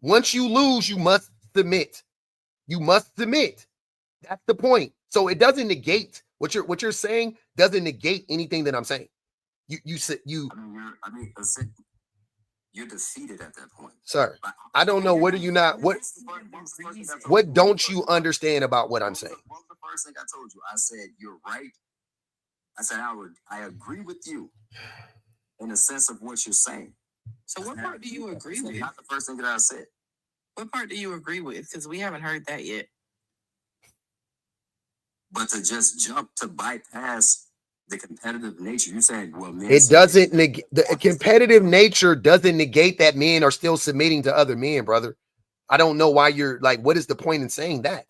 Once you lose, you must submit. You must submit. That's the point. So it doesn't negate what you're saying. Doesn't negate anything that I'm saying. You're defeated at that point, sir. I don't know. What are you not? What don't you understand about what I'm saying? What was the first thing I told you? I said you're right. I said I agree with you in the sense of what you're saying. So what part do you agree with? Not the first thing that I said. What part do you agree with? Because we haven't heard that yet. But to just jump to bypass the competitive nature, you're saying, well, men. It doesn't negate the competitive nature. Doesn't negate that men are still submitting to other men, brother. I don't know why you're like. What is the point in saying that?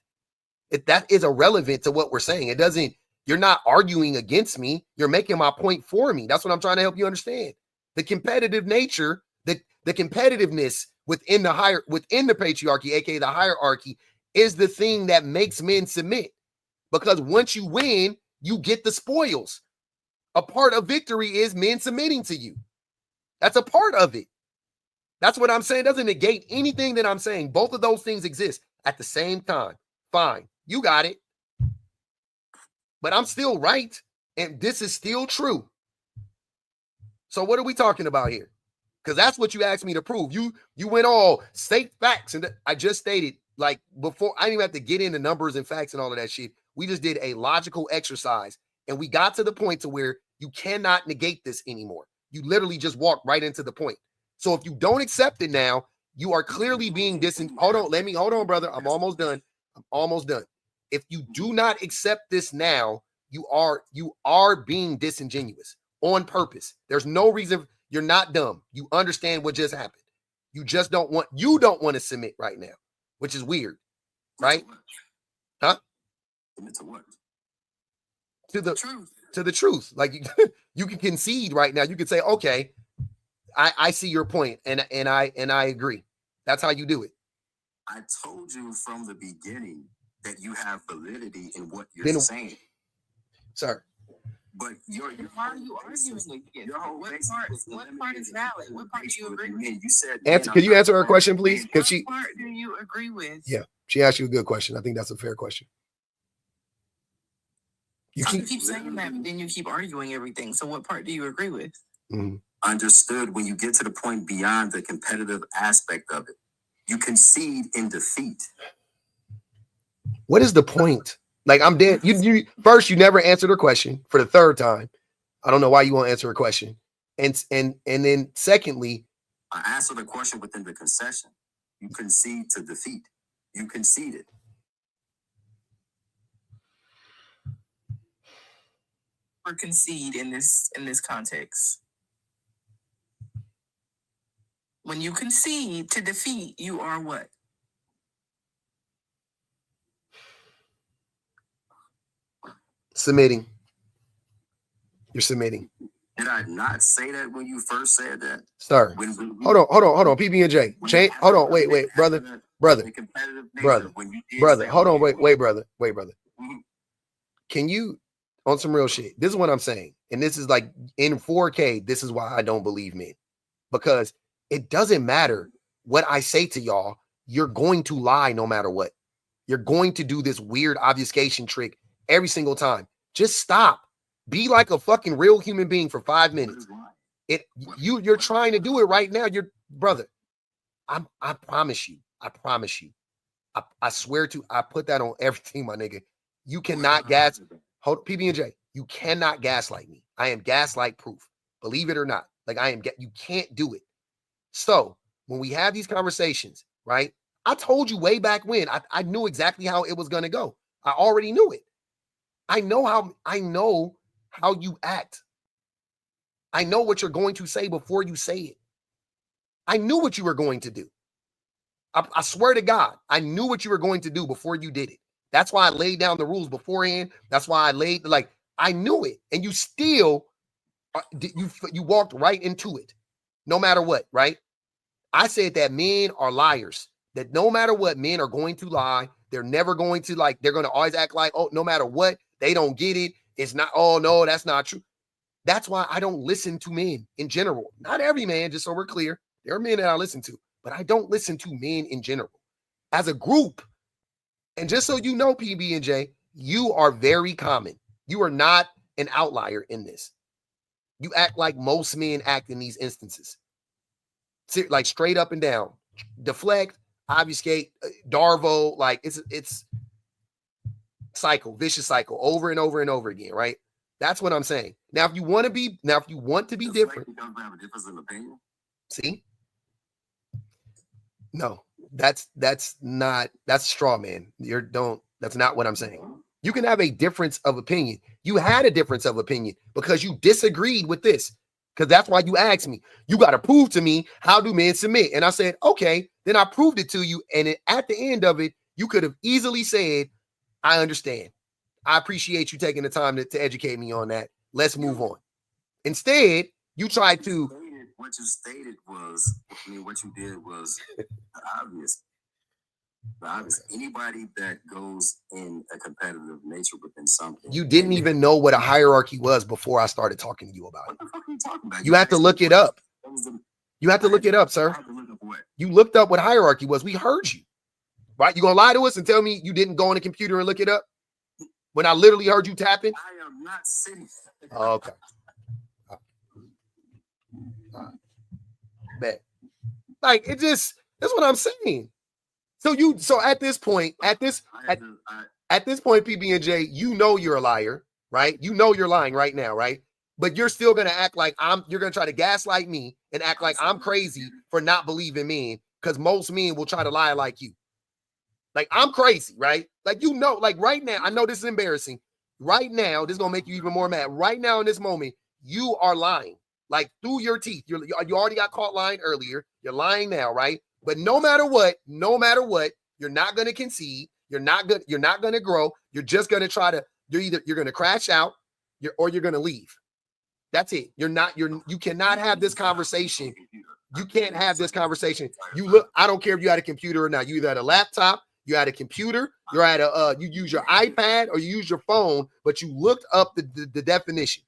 That is irrelevant to what we're saying. It doesn't. You're not arguing against me. You're making my point for me. That's what I'm trying to help you understand. The competitive nature, the competitiveness within the patriarchy, aka the hierarchy, is the thing that makes men submit. Because once you win, you get the spoils. A part of victory is men submitting to you. That's a part of it. That's what I'm saying. It doesn't negate anything that I'm saying. Both of those things exist at the same time. Fine. You got it. But I'm still right. And this is still true. So what are we talking about here? Because that's what you asked me to prove. You went all state facts. And I just stated, like, before, I didn't even have to get into numbers and facts and all of that shit. We just did a logical exercise. And we got to the point to where you cannot negate this anymore. You literally just walked right into the point. So if you don't accept it now, You are clearly being hold on, brother. I'm almost done. If you do not accept this now, you are being disingenuous on purpose. There's no reason. You're not dumb. You understand what just happened. You just don't want to submit right now, which is weird, right? Huh? To what? To the truth. Like you can concede right now. You can say, okay, I see your point, and I agree. That's how you do it. I told you from the beginning that you have validity in what you're saying, sir. But why are you arguing again? What part is valid? What part do you agree with? You said, can you answer her question, please? What part do you agree with? Yeah, she asked you a good question. I think that's a fair question. You keep saying that, but then you keep arguing everything. So what part do you agree with? Mm-hmm. Understood. When you get to the point beyond the competitive aspect of it, you concede in defeat. What is the point? Like, I'm dead. You first, you never answered her question for the third time. I don't know why you won't answer her question. And then secondly, I answered the question within the concession. You concede to defeat. You conceded. Or concede in this context. When you concede to defeat, you are what? Submitting. You're submitting. Did I not say that when you first said that? Sir, hold on, PB&J. Hold on, wait, brother. Hold on, wait, brother. Mm-hmm. Can you, on some real shit, this is what I'm saying, and this is like in 4K, this is why I don't believe men, because it doesn't matter what I say to y'all, you're going to lie no matter what. You're going to do this weird obfuscation trick every single time. Just stop. Be like a fucking real human being for 5 minutes. You're trying to do it right now. You're brother. I promise you. I swear to, I put that on everything, my nigga. You cannot hold PB&J. You cannot gaslight me. I am gaslight proof. Believe it or not. Like you can't do it. So when we have these conversations, right? I told you way back when, I knew exactly how it was going to go. I already knew it. I know how you act. I know what you're going to say before you say it. I knew what you were going to do. I swear to God, I knew what you were going to do before you did it. That's why I laid down the rules beforehand. That's why I knew it. And you still, you walked right into it. No matter what, right? I said that men are liars. That no matter what, men are going to lie. They're never going to they're going to always act like, oh, no matter what, they don't get it. It's not, oh, no, that's not true. That's why I don't listen to men in general. Not every man, just so we're clear. There are men that I listen to, but I don't listen to men in general. As a group, and just so you know, PB&J, you are very common. You are not an outlier in this. You act like most men act in these instances. Like straight up and down. Deflect, obfuscate, Darvo, like it's cycle, vicious cycle, over and over and over again, right? That's what I'm saying. Now, if you want to be different, have a difference in opinion. See? No, that's straw man. That's not what I'm saying. You can have a difference of opinion. You had a difference of opinion because you disagreed with this. Because that's why you asked me. You got to prove to me, how do men submit? And I said, okay, then I proved it to you. And at the end of it, you could have easily said, I understand. I appreciate you taking the time to educate me on that. Let's move on. Instead, you tried to. What you stated was, what you did was obvious. Anybody that goes in a competitive nature within something. You didn't even know what a hierarchy was before I started talking to you about it. What the fuck are you talking about? You have to look it up. You have to look it up, sir. You looked up what hierarchy was. We heard you. Right? You gonna lie to us and tell me you didn't go on the computer and look it up? When I literally heard you tapping? I am not sitting. Oh, okay. Bet. Like it just, that's what I'm saying. So at this point, PB&J, you know you're a liar, right? You know you're lying right now, right? But you're still gonna act like you're gonna try to gaslight me and act like I'm crazy for not believing men, because most men will try to lie like you. Like, I'm crazy, right? Like, you know, like right now, I know this is embarrassing. Right now, this is going to make you even more mad. Right now, in this moment, you are lying. Like, through your teeth. You already got caught lying earlier. You're lying now, right? But no matter what, you're not going to concede. You're not going to grow. You're just going to try to, you're going to crash out or you're going to leave. That's it. You cannot have this conversation. You can't have this conversation. I don't care if you had a computer or not. You either had a laptop, you had a computer, you use your iPad or you use your phone, but you looked up the definition.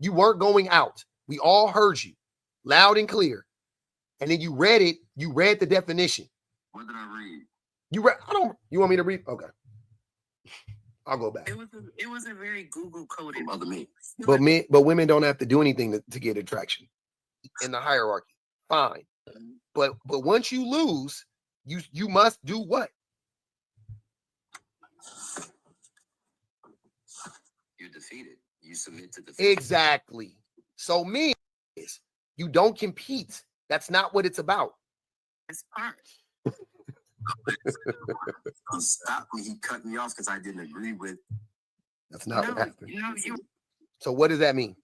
You weren't going out. We all heard you loud and clear. And then you read it. You read the definition. What did I read? You want me to read? Okay. I'll go back. It was a very Google coded Other me. But women don't have to do anything to get attraction in the hierarchy. Fine. But once you lose, you must do what? You're defeated. You submit to defeat. Exactly. So men, you don't compete. That's not what it's about. It's part. Stop me. He cut me off because I didn't agree with. That's not what happened. You So what does that mean?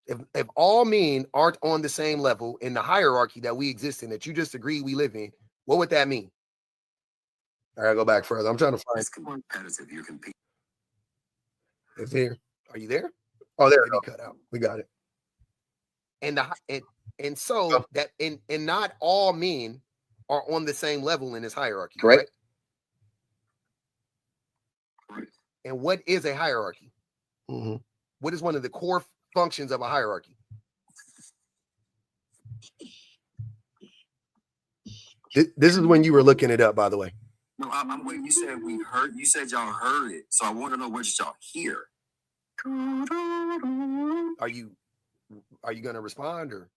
If all men aren't on the same level in the hierarchy that we exist in, that you just agree we live in, what would that mean? I gotta go back further. I'm trying to find. It's competitive. You're competing. It's here. Are you there? Oh, there it cut out. We got it. And so that and not all men are on the same level in this hierarchy, correct? Right. And what is a hierarchy? Mm-hmm. What is one of the core functions of a hierarchy? This is when you were looking it up, by the way. No, I'm waiting. You said we heard. You said y'all heard it, so I want to know what y'all hear. Are you going to respond or?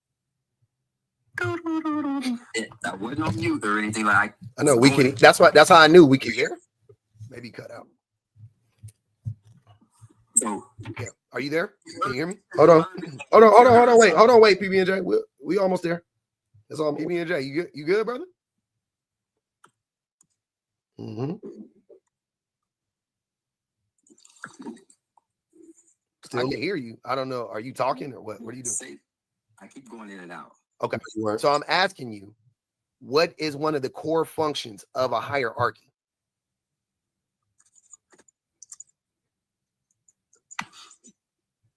That wasn't on mute or anything like. I know we can. That's how I knew we could hear. Maybe cut out. So yeah, are you there? Can you hear me? Hold on. Wait, PB and J. We almost there. That's all. PB and J. You good, brother? Mm-hmm. I can hear you. I don't know. Are you talking or what? What are you doing? I keep going in and out. Okay. So I'm asking you, what is one of the core functions of a hierarchy?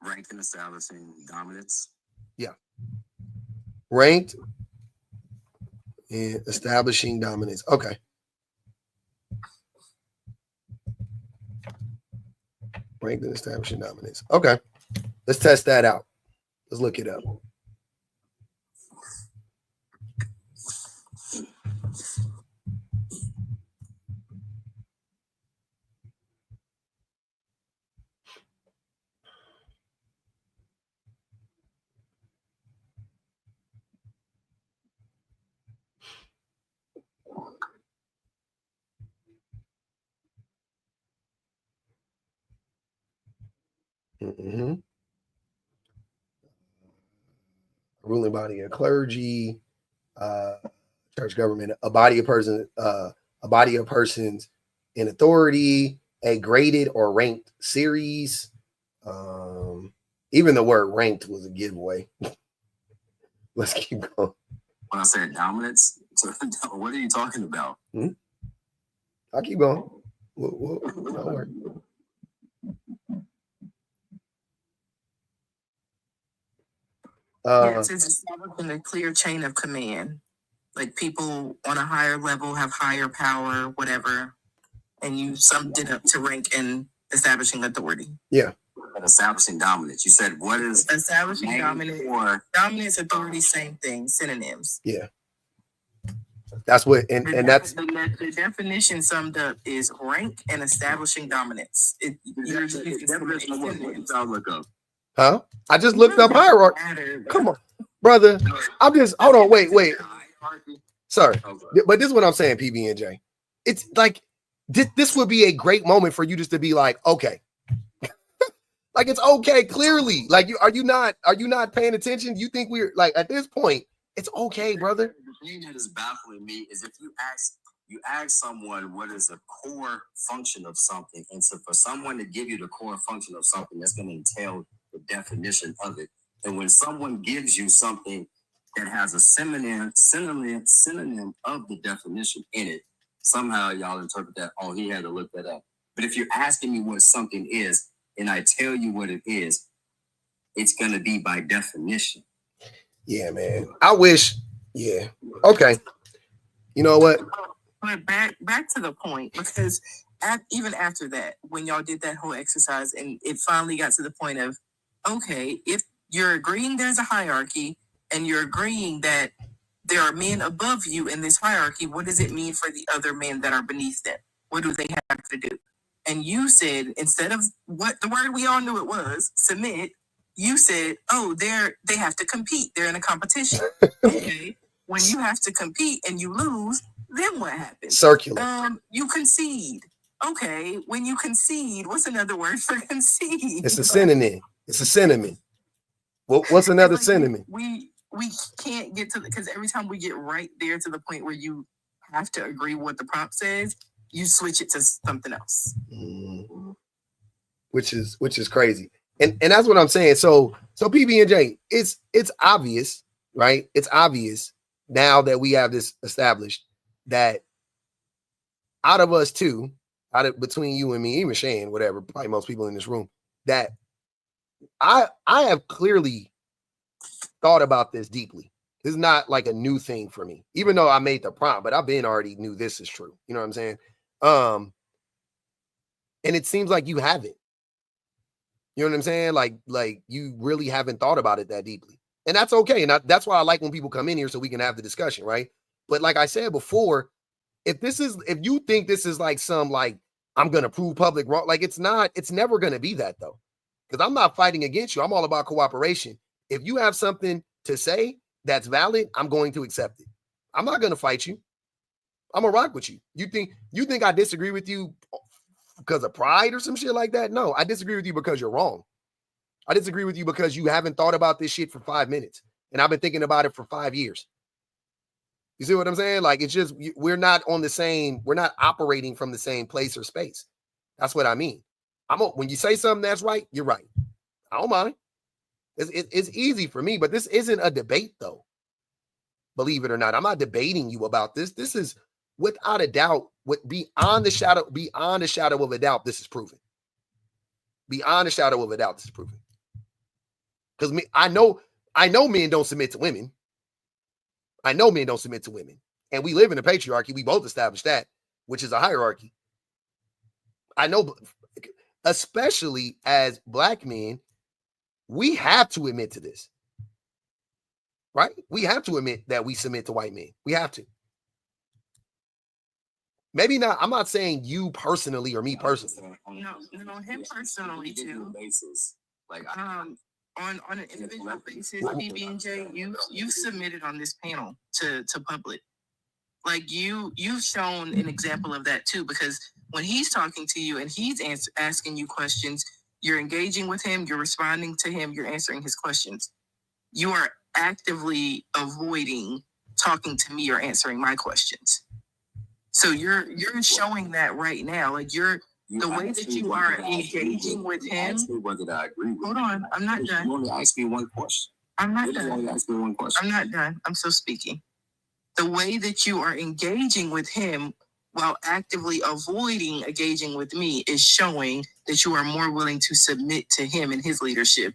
Ranked and establishing dominance. Yeah. Ranked and establishing dominance. Okay. Ranked and establishing dominance. Okay. Let's test that out. Let's look it up. Mm-hmm. Ruling body of clergy, church government, a body of persons in authority, a graded or ranked series. Even the word ranked was a giveaway. Let's keep going. When I said dominance, so what are you talking about? I'll keep going. Don't worry. Yes, it's establishing a clear chain of command. Like people on a higher level have higher power, whatever, and you summed it up to rank and establishing authority. Yeah. And establishing dominance. You said what is establishing dominance? Or dominance, authority, same thing, synonyms. Yeah. That's what, and that's the definition summed up is rank and establishing dominance. Huh? I just looked up hierarchy. Come on, brother. I'm just hold on. Wait. Sorry, but this is what I'm saying, PB and J. It's like this would be a great moment for you just to be like, okay, like it's okay. Clearly, like are you not paying attention? You think we're like at this point? It's okay, brother. The thing that is baffling me is if you ask someone what is the core function of something, and so for someone to give you the core function of something, that's going to entail the definition of it. And when someone gives you something that has a synonym of the definition in it, somehow y'all interpret that, oh, he had to look that up. But if you're asking me what something is, and I tell you what it is, it's going to be by definition. Yeah, man. I wish. Yeah. Okay. You know what? But back to the point, because even after that, when y'all did that whole exercise and it finally got to the point of, okay, if you're agreeing there's a hierarchy and you're agreeing that there are men above you in this hierarchy, what does it mean for the other men that are beneath them? What do they have to do? And you said, instead of what the word we all knew it was, submit, you said, oh, they have to compete. They're in a competition. Okay. When you have to compete and you lose, then what happens? Circular. You concede. Okay. When you concede, what's another word for concede? It's a synonym. It's a synonym. What's another like synonym? We can't get to because every time we get right there to the point where you have to agree what the prompt says, you switch it to something else. Which is crazy. And that's what I'm saying. So PB&J, it's obvious, right? It's obvious now that we have this established that out of us two, between you and me, even Shane, whatever, probably most people in this room, that I have clearly thought about this deeply. This is not like a new thing for me, even though I made the prompt, but I've been already knew this is true. You know what I'm saying? And it seems like you haven't. You know what I'm saying? Like you really haven't thought about it that deeply. And that's okay. And that's why I like when people come in here so we can have the discussion, right? But like I said before, if you think this is like some like I'm gonna prove public wrong, like it's never gonna be that though. Because I'm not fighting against you. I'm all about cooperation. If you have something to say that's valid, I'm going to accept it. I'm not gonna fight you. I'm gonna rock with you. You think I disagree with you because of pride or some shit like that? No, I disagree with you because you're wrong. I disagree with you because you haven't thought about this shit for 5 minutes. And I've been thinking about it for 5 years. You see what I'm saying? Like, it's just, we're not operating from the same place or space. That's what I mean. When you say something that's right, you're right. I don't mind. It's easy for me, but this isn't a debate though. Believe it or not, I'm not debating you about this. This is without a doubt, beyond the shadow of a doubt, this is proven. Beyond a shadow of a doubt, this is proven. Because I know men don't submit to women. I know men don't submit to women. And we live in a patriarchy. We both established that, which is a hierarchy. I know, especially as Black men, we have to admit to this. Right? We have to admit that we submit to white men. We have to. Maybe not. I'm not saying you personally or me personally. No, him personally too. Like on an individual basis, PB&J, you submitted on this panel to public. Like you've shown an example of that too, because when he's talking to you and he's asking you questions, you're engaging with him, you're responding to him, you're answering his questions. You are actively avoiding talking to me or answering my questions. So you're showing that right now. Like the way that you are engaging with him. Whether I agree with. Hold on, I'm not done. You only asked me one question. I'm not done. You only asked me one question. I'm not done. I'm still speaking. The way that you are engaging with him while actively avoiding engaging with me is showing that you are more willing to submit to him and his leadership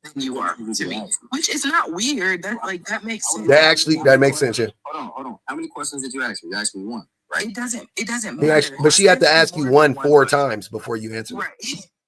than you are to me. Which is not weird. That makes sense. That makes sense, yeah. Hold on. How many questions did you ask me? You asked me one, right? It doesn't matter. But she had to ask you one 4 times before you answered. Right.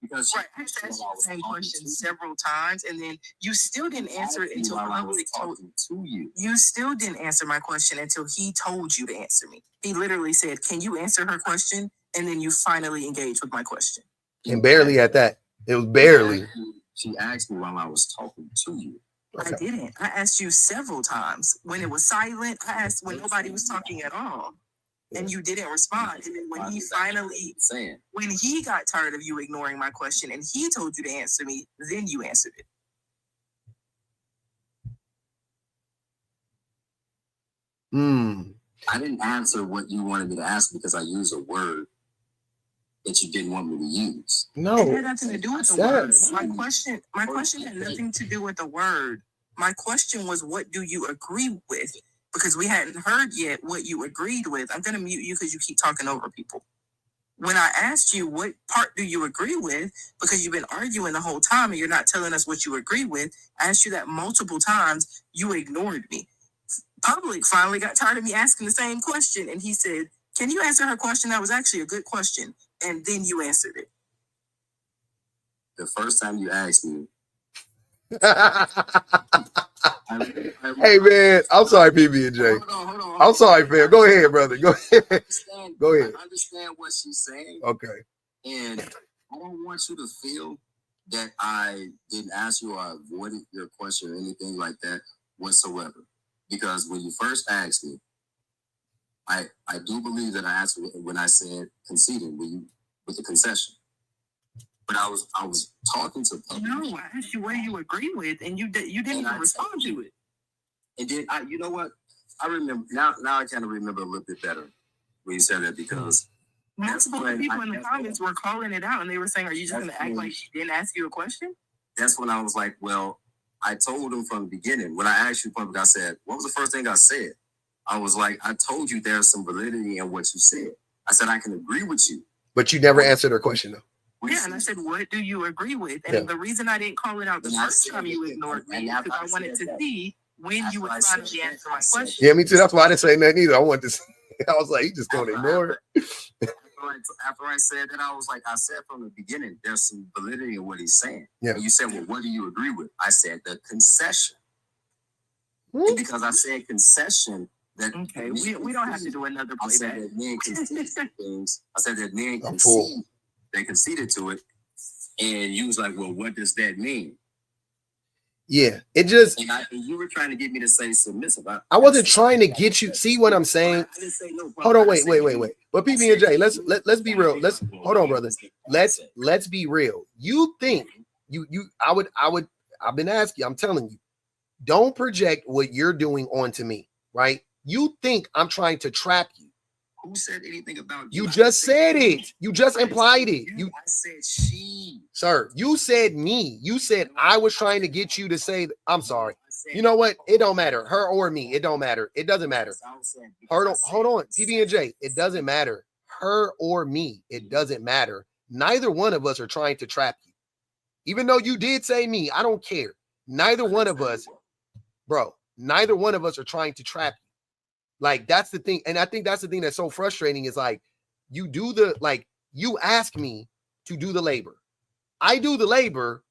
Because I asked you the same question several times, and then you still didn't answer it until public told you. You still didn't answer my question until he told you to answer me. He literally said, "Can you answer her question?" And then you finally engaged with my question. And barely at that. It was barely. She asked me while I was talking to you. Okay. I didn't. I asked you several times when it was silent. I asked when nobody was talking at all. And you didn't respond. And then when he got tired of you ignoring my question and he told you to answer me, then you answered it. I didn't answer what you wanted me to answer because I used a word that you didn't want me to use. No, it had nothing to do with the word. My question had nothing to do with the word. My question was, what do you agree with? Because we hadn't heard yet what you agreed with. I'm gonna mute you because you keep talking over people. When I asked you what part do you agree with, because you've been arguing the whole time and you're not telling us what you agree with, I asked you that multiple times, you ignored me. Public finally got tired of me asking the same question, and he said, can you answer her question? That was actually a good question. And then you answered it. The first time you asked me. Hey man, I'm sorry, PB&J. Hold on. I'm sorry, fam. Go ahead, brother. Go ahead. Go ahead. I understand what she's saying. Okay. And I don't want you to feel that I didn't ask you or I avoided your question or anything like that whatsoever. Because when you first asked me, I do believe that I asked when I said conceding with the concession. But I was talking to public. No, I asked you what you agree with, and you didn't even respond to it. And then you know what? I remember now. I kind of remember a little bit better when you said that because multiple people in the comments were calling it out, and they were saying, "Are you just going to act like she didn't ask you a question?" That's when I was like, "Well, I told them from the beginning. When I asked you public, I said, what was the first thing I said? I was like, I told you there's some validity in what you said. I said I can agree with you, but you never answered her question though." Yeah, and I said, what do you agree with? And the reason I didn't call it out the first time you ignored me is because I wanted to see when you would finally answer my question. Yeah, me too. That's why I didn't say nothing either. I wanted to see. I was like, he just going to ignore it. After I said that, I was like, I said from the beginning, there's some validity in what he's saying. Yeah. And you said, well, what do you agree with? I said the concession. And because I said concession, that okay, we don't have to do another playback. I said that men conceded things. I said that men conceded. They conceded to it, and you was like, "Well, what does that mean?" Yeah, it just. And you were trying to get me to say submissive. I wasn't trying to get you. See what I'm saying? I didn't say no. Hold on, wait. But PB&J, let's be real. Hold on, brother. Let's be real. You think I've been asking you. I'm telling you, don't project what you're doing onto me, right? You think I'm trying to trap you. Who said anything about you? You just said it. You just implied it. I said she. Sir, you said me. You said I was trying to get you to say, I'm sorry. You know what? It don't matter. Her or me. It don't matter. It doesn't matter. Hold on. PB&J. It doesn't matter. Her or me. It doesn't matter. Neither one of us are trying to trap you. Even though you did say me, I don't care. Neither one of us, bro, neither one of us are trying to trap you. Like, that's the thing. And I think that's the thing that's so frustrating is like, you ask me to do the labor. I do the labor.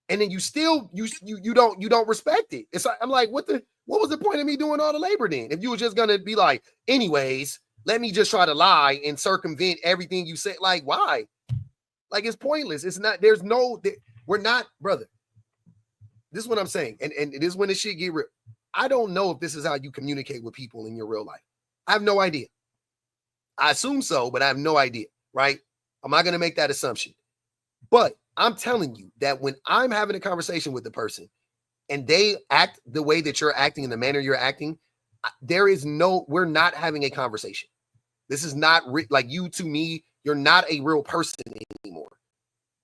And then you still, you don't respect it. It's like, I'm like, what was the point of me doing all the labor then? If you were just going to be like, anyways, let me just try to lie and circumvent everything you said. Like, why? Like, it's pointless. It's not, we're not, brother. This is what I'm saying. And it is when the shit get real. I don't know if this is how you communicate with people in your real life. I have no idea. I assume so, but I have no idea, right? I'm not going to make that assumption. But I'm telling you that when I'm having a conversation with the person and they act the way that you're acting in the manner you're acting, we're not having a conversation. This is not like you to me. You're not a real person anymore.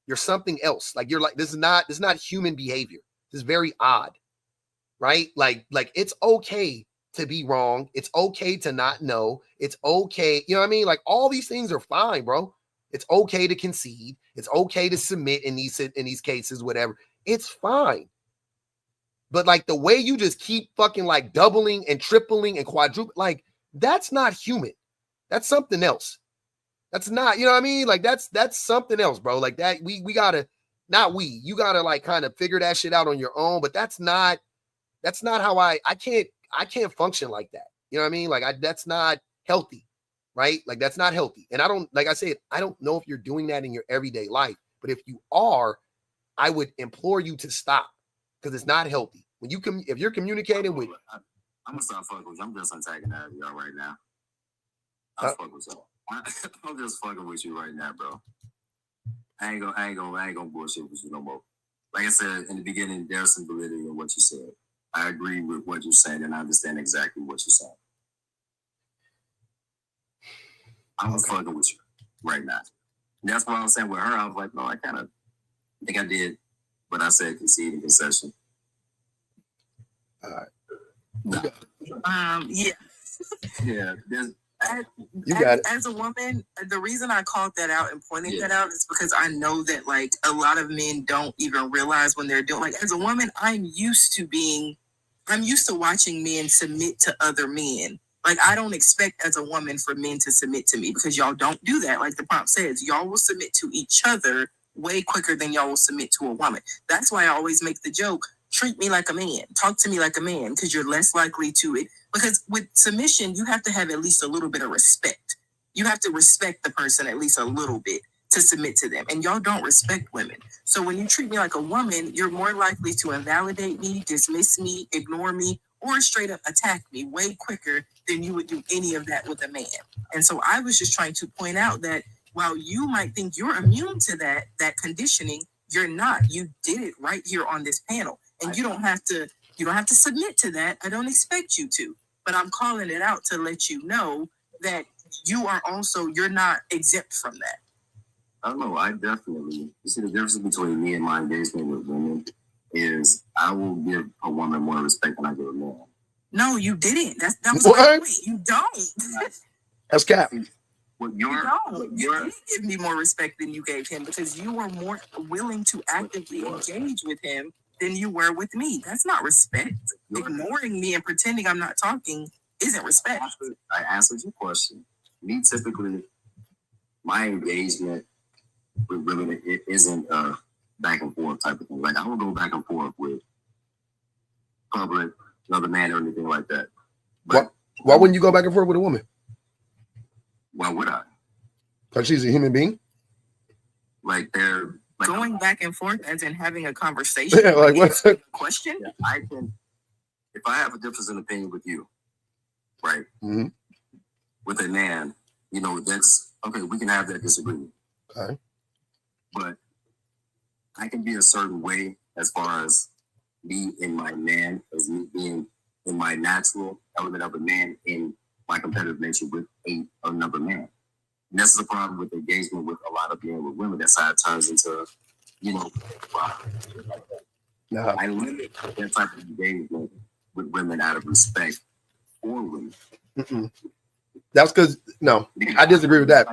You're something else. Like this is not human behavior. This is very odd. Right? Like it's okay to be wrong. It's okay to not know. It's okay. You know what I mean? Like all these things are fine, bro. It's okay to concede. It's okay to submit in these cases, whatever. It's fine. But like the way you just keep fucking like doubling and tripling and quadrupling, like that's not human. That's something else. That's not, you know what I mean? Like that's something else, bro. Like that you gotta like kind of figure that shit out on your own, but that's not how I can't function like that. You know what I mean? Like that's not healthy, right? Like that's not healthy. And I don't know if you're doing that in your everyday life, but if you are, I would implore you to stop because it's not healthy. If you're communicating with, I'm gonna start fucking with you. I'm just attacking out of y'all right now. I'm just fucking with you right now, bro. I ain't gonna bullshit with you no more. Like I said in the beginning, there's some validity in what you said. I agree with what you're saying, and I understand exactly what you're saying. I'm fucking with you right now. And that's what I was saying with her. I was like, no, I think I did, but I said concede and concession. All right. Yeah. Yeah. You got it. As a woman, the reason I called that out and pointed that out is because I know that like a lot of men don't even realize when they're doing, like, as a woman, I'm used to watching men submit to other men. Like, I don't expect as a woman for men to submit to me because y'all don't do that. Like the prompt says, y'all will submit to each other way quicker than y'all will submit to a woman. That's why I always make the joke, treat me like a man, talk to me like a man, because you're less likely to it. Because with submission, you have to have at least a little bit of respect. You have to respect the person at least a little bit to submit to them. And y'all don't respect women. So when you treat me like a woman, you're more likely to invalidate me, dismiss me, ignore me, or straight up attack me way quicker than you would do any of that with a man. And so I was just trying to point out that while you might think you're immune to that conditioning, you're not. You did it right here on this panel. And you don't have to submit to that. I don't expect you to. But I'm calling it out to let you know that you're not exempt from that. I don't know. I definitely, you see, the difference between me and my engagement with women is I will give a woman more respect than I give a man. No, you didn't. That was my point. You don't. That's cap. You didn't give me more respect than you gave him because you were more willing to actively engage with him than you were with me. That's not respect. Ignoring me and pretending I'm not talking isn't respect. I answered your question. Me, typically, my engagement with women, it isn't a back and forth type of thing. Like, I will go back and forth with public, another man, or anything like that. But why wouldn't you go back and forth with a woman? Why would I? Because she's a human being? Like, they're... Like, going back and forth as in having a conversation. Yeah, like what's the question? Yeah, I can, if I have a difference in opinion with you, right? Mm-hmm. With a man, you know, that's okay, we can have that disagreement. Okay. But I can be a certain way as far as me in my man, as me being in my natural element of a man in my competitive nature with another man. And this is a problem with engagement with a lot of being with women. That's how it turns into, you know, I limit that type of engagement with women out of respect for women. Mm-mm. That's because I disagree with that.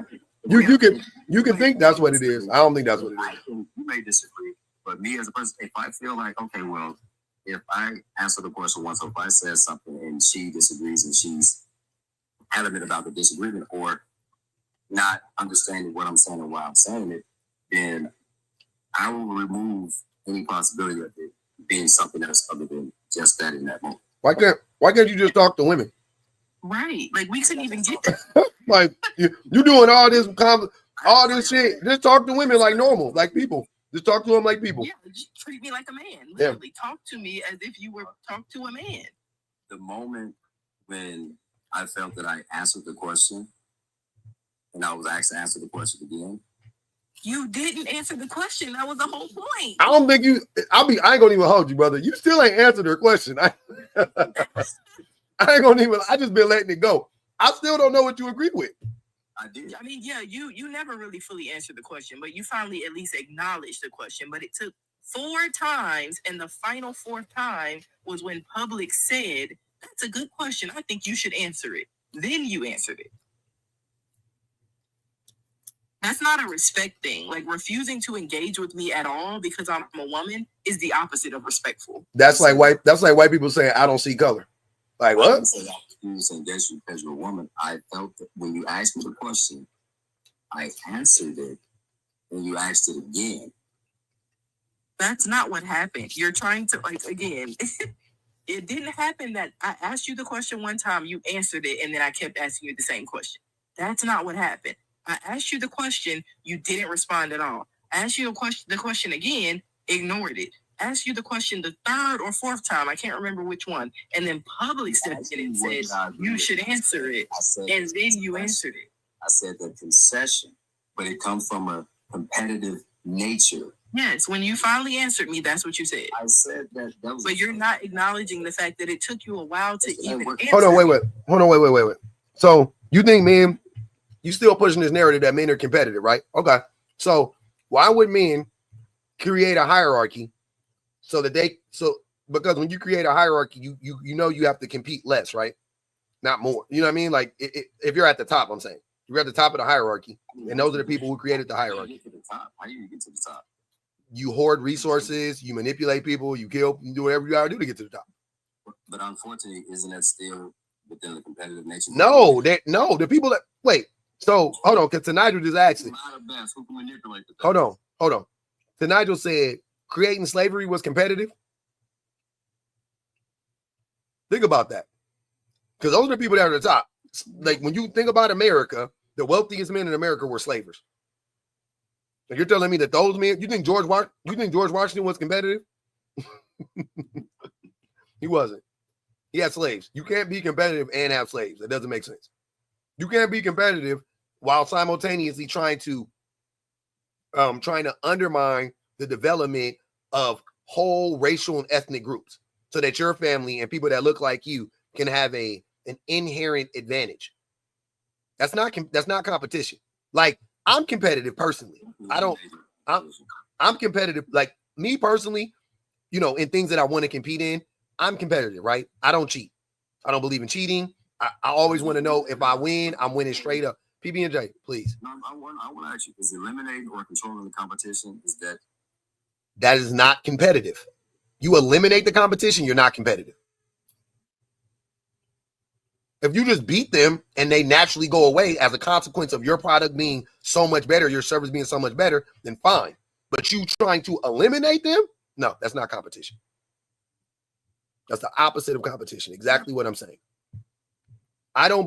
You can think that's what it is. I don't think that's what it is. You may disagree, but me as a person, if I feel like, okay, well, if I answer the question once, or if I say something and she disagrees and she's adamant about the disagreement or not understanding what I'm saying and why I'm saying it, then I will remove any possibility of it being something else other than just that in that moment. Why can't you just talk to women? Right. Like, we couldn't even get like you doing all this shit. Just talk to women like normal, like people. Just talk to them like people. Yeah, just treat me like a man. Literally, talk to me as if you were talk to a man. The moment when I felt that I answered the question, and I was asked to answer the question again. You didn't answer the question. That was the whole point. I don't think I ain't gonna even hold you, brother. You still ain't answered her question. I ain't gonna even. I just been letting it go. I still don't know what you agree with. I did. I mean, yeah, you never really fully answered the question, but you finally at least acknowledged the question. But it took 4 times, and the final 4th time was when public said, "That's a good question. I think you should answer it." Then you answered it. That's not a respect thing. Like, refusing to engage with me at all because I'm a woman is the opposite of respectful. That's like white people saying, "I don't see color." Like, what? I didn't say I refuse to engage you because you're a woman. I felt that when you asked me the question, I answered it, and you asked it again. That's not what happened. You're trying to, like, again, it didn't happen that I asked you the question one time, you answered it, and then I kept asking you the same question. That's not what happened. I asked you the question, you didn't respond at all. I asked you the question again, ignored it. Asked you the question the 3rd or 4th time, I can't remember which one, and then public stepped in and said, you should answer it, and then you answered it. I said the concession, but it comes from a competitive nature. Yes, when you finally answered me, that's what you said. I said that was. But you're not acknowledging the fact that it took you a while to even answer. Hold on, wait. So you think men You still pushing this narrative that men are competitive, right? Okay. So why would men create a hierarchy because when you create a hierarchy, you know you have to compete less, right? Not more. You know what I mean? Like if you're at the top, I'm saying you're at the top of the hierarchy, and those are the people who created the hierarchy. How do you get to the top? You hoard resources, you manipulate people, you kill, you do whatever you gotta do to get to the top. But unfortunately, isn't that still within the competitive nature? No, the people that wait. So hold on, because Nigel just asked it. Hold on. So Nigel said creating slavery was competitive. Think about that. Because those are the people that are at the top. Like when you think about America, the wealthiest men in America were slavers. And you're telling me that those men, you think George Washington was competitive? He wasn't. He had slaves. You can't be competitive and have slaves. That doesn't make sense. You can't be competitive while simultaneously trying to undermine the development of whole racial and ethnic groups so that your family and people that look like you can have an inherent advantage. That's not competition. Like I'm competitive personally. I'm competitive. Like me personally, you know, in things that I want to compete in, I'm competitive, right? I don't cheat. I don't believe in cheating. I always want to know if I win, I'm winning straight up. PB&J, please. No, I want to ask you, is eliminating or controlling the competition, that is not competitive. You eliminate the competition, you're not competitive. If you just beat them and they naturally go away as a consequence of your product being so much better, your service being so much better, then fine. But you trying to eliminate them? No, that's not competition. That's the opposite of competition. Exactly what I'm saying. I don't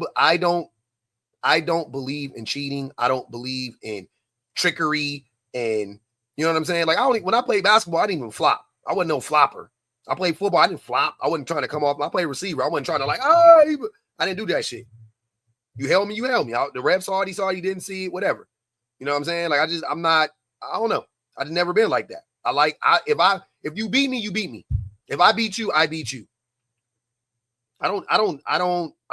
believe in cheating. I don't believe in trickery, and you know what I'm saying? Like when I played basketball, I didn't even flop. I wasn't no flopper. I played football, I didn't flop. I wasn't trying to come off. I played receiver. I wasn't trying to I didn't do that shit. You held me, you held me. The ref saw it, he saw it, he didn't see it, whatever. You know what I'm saying? Like I don't know. I've never been like that. If you beat me, you beat me. If I beat you, I beat you. I'm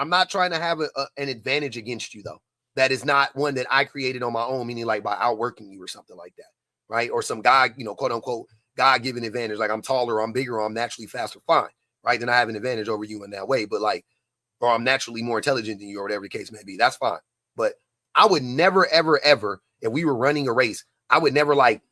not trying to have an advantage against you though. That is not one that I created on my own, meaning like by outworking you or something like that, right? Or some guy, you know, quote unquote, God-given advantage, like I'm taller, I'm bigger, or I'm naturally faster, fine, right? Then I have an advantage over you in that way, but like, or I'm naturally more intelligent than you, or whatever the case may be, that's fine. But I would never, ever, ever, if we were running a race, I would never like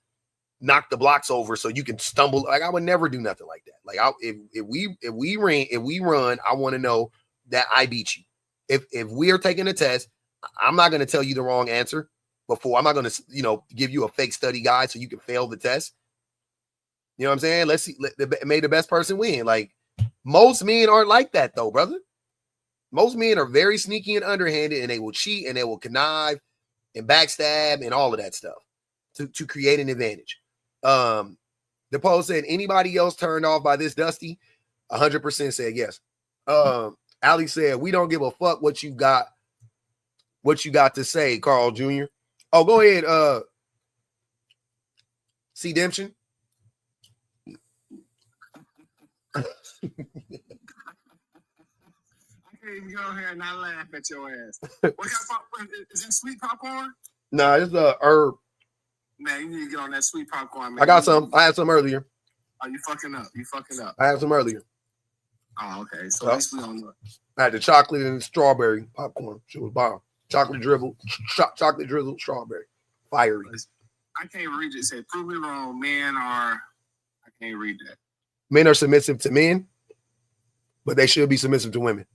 knock the blocks over so you can stumble. Like I would never do nothing like that. Like if we run, I want to know that I beat you. If we are taking a test, I'm not going to tell you the wrong answer before. I'm not going to, you know, give you a fake study guide so you can fail the test. You know what I'm saying? Let's see. May the best person win. Like most men aren't like that though, brother. Most men are very sneaky and underhanded, and they will cheat and they will connive and backstab and all of that stuff to create an advantage. The poll said, anybody else turned off by this, Dusty? 100% said yes. Ali said, we don't give a fuck what you got to say, Carl Jr. Oh, go ahead. C-Demption. I can't even go here and not laugh at your ass. What kind of popcorn? Is that sweet popcorn? Nah, it's herb. Man, you need to get on that sweet popcorn, man. I got some. I had some earlier. Oh, you fucking up. I had some earlier. Oh, okay. So at least we don't know. I had the chocolate and strawberry popcorn. She was bomb. Chocolate drizzle, strawberry. Fiery. I can't read it. It said, prove me wrong. Men are, I can't read that. Men are submissive to men, but they should be submissive to women.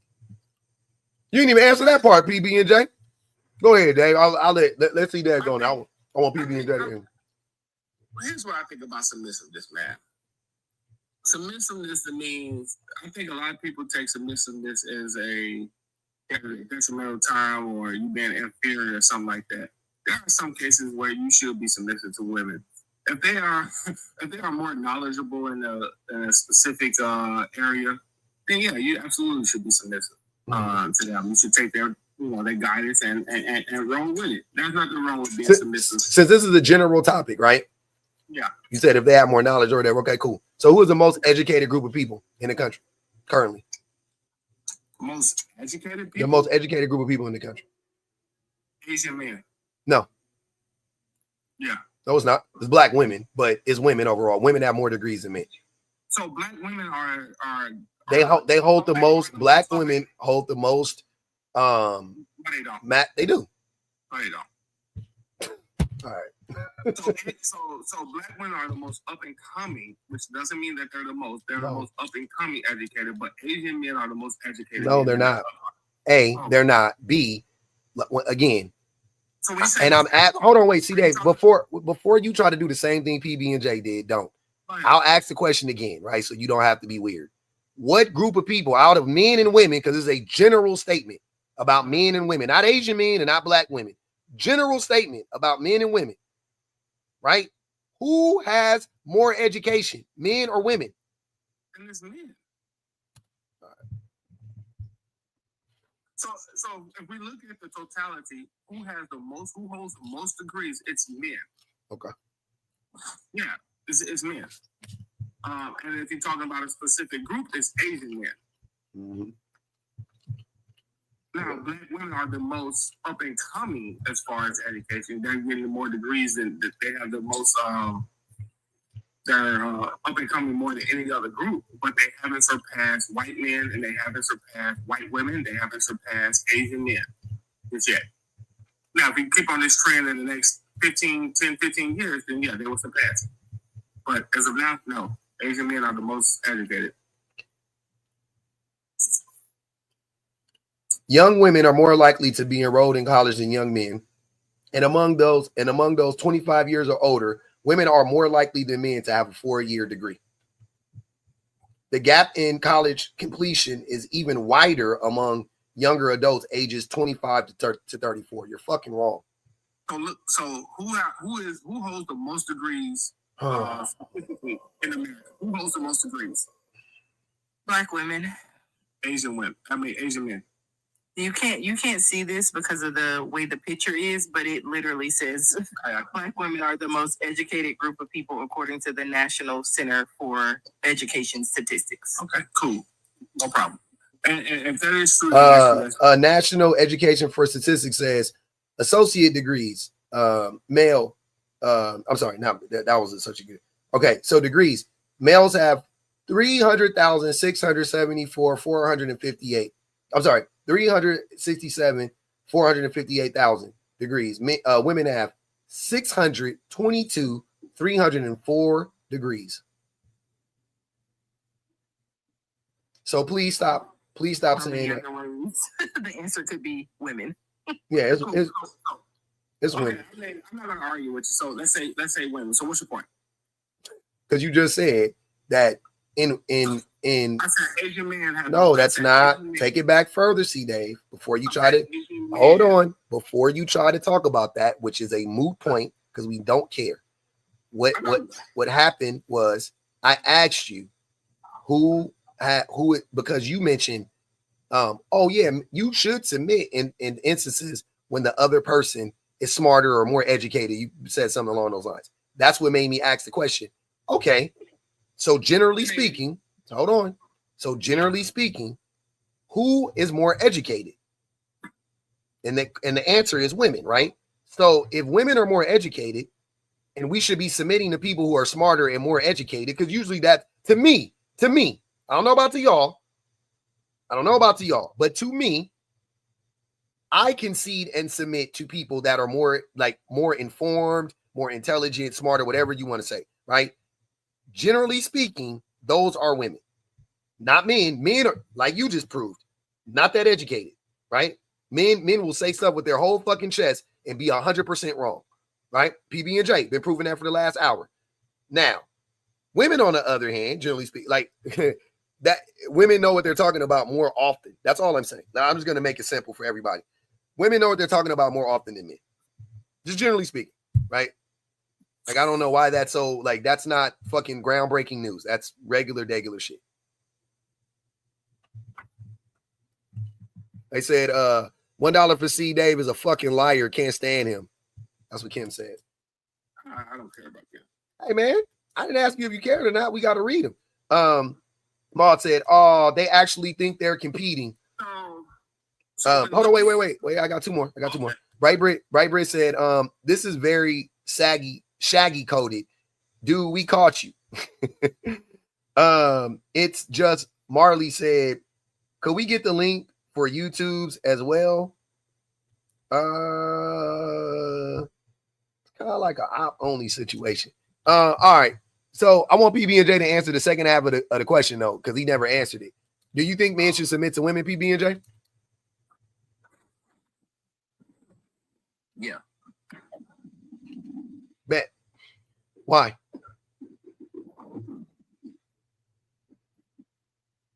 You didn't even answer that part, PB&J. Go ahead, Dave. I'll let's see that going. I want PB&J to answer. Well, here's what I think about submissiveness, man. Submissiveness means, I think a lot of people take submissiveness as a detrimental term or you being inferior or something like that. There are some cases where you should be submissive to women. If they are more knowledgeable in a specific area, then yeah, you absolutely should be submissive to them. You should take their guidance and run with it. There's nothing wrong with being submissive. Since this is a general topic, right? Yeah. You said if they have more knowledge or whatever. Okay, cool. So who is the most educated group of people in the country currently? Most educated people? The most educated group of people in the country. Asian men. No. Yeah. No, it's not. It's black women, but it's women overall. Women have more degrees than men. So black women are they hold the most. Black women hold the most. But they don't. They do. No, they don't. All right. So black women are the most up and coming, which doesn't mean that they're the most. They're the most up and coming educated, but Asian men are the most educated. No, they're not. A, they're not. B, again. So we say, and I'm at. Hold on, wait. See, Dave. Before you try to do the same thing PB and J did, don't. I'll ask the question again, right? So you don't have to be weird. What group of people out of men and women? Because it's a general statement about men and women, not Asian men and not black women. General statement about men and women. Right? Who has more education, men or women? And it's men. All right. So if we look at the totality, who holds the most degrees? It's men. Okay. Yeah, it's men. And if you're talking about a specific group, it's Asian men. Mm-hmm. Now, black women are the most up and coming as far as education. They're getting more degrees than they have the most. They're up and coming more than any other group, but they haven't surpassed white men, and they haven't surpassed white women. They haven't surpassed Asian men just yet. Now, if we keep on this trend in the next 10, 15 years, then yeah, they will surpass. But as of now, no. Asian men are the most educated. Young women are more likely to be enrolled in college than young men. And among those 25 years or older, women are more likely than men to have a 4-year degree. The gap in college completion is even wider among younger adults ages 25 to 34. You're fucking wrong. So who holds the most degrees in America? Who holds the most degrees? Black women. Asian women. Asian men. You can't see this because of the way the picture is, but it literally says black women are the most educated group of people according to the National Center for Education Statistics. Okay, cool. No problem. And if that is true, National Education for Statistics says associate degrees, male. I'm sorry, that wasn't such a good. Okay, so degrees. Males have 367,458. I'm sorry. 367,458,000 degrees. Women have 622,304 degrees. So please stop saying that. The answer could be women. Yeah, it's okay, women. I'm not gonna argue with you. So let's say women. So what's your point? Because you just said that in I said Asian man have no, that's not. Take it back further, C Dave. Before you try to hold on, before you try to talk about that, which is a moot point because we don't care. What happened was I asked you who because you mentioned oh yeah, you should submit in instances when the other person is smarter or more educated. You said something along those lines. That's what made me ask the question. Okay. So generally speaking, hold on. So generally speaking, who is more educated? And the answer is women, right? So if women are more educated, and we should be submitting to people who are smarter and more educated, because usually that to me, I don't know about to y'all. But to me, I concede and submit to people that are more informed, more intelligent, smarter, whatever you want to say, right? Generally speaking, those are women, not men. Men are, like you just proved, not that educated, right? Men will say stuff with their whole fucking chest and be 100% wrong, right? PB and J been proving that for the last hour. Now, women, on the other hand, generally speaking, like that, women know what they're talking about more often. That's all I'm saying. Now, I'm just going to make it simple for everybody. Women know what they're talking about more often than men, just generally speaking, right? Like, I don't know why that's so, like, that's not fucking groundbreaking news. That's regular shit. They said, $1 for C Dave is a fucking liar. Can't stand him. That's what Kim said. I don't care about Kim. Hey, man, I didn't ask you if you cared or not. We got to read them. Maud said, oh, they actually think they're competing. Hold on, wait. I got two more. Bright said, this is very shaggy coded. Dude, we caught you. It's just Marley said, could we get the link for YouTube's as well? It's kind of like an op only situation. All right. So I want PB and J to answer the second half of the question though, because he never answered it. Do you think men should submit to women, PB and J? Yeah. Bet. Why?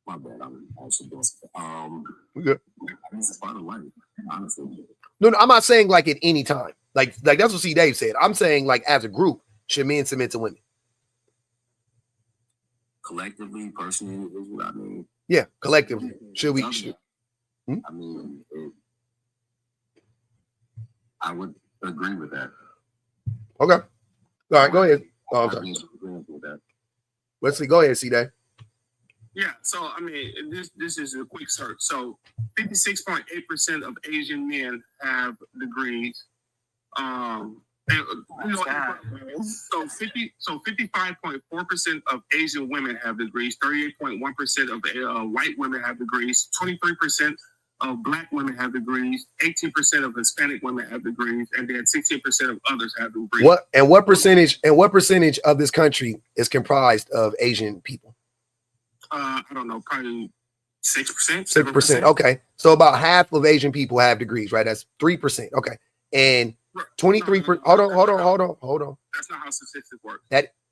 My bad. I'm also doing We good. I mean, it's part of life, honestly. No, I'm not saying like at any time. Like that's what C. Dave said. I'm saying like as a group, should men submit to women? Collectively, personally, is what I mean. Yeah, collectively. Should we? I mean, I would agree with that. Okay. All right, go ahead. Oh, okay. Let's see. Go ahead, C. Dave. Yeah, so I mean, this is a quick search. So 56.8% of Asian men have degrees. So 55.4% of Asian women have degrees. 38.1% of white women have degrees. 23% of Black women have degrees. 18% of Hispanic women have degrees, and then 16% of others have degrees. What percentage of this country is comprised of Asian people? I don't know, probably 6%. 6%. Okay. So about half of Asian people have degrees, right? That's 3%. Okay. And 23%. Hold on. That's not how statistics work.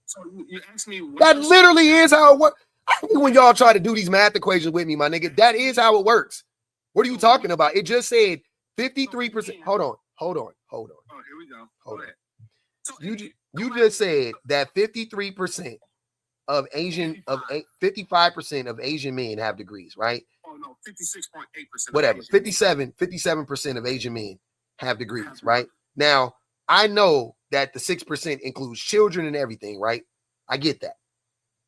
So you asked me. That literally is how it works. When y'all try to do these math equations with me, my nigga, that is how it works. What are you talking about? It just said 53%. Hold on. Oh, here we go. Hold on. So you just said that 53% of 55% of Asian men have degrees, right? Oh no, 56.8%. Whatever. 57% of Asian men have degrees, right? Now, I know that the 6% includes children and everything, right? I get that.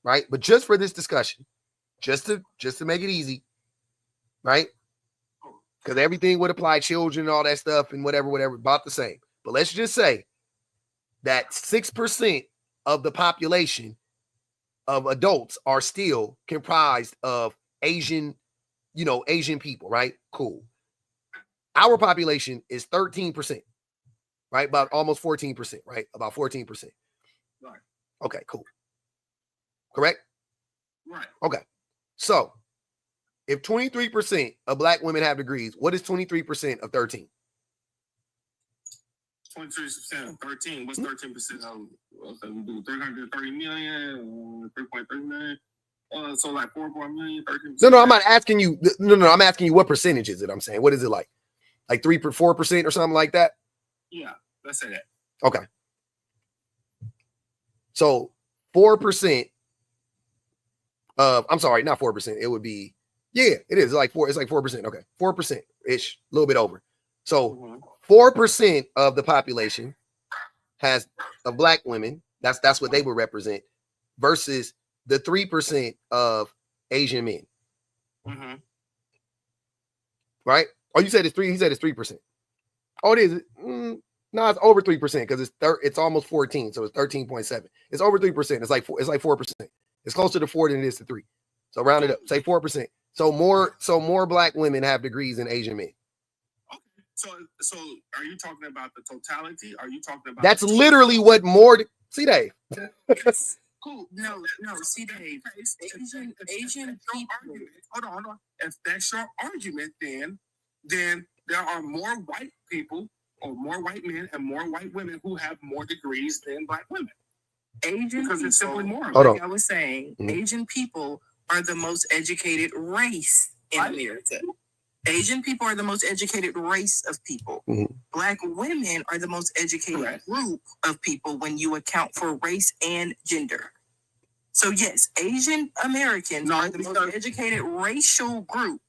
Right? But just for this discussion, just to make it easy, right? Because everything would apply, children and all that stuff and whatever, about the same. But let's just say that 6% of the population of adults are still comprised of Asian people, right? Cool. Our population is 13%, right? About almost 14%, right? About 14%. Right. Okay, cool. Correct? Right. Okay. So if 23% of Black women have degrees, what is 23% of 13? 23% of 13. What's 13% of 330 million, 3.3 million? So like 4 million, 13%. No, I'm not asking you. No, I'm asking you what percentage is it? I'm saying, what is it like? Like 4% or something like that? Yeah, let's say that. Okay. So 4% of, I'm sorry, not 4%. It would be, yeah, it is like 4. It's like 4%. Okay. 4% ish, a little bit over. So 4% of the population has of Black women. That's what they would represent versus the 3% of Asian men. Mm-hmm. Right? Oh, you said it's 3. He said it's 3%. Oh, it is. No, it's over 3% because it's almost 14, so it's 13.7. It's over 3%. It's like 4%. It's closer to 4 than it is to 3. So round it up. Say 4%. So more Black women have degrees than Asian men. Okay. So are you talking about the totality? Are you talking about? That's literally what more. See, Dave. Cool. No. See, Dave. Asian people. Hold on. If that's your argument, then there are more white people or more white men and more white women who have more degrees than Black women. Asian because people, it's simply more. like I was saying, Asian people are the most educated race in America. Asian people are the most educated race of people. Black women are the most educated group of people when you account for race and gender. So yes, Asian Americans are the most educated racial group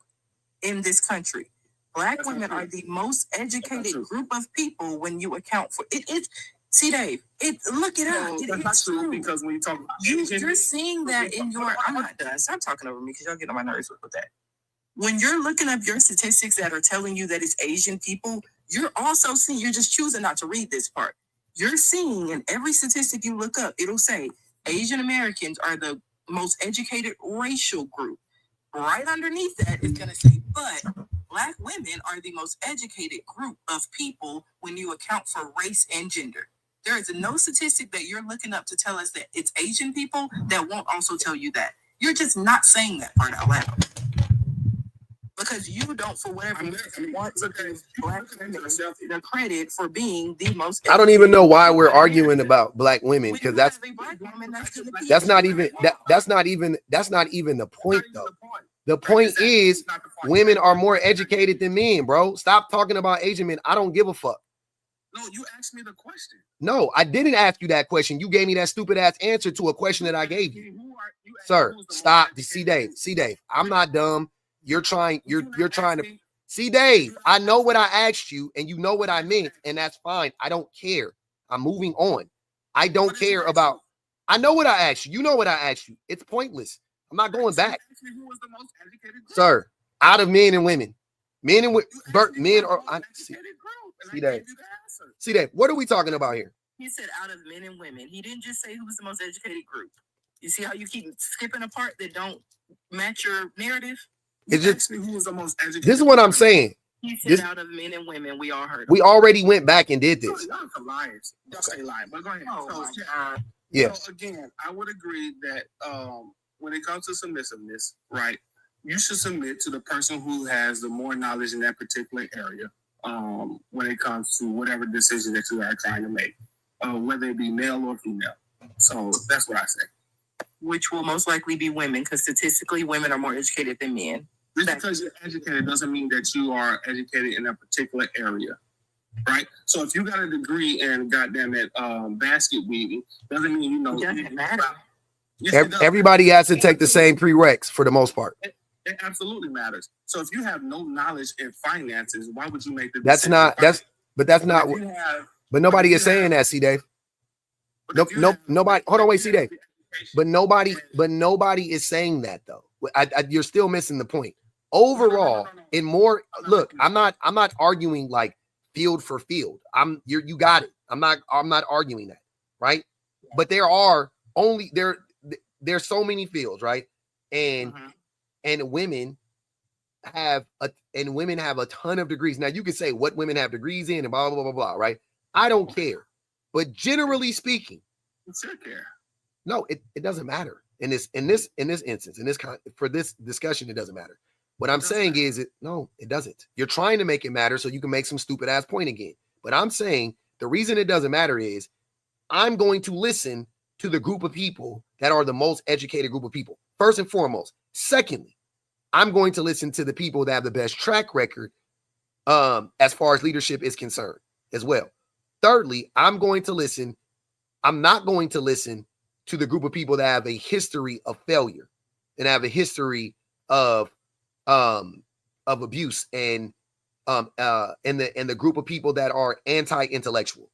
in this country. Black women are the most educated group of people when you account for it. See, Dave, look it up. That's not true because when you talk about you're seeing that in your. I'm not done. Stop talking over me because y'all get on my nerves with that. When you're looking up your statistics that are telling you that it's Asian people, you're also seeing, you're just choosing not to read this part. You're seeing in every statistic you look up, it'll say Asian Americans are the most educated racial group. Right underneath that is going to say, but Black women are the most educated group of people when you account for race and gender. There is no statistic that you're looking up to tell us that it's Asian people that won't also tell you that. You're just not saying that part out loud. Because you don't, for whatever reason, want to give Black women the credit for being the most. I don't even know why we're arguing about Black women, because that's not even the point, though. The point is women are more educated than men, bro. Stop talking about Asian men. I don't give a fuck. No, you asked me the question. No, I didn't ask you that question. You gave me that stupid ass answer to a question that I gave you. Sir, stop. See, Dave, I'm not dumb. You're trying to see, Dave. I know what I asked you, and you know what I meant, and that's fine. I don't care. I'm moving on. I don't care about. I know what I asked you. You know what I asked you. It's pointless. I'm not going back. Sir, out of men and women, men and men are. See that. What are we talking about here? He said out of men and women. He didn't just say who was the most educated group. You see how you keep skipping a part that don't match your narrative? It's just who was the most educated. This is what I'm saying. He said out of men and women, we all heard. We already went back and did this. Y'all some liars. Don't say lie, but go ahead. Yeah. So again, I would agree that when it comes to submissiveness, right, you should submit to the person who has the more knowledge in that particular area. When it comes to whatever decision that you are trying to make, whether it be male or female. So that's what I say. Which will most likely be women, because statistically women are more educated than men. Just because you're educated doesn't mean that you are educated in a particular area, right? So if you got a degree in goddamn it basket weaving, doesn't mean you know. It doesn't matter. Yes, Everybody has to take the same prereqs for the most part. It absolutely matters. So if you have no knowledge in finances, why would you make the decision? But nobody is saying that, C. Dave. Nobody. Hold on, wait, C. Dave. But nobody is saying that, though. You're still missing the point. Overall, in more, look, I'm not arguing like field for field. You got it. I'm not arguing that, right? But there's so many fields, right? And women have a ton of degrees. Now you can say what women have degrees in and blah blah blah blah, right? I don't care. But generally speaking, it's your care. No, it doesn't matter. In this instance, for this discussion, it doesn't matter. What I'm saying is it doesn't. You're trying to make it matter so you can make some stupid ass point again. But I'm saying the reason it doesn't matter is I'm going to listen to the group of people that are the most educated group of people, first and foremost. Secondly, I'm going to listen to the people that have the best track record as far as leadership is concerned as well. Thirdly, I'm not going to listen to the group of people that have a history of failure and have a history of abuse and the group of people that are anti-intellectual,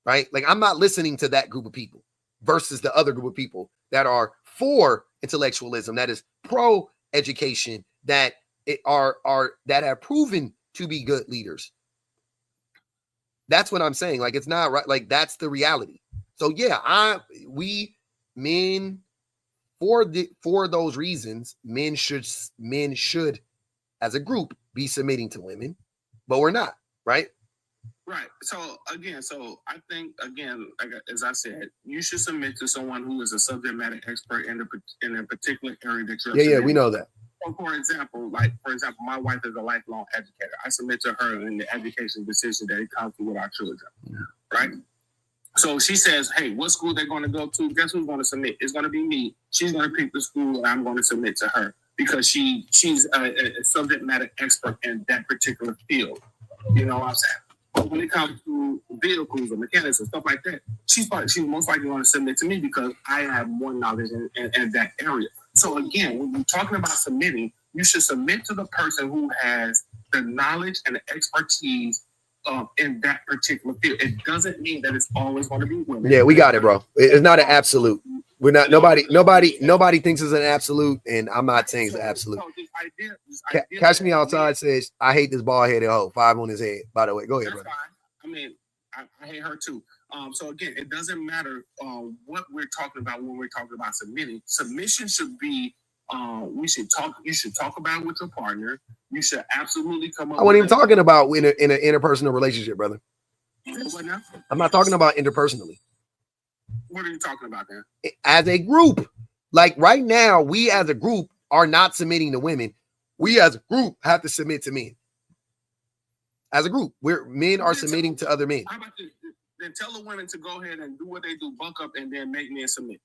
right? Like I'm not listening to that group of people versus the other group of people that are for intellectualism, that is pro education, that have proven to be good leaders. That's what I'm saying. Like it's not right. Like that's the reality. So yeah, men for those reasons, men should as a group be submitting to women, but we're not, right? Right. So I think as I said, you should submit to someone who is a subject matter expert in a particular area that you're. Yeah, we know that. So for example, my wife is a lifelong educator. I submit to her in the education decision that it comes to with our children, right? So she says, hey, what school they're going to go to? Guess who's going to submit? It's going to be me. She's going to pick the school, and I'm going to submit to her because she's a subject matter expert in that particular field. You know what I'm saying? But when it comes to vehicles or mechanics and stuff like that, she's most likely going to submit to me because I have more knowledge in that area. So again, when you're talking about submitting, you should submit to the person who has the knowledge and the expertise in that particular field. It doesn't mean that it's always going to be women. Yeah, we got it, bro. It's not an absolute. We're not. Nobody thinks it's an absolute, and I'm not saying it's an absolute. Catch Me Outside says, I hate this bald headed hoe. 5 on his head. By the way, go ahead, brother. I mean, I hate her too. So again, it doesn't matter what we're talking about when we're talking about submitting. Submission should be you should talk about it with your partner. You should absolutely come up. I wasn't even talking about in an interpersonal relationship, brother. What now? I'm not talking about interpersonally. What are you talking about then? As a group, like right now, we as a group are not submitting to women. We as a group have to submit to men. As a group, men are submitting to other men. How about this? Then tell the women to go ahead and do what they do, bunk up, and then make men submit.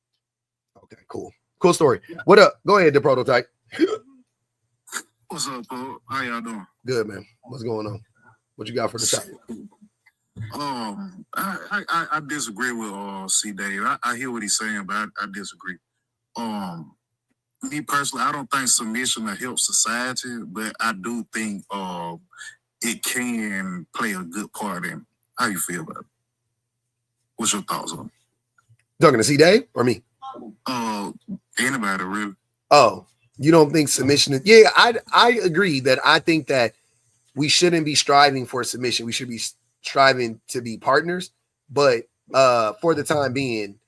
Okay, cool. Cool story. What up? Go ahead, the prototype. What's up, Paul? How y'all doing? Good, man. What's going on? What you got for the topic? I disagree with C. Dave. I hear what he's saying, but I disagree. Me personally, I don't think submission will help society, but I do think it can play a good part in how you feel about it. What's your thoughts on it? Talking to C. Dave or me? Anybody really? Oh, you don't think submission is? Yeah, I agree that I think that we shouldn't be striving for submission. We should be striving to be partners. But for the time being,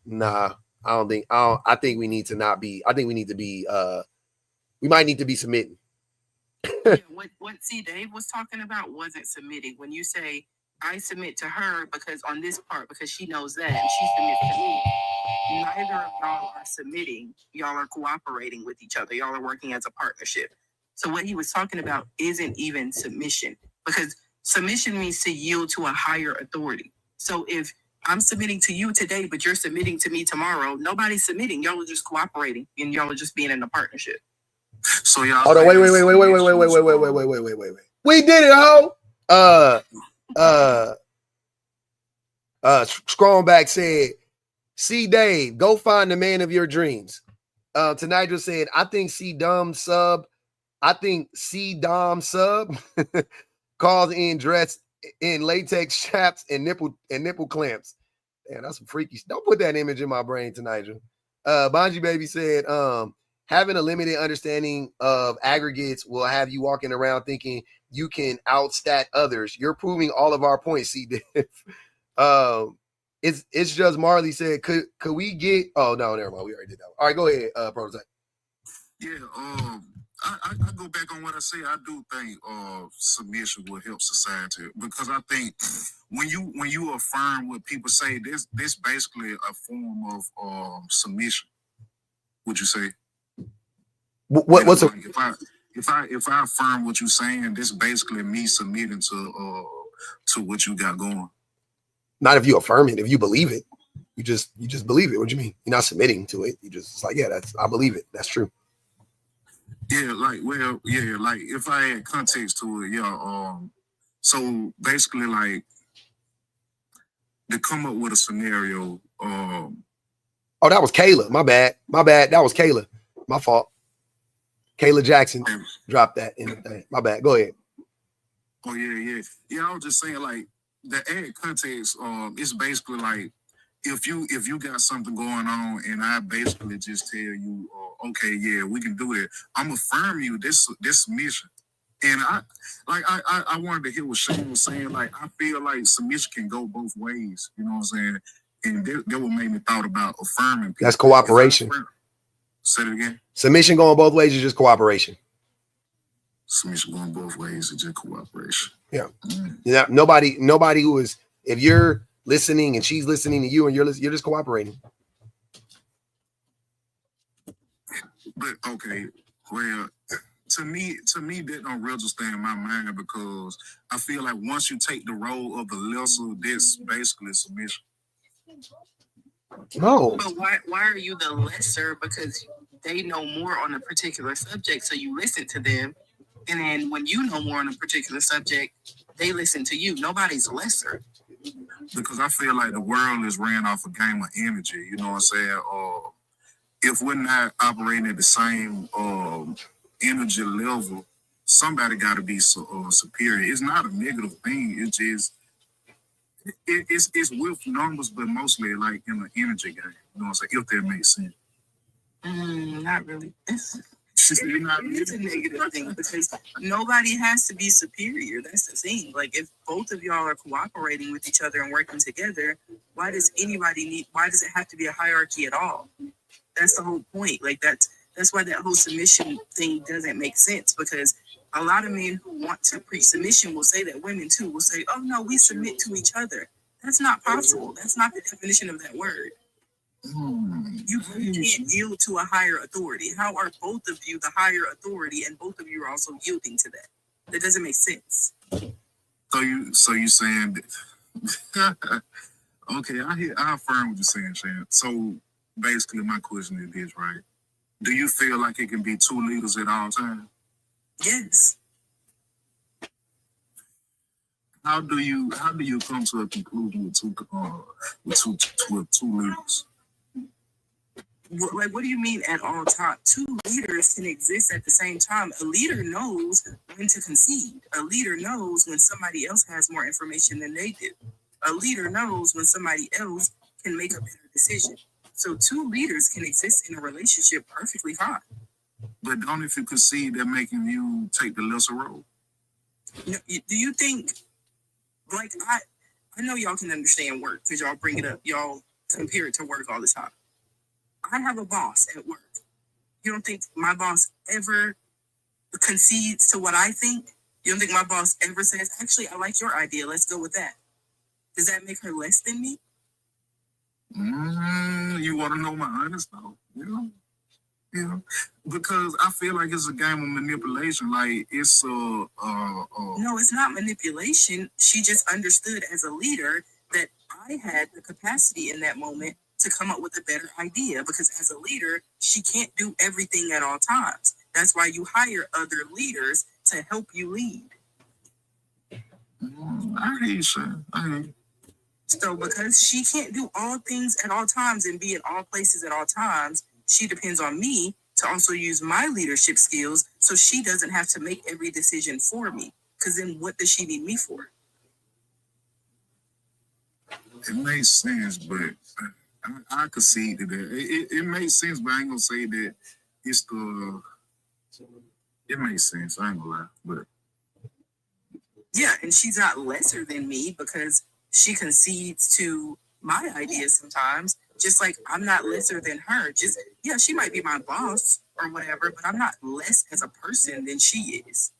nah, I think we need to not be. I think we need to be. We might need to be submitting. Yeah, what C. Dave was talking about wasn't submitting. When you say I submit to her because on this part because she knows that and she submits to me, neither of y'all are submitting. Y'all are cooperating with each other. Y'all are working as a partnership. So what he was talking about isn't even submission, because submission means to yield to a higher authority. So if I'm submitting to you today, but you're submitting to me tomorrow, nobody's submitting. Y'all are just cooperating and y'all are just being in a partnership. So y'all. Hold on, wait. We did it, ho. Scrollback said, C. Dave, go find the man of your dreams. Tonight just said, I think C. Dom sub calls in dressed in latex chaps and nipple clamps. Man, that's some freaky. Don't put that image in my brain tonight, Nigel. Bonji Baby said, having a limited understanding of aggregates will have you walking around thinking you can outstat others. You're proving all of our points, C. Diff. It's just Marley said, could we get? Oh no, never mind. We already did that one. All right, go ahead, prototype. Yeah, I go back on what I say. I do think submission will help society, because I think when you affirm what people say, this basically a form of submission. Would you say? What's like if I affirm what you're saying, this basically me submitting to what you got going. Not if you affirm it. If you believe it, you just believe it. What do you mean? You're not submitting to it. You just, it's like, yeah, I believe it. That's true. Yeah, like if I add context to it, so basically, like, to come up with a scenario. Oh, that was Kayla. My bad. That was Kayla. My fault. Kayla Jackson dropped that in the thing. My bad. Go ahead. Oh yeah. I was just saying, like, the added context. It's basically like if you got something going on, and I basically just tell you, okay, yeah, we can do it. I'm affirming you this submission. And I wanted to hear what Shane was saying. Like, I feel like submission can go both ways. You know what I'm saying? And that what made me thought about affirming people. That's cooperation. Say it again. Submission going both ways is just cooperation. Submission going both ways is just cooperation. Yeah. Yeah. Nobody who is, if you're listening and she's listening to you and you're just cooperating. But okay, well, to me that don't register in my mind, because I feel like once you take the role of the lesser, that's basically submission. No. But why are you the lesser? Because they know more on a particular subject, so you listen to them. And then when you know more on a particular subject, they listen to you. Nobody's lesser. Because I feel like the world is ran off a game of energy. You know what I'm saying? If we're not operating at the same energy level, somebody got to be superior. It's not a negative thing. It's just it's with numbers, but mostly like in an energy game. You know what I'm saying? If that makes sense. Not really. It is a negative thing because nobody has to be superior. That's the thing. Like, if both of y'all are cooperating with each other and working together, why does it have to be a hierarchy at all? That's the whole point. Like, that's why that whole submission thing doesn't make sense, because a lot of men who want to preach submission will say that. Women too will say, oh no, we submit to each other. That's not possible. That's not the definition of that word. You can't yield to a higher authority. How are both of you the higher authority and both of you are also yielding to that? That doesn't make sense. So you saying that, okay, I affirm what you're saying, Shan. So basically my question is this, right? Do you feel like it can be two leaders at all times? Yes. How do you come to a conclusion with two leaders? What do you mean at all times? Two leaders can exist at the same time. A leader knows when to concede. A leader knows when somebody else has more information than they do. A leader knows when somebody else can make a better decision. So two leaders can exist in a relationship perfectly fine. But don't, if you concede, they're making you take the lesser role. Do you think, like, I know y'all can understand work because y'all bring it up. Y'all compare it to work all the time. I have a boss at work. You don't think my boss ever concedes to what I think? You don't think my boss ever says, actually, I like your idea, let's go with that? Does that make her less than me? You want to know my honest though? Yeah. Because I feel like it's a game of manipulation. Like, it's No, it's not manipulation. She just understood as a leader that I had the capacity in that moment to come up with a better idea, because as a leader, she can't do everything at all times. That's why you hire other leaders to help you lead. I hear you, sir. So because she can't do all things at all times and be in all places at all times, she depends on me to also use my leadership skills so she doesn't have to make every decision for me. Because then what does she need me for? It makes sense, but I concede to that. It makes sense, but I ain't gonna say that it's the. It makes sense. I ain't gonna lie, but yeah, and she's not lesser than me because she concedes to my ideas sometimes. Just like I'm not lesser than her. Just she might be my boss or whatever, but I'm not less as a person than she is.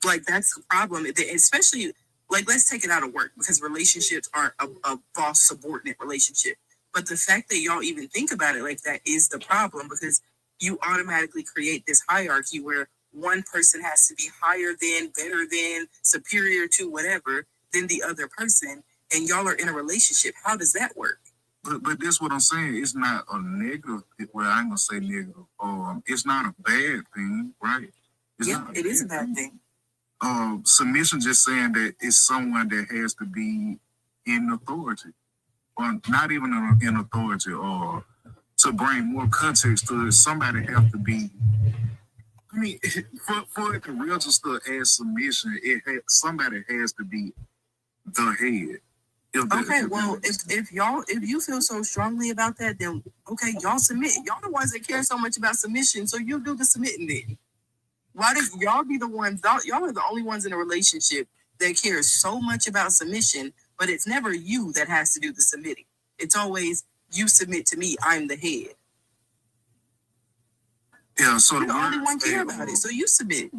Like, that's the problem, especially. Like, let's take it out of work, because relationships aren't a boss-subordinate relationship. But the fact that y'all even think about it like that is the problem, because you automatically create this hierarchy where one person has to be higher than, better than, superior to, whatever, than the other person, and y'all are in a relationship. How does that work? But that's what I'm saying. It's not a negative. Well, I ain't gonna say negative. It's not a bad thing, right? It is a bad thing. Submission just saying that it's someone that has to be in authority, or not even in authority, or to bring more context to it, somebody have to be. I mean, for it to register as submission, somebody has to be the head. If you feel so strongly about that, then okay, y'all submit. Y'all the ones that care so much about submission, so you do the submitting then. Why does y'all be the ones? Y'all are the only ones in a relationship that care so much about submission, but it's never you that has to do the submitting. It's always you submit to me. I'm the head. Yeah, so you're the only one care about it, so you submit.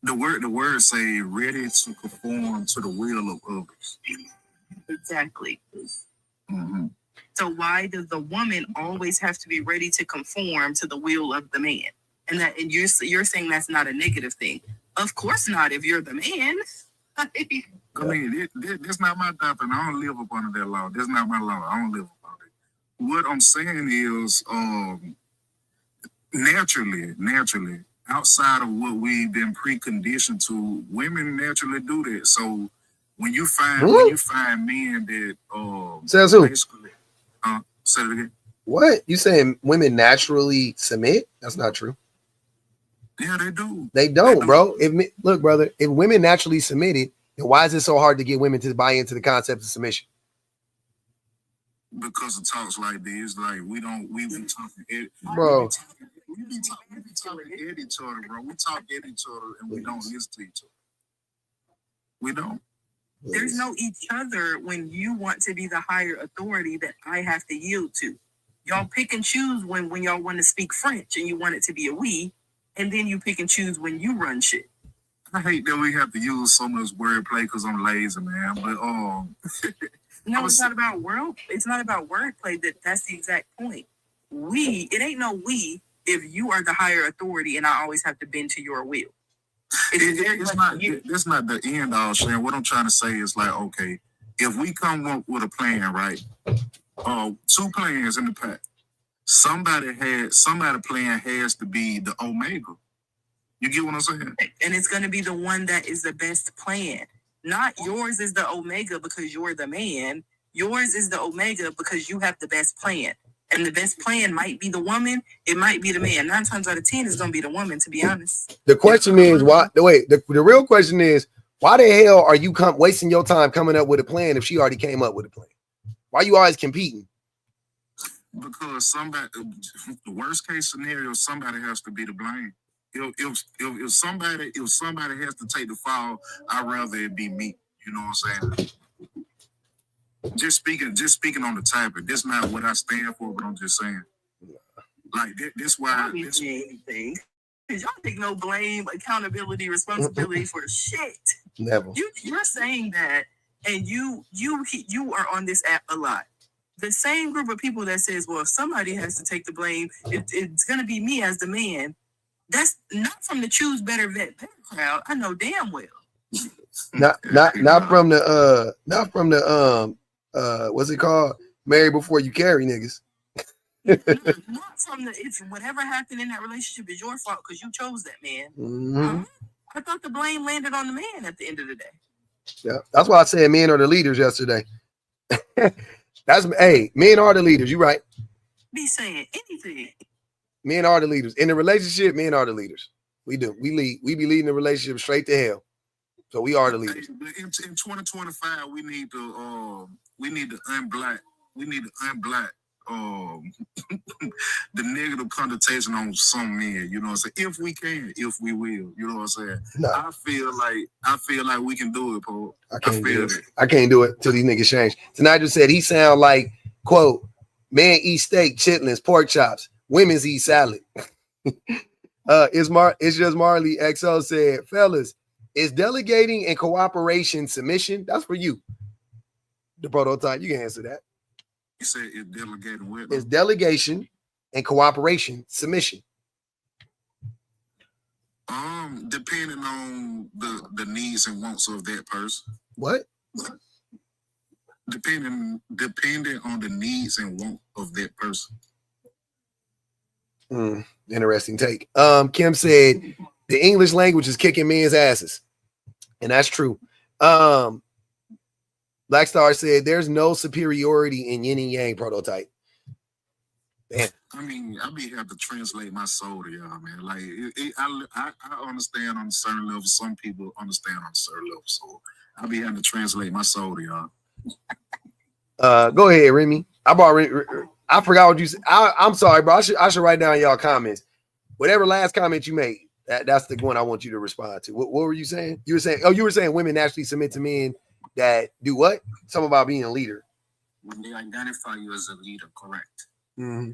The word say ready to conform to the will of others. Exactly. So why does the woman always have to be ready to conform to the will of the man? And you're saying that's not a negative thing. Of course not, if you're the man. I mean, that's not my doctrine. I don't live up under that law. That's not my law. I don't live up under it. What I'm saying is, naturally, outside of what we've been preconditioned to, women naturally do that. So when you find men that says who? Basically, say it again. What? You saying women naturally submit? That's not true. Yeah, they do. They don't, bro. Look, brother, if women naturally submitted, then why is it so hard to get women to buy into the concept of submission? because of talks like this, like we be talking, Bro. We be talking at each other, bro. We talk at each other and we don't listen to each other. We don't. There's no each other when you want to be the higher authority that I have to yield to. Y'all pick and choose when y'all want to speak French and you want it to be a we, and then you pick and choose when you run shit. I hate that we have to use so much wordplay because I'm lazy, man. But no, it's not about it's not about wordplay. That's the exact point. It ain't no we if you are the higher authority and I always have to bend to your will. That's not the end all, Shane. What I'm trying to say is like, okay, if we come up with a plan, right? 2 plans in the pack. Somebody plan has to be the omega. You get what I'm saying? And it's going to be the one that is the best plan. Not yours is the omega because you're the man. Yours is the omega because you have the best plan. And the best plan might be the woman. It might be the man. 9 times out of 10 is going to be the woman, to be honest. The question is why? Wait, the real question is why the hell are you wasting your time coming up with a plan if she already came up with a plan? Why are you always competing? Because the worst case scenario, somebody has to be to blame. If somebody has to take the fall, I'd rather it be me. You know what I'm saying? Just speaking on the topic. That's not what I stand for, but I'm just saying. Like that's why. Anything. Y'all take no blame, accountability, responsibility for shit. Never. You're saying that, and you are on this app a lot. The same group of people that says, well, if somebody has to take the blame, it's going to be me as the man. That's not from the choose better vet better crowd. I know damn well. Not from the what's it called? Marry before you carry niggas. not from the it's whatever happened in that relationship is your fault because you chose that man. Mm-hmm. I thought the blame landed on the man at the end of the day. Yeah, that's why I said men are the leaders yesterday. Men are the leaders. You right. Be saying anything. Men are the leaders. In the relationship, men are the leaders. We do. We lead. We be leading the relationship straight to hell. So we are the leaders. In 2025, we need to unblock. We need to unblock the negative connotation on some men. You know what I'm saying? If we can, if we will. You know what I'm saying? No. I feel like we can do it, Paul. I can't do it till these niggas change. Tonight just said he sound like, quote, men eat steak, chitlins, pork chops. Women's eat salad. It's just Marley XO said, fellas, is delegating and cooperation submission? That's for you. The prototype. You can answer that. You said it's delegating with. It's delegation and cooperation submission. Depending on the needs and wants of that person. What? Depending on the needs and wants of that person. Interesting take. Kim said the English language is kicking men's asses, and that's true. Black Star said there's no superiority in yin and yang prototype. Damn. I mean, I be have to translate my soul to y'all, man. Like, I understand on a certain level. Some people understand on a certain level. So I be having to translate my soul to y'all. Go ahead, Remy. I forgot what you said. I'm sorry, bro. I should write down y'all comments. Whatever last comment you made, that's the one I want you to respond to. What were you saying? You were saying women naturally submit to men that do what? Something about being a leader. When they identify you as a leader, correct. Mm-hmm.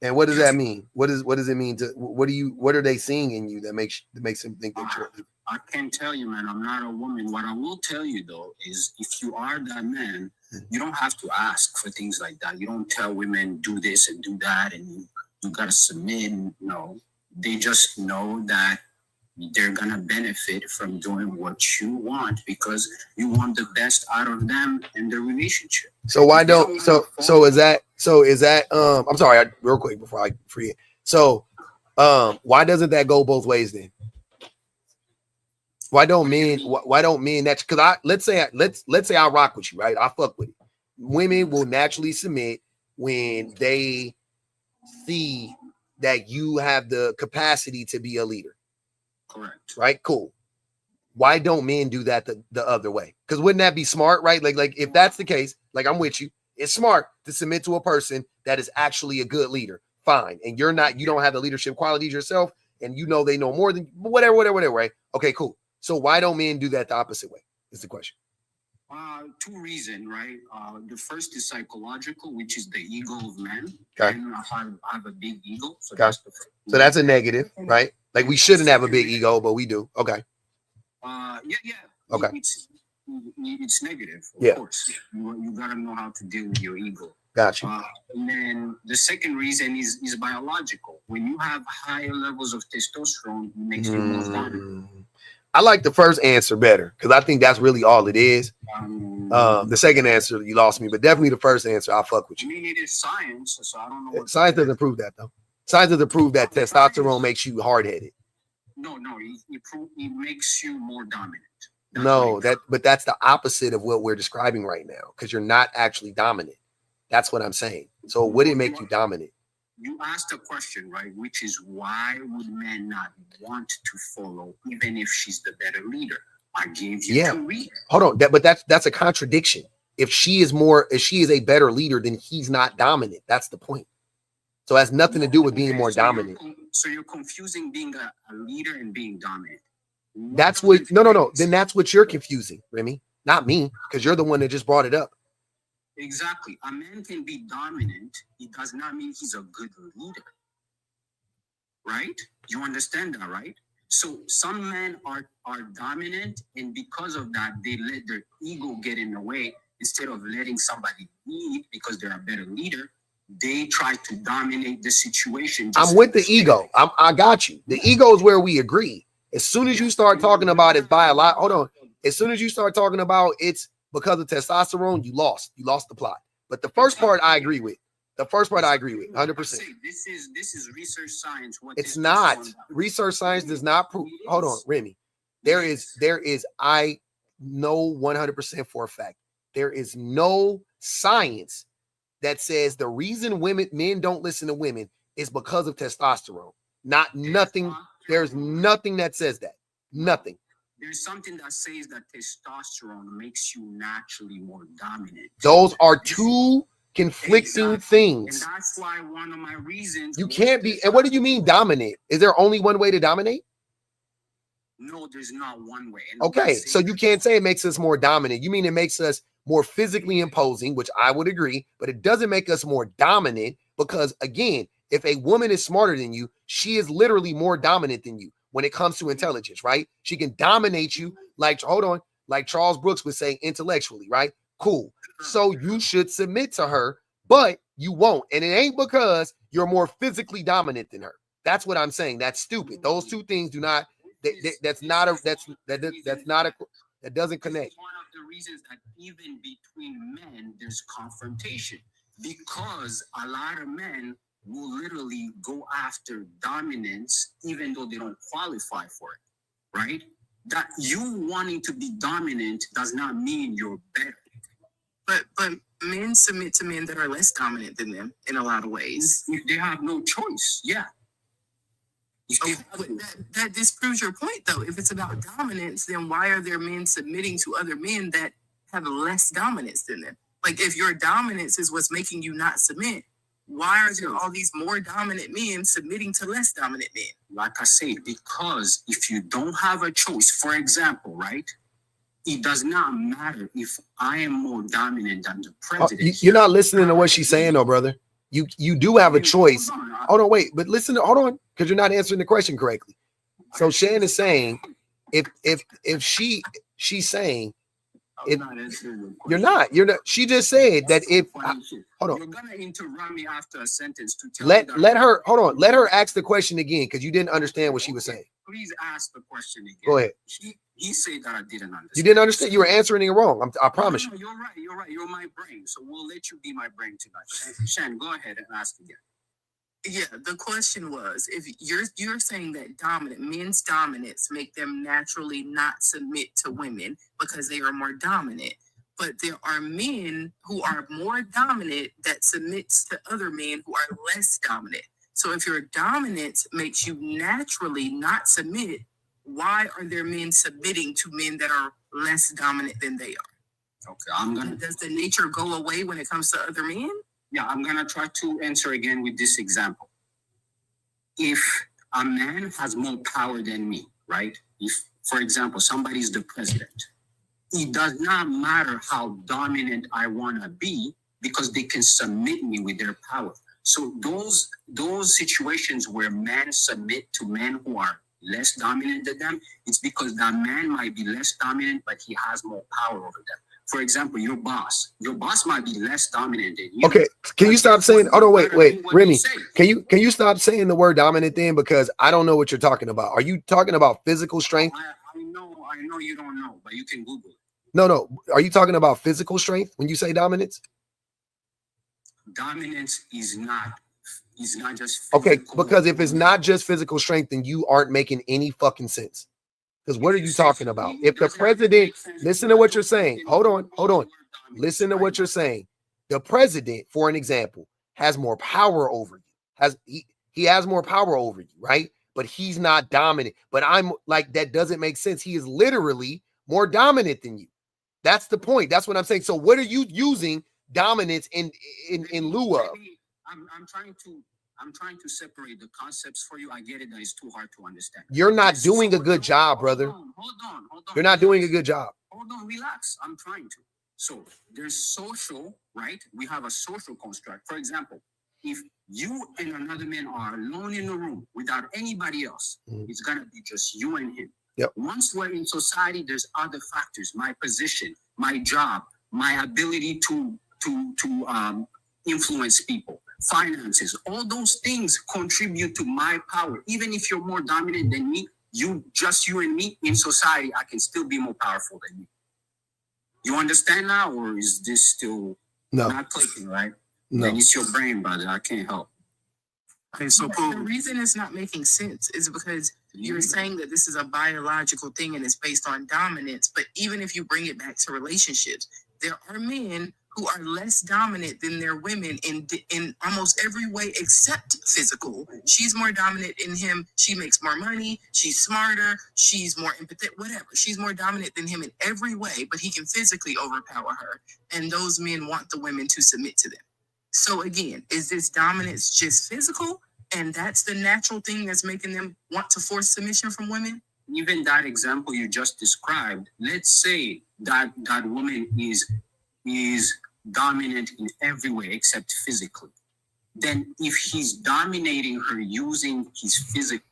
And what does that mean? What does it mean to what are they seeing in you that makes them think that you're a leader? I can't tell you, man. I'm not a woman. What I will tell you though is if you are that man, you don't have to ask for things like that. You don't tell women do this and do that and you gotta submit. No, they just know that they're gonna benefit from doing what you want because you want the best out of them in the relationship. So why don't so is that I'm sorry, real quick before I forget. So why doesn't that go both ways then? Why don't men that's because let's say I rock with you, right? I fuck with it. Women will naturally submit when they see that you have the capacity to be a leader. Correct. Right? Cool. Why don't men do that the other way? Because wouldn't that be smart, right? Like if that's the case, like I'm with you, it's smart to submit to a person that is actually a good leader. Fine. And you don't have the leadership qualities yourself, and you know they know more than whatever, right? Okay, cool. So why don't men do that the opposite way? Is the question. Two reasons, right? The first is psychological, which is the ego of man. Okay. And I have a big ego. So, okay. So that's a negative, right? Like we shouldn't have a big ego, but we do. Okay. Yeah. Okay. It's negative, of course. You gotta know how to deal with your ego. Gotcha. And then the second reason is biological. When you have higher levels of testosterone, it makes you more dominant. I like the first answer better because I think that's really all it is. The second answer, you lost me, but definitely the first answer, I'll fuck with you. I mean, it is science, so I don't know. Science doesn't prove that, though. Science doesn't prove that testosterone makes you hard-headed. No, it makes you more dominant. But that's the opposite of what we're describing right now because you're not actually dominant. That's what I'm saying. So would it make you dominant? You asked a question, right? Which is why would men not want to follow even if she's the better leader? I gave you 2 reasons. Hold on, but that's a contradiction. If she is a better leader, then he's not dominant. That's the point. So it has nothing to do with being more dominant. So you're confusing being a leader and being dominant. That's what no. Then that's what you're confusing, Remy, not me, because you're the one that just brought it up. Exactly. A man can be dominant. It does not mean he's a good leader. Right? You understand that, right? So some men are dominant, and because of that, they let their ego get in the way. Instead of letting somebody lead because they're a better leader, they try to dominate the situation. I'm with the ego. I got you. The ego is where we agree. As soon as you start talking about it hold on. As soon as you start talking about it's because of testosterone, you lost the plot. But the first part I agree with. 100%. This is research science. It's not. Research science does not prove. Hold on, Remy. There is. I know 100% for a fact. There is no science that says the reason men don't listen to women is because of testosterone. Nothing. There's nothing that says that. Nothing. There's something that says that testosterone makes you naturally more dominant. Those are two conflicting things. And that's why one of my reasons you can't be. And what do you mean dominant? Is there only one way to dominate? No, there's not one way. Okay, so you can't say it makes us more dominant. You mean it makes us more physically imposing, which I would agree, but it doesn't make us more dominant because, again, if a woman is smarter than you, she is literally more dominant than you when it comes to intelligence, right? She can dominate you like Charles Brooks would say intellectually, right? Cool. So you should submit to her, but you won't. And it ain't because you're more physically dominant than her. That's what I'm saying. That's stupid. Those two things do not, that doesn't connect. One of the reasons that even between men, there's confrontation because a lot of men will literally go after dominance even though they don't qualify for it, right? That you wanting to be dominant does not mean you're better. But men submit to men that are less dominant than them in a lot of ways. If they have no choice, yeah. Okay, but that disproves your point, though. If it's about dominance, then why are there men submitting to other men that have less dominance than them? Like, if your dominance is what's making you not submit, why are there all these more dominant men submitting to less dominant men? Like I say, because if you don't have a choice, for example, right? It does not matter if I am more dominant than the president. You're not listening to what she's saying, though, brother. You do have a choice. Hold on, wait, but listen, hold on, because you're not answering the question correctly. So Shan is saying, if she's saying, you're not. She just said that if hold on, you're gonna interrupt me after a sentence to tell let her hold on. Let her ask the question again because you didn't understand what she was saying. Please ask the question again. Go ahead. He said that I didn't understand. You didn't understand. You were answering it wrong. I promise you. You're right. You're my brain. So we'll let you be my brain tonight. Shan, go ahead and ask again. Yeah, the question was, if you're saying that men's dominance make them naturally not submit to women because they are more dominant, but there are men who are more dominant that submits to other men who are less dominant. So if your dominance makes you naturally not submit, why are there men submitting to men that are less dominant than they are? Okay, does the nature go away when it comes to other men? Yeah, I'm gonna try to answer again with this example. If a man has more power than me, right? If, for example, somebody's the president, it does not matter how dominant I wanna be because they can submit me with their power. So those situations where men submit to men who are less dominant than them, it's because that man might be less dominant, but he has more power over them. For example, your boss might be less dominant than you. Okay, can you stop saying? Oh no, wait, Remy. Can you stop saying the word dominant then? Because I don't know what you're talking about. Are you talking about physical strength? I know you don't know, but you can Google it. No. Are you talking about physical strength when you say dominance? Dominance is not just physical. Okay, physical. because if it's not just physical strength, then you aren't making any fucking sense. Because what are you talking about? If the president, listen to what you're saying. Hold on. Listen to what you're saying. The president, for an example, has more power over you. He has more power over you, right? But he's not dominant. But I'm like, that doesn't make sense. He is literally more dominant than you. That's the point. That's what I'm saying. So what are you using dominance in lieu of? I'm trying to separate the concepts for you. I get it that it's too hard to understand. You're not doing a good job, brother. Hold on. You're not doing a good job. Hold on, relax. I'm trying to. So there's social, right? We have a social construct. For example, if you and another man are alone in the room without anybody else, it's gonna be just you and him. Yep. Once we're in society, there's other factors: my position, my job, my ability to influence people, finances. All those things contribute to my power. Even if you're more dominant than me, you and me in society, I can still be more powerful than you. You understand now, or is this still not clicking, right? No. Then it's your brain, brother. I can't help. Okay, so The reason it's not making sense is because you're saying that this is a biological thing and it's based on dominance. But even if you bring it back to relationships, there are men who are less dominant than their women in almost every way except physical. She's more dominant in him. She makes more money. She's smarter. She's more empathetic, whatever. She's more dominant than him in every way, but he can physically overpower her. And those men want the women to submit to them. So again, is this dominance just physical? And that's the natural thing that's making them want to force submission from women? Even that example you just described, let's say that woman is dominant in every way except physically. Then if he's dominating her using his physical,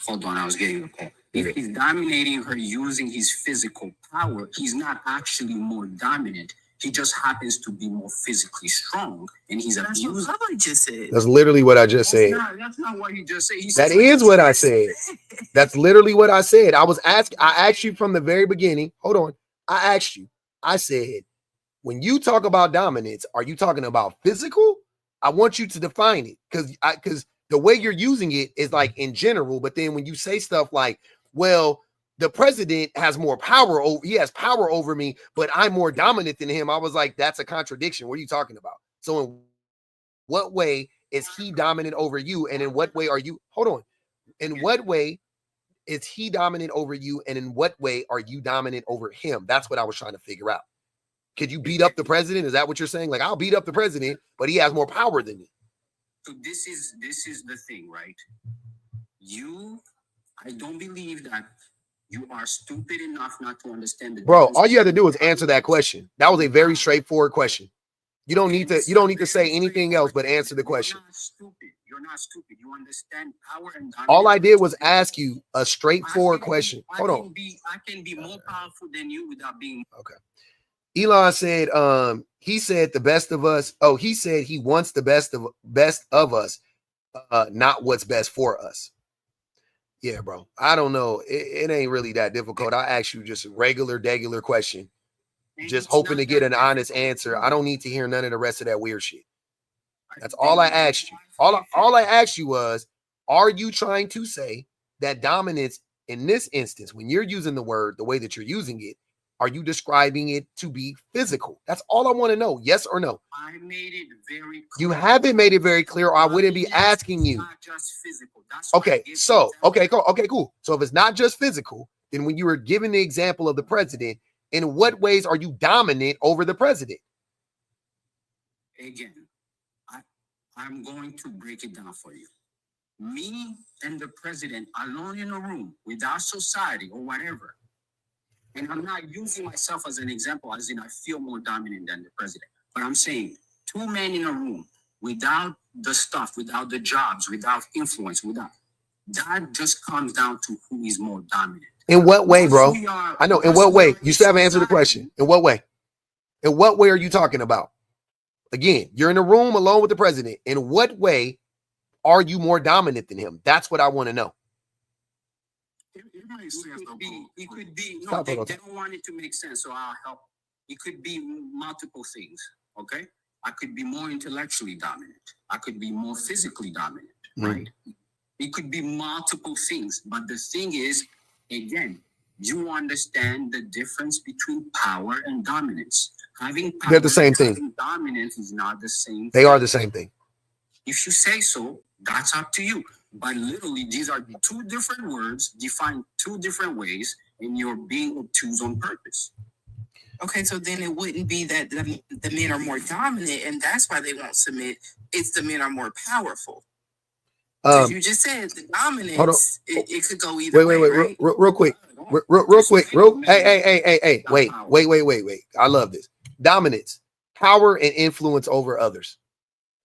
hold on, I was getting a call. If he's dominating her using his physical power, he's not actually more dominant. He just happens to be more physically strong, and he's abusing. That's what I just said. That's literally what I just said. That's not what he just said. That is what I said. That's literally what I said. I asked you from the very beginning. Hold on. I asked you. I said, when you talk about dominance, are you talking about physical? I want you to define it because the way you're using it is like in general. But then when you say stuff like, well, the president has more power he has power over me, but I'm more dominant than him. I was like, that's a contradiction. What are you talking about? So in what way is he dominant over you? And in what way are you, hold on. In what way is he dominant over you? And in what way are you dominant over him? That's what I was trying to figure out. Could you beat up the president? Is that what you're saying? Like, I'll beat up the president, but he has more power than me. So this is the thing, right? I don't believe that you are stupid enough not to understand the bro. All you have to do is answer that question. That was a very straightforward question. You don't need to say anything else but answer the question. You're not stupid. You understand power and dominance. All I did was ask you a straightforward question. Hold on. I can be more powerful than you without being okay. Elon said, he said the best of us. Oh, he said he wants the best of us, not what's best for us. Yeah, bro. I don't know. It ain't really that difficult. I asked you just a regular question, just hoping to get an honest answer. I don't need to hear none of the rest of that weird shit. That's all I asked you. All I asked you was, are you trying to say that dominance in this instance, when you're using the word the way that you're using it, are you describing it to be physical? That's all I want to know. Yes or no? I made it very clear. You haven't made it very clear, or I wouldn't be asking you. Not just physical. That's why I Okay, gave so, the okay, cool. Okay, cool. So if it's not just physical, then when you were giving the example of the president, in what ways are you dominant over the president? Again, I'm going to break it down for you. Me and the president alone in a room without society or whatever. And I'm not using myself as an example, as in I feel more dominant than the president. But I'm saying 2 men in a room without the stuff, without the jobs, without influence, without that just comes down to who is more dominant. In what way, bro? I know. In what way? You still haven't answered the question. In what way? In what way are you talking about? Again, you're in a room alone with the president. In what way are you more dominant than him? That's what I want to know. It makes sense, though. It could be, no, Stop they it. don't want it to make sense, so I'll help. It could be multiple things, okay? I could be more intellectually dominant. I could be more physically dominant, right? It could be multiple things, but the thing is, again, you understand the difference between power and dominance. Having power, They're the same thing. having dominance is not the same They thing. are the same thing. If you say so, that's up to you. But literally, these are 2 different words defined 2 different ways, and you're being obtuse on purpose. Okay, so then it wouldn't be that the men are more dominant and that's why they won't submit. It's the men are more powerful. Because you just said the dominance, it could go either way. Right? Real quick. Hey, wait. I love this. Dominance, power and influence over others.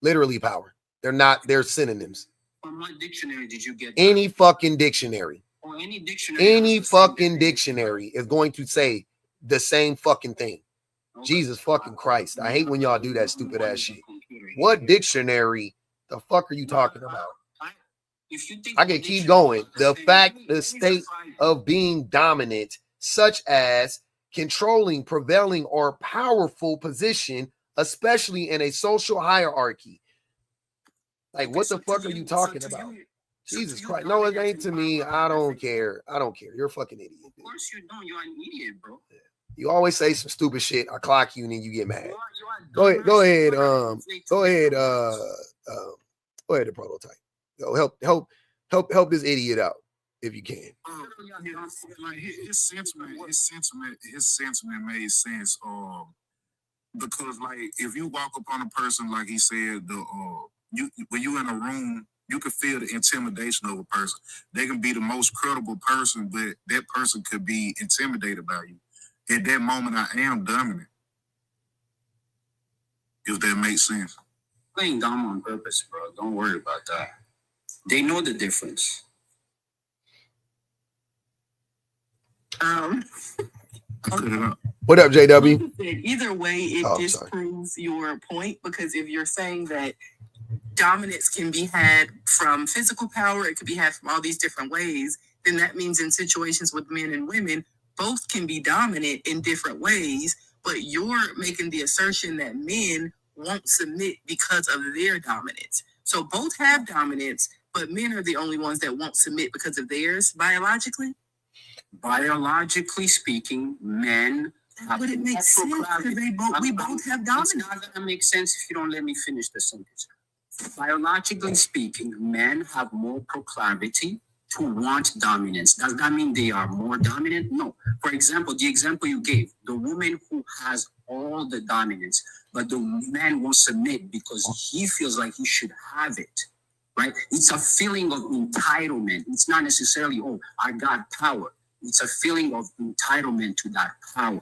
Literally power. They're synonyms. From what dictionary did you get that? Any fucking dictionary. Or any dictionary. Any fucking dictionary is going to say the same fucking thing. Okay. Jesus fucking Christ. I hate when y'all do that stupid ass shit. What dictionary the fuck are you talking about? If you think I can keep going. The state of being dominant, such as controlling, prevailing, or powerful position, especially in a social hierarchy. Like, what the fuck are you talking about? Jesus Christ. No, it ain't to me. I don't care. You're a fucking idiot. Of course you don't. You're an idiot, bro. You always say some stupid shit. I clock you and then you get mad. Go ahead. Go ahead, the prototype. Yo, help this idiot out if you can. Like his sentiment made sense. Because like if you walk upon a person, like he said, when you in a room, you can feel the intimidation of a person. They can be the most credible person, but that person could be intimidated by you. At that moment, I am dominant. If that makes sense. Playing dumb on purpose, bro. Don't worry about that. They know the difference. What up, JW? Either way, it disproves your point, because if you're saying that dominance can be had from physical power, it could be had from all these different ways, then that means in situations with men and women, both can be dominant in different ways, but you're making the assertion that men won't submit because of their dominance. So both have dominance, but men are the only ones that won't submit because of theirs biologically? Biologically speaking, men have But it makes sense because we both have dominance. It's not gonna make sense if you don't let me finish the sentence. Biologically speaking, men have more proclivity to want dominance. Does that mean they are more dominant? No. For example, the example you gave, the woman who has all the dominance, but the man won't submit because he feels like he should have it, right? It's a feeling of entitlement. It's not necessarily, oh, I got power. It's a feeling of entitlement to that power.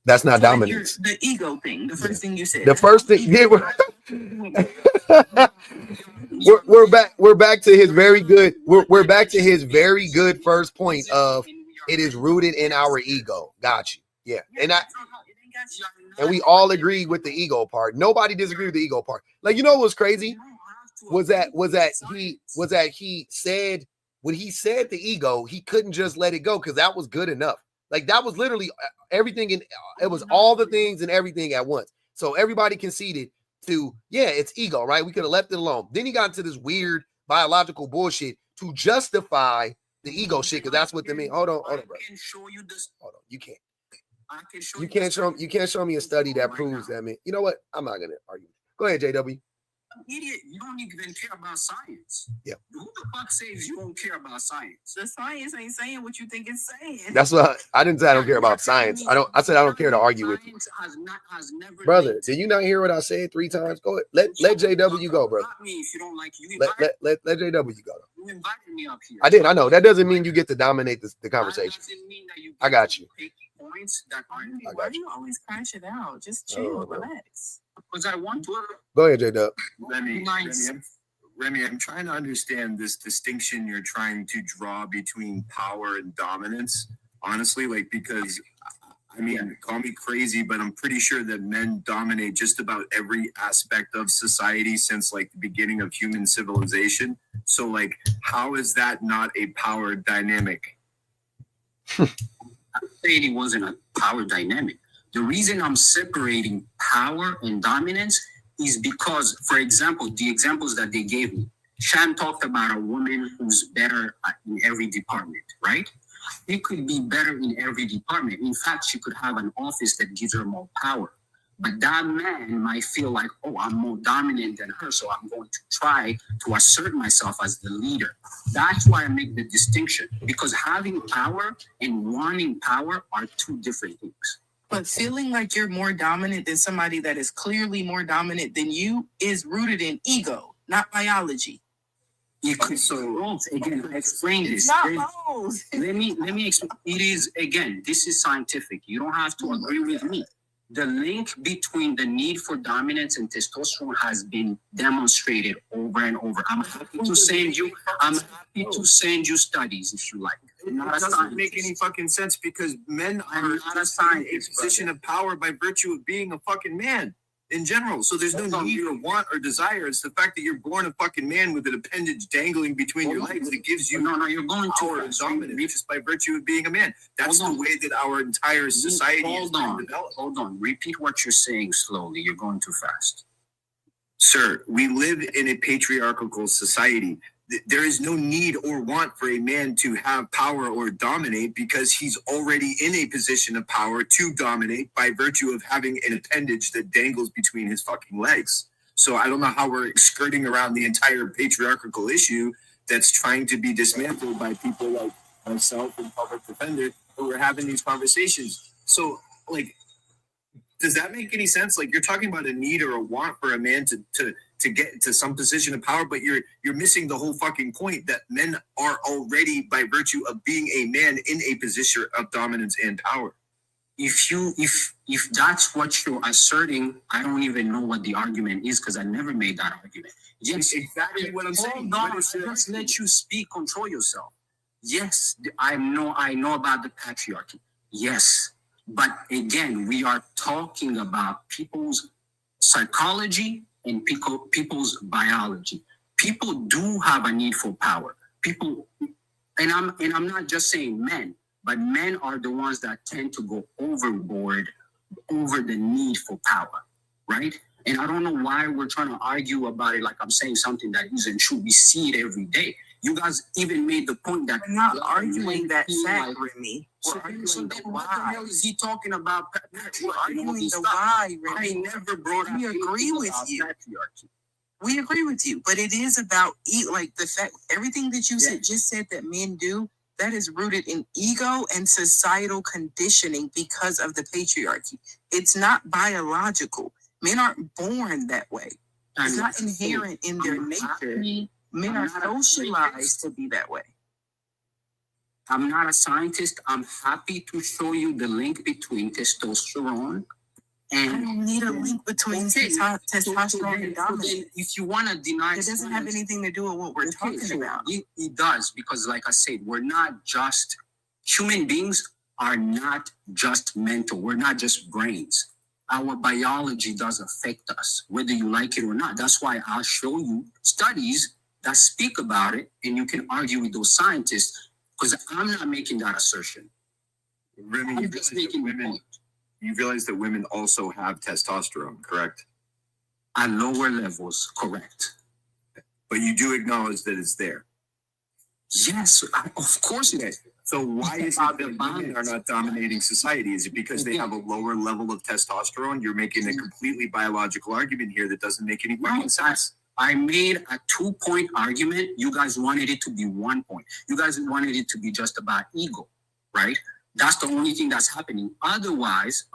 That's not dominance. The ego thing, the first thing you said. The first thing, we're back to his very good. We're back to his very good first point of it is rooted in our ego. Got you. Yeah, and we all agree with the ego part. Nobody disagreed with the ego part. Like, you know what's crazy was that he said when he said the ego, he couldn't just let it go because that was good enough. Like, that was literally everything, and it was all the things and everything at once. So everybody conceded to, yeah, it's ego, right? We could have left it alone. Then he got into this weird biological bullshit to justify the ego shit, because that's what they mean. Hold on, bro. Hold on, you can't. I can show You can't show me a study that proves that. Man, you know what? I'm not gonna argue. Go ahead, JW. Idiot, you don't even care about science. Yeah. Who the fuck says you don't care about science? The science ain't saying what you think it's saying. That's what I didn't say. I don't care about science. I said I don't care to argue with you, Has never brother. Did you not hear what I said 3 times? Go ahead. Let JW go, brother. Me if you don't like you. Let JW go. You invited me up here. I did. I know that doesn't mean you get to dominate the conversation. That doesn't mean that you I got you. Points that aren't. Why do you always crash it out? Just chill, relax. Because I want to. Go ahead, JW. Remy, I'm trying to understand this distinction you're trying to draw between power and dominance. Honestly, like, because I mean, call me crazy, but I'm pretty sure that men dominate just about every aspect of society since like the beginning of human civilization. So like, how is that not a power dynamic? Society wasn't a power dynamic. The reason I'm separating power and dominance is because, for example, the examples that they gave me, Shan talked about a woman who's better in every department, right? She could be better in every department. In fact, she could have an office that gives her more power. But that man might feel like, oh, I'm more dominant than her, so I'm going to try to assert myself as the leader. That's why I make the distinction, because having power and wanting power are 2 different things. But feeling like you're more dominant than somebody that is clearly more dominant than you is rooted in ego, not biology. So again, I explained this. Not both. Let me explain. It is, again, this is scientific. You don't have to agree with me. The link between the need for dominance and testosterone has been demonstrated over and over. I'm happy to send you studies if you like. It doesn't make any fucking sense because men are not assigned a position of power by virtue of being a fucking man in general. So there's no need or want or desire. It's the fact that you're born a fucking man with an appendage dangling between your legs that gives you you're going power and dominance just by virtue of being a man. That's the way that our entire society is developed. Hold on. Repeat what you're saying slowly. You're going too fast. Sir, we live in a patriarchal society. There is no need or want for a man to have power or dominate because he's already in a position of power to dominate by virtue of having an appendage that dangles between his fucking legs. So I don't know how we're skirting around the entire patriarchal issue that's trying to be dismantled by people like myself and public defender who are having these conversations. So like, does that make any sense? Like, you're talking about a need or a want for a man to get to some position of power, but you're missing the whole fucking point that men are already, by virtue of being a man, in a position of dominance and power. If that's what you're asserting, I don't even know what the argument is because I never made that argument. Yes, exactly what I'm saying. Just let you speak, control yourself. Yes, I know about the patriarchy. Yes. But again, we are talking about people's psychology and people's biology. People do have a need for power. And I'm not just saying men, but men are the ones that tend to go overboard over the need for power, right? And I don't know why we're trying to argue about it like I'm saying something that isn't true. We see it every day. You guys even made the point that we're not arguing that fact, Remy. So then what the hell is he talking about? We're arguing the why, Remy. I never brought up. We agree with you. We agree with you, but it is about like the fact everything that you just said that men do, that is rooted in ego and societal conditioning because of the patriarchy. It's not biological. Men aren't born that way. It's not inherent in their nature. Men are socialized to be that way. I'm not a scientist. I'm happy to show you the link between testosterone and... I don't need a link between testosterone and dominance. If you want to deny... It doesn't have anything to do with what we're talking about. It does, because like I said, we're not just... Human beings are not just mental. We're not just brains. Our biology does affect us, whether you like it or not. That's why I'll show you studies that speak about it, and you can argue with those scientists, because I'm not making that assertion. Remy, you realize that women also have testosterone, correct? At lower levels, correct. But you do acknowledge that it's there. Yes, of course it is. So why is it that women are not dominating society? Is it because they have a lower level of testosterone? You're making a completely biological argument here that doesn't make any fucking sense. I made a 2-point argument. You guys wanted it to be 1 point. You guys wanted it to be just about ego, right? That's the only thing that's happening. Otherwise,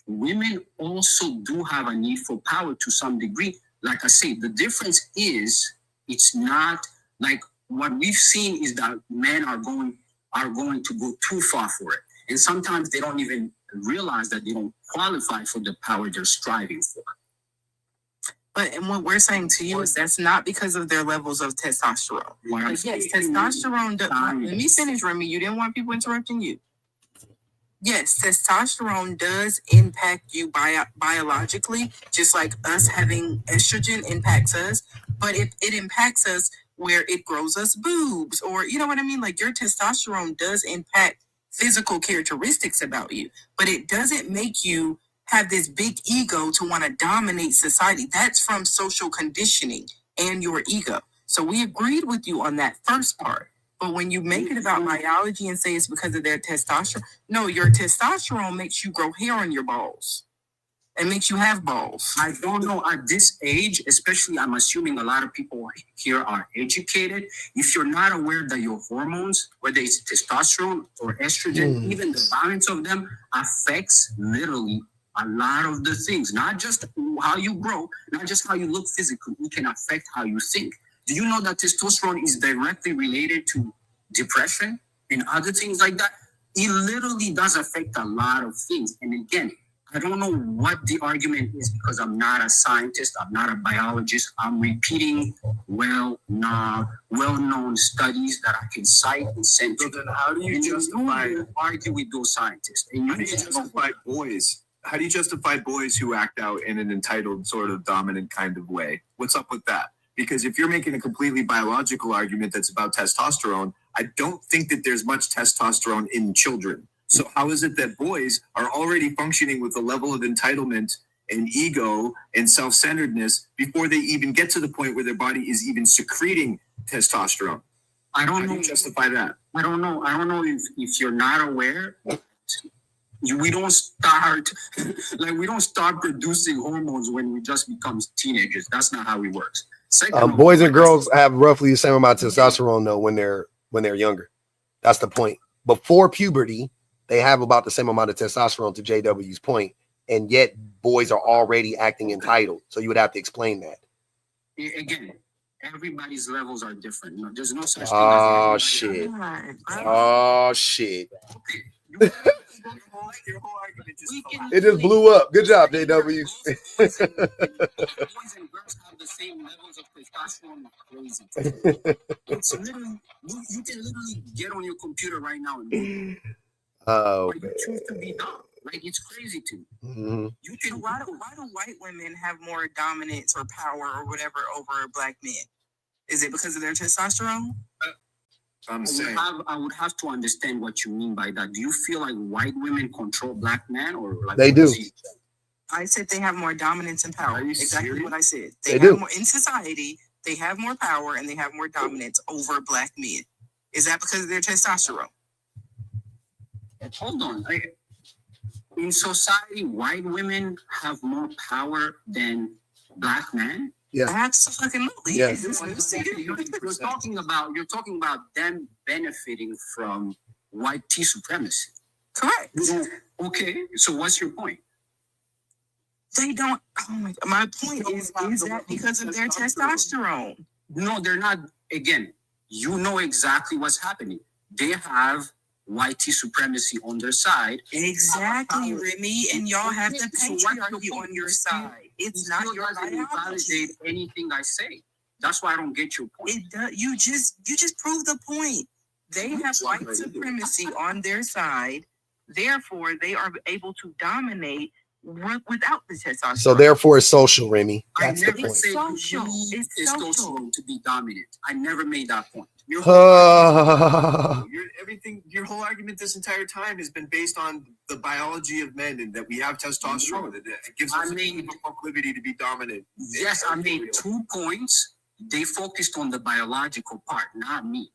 women also do have a need for power to some degree. Like I say, the difference is it's not like what we've seen is that men are going to go too far for it. And sometimes they don't even realize that they don't qualify for the power they're striving for. But and what we're saying to you is that's not because of their levels of testosterone. Like, yes, testosterone does. Let me finish, Remy. You didn't want people interrupting you. Yes, testosterone does impact you biologically, just like us having estrogen impacts us. But it impacts us where it grows us boobs, or you know what I mean? Like your testosterone does impact physical characteristics about you, but it doesn't make you have this big ego to want to dominate society. That's from social conditioning and your ego. So we agreed with you on that first part. But when you make it about biology and say it's because of their testosterone, no, your testosterone makes you grow hair on your balls. It makes you have balls. I don't know at this age, especially I'm assuming a lot of people here are educated. If you're not aware that your hormones, whether it's testosterone or estrogen, even the balance of them affects literally a lot of the things, not just how you grow, not just how you look physically, it can affect how you think. Do you know that testosterone is directly related to depression and other things like that? It literally does affect a lot of things. And again, I don't know what the argument is because I'm not a scientist, I'm not a biologist. I'm repeating well-known studies that I can cite and send to. So then how do you argue with those scientists? And how do you justify boys? How do you justify boys who act out in an entitled sort of dominant kind of way? What's up with that? Because if you're making a completely biological argument that's about testosterone, I don't think that there's much testosterone in children. So how is it that boys are already functioning with a level of entitlement and ego and self-centeredness before they even get to the point where their body is even secreting testosterone? I don't know. How do you justify that? I don't know if you're not aware. We don't start producing hormones when we just become teenagers. That's not how it works. Boys and girls have roughly the same amount of testosterone though when they're younger. That's the point. Before puberty, they have about the same amount of testosterone, to JW's point, and yet boys are already acting entitled. So you would have to explain that. Again, everybody's levels are different. No, there's no such thing. Oh shit! Oh shit! It just blew up. Good job, JW. Boys and girls have the same levels of testosterone. Crazy. It's literally you can literally get on your computer right now and you choose to be dumb. Like it's crazy to me. Mm-hmm. You can. Why do white women have more dominance or power or whatever over black men? Is it because of their testosterone? I would have to understand what you mean by that. Do you feel like white women control black men, or like they do? I said they have more dominance and power. Exactly serious? What I said. They do. More in society. They have more power and they have more dominance over black men. Is that because of their testosterone? Hold on. In society, white women have more power than black men. Yeah, absolutely. Yes. You're talking about them benefiting from white tea supremacy. Correct. Okay. So what's your point? They don't. Oh my point is that because of their testosterone? No, they're not. Again, you know exactly what's happening. They have white tea supremacy on their side. Exactly, Remy, and y'all have the patriarchy on your side. It's not your biology. Validate anything I say. That's why I don't get your point. It does. You just proved the point. They have white supremacy on their side. Therefore, they are able to dominate without the testosterone. So therefore, it's social, Remy. That's the point. It's social. It's testosterone to be dominant. I never made that point. Your whole argument this entire time has been based on the biology of men and that we have testosterone. That it gives us a proclivity to be dominant. Yes, I made 2 points. They focused on the biological part, not me.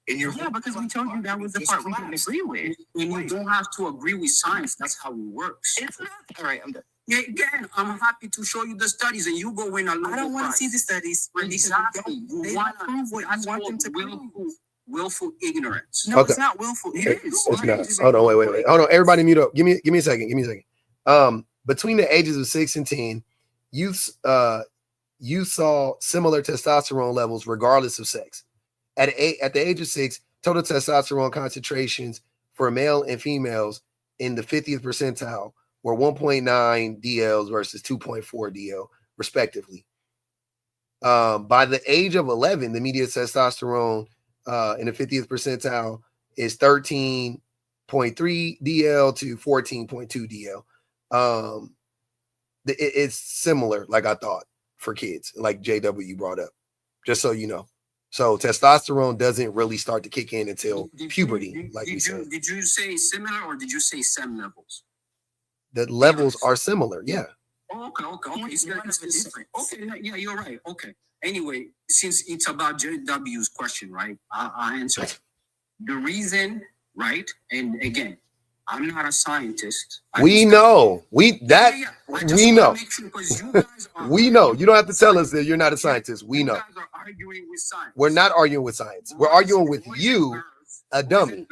And you're because we told you that was the part we didn't agree with. And you don't have to agree with science. That's how it works. It's not. All right, I'm done. Yeah, again, I'm happy to show you the studies, and you go in a little. I don't want to see the studies. Exactly. They want to prove what you want them to prove. Willful ignorance. No, Okay. it's not willful. It is. It's not. Hold on, wait. Hold on, everybody mute up. Give me a second. Between the ages of 6 and 10, you saw similar testosterone levels regardless of sex. At the age of 6, total testosterone concentrations for male and females in the 50th percentile were 1.9 DLs versus 2.4 DL, respectively. By the age of 11, the median testosterone in the 50th percentile is 13.3 DL to 14.2 DL. It's similar, like I thought, for kids, like JW brought up, just so you know. So testosterone doesn't really start to kick in until puberty, like you said. Did you say similar or did you say SEM levels? The levels are similar, yeah. Oh, okay. It's different. Okay, yeah, you're right. Okay. Anyway, since it's about JW's question, right? I'll answer it. The reason, right? And again, I'm not a scientist. We know. We know. We know. You don't have to tell us that you're not a scientist. We know. We're not arguing with science. We're arguing with you, a dummy,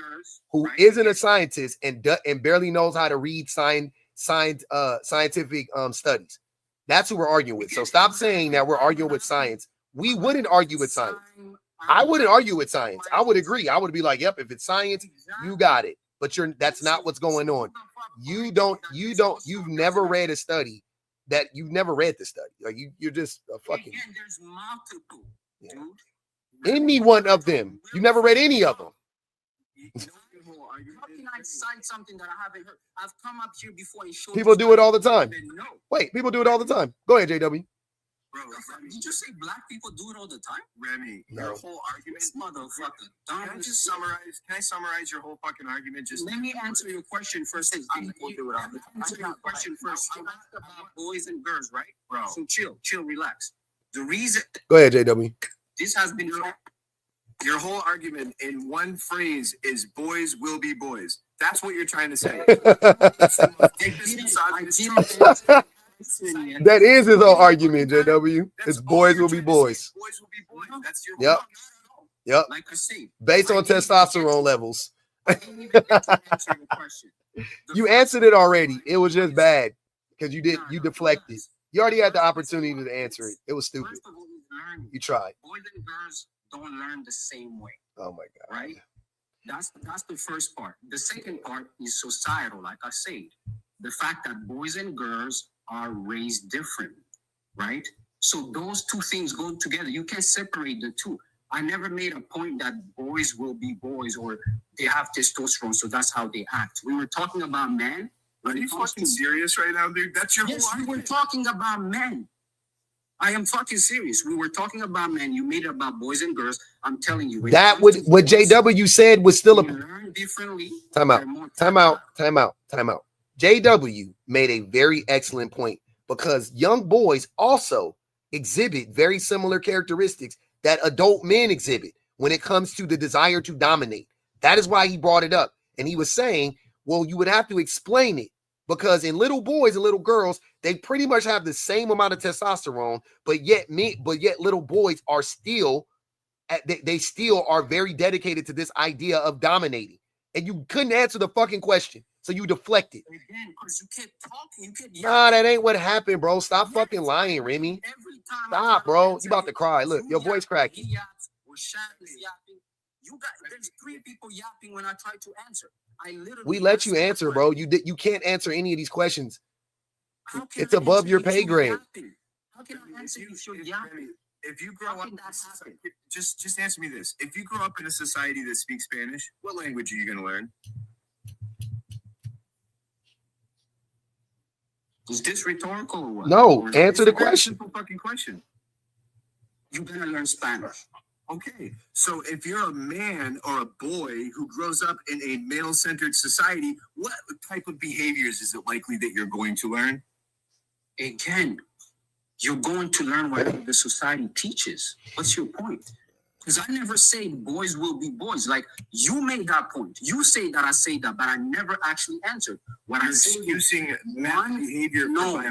who isn't a scientist and barely knows how to read scientific studies. That's who we're arguing with. So stop saying that we're arguing with science. We wouldn't argue with science. I wouldn't argue with science. I would agree. I would be like, yep, if it's science, you got it. But that's not what's going on. You've never read a study that you've never read the study. Like you're just a fucking. Again, there's multiple, dude. Any one of them. You never read any of them. How can I cite something that I haven't heard? I've come up here before and showed people do it all the time. Wait, people do it all the time. Go ahead, JW. Bro, did you say black people do it all the time? Remy, your whole argument, motherfucker. Can I summarize your whole fucking argument? Just let me answer your question first. People do it all the time. Answer your question first. You asked about boys and girls, right? Bro. So chill, relax. The reason. Go ahead, JW. This has been your whole argument in one phrase is boys will be boys. That's what you're trying to say. That is his whole argument, JW. It's boys will be boys. Boys will be boys. That's your Yep. Like I say, based on testosterone levels. Answer your question. You answered it already. It was just bad because you deflected. You already had the opportunity to answer it. It was stupid. First of all, You tried. Boys and girls don't learn the same way. Oh my God. Right? That's the first part. The second part is societal, like I said. The fact that boys and girls are raised different, right? So those two things go together. You can't separate the two. I never made a point that boys will be boys or they have testosterone, so that's how they act. We were talking about men. Are you fucking serious right now, dude? That's your whole argument. We were talking about men. I am fucking serious. We were talking about men. You made it about boys and girls. I'm telling you. That what JW said was still learn differently. Time out. JW made a very excellent point because young boys also exhibit very similar characteristics that adult men exhibit when it comes to the desire to dominate. That is why he brought it up. And he was saying, well, you would have to explain it because in little boys and little girls, they pretty much have the same amount of testosterone, but yet little boys are still, they still are very dedicated to this idea of dominating. And you couldn't answer the fucking question. So you deflected. Again, because you kept talking, nah, that ain't what happened, bro. Stop fucking lying, Remy. Stop, bro. You about to cry. Look, your voice cracking. There's 3 people yapping when I try to answer. We let you answer, bro. You can't answer any of these questions. It's above your pay grade. How can I answer if you're yapping? If you grow up, just answer me this. If you grow up in a society that speaks Spanish, what language are you going to learn? Is this rhetorical or what? No, answer the question. Simple fucking question. You're going to learn Spanish. Okay, so if you're a man or a boy who grows up in a male-centered society, what type of behaviors is it likely that you're going to learn? Again, you're going to learn whatever the society teaches. What's your point? Because I never say boys will be boys. Like, you made that point. You say that, I say that, but I never actually answered. What I say, using man behavior. No.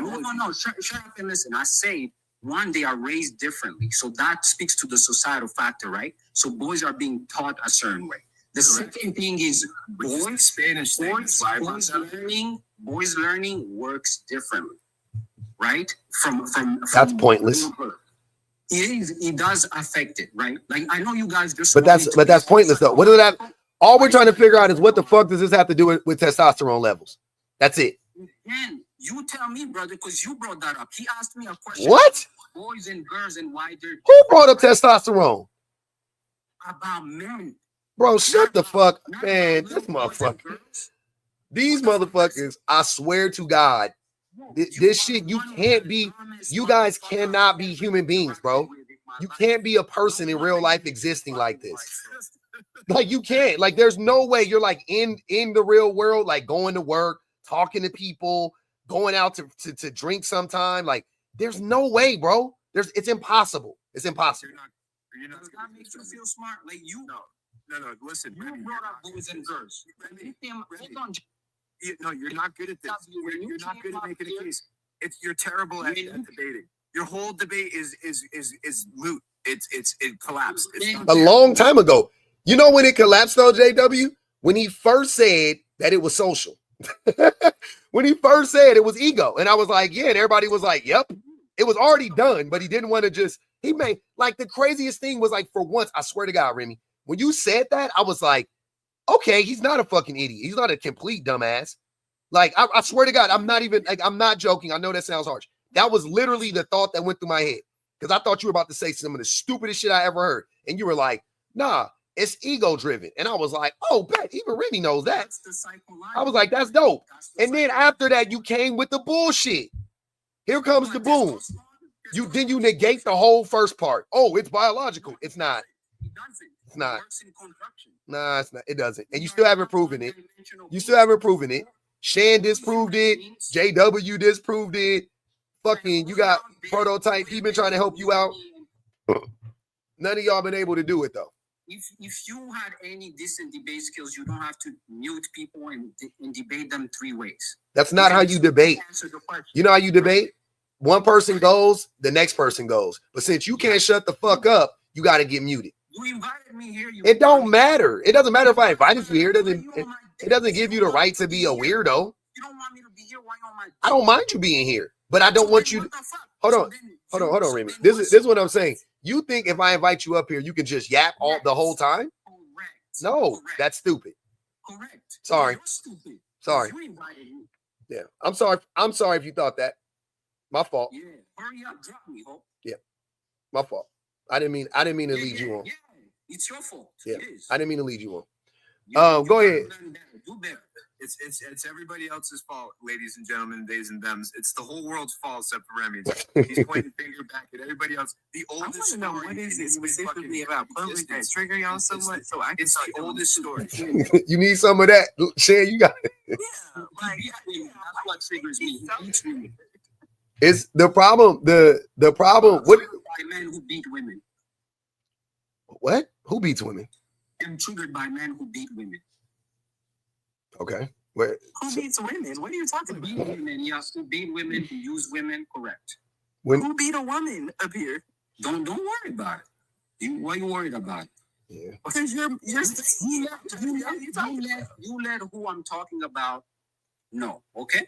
Shut up and listen. I say, one, they are raised differently. So that speaks to the societal factor, right? So boys are being taught a certain way. The second thing is boys learning works differently, right? From that's pointless. It does affect it, right? Like, I know you guys just, but that's pointless though. What is that? All we're trying to figure out is what the fuck does this have to do with testosterone levels? That's it. And you tell me, brother, because you brought that up. He asked me a question. What? Boys and girls and why they're who brought up testosterone? About men. Bro, shut the fuck, man. This motherfucker. These motherfuckers, I swear to God, this shit, you can't be, you guys cannot be human beings, bro. You can't be a person in real life existing like this. Like, you can't. Like, there's no way you're like in the real world, like going to work, talking to people, going out to drink sometime. Like, there's no way, bro. It's impossible. It's impossible. That makes you feel smart. Like, you know. No, listen. You brought up boys and girls. Hold on. No, you're not good at this. You're not good at making a case. You're terrible at debating. Your whole debate is moot. It collapsed. A long time ago. You know when it collapsed though, JW? When he first said that it was social. When he first said it was ego. And I was like, yeah, and everybody was like, yep. It was already done, but he didn't want to just, he made, like, the craziest thing was, like, for once, I swear to God, Remy, when you said that, I was like, okay, he's not a fucking idiot. He's not a complete dumbass. Like, I swear to God, I'm not even, like, I'm not joking. I know that sounds harsh. That was literally the thought that went through my head. Because I thought you were about to say some of the stupidest shit I ever heard. And you were like, nah, it's ego driven. And I was like, oh, bet, even Remy knows that. I was like, that's dope. And then after that, you came with the bullshit. Here comes the boom. Then you negate the whole first part. Oh, it's biological. It's not. It's not. Nah, it's not. It doesn't. And you still haven't proven it. You still haven't proven it. Shan disproved it. JW disproved it. Fucking, you got Prototype. He been trying to help you out. None of y'all been able to do it though. If you had any decent debate skills, you don't have to mute people and debate them 3 ways. That's not how you debate. You know how you debate? One person goes, the next person goes. But since you can't shut the fuck up, you got to get muted. You invited me here. It don't matter. It doesn't matter if I invited you here. It doesn't give you the right to be a weirdo. You don't want me to be here. Why on my? I don't mind you being here, but I don't want you to. Hold on, Remy. This is what I'm saying. You think if I invite you up here, you can just yap the whole time? Correct. No, that's stupid. Correct. Sorry. You're stupid. Sorry. You invited me. Yeah, I'm sorry. I'm sorry if you thought that. My fault. Yeah. Hurry up, drop me, Hope. Yeah, my fault. I didn't mean to lead you on. Yeah, it's your fault. Yeah, It is. I didn't mean to lead you on. Go ahead. Do better. It's everybody else's fault, ladies and gentlemen, theys and thems. It's the whole world's fault except for Remy. He's pointing finger back at everybody else. The oldest story. I want to know what is it specifically about public that trigger y'all so much. So it's the oldest story. You need some of that, Shan. You got it. Yeah, like that's what triggers me. It's the problem. The problem. What? By men who beat women. What? Who beats women? I'm triggered by men who beat women. Okay. Where? Who beats women? What are you talking about? Beat women, yes. Who beat women? Who use women? Correct. Who beat a woman up here? Don't worry about it. Why are you worried about it? Yeah. Because you let who I'm talking about know. Okay.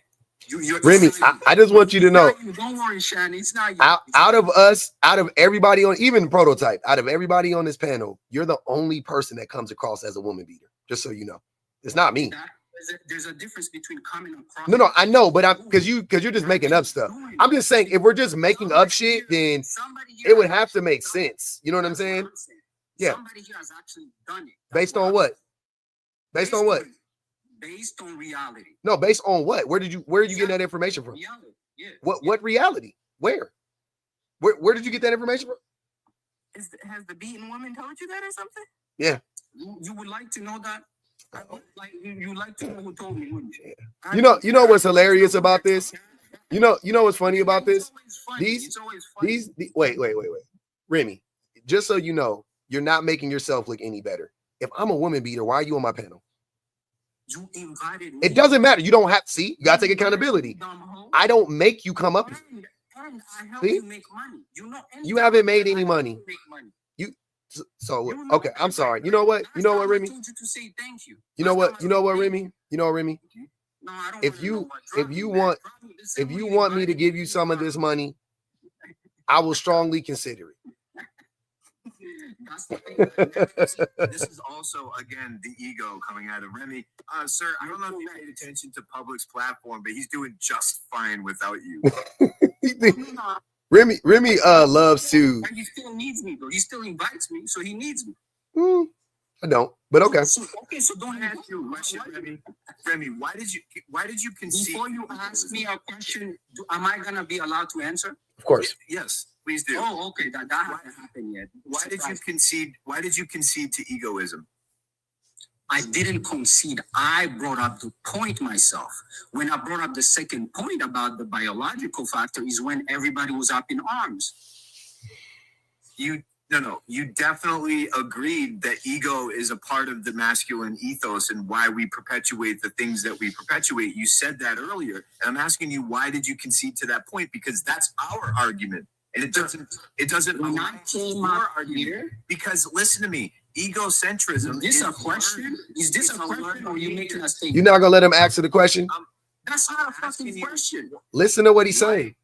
Remy, I just want you to know. Don't worry, Shan. It's not you. Out of everybody on, even Prototype, out of everybody on this panel, you're the only person that comes across as a woman beater. Just so you know, it's not me. There's a difference between coming across. No, I know, but because you're just making up stuff. I'm just saying, if we're just making up shit, then it would have to make sense. You know what I'm saying? Yeah. Somebody here has actually done it. Based on what? Based on what? Based on reality. No, based on what? Where are you getting that information from? Reality. Yeah. What reality? Where did you get that information from? Has the beaten woman told you that or something? Yeah. You would like to know that? Like you like to know who told me, wouldn't you? You know what's hilarious about this? You know what's funny about this? Wait. Remy, just so you know, you're not making yourself look any better. If I'm a woman beater, why are you on my panel? You invited me. It doesn't matter. You don't have to see. You gotta take accountability. I don't make you come up. And I help See? you make money. You know, You haven't made any I help money. you make money. So You know, okay, I'm sorry. You know what? You know what, Remy? I told you to say thank you. You know what? Last You time I know what, said thank Remy? You know what, Remy? No, I don't If wanna know you what drop if you me, man. want Drop me. The if same you way want me to invited give you some of this money, I will strongly consider it. That's the thing. This is also, again, the ego coming out of Remy. Sir, I don't know if you paid attention to Public's platform, but he's doing just fine without you. Remy loves to. And he still needs me though. He still invites me, so he needs me. I don't, but okay. So don't ask you a question, Remy. Remy, why did you concede? Before you ask me a question, am I gonna be allowed to answer? Of course. Yes, please do. Oh, okay. That hasn't happened yet. Why did you concede? Why did you concede to egoism? I didn't concede. I brought up the point myself. When I brought up the second point about the biological factor is when everybody was up in arms. You definitely agreed that ego is a part of the masculine ethos and why we perpetuate the things that we perpetuate. You said that earlier. And I'm asking you, why did you concede to that point? Because that's our argument. And it doesn't When I came up here, because listen to me, egocentrism. Is this a question? Is this a question or are you making a statement? You're not gonna let him answer the question? That's not a fucking question. Listen to what he's saying.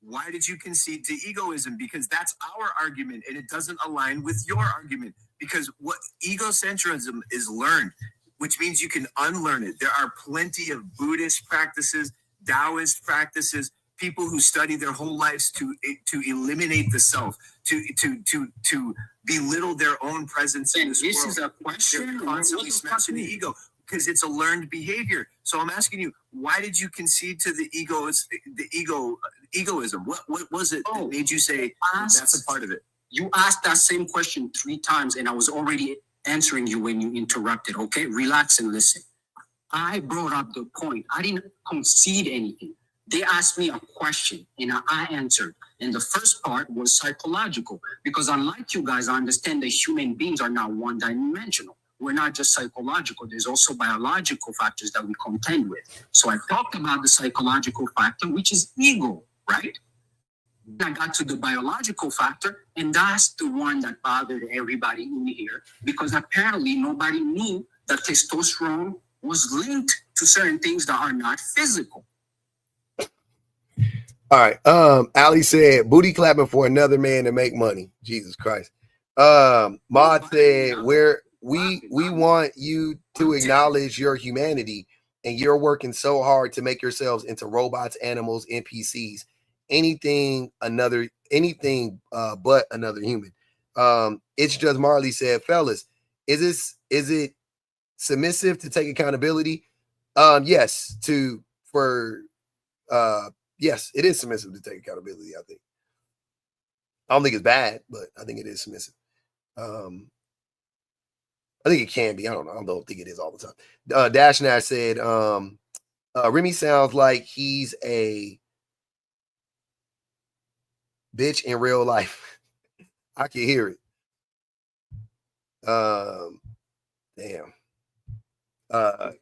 Why did you concede to egoism? Because that's our argument and it doesn't align with your argument. Because what egocentrism is learned, which means you can unlearn it. There are plenty of Buddhist practices, Taoist practices, people who study their whole lives to eliminate the self, to belittle their own presence in this world. This is a question. They're constantly smashing the ego because it's a learned behavior. So I'm asking you, why did you concede to the egoism? What was it that made you say that's a part of it? You asked that same question 3 times and I was already answering you when you interrupted. Okay, relax and listen. I brought up the point. I didn't concede anything. They asked me a question and I answered. And the first part was psychological because unlike you guys, I understand that human beings are not one-dimensional. We're not just psychological. There's also biological factors that we contend with. So I talked about the psychological factor, which is ego, right? Then I got to the biological factor, and that's the one that bothered everybody in here because apparently nobody knew that testosterone was linked to certain things that are not physical. All right. Ali said booty clapping for another man to make money. Jesus Christ. Maud said we want you to acknowledge your humanity and you're working so hard to make yourselves into robots, animals, NPCs, anything but another human. It's just Marley said, fellas, is it submissive to take accountability? Yes, yes, it is submissive to take accountability, I think. I don't think it's bad, but I think it is submissive. I think it can be. I don't think it is all the time. Dash Nash said, Remy sounds like he's a bitch in real life. I can hear it. Damn.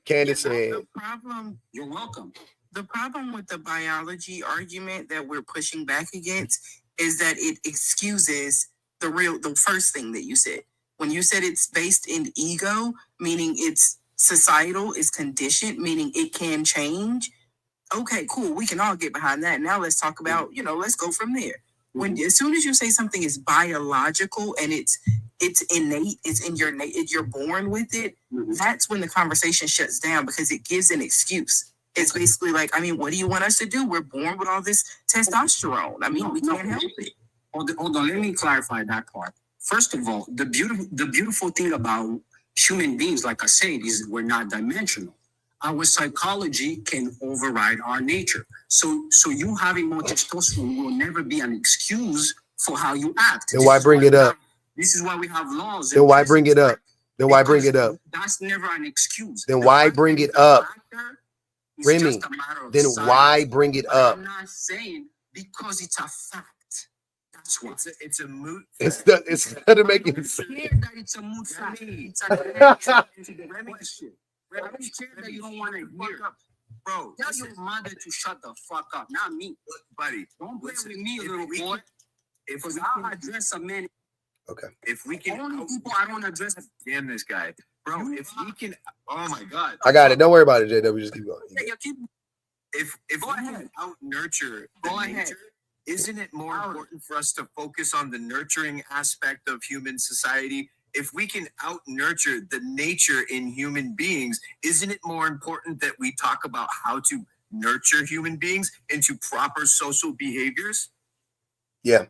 Candace said, the problem, you're welcome. The problem with the biology argument that we're pushing back against is that it excuses the first thing that you said. When you said it's based in ego, meaning it's societal, it's conditioned, meaning it can change. Okay, cool. We can all get behind that. Now let's talk about, let's go from there. As soon as you say something is biological and it's innate, it's in your you're born with it, that's when the conversation shuts down because it gives an excuse. It's basically like, what do you want us to do? We're born with all this testosterone. We can't help it. Hold on, let me clarify that part. First of all, the beautiful thing about human beings, like I said, is we're not dimensional. Our psychology can override our nature. So you having more testosterone will never be an excuse for how you act. Then why bring it up? This is why we have laws. Then why bring it up? Then why bring it up? That's never an excuse. Then why bring it up? Remy, then why bring it up? I'm not saying because it's a fact. That's why. It's a moot. Instead of making I'm scared that it's a moot fact. It's an answer to the question. I'm scared that you don't want to hear. Bro, tell your mother to shut the fuck up, not me. Buddy, don't play with me, little boy. Because I'll address a man. Okay. If we can, only people I don't address. Damn this guy, bro. If he can, oh my god. I got it. Don't worry about it, JW. Just keep going. Yeah, keep. If we can out nurture nature, isn't it more important for us to focus on the nurturing aspect of human society? If we can out nurture the nature in human beings, isn't it more important that we talk about how to nurture human beings into proper social behaviors? Yeah.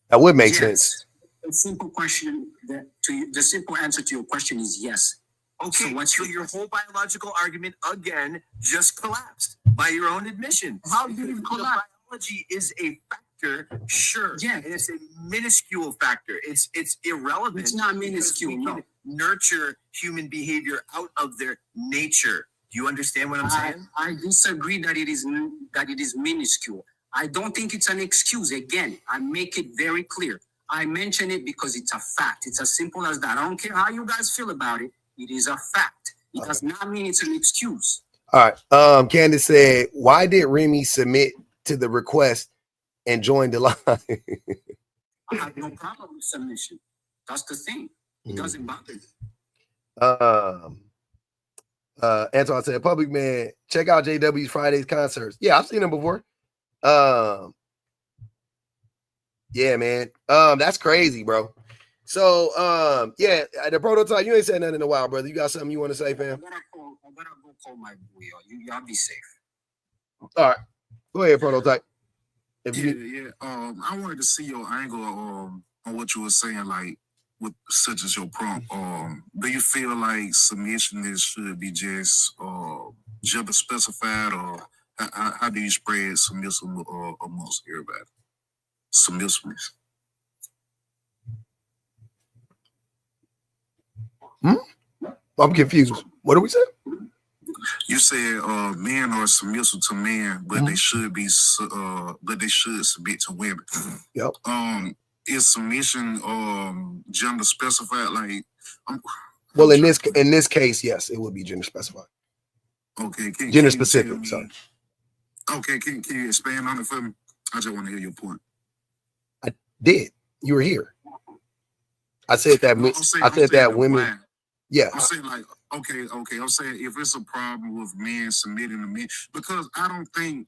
That would make sense. The simple question the simple answer to your question is yes. Okay, so your whole biological argument again just collapsed by your own admission. How did it collapse? Biology is a factor, sure. Yeah, and it's a minuscule factor. It's irrelevant. It's not minuscule. We can nurture human behavior out of their nature. Do you understand what I'm saying? I disagree that it is minuscule. I don't think it's an excuse. Again, I make it very clear. I mention it because it's a fact. It's as simple as that. I don't care how you guys feel about it. It is a fact. It does not mean it's an excuse. All right. Candace said, why did Remy submit to the request and join the line? I have no problem with submission. That's the thing. It doesn't bother me. Antoine said, public man, check out JW's Fridays concerts. Yeah, I've seen them before. Yeah, man. That's crazy, bro. So, yeah, the prototype, you ain't said nothing in a while, brother. You got something you want to say, fam? I'm gonna go call my boy. Y'all be safe. All right. Go ahead, prototype. I wanted to see your angle on what you were saying, like, with such as your prompt. Do you feel like submission should be just gender specified, or how do you spread submissive amongst everybody? Submissiveness. I'm confused. What do we say? You said men are submissive to men, but they should be submit to women. Yep. Is submission gender specified? Like, well, in this case, yes, it would be gender specified. Okay, gender specific. Sorry. Okay, can you expand on it for me? I just want to hear your point. I did. You were here. I said that. I said that women. Why. Yeah. I'm saying like, okay. I'm saying if it's a problem with men submitting to men, because I don't think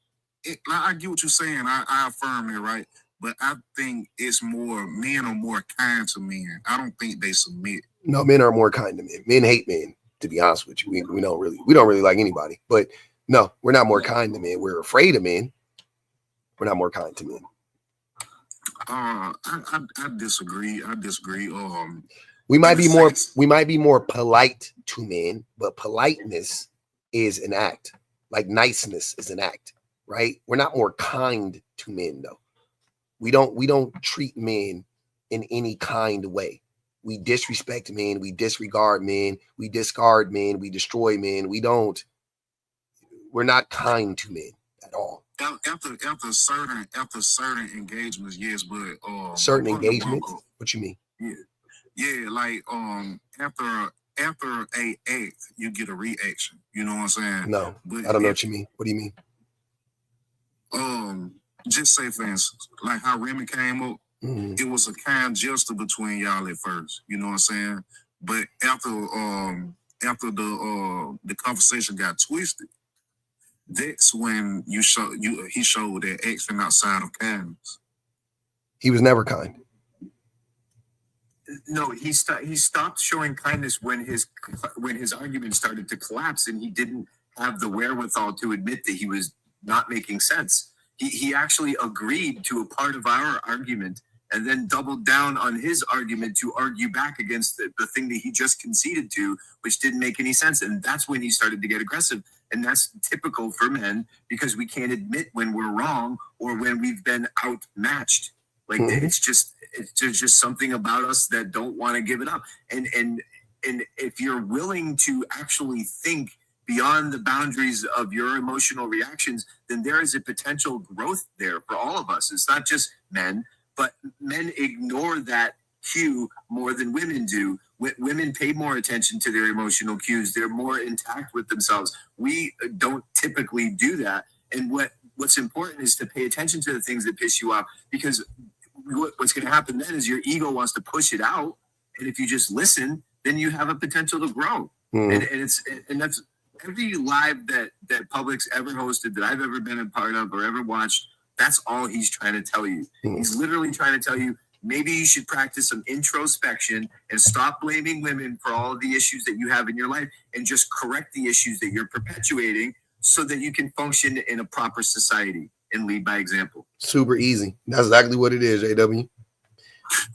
I get what you're saying. I affirm it, right? But I think it's more men are more kind to men. I don't think they submit. No, men are more kind to men. Men hate men, to be honest with you. We don't really like anybody. But no, we're not more kind to men. We're afraid of men. We're not more kind to men. I disagree. We might be more polite to men, but politeness is an act. Like niceness is an act, right? We're not more kind to men, though. We don't treat men in any kind way. We disrespect men, we disregard men, we discard men, we destroy men. We're not kind to men at all. After certain engagements, yes, but certain engagements? What you mean? Yeah, like after a act, you get a reaction. You know what I'm saying? No, but I don't know what you mean. What do you mean? Just say for instance, like how Remy came up, it was a kind gesture between y'all at first. You know what I'm saying? But after the conversation got twisted, that's when he showed that action outside of kindness. He was never kind. No, he stopped showing kindness when his argument started to collapse, and he didn't have the wherewithal to admit that he was not making sense. He actually agreed to a part of our argument and then doubled down on his argument to argue back against the thing that he just conceded to, which didn't make any sense. And that's when he started to get aggressive. And that's typical for men because we can't admit when we're wrong or when we've been outmatched. Like it's just something about us that don't want to give it up. And if you're willing to actually think beyond the boundaries of your emotional reactions, then there is a potential growth there for all of us. It's not just men, but men ignore that cue more than women do. Women pay more attention to their emotional cues. They're more intact with themselves. We don't typically do that. And what's important is to pay attention to the things that piss you off, because what's going to happen then is your ego wants to push it out. And if you just listen, then you have a potential to grow. And that's every live that Public's ever hosted, that I've ever been a part of or ever watched. That's all he's trying to tell you. He's literally trying to tell you, maybe you should practice some introspection and stop blaming women for all of the issues that you have in your life, and just correct the issues that you're perpetuating so that you can function in a proper society and lead by example. Super easy. That's exactly what it is, JW.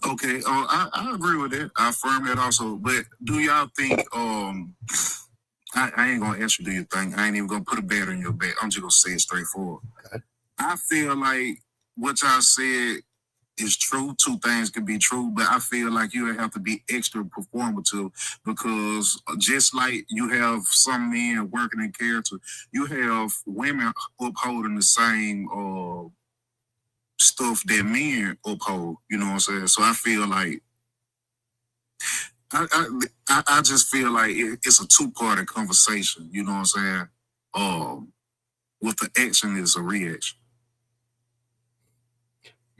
Okay, I agree with that. I affirm that also. But do y'all think, I ain't gonna ask you, do you think? I ain't even gonna put a bat on your back. I'm just gonna say it straightforward. Okay. I feel like what y'all said is true. Two things can be true, but I feel like you have to be extra performative, because just like you have some men working in character, you have women upholding the same stuff that men uphold. You know what I'm saying? So I feel like I just feel like it's a two-party conversation. You know what I'm saying? With the action is a reaction.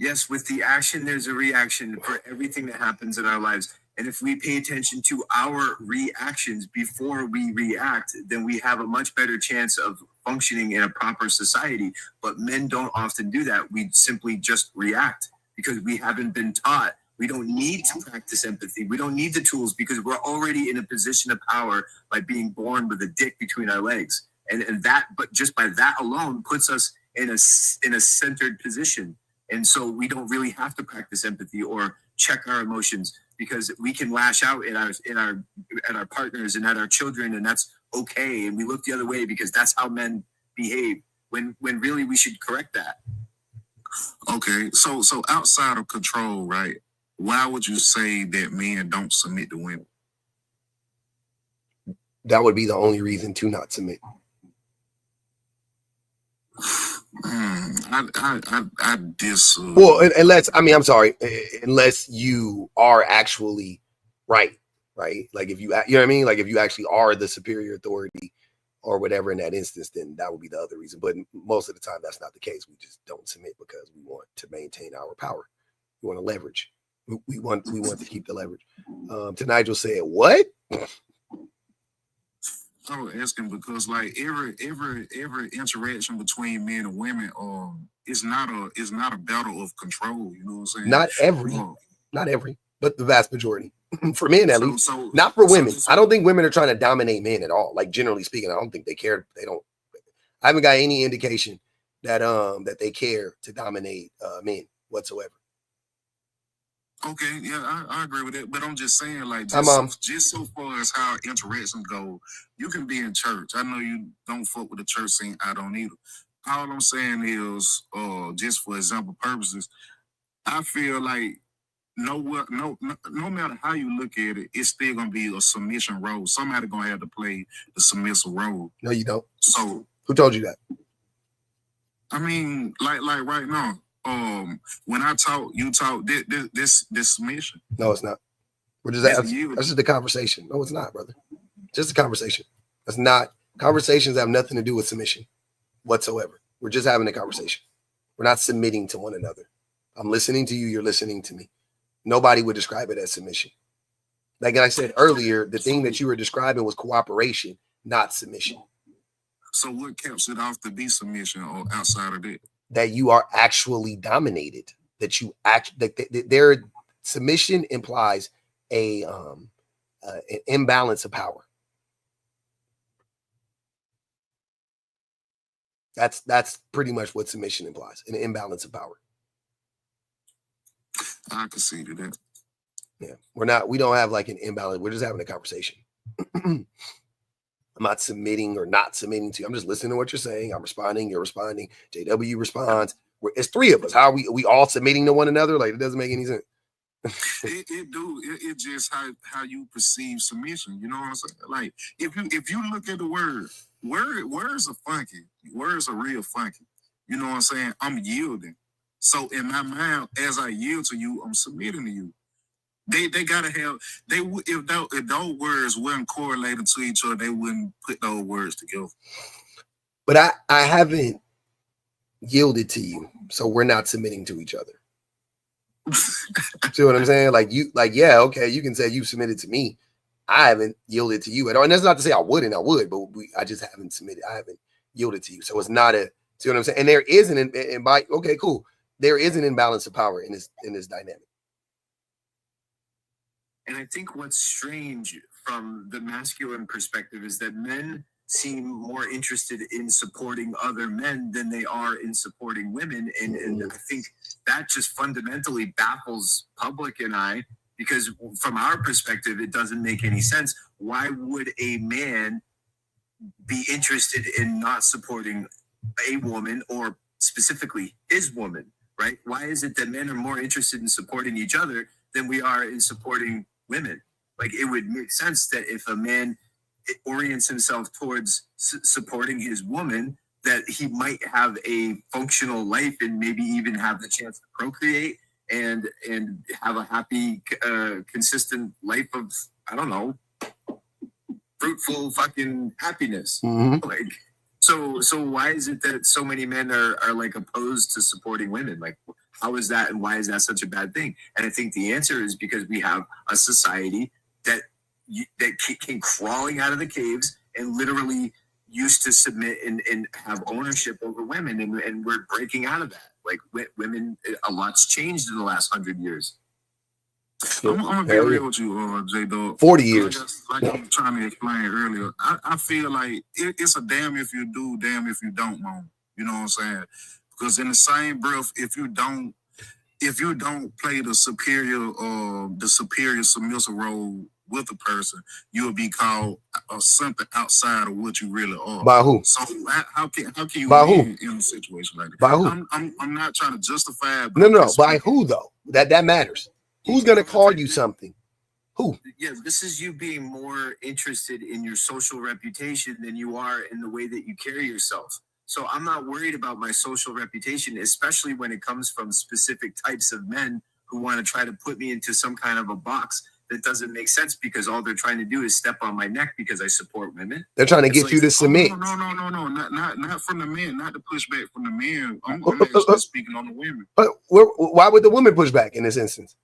Yes, with the action, there's a reaction for everything that happens in our lives. And if we pay attention to our reactions before we react, then we have a much better chance of functioning in a proper society. But men don't often do that. We simply just react because we haven't been taught. We don't need to practice empathy. We don't need the tools because we're already in a position of power by being born with a dick between our legs. And that, but just by that alone, puts us in a centered position. And so we don't really have to practice empathy or check our emotions, because we can lash out at our partners and at our children, and that's okay. And we look the other way because that's how men behave. When really we should correct that. Okay, so outside of control, right? Why would you say that men don't submit to women? That would be the only reason to not submit. I disagree. Well, unless you are actually right? Like if you know what I mean? Like if you actually are the superior authority or whatever in that instance, then that would be the other reason. But most of the time, that's not the case. We just don't submit because we want to maintain our power. We want to leverage. We want to keep the leverage. To Nigel said, what? I was asking because like every interaction between men and women, it's not a battle of control. You know what I'm saying? Not every, but the vast majority. For men, at least. Not for women. I don't think women are trying to dominate men at all. Like generally speaking, I don't think they care. They don't. I haven't got any indication that they care to dominate men whatsoever. Okay, yeah, I agree with it, but I'm just saying, like, just so far as how interactions go, you can be in church. I know you don't fuck with the church scene. I don't either. All I'm saying is, just for example purposes, I feel like no matter how you look at it, it's still gonna be a submission role. Somebody gonna have to play the submissive role. No, you don't. So who told you that? I mean, like right now. When I talk, you talk. This submission. No, it's not. We're just that's just the conversation. No, it's not, brother. Just a conversation. That's not. Conversations have nothing to do with submission whatsoever. We're just having a conversation. We're not submitting to one another. I'm listening to you. You're listening to me. Nobody would describe it as submission. Like I said earlier, the thing that you were describing was cooperation, not submission. So what caps it off to be submission or outside of that? That you are actually dominated, that you their submission implies an imbalance of power. That's pretty much what submission implies, an imbalance of power. I can see that. Yeah, we don't have like an imbalance. We're just having a conversation. I'm not submitting or not submitting to you. I'm just listening to what you're saying. I'm responding. You're responding. JW responds. It's three of us. How are we all submitting to one another? Like, it doesn't make any sense. It just how you perceive submission. You know what I'm saying? Like if you look at the words are funky. Words are real funky. You know what I'm saying? I'm yielding. So in my mind, as I yield to you, I'm submitting to you. They gotta have if those words weren't correlated to each other, they wouldn't put those words together. But I haven't yielded to you, so we're not submitting to each other. See what I'm saying? Like yeah, okay, you can say you submitted to me. I haven't yielded to you at all. And that's not to say I wouldn't, I would, but I just haven't submitted. I haven't yielded to you. So it's not a, see what I'm saying? And there is okay, cool. There is an imbalance of power in this dynamic. And I think what's strange from the masculine perspective is that men seem more interested in supporting other men than they are in supporting women. And I think that just fundamentally baffles public and I, because from our perspective, it doesn't make any sense. Why would a man be interested in not supporting a woman, or specifically his woman, right? Why is it that men are more interested in supporting each other than we are in supporting women? Like, it would make sense that if a man orients himself towards supporting his woman, that he might have a functional life and maybe even have the chance to procreate and have a happy, consistent life of, I don't know, fruitful fucking happiness. Like, so why is it that so many men are like opposed to supporting women? Like, how is that, and why is that such a bad thing? And I think the answer is because we have a society that came crawling out of the caves and literally used to submit and have ownership over women, and we're breaking out of that. Like, women, a lot's changed in the last 100 years. I'm gonna be real with you, J-Dog. 40 years. Like I'm trying to explain earlier. I feel like it's a damn if you do, damn if you don't, man. You know what I'm saying? Because in the same breath, if you don't play the superior submissive role with a person, you'll be called something outside of what you really are. By who? So how can you win in a situation like that? By who? I'm not trying to justify it. No. By who though? That matters. Who's gonna call you something? Who? Yeah, this is you being more interested in your social reputation than you are in the way that you carry yourself. So I'm not worried about my social reputation, especially when it comes from specific types of men who want to try to put me into some kind of a box that doesn't make sense, because all they're trying to do is step on my neck because I support women. They're trying to get you to submit. No, not from the men, not the pushback from the men. I'm actually speaking on the women. But why would the woman push back in this instance?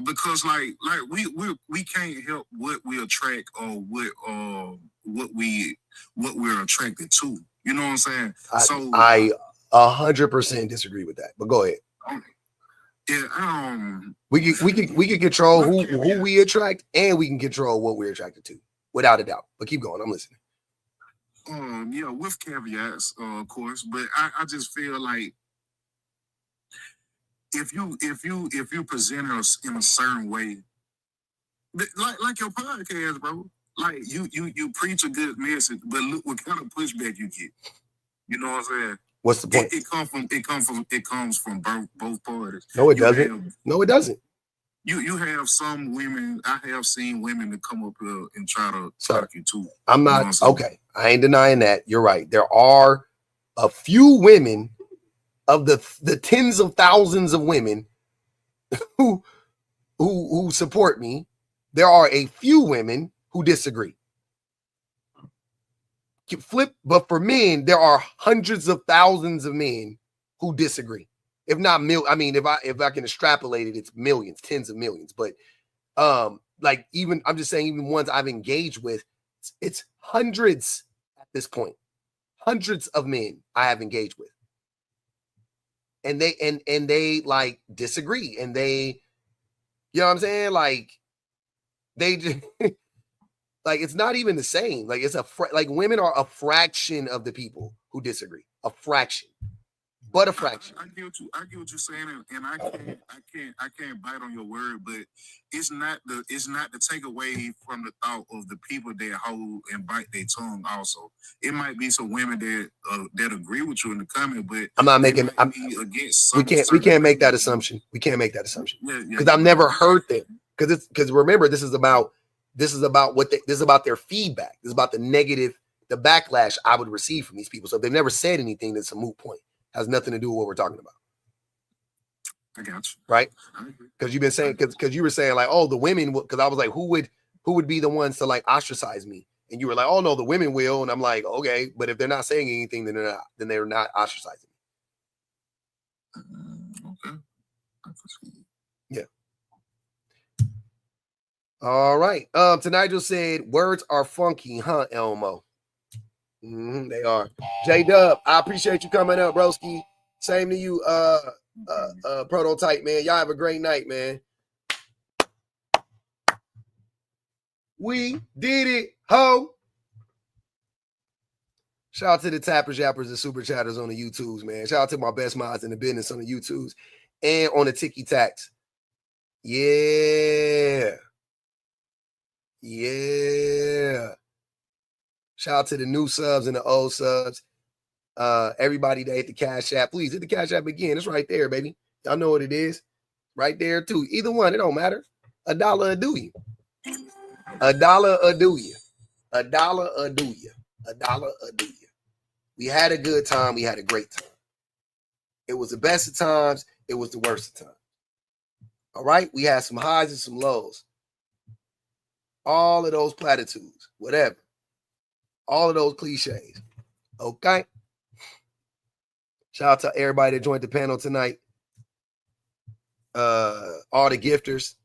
Because like we can't help what we attract or what we're attracted to. You know what I'm saying? I 100% disagree with that. But go ahead. Yeah, we can control who we attract, and we can control what we're attracted to, without a doubt. But keep going, I'm listening. Yeah, with caveats, of course, but I just feel like if you present us in a certain way, like your podcast, bro, like you preach a good message, but look what kind of pushback you get. You know what I'm saying? What's the point? It comes from both parties. No, it doesn't. No, it doesn't. You have some women. I have seen women that come up here and try to talk you too. I'm not okay. I ain't denying that. You're right. There are a few women of the tens of thousands of women who support me. There are a few women who disagree. But for men, there are hundreds of thousands of men who disagree. If not I mean, if I can extrapolate it, it's millions, tens of millions. But like, even I'm just saying, even ones I've engaged with, it's hundreds at this point. Hundreds of men I have engaged with. And they like disagree, and they, you know what I'm saying? Like, they just like, it's not even the same. Like, it's like women are a fraction of the people who disagree. A fraction. but a fraction. I get what you're saying, and I can't bite on your word, but it's not to take away from the thought of the people that hold and bite their tongue. Also, it might be some women that agree with you in the comment, but I'm not making. We can't make that assumption. We can't make that assumption because I've never heard that. Because remember, this is about their feedback. This is about the negative, the backlash I would receive from these people. So if they've never said anything, that's a moot point. Has nothing to do with what we're talking about. I got you. Right? Because you've been saying, because you were saying like, oh, the women, because I was like, who would be the ones to like ostracize me? And you were like, oh no, the women will. And I'm like, okay, but if they're not saying anything, then they're not ostracizing me. Okay. Yeah. All right. Nigel said, words are funky, huh, Elmo? They are. J-Dub, I appreciate you coming up, broski. Same to you, Prototype, man. Y'all have a great night, man. We did it, ho. Shout out to the tappers, yappers, and super chatters on the YouTubes, man. Shout out to my best minds in the business on the YouTubes and on the Tiki Tacks. Yeah. Yeah. Shout out to the new subs and the old subs. Everybody that hit the Cash App, please hit the Cash App again. It's right there, baby. Y'all know what it is. Right there, too. Either one, it don't matter. $1 will do you. $1 will do you. $1 will do you. $1 will do you. We had a good time. We had a great time. It was the best of times. It was the worst of times. All right? We had some highs and some lows. All of those platitudes, whatever. All of those cliches. Okay? Shout out to everybody that joined the panel tonight. All the gifters.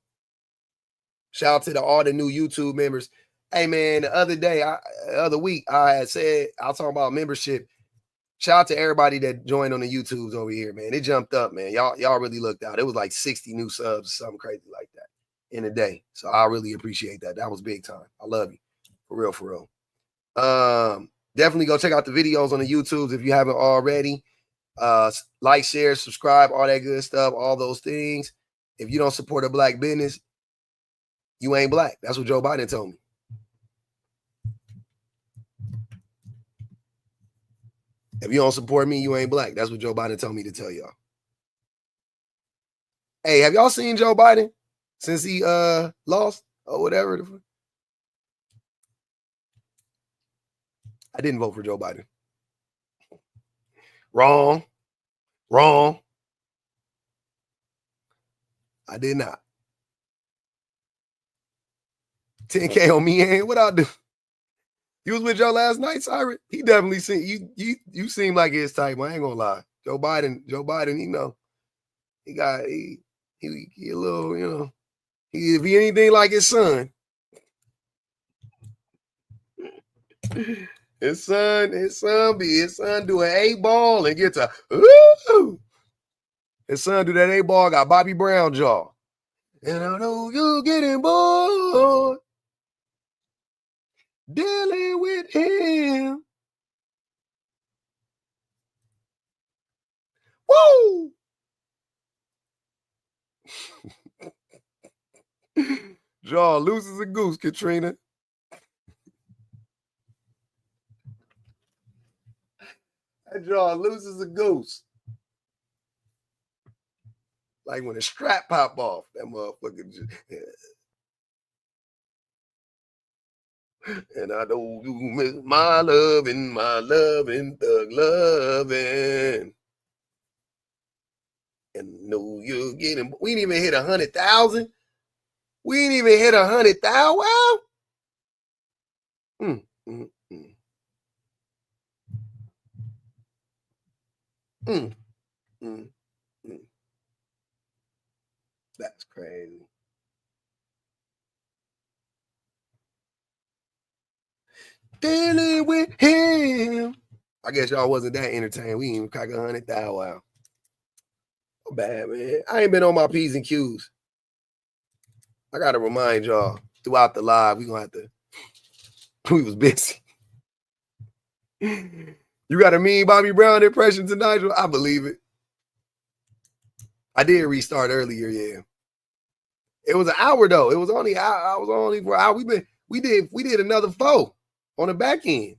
Shout out to all the new YouTube members. Hey, man, the other week, I was talking about membership. Shout out to everybody that joined on the YouTubes over here, man. It jumped up, man. Y'all really looked out. It was like 60 new subs or something crazy like that in a day. So I really appreciate that. That was big time. I love you. For real, for real. Definitely go check out the videos on the YouTubes if you haven't already. Like, share, subscribe, all that good stuff, all those things. If you don't support a black business, you ain't black. That's what Joe Biden told me. If you don't support me, you ain't black. That's what Joe Biden told me to tell y'all. Hey, have y'all seen Joe Biden since he lost or whatever? I didn't vote for Joe Biden. Wrong. I did not. 10K on me, ain't what I do. You was with Joe last night, Cyrus? He definitely seen you seem like his type. I ain't gonna lie. Joe Biden, you know, he a little, you know, if he anything like his son. His son do an 8-ball and gets a ooh. His son do that 8-ball, got Bobby Brown jaw. And I know you're getting bored dealing with him. Woo! Jaw loose as a goose, Katrina. That jaw loose as a goose. Like when the strap pop off, that motherfucker just, yeah. And I know you miss my loving, thug loving. And know you're getting, we ain't even hit 100,000. We ain't even hit 100,000. Wow. That's crazy. Dealing with him. I guess y'all wasn't that entertained. We ain't even crack 100,000. Wow. Bad, man. I ain't been on my P's and Q's. I gotta remind y'all throughout the live, we was busy. You got a mean Bobby Brown impression tonight? I believe it. I did restart earlier, yeah. It was an hour though. It was only I was only for an hour. We did another 4 on the back end.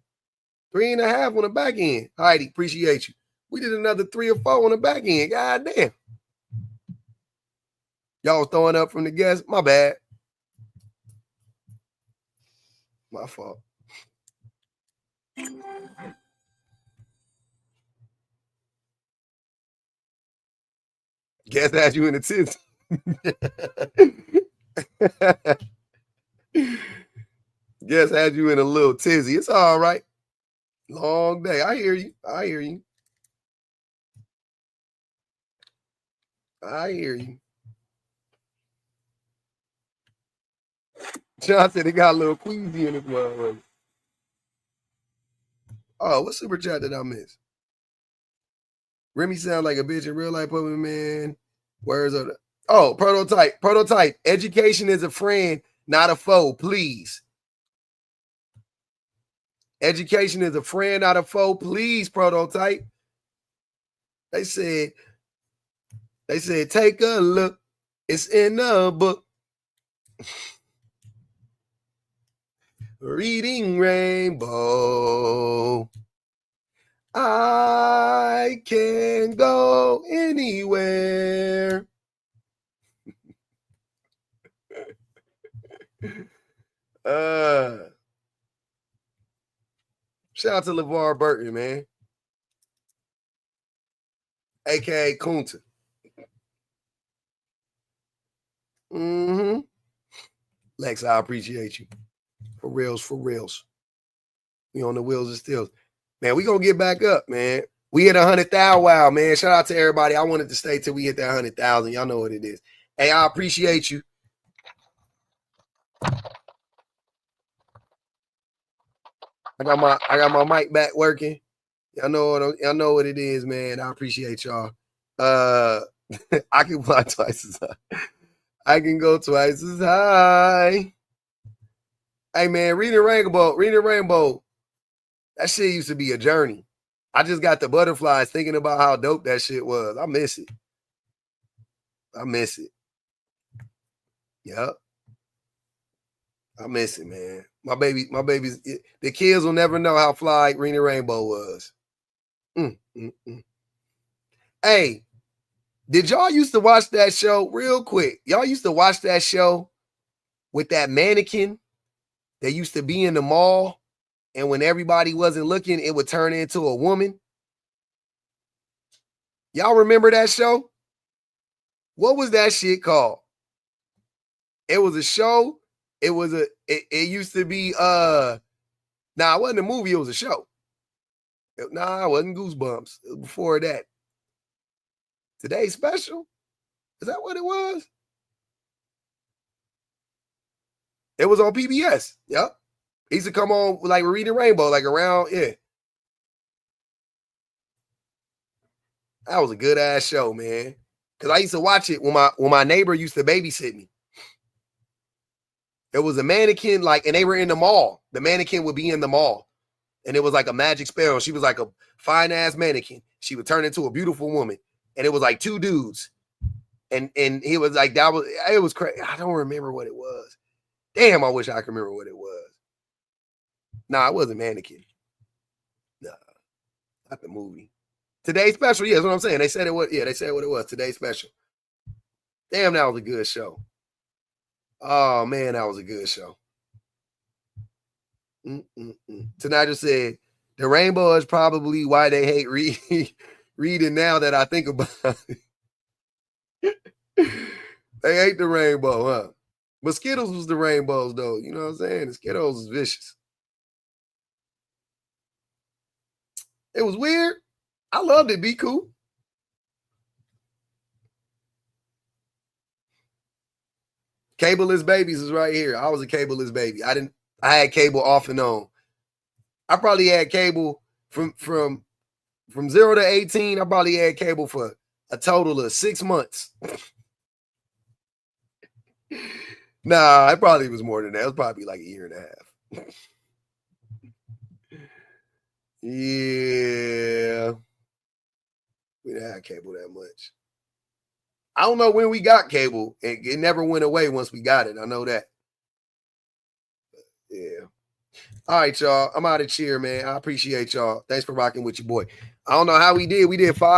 3.5 on the back end. Heidi, appreciate you. We did another 3 or 4 on the back end. God damn. Y'all was throwing up from the guests. My bad. My fault. Guess had you in the tits. Guess had you in a little tizzy. It's all right. Long day. I hear you. I hear you. I hear you. John said he got a little queasy in his one. Oh, what super chat did I miss? Remy sound like a bitch in real life, puppet man. Words of the prototype. Prototype. Education is a friend, not a foe, please. Education is a friend, not a foe, please, prototype. They said, take a look. It's in the book. Reading Rainbow. I can go anywhere. Shout out to LeVar Burton, man. AKA Kunta. Lex, I appreciate you. For reals, for reals. We on the wheels and stills. Man, we gonna get back up, man. We hit 100,000. Wow, man. Shout out to everybody. I wanted to stay till we hit that 100,000. Y'all know what it is. Hey, I appreciate you. I got my mic back working. Y'all know what it is, man. I appreciate y'all. I can fly twice as high. I can go twice as high. Hey, man, reading Rainbow. That shit used to be a journey. I just got the butterflies thinking about how dope that shit was. I miss it. Yep. I miss it, man. My babies, the kids will never know how fly Reading Rainbow was. Hey, did y'all used to watch that show real quick? Y'all used to watch that show with that mannequin that used to be in the mall, and when everybody wasn't looking, it would turn into a woman? Y'all remember that show? What was that shit called? It was a show. It used to be, it wasn't a movie, it was a show. It wasn't Goosebumps. It was before that. Today's Special? Is that what it was? It was on PBS. Yep. It used to come on like Reading Rainbow, like around, yeah. That was a good ass show, man. Because I used to watch it when my neighbor used to babysit me. It was a mannequin, and they were in the mall. The mannequin would be in the mall. And it was like a magic spell. She was like a fine ass mannequin. She would turn into a beautiful woman. And it was like 2 dudes. And he was like, it was crazy. I don't remember what it was. Damn, I wish I could remember what it was. Nah, it wasn't Mannequin. Nah, not the movie. Today's Special, yeah, that's what I'm saying. They said it was, they said what it was. Today's Special. Damn, that was a good show. Oh, man, that was a good show. Tonight just said, the rainbow is probably why they hate reading now that I think about it. They hate the rainbow, huh? But Skittles was the rainbows, though. You know what I'm saying? The Skittles was vicious. It was weird. I loved it. Be cool. Cableless babies is right here. I was a cableless baby. I had cable off and on. I probably had cable from 0 to 18. I probably had cable for a total of 6 months. Nah, it probably was more than that. It was probably like a year and a half. Yeah. We didn't have cable that much. I don't know when we got cable. It never went away once we got it. I know that. Yeah. All right, y'all. I'm out of cheer, man. I appreciate y'all. Thanks for rocking with your boy. I don't know how we did. We did 5